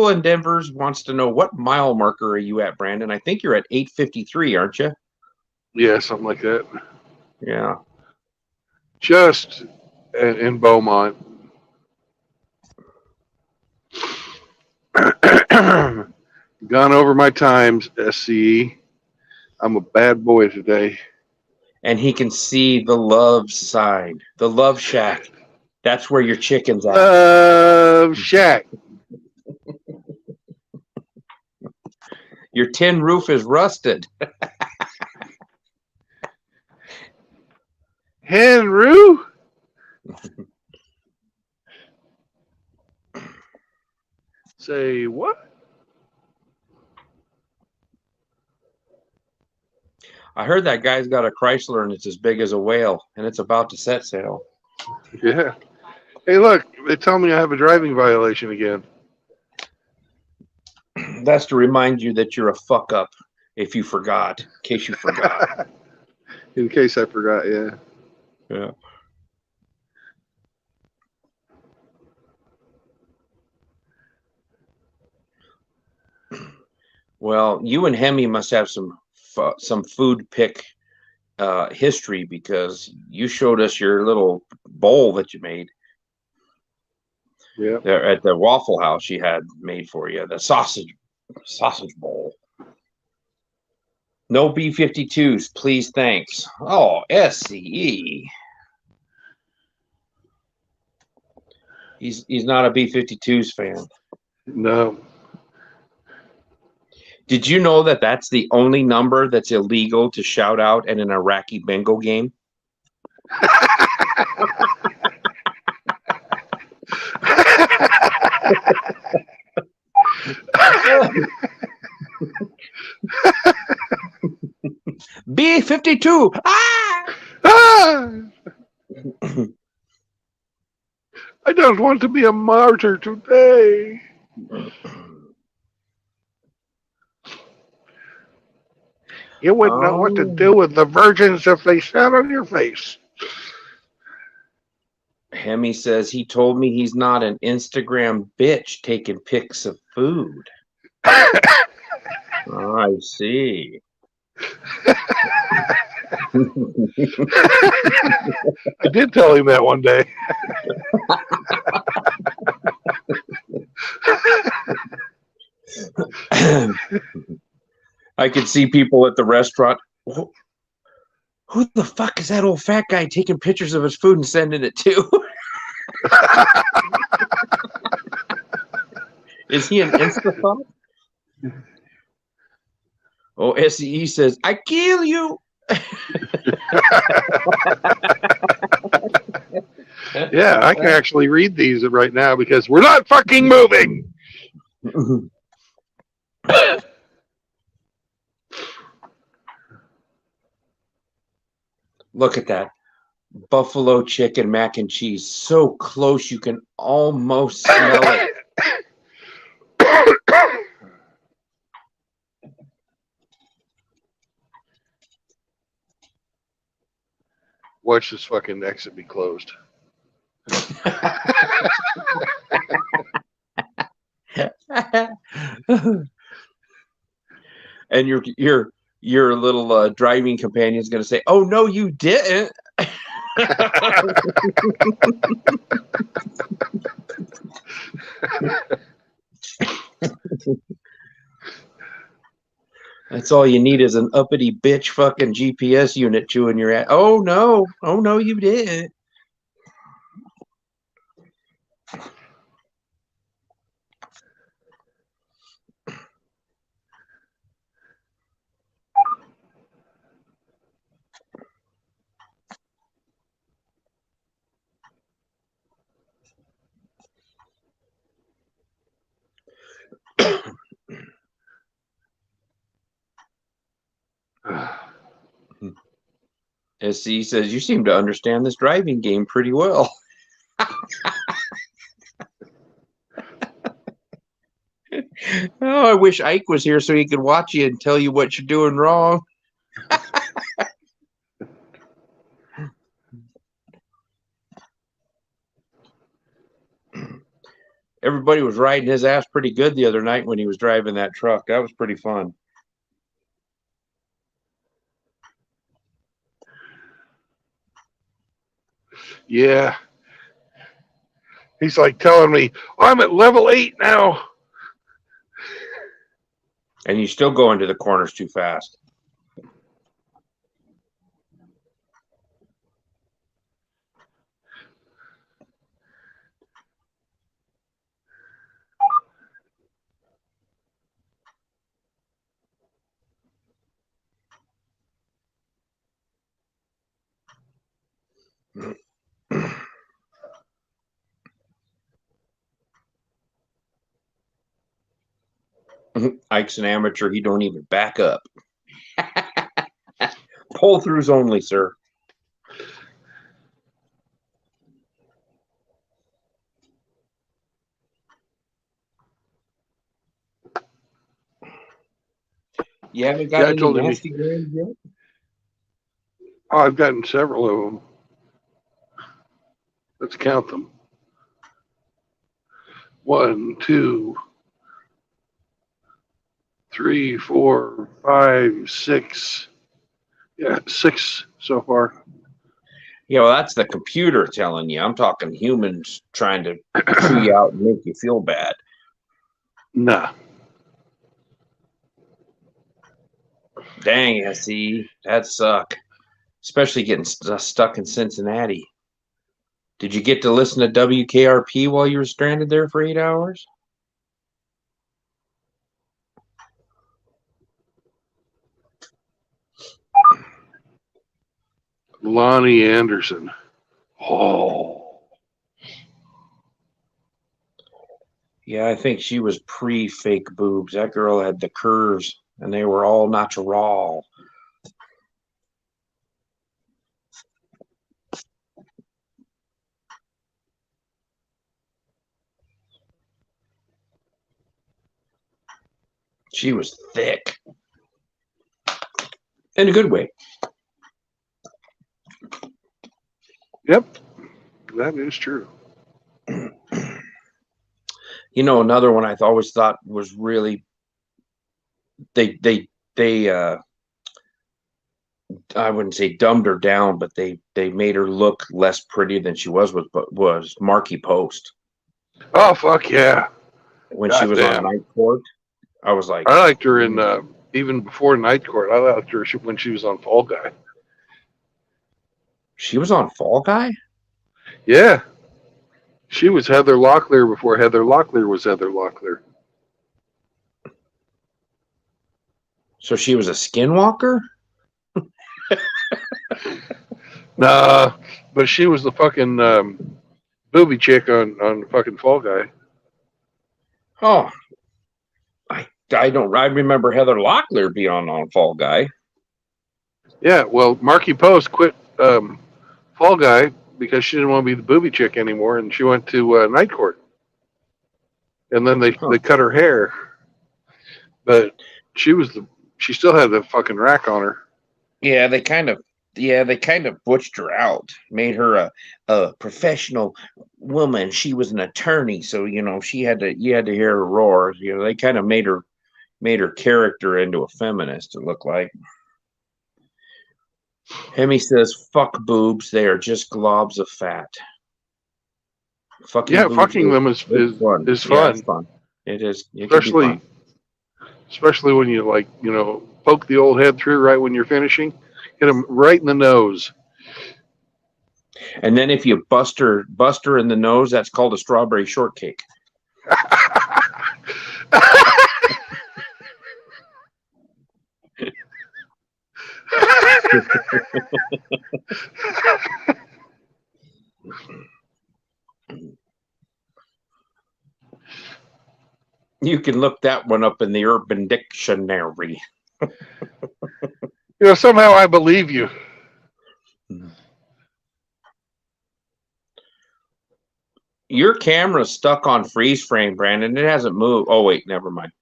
Endeavors wants to know, what mile marker are you at, Brandon? I think you're at 8:53, aren't you? Yeah, something like that. Yeah. Just in Beaumont. Gone over my times, SCE. I'm a bad boy today. And he can see the love sign, the love shack. That's where your chicken's at. Love shack. Your tin roof is rusted. Henry? Say what? I heard that guy's got a Chrysler and it's as big as a whale and it's about to set sail. Yeah. Hey, look, they tell me I have a driving violation again. That's to remind you that you're a fuck up if you forgot, in case you forgot. In case I forgot, yeah. Yeah. Well, you and Hemi must have some food pick history, because you showed us your little bowl that you made. Yeah. There at the Waffle House you had made for you, the sausage bowl. No B-52s, please, thanks. Oh, SCE. He's not a B-52s fan. No. Did you know that that's the only number that's illegal to shout out at an Iraqi bingo game? B-52. Ah! Ah! don't want to be a martyr today. You wouldn't know what to do with the virgins if they sat on your face. Hemi says he told me he's not an Instagram bitch taking pics of food. I see. I did tell him that one day. I could see people at the restaurant. Who the fuck is that old fat guy taking pictures of his food and sending it to? Is he an Instathon? Oh, SCE says, I kill you. Yeah, I can actually read these right now because we're not fucking moving. Look at that. Buffalo chicken mac and cheese. So close you can almost smell it. Watch this fucking exit be closed. And your little driving companion is going to say, "Oh no, you didn't." That's all you need is an uppity bitch fucking GPS unit chewing your ass. Oh no, you didn't. SC says, you seem to understand this driving game pretty well. Oh, I wish Ike was here so he could watch you and tell you what you're doing wrong. Everybody was riding his ass pretty good the other night when he was driving that truck. That was pretty fun. Yeah. He's like telling me, I'm at level 8 now. And you still go into the corners too fast. Ike's an amateur. He don't even back up. Pull throughs only, sir. You haven't got Yeah, I any told him nasty grams yet? Oh, I've gotten several of them. Let's count them. 1, 2, 3, 4, 5, 6. Yeah, 6 so far. Yeah, well, that's the computer telling you. I'm talking humans trying to chew you out and make you feel bad. Nah. Dang, SE, that suck. Especially getting stuck in Cincinnati. Did you get to listen to WKRP while you were stranded there for 8 hours? Lonnie Anderson. Oh. Yeah, I think she was pre-fake boobs. That girl had the curves, and they were all natural. She was thick. In a good way. Yep, that is true. You know, another one I always thought was really they I wouldn't say dumbed her down, but they made her look less pretty than she was Marky Post. Oh fuck yeah! When she was on Goddamn. Night Court, I was like, I liked her in even before Night Court. I liked her when she was on Fall Guy. she was on Fall Guy? Yeah, she was Heather Locklear before Heather Locklear was Heather Locklear. So she was a skinwalker? Nah, but she was the fucking booby chick on fucking Fall Guy. Oh, I remember Heather Locklear being on Fall Guy. Yeah, well, Marky Post quit Fall Guy because she didn't want to be the booby chick anymore, and she went to Night Court. And then they cut her hair, but she still had the fucking rack on her. Yeah, they kind of butched her out, made her a professional woman. She was an attorney, so you know you had to hear her roar. You know, they kind of made her character into a feminist. It looked like. Hemi says, "Fuck boobs. They are just globs of fat." Fucking them is fun. Yeah, it's fun. It is, especially when you poke the old head through right when you're finishing, hit them right in the nose. And then if you bust her in the nose, that's called a strawberry shortcake. You can look that one up in the Urban Dictionary. Somehow I believe you. Your camera's stuck on freeze frame, Brandon. It hasn't moved. Oh, wait, never mind.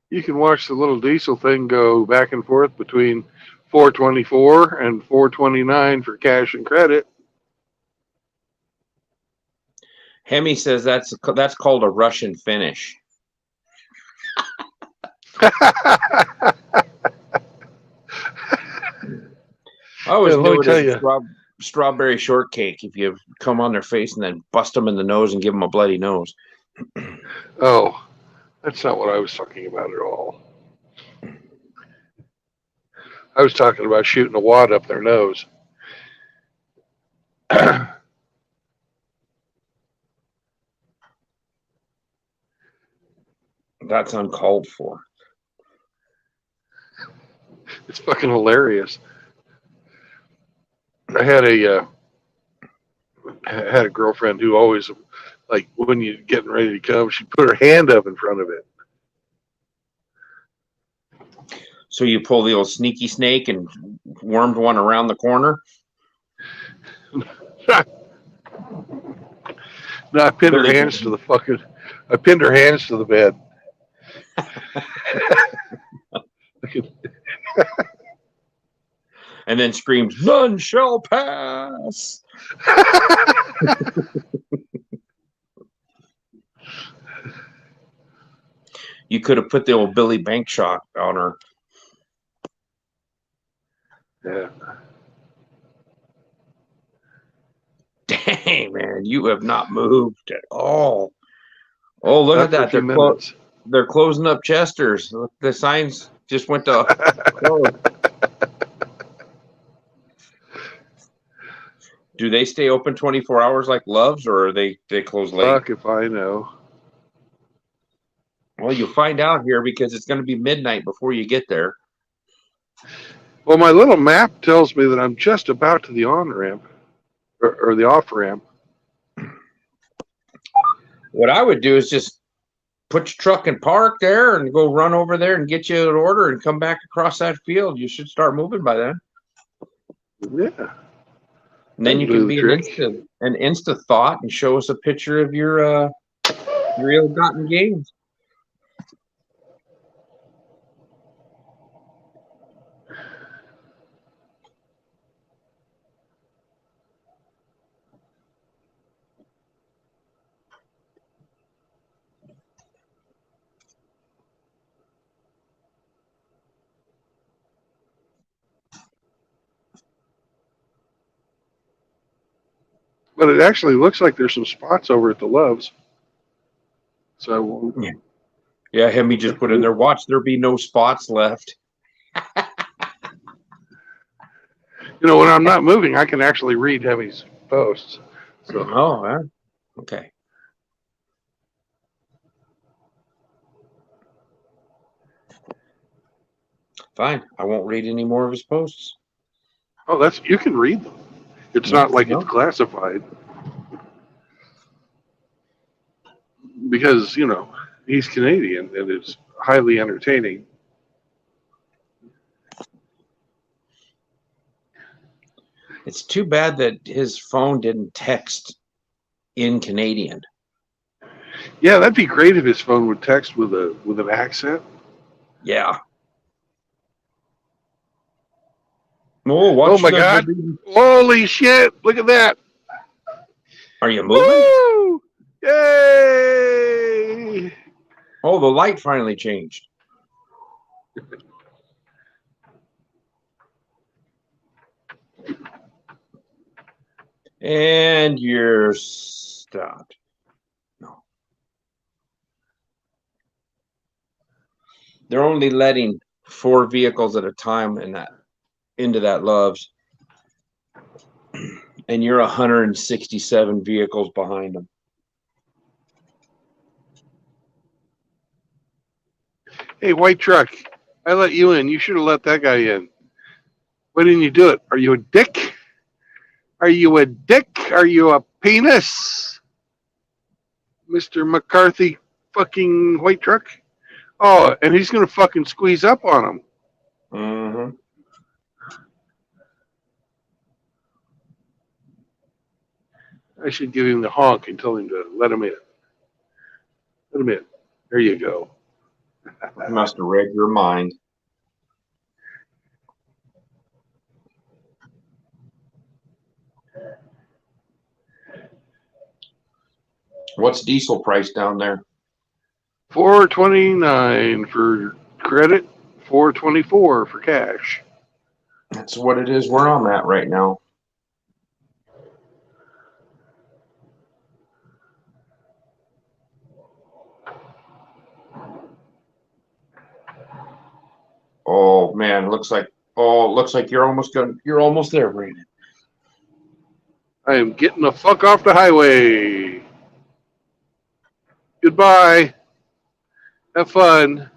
You can watch the little diesel thing go back and forth between 424 and 429 for cash and credit. Hemi says that's called a Russian finish. I always knew it as strawberry shortcake if you come on their face and then bust them in the nose and give them a bloody nose. Oh, that's not what I was talking about at all. I was talking about shooting a wad up their nose. That's uncalled for. It's fucking hilarious. I had a girlfriend who always, like, when you're getting ready to come, she'd put her hand up in front of it. So you pull the old sneaky snake and wormed one around the corner? No, I pinned her hands to the bed. And then screams, "None shall pass." You could have put the old Billy Bank shot on her. Yeah. Dang, man, you have not moved at all. Oh, look at that. They're closing up Chester's. Look, the signs just went to close. Do they stay open 24 hours like Love's, or are they close late? Fuck if I know. Well, you'll find out here because it's going to be midnight before you get there. Well, my little map tells me that I'm just about to the on-ramp or the off-ramp. What I would do is just put your truck and park there and go run over there and get you an order and come back across that field. You should start moving by then. Yeah. And then That you can can do be the an trick. insta thought and show us a picture of your ill-gotten gains. But it actually looks like there's some spots over at the Loves. So Yeah, Hemi just put in there, watch there be no spots left. when I'm not moving, I can actually read Hemi's posts. So Oh, yeah. Okay. Fine. I won't read any more of his posts. you can read them. It's Yeah, not like no. it's classified because he's Canadian and it's highly entertaining. It's too bad that his phone didn't text in Canadian. Yeah, that'd be great if his phone would text with an accent. Yeah. Oh, watch Oh my the God! baby. Holy shit! Look at that! Are you moving? Woo! Yay! Oh, the light finally changed. And you're stopped. No. They're only letting 4 vehicles at a time into that Loves. And you're 167 vehicles behind them. Hey, white truck! I let you in. You should have let that guy in. Why didn't you do it? Are you a dick? Are you a dick? Are you a penis? Mr. McCarthy fucking white truck? Oh, and he's gonna fucking squeeze up on him. Mm-hmm. I should give him the honk and tell him to let him in. Let him in. There you go. You must have read your mind. What's diesel price down there? $4.29 for credit, $4.24 for cash. That's what it is where I'm at right now. Oh man, looks like you're almost there, Brandon. I am getting the fuck off the highway. Goodbye. Have fun.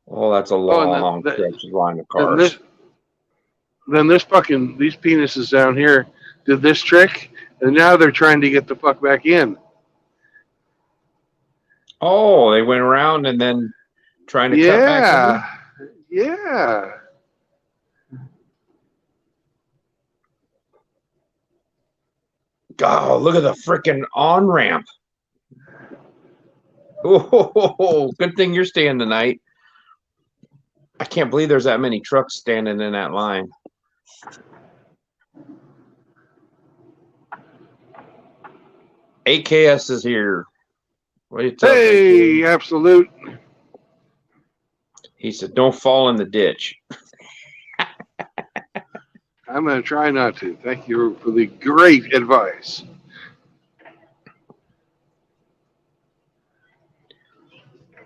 Oh, that's a Oh, and long stretch of line of then cars. these penises down here did this trick, and now they're trying to get the fuck back in. Oh, they went around and then trying to cut back in. Yeah. Oh, look at the freaking on ramp. Oh, good thing you're staying tonight. I can't believe there's that many trucks standing in that line. AKS is here. What's up, Hey, AKS? absolute. He said, "Don't fall in the ditch." I'm going to try not to. Thank you for the great advice.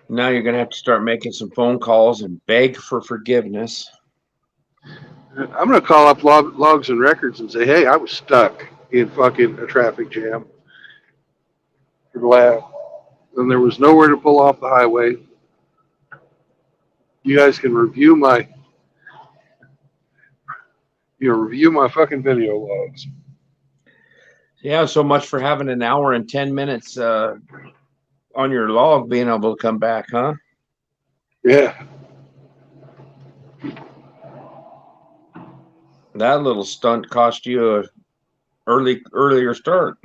Now you're going to have to start making some phone calls and beg for forgiveness. I'm going to call up Logs and Records and say, hey, I was stuck in fucking a traffic jam for the last, and there was nowhere to pull off the highway. You guys can review my fucking video logs. Yeah, so much for having an hour and 10 minutes on your log being able to come back, huh? Yeah. That little stunt cost you a earlier start.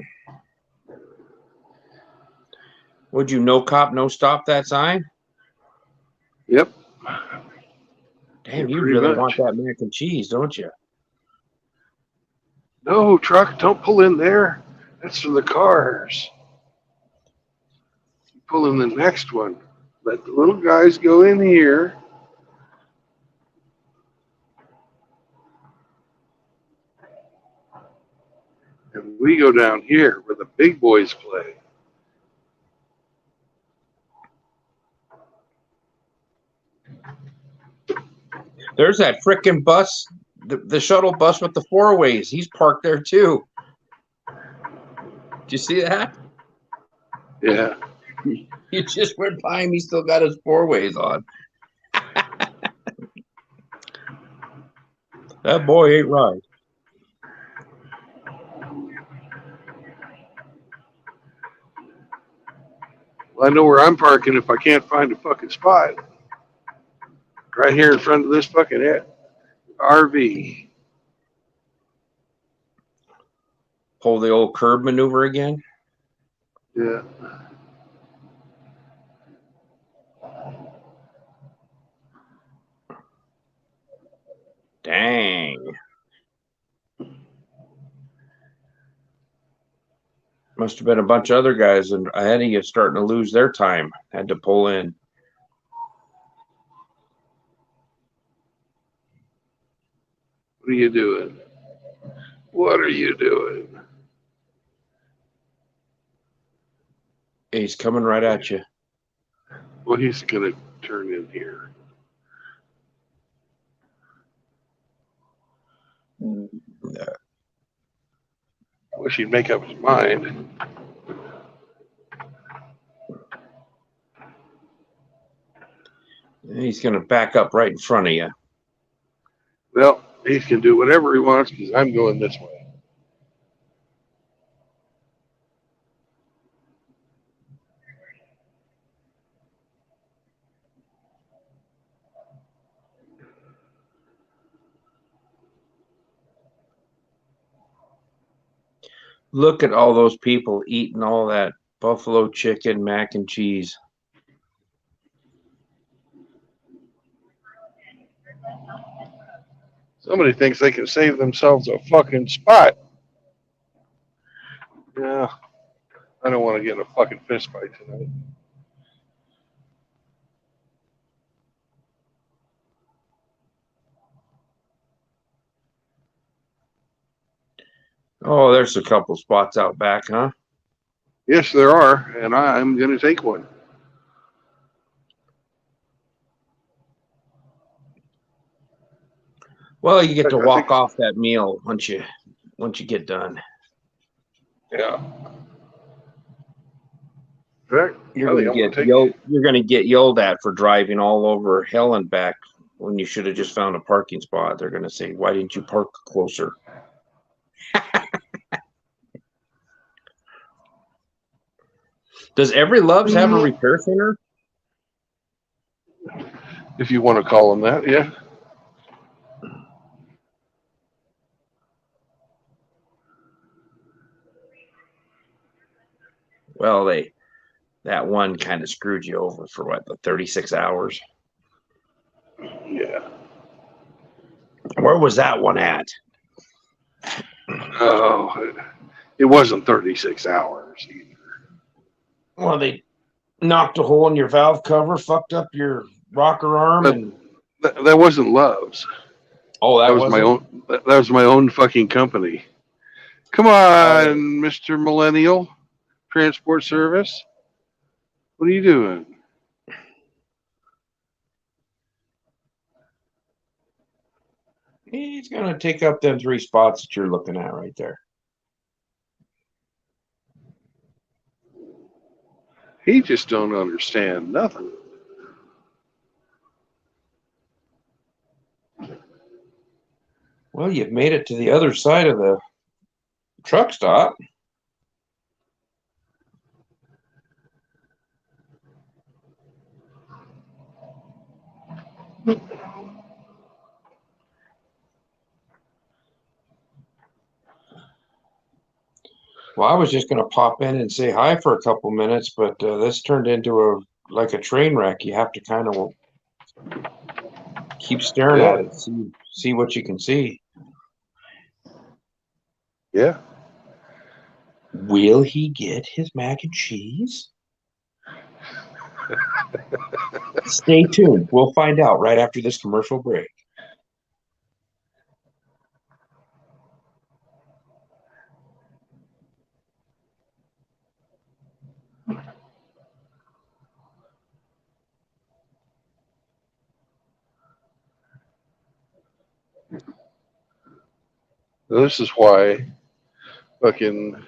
Would you no cop, no stop that sign? Yep. Damn, Yeah, you pretty really much. want that mac and cheese, don't you? No, truck, don't pull in there. That's for the cars. Pull in the next one. Let the little guys go in here. And we go down here where the big boys play. There's that frickin' bus, the shuttle bus with the four ways. He's parked there too. Did you see that? Yeah. You just went by him. He still got his four ways on. That boy ain't right. Well, I know where I'm parking if I can't find a fucking spot. Right here in front of this fucking RV. Pull the old curb maneuver again. Yeah. Dang. Must have been a bunch of other guys and ahead of you starting to lose their time. Had to pull in. What are you doing? What are you doing? He's coming right at you. Well, he's going to turn in here. Yeah. Wish he'd make up his mind. He's going to back up right in front of you. Well, he can do whatever he wants because I'm going this way. Look at all those people eating all that buffalo chicken, mac and cheese. Somebody thinks they can save themselves a fucking spot. Yeah, I don't want to get in a fucking fist fight tonight. Oh, there's a couple spots out back, huh? Yes, there are, and I'm going to take one. Well, you get to I walk think- off that meal once you get done. Yeah. In fact, You're I gonna think I'm going get to take. you're gonna get yelled at for driving all over hell and back when you should have just found a parking spot. They're gonna say, "Why didn't you park closer?" Does every Loves have a repair center? If you want to call them that, yeah. Well, that one kind of screwed you over for what, the 36 hours? Yeah. Where was that one at? Oh, it wasn't 36 hours either. Well, they knocked a hole in your valve cover, fucked up your rocker arm, But and that wasn't Love's. oh, That was my own. That was my own fucking company. Come on, Mr. Millennial Transport Service. What are you doing? He's gonna take up them 3 spots that you're looking at right there. He just don't understand nothing. Well, you've made it to the other side of the truck stop. Well, I was just going to pop in and say hi for a couple minutes, but this turned into like a train wreck. You have to kind of keep staring Yeah. at it, see what you can see. Yeah. Will he get his mac and cheese? Stay tuned. We'll find out right after this commercial break. This is why fucking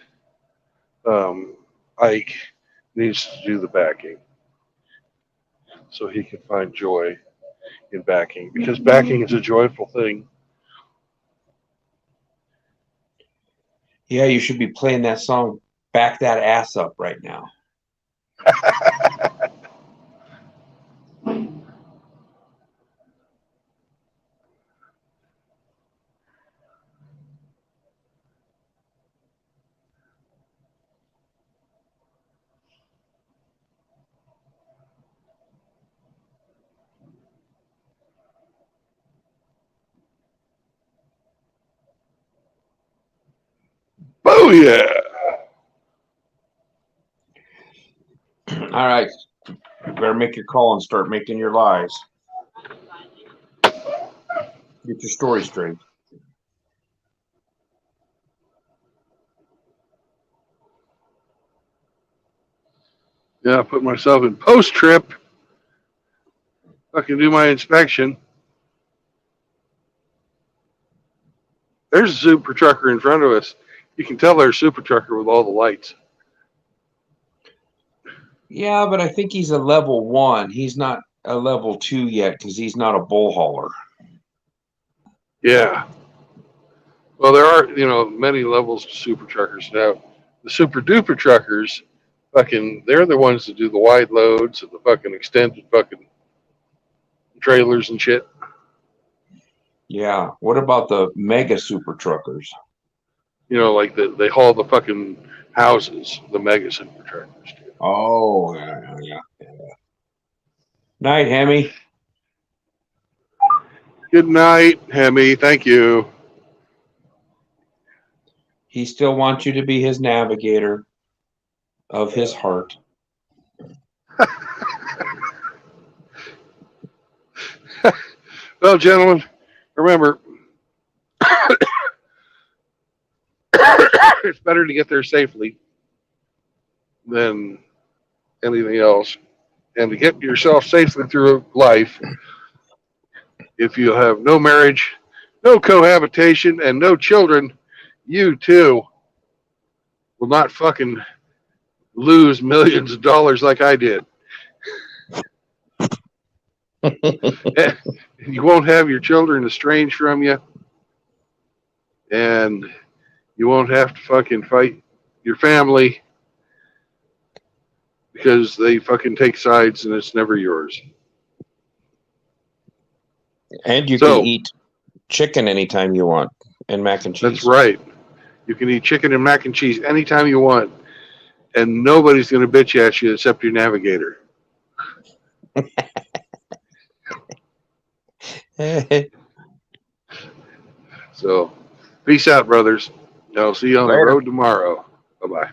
Ike needs to do the backing so he can find joy in backing, because backing is a joyful thing. Yeah, you should be playing that song, Back That Ass Up, right now. Oh yeah. All right. You better make your call and start making your lies. Get your story straight. Yeah, I put myself in post trip. Fucking do my inspection. There's a super trucker in front of us. You can tell there's a super trucker with all the lights. Yeah, but I think he's a level 1. He's not a level 2 yet because he's not a bull hauler. Yeah. Well, there are, many levels to super truckers now. The super duper truckers, fucking, they're the ones that do the wide loads and the fucking extended fucking trailers and shit. Yeah. What about the mega super truckers? Like they haul the fucking houses, the mega super truckers do. Oh, yeah. Night, Hemi. Good night, Hemi. Thank you. He still wants you to be his navigator of his heart. Well, gentlemen, remember, it's better to get there safely than anything else. And to get yourself safely through life, if you have no marriage, no cohabitation, and no children, you too will not fucking lose millions of dollars like I did. You won't have your children estranged from you, and you won't have to fucking fight your family because they fucking take sides and it's never yours. And you can eat chicken anytime you want and mac and cheese. That's right. You can eat chicken and mac and cheese anytime you want, and nobody's going to bitch at you except your navigator. So, peace out, brothers. I'll see you on the road tomorrow. Bye-bye.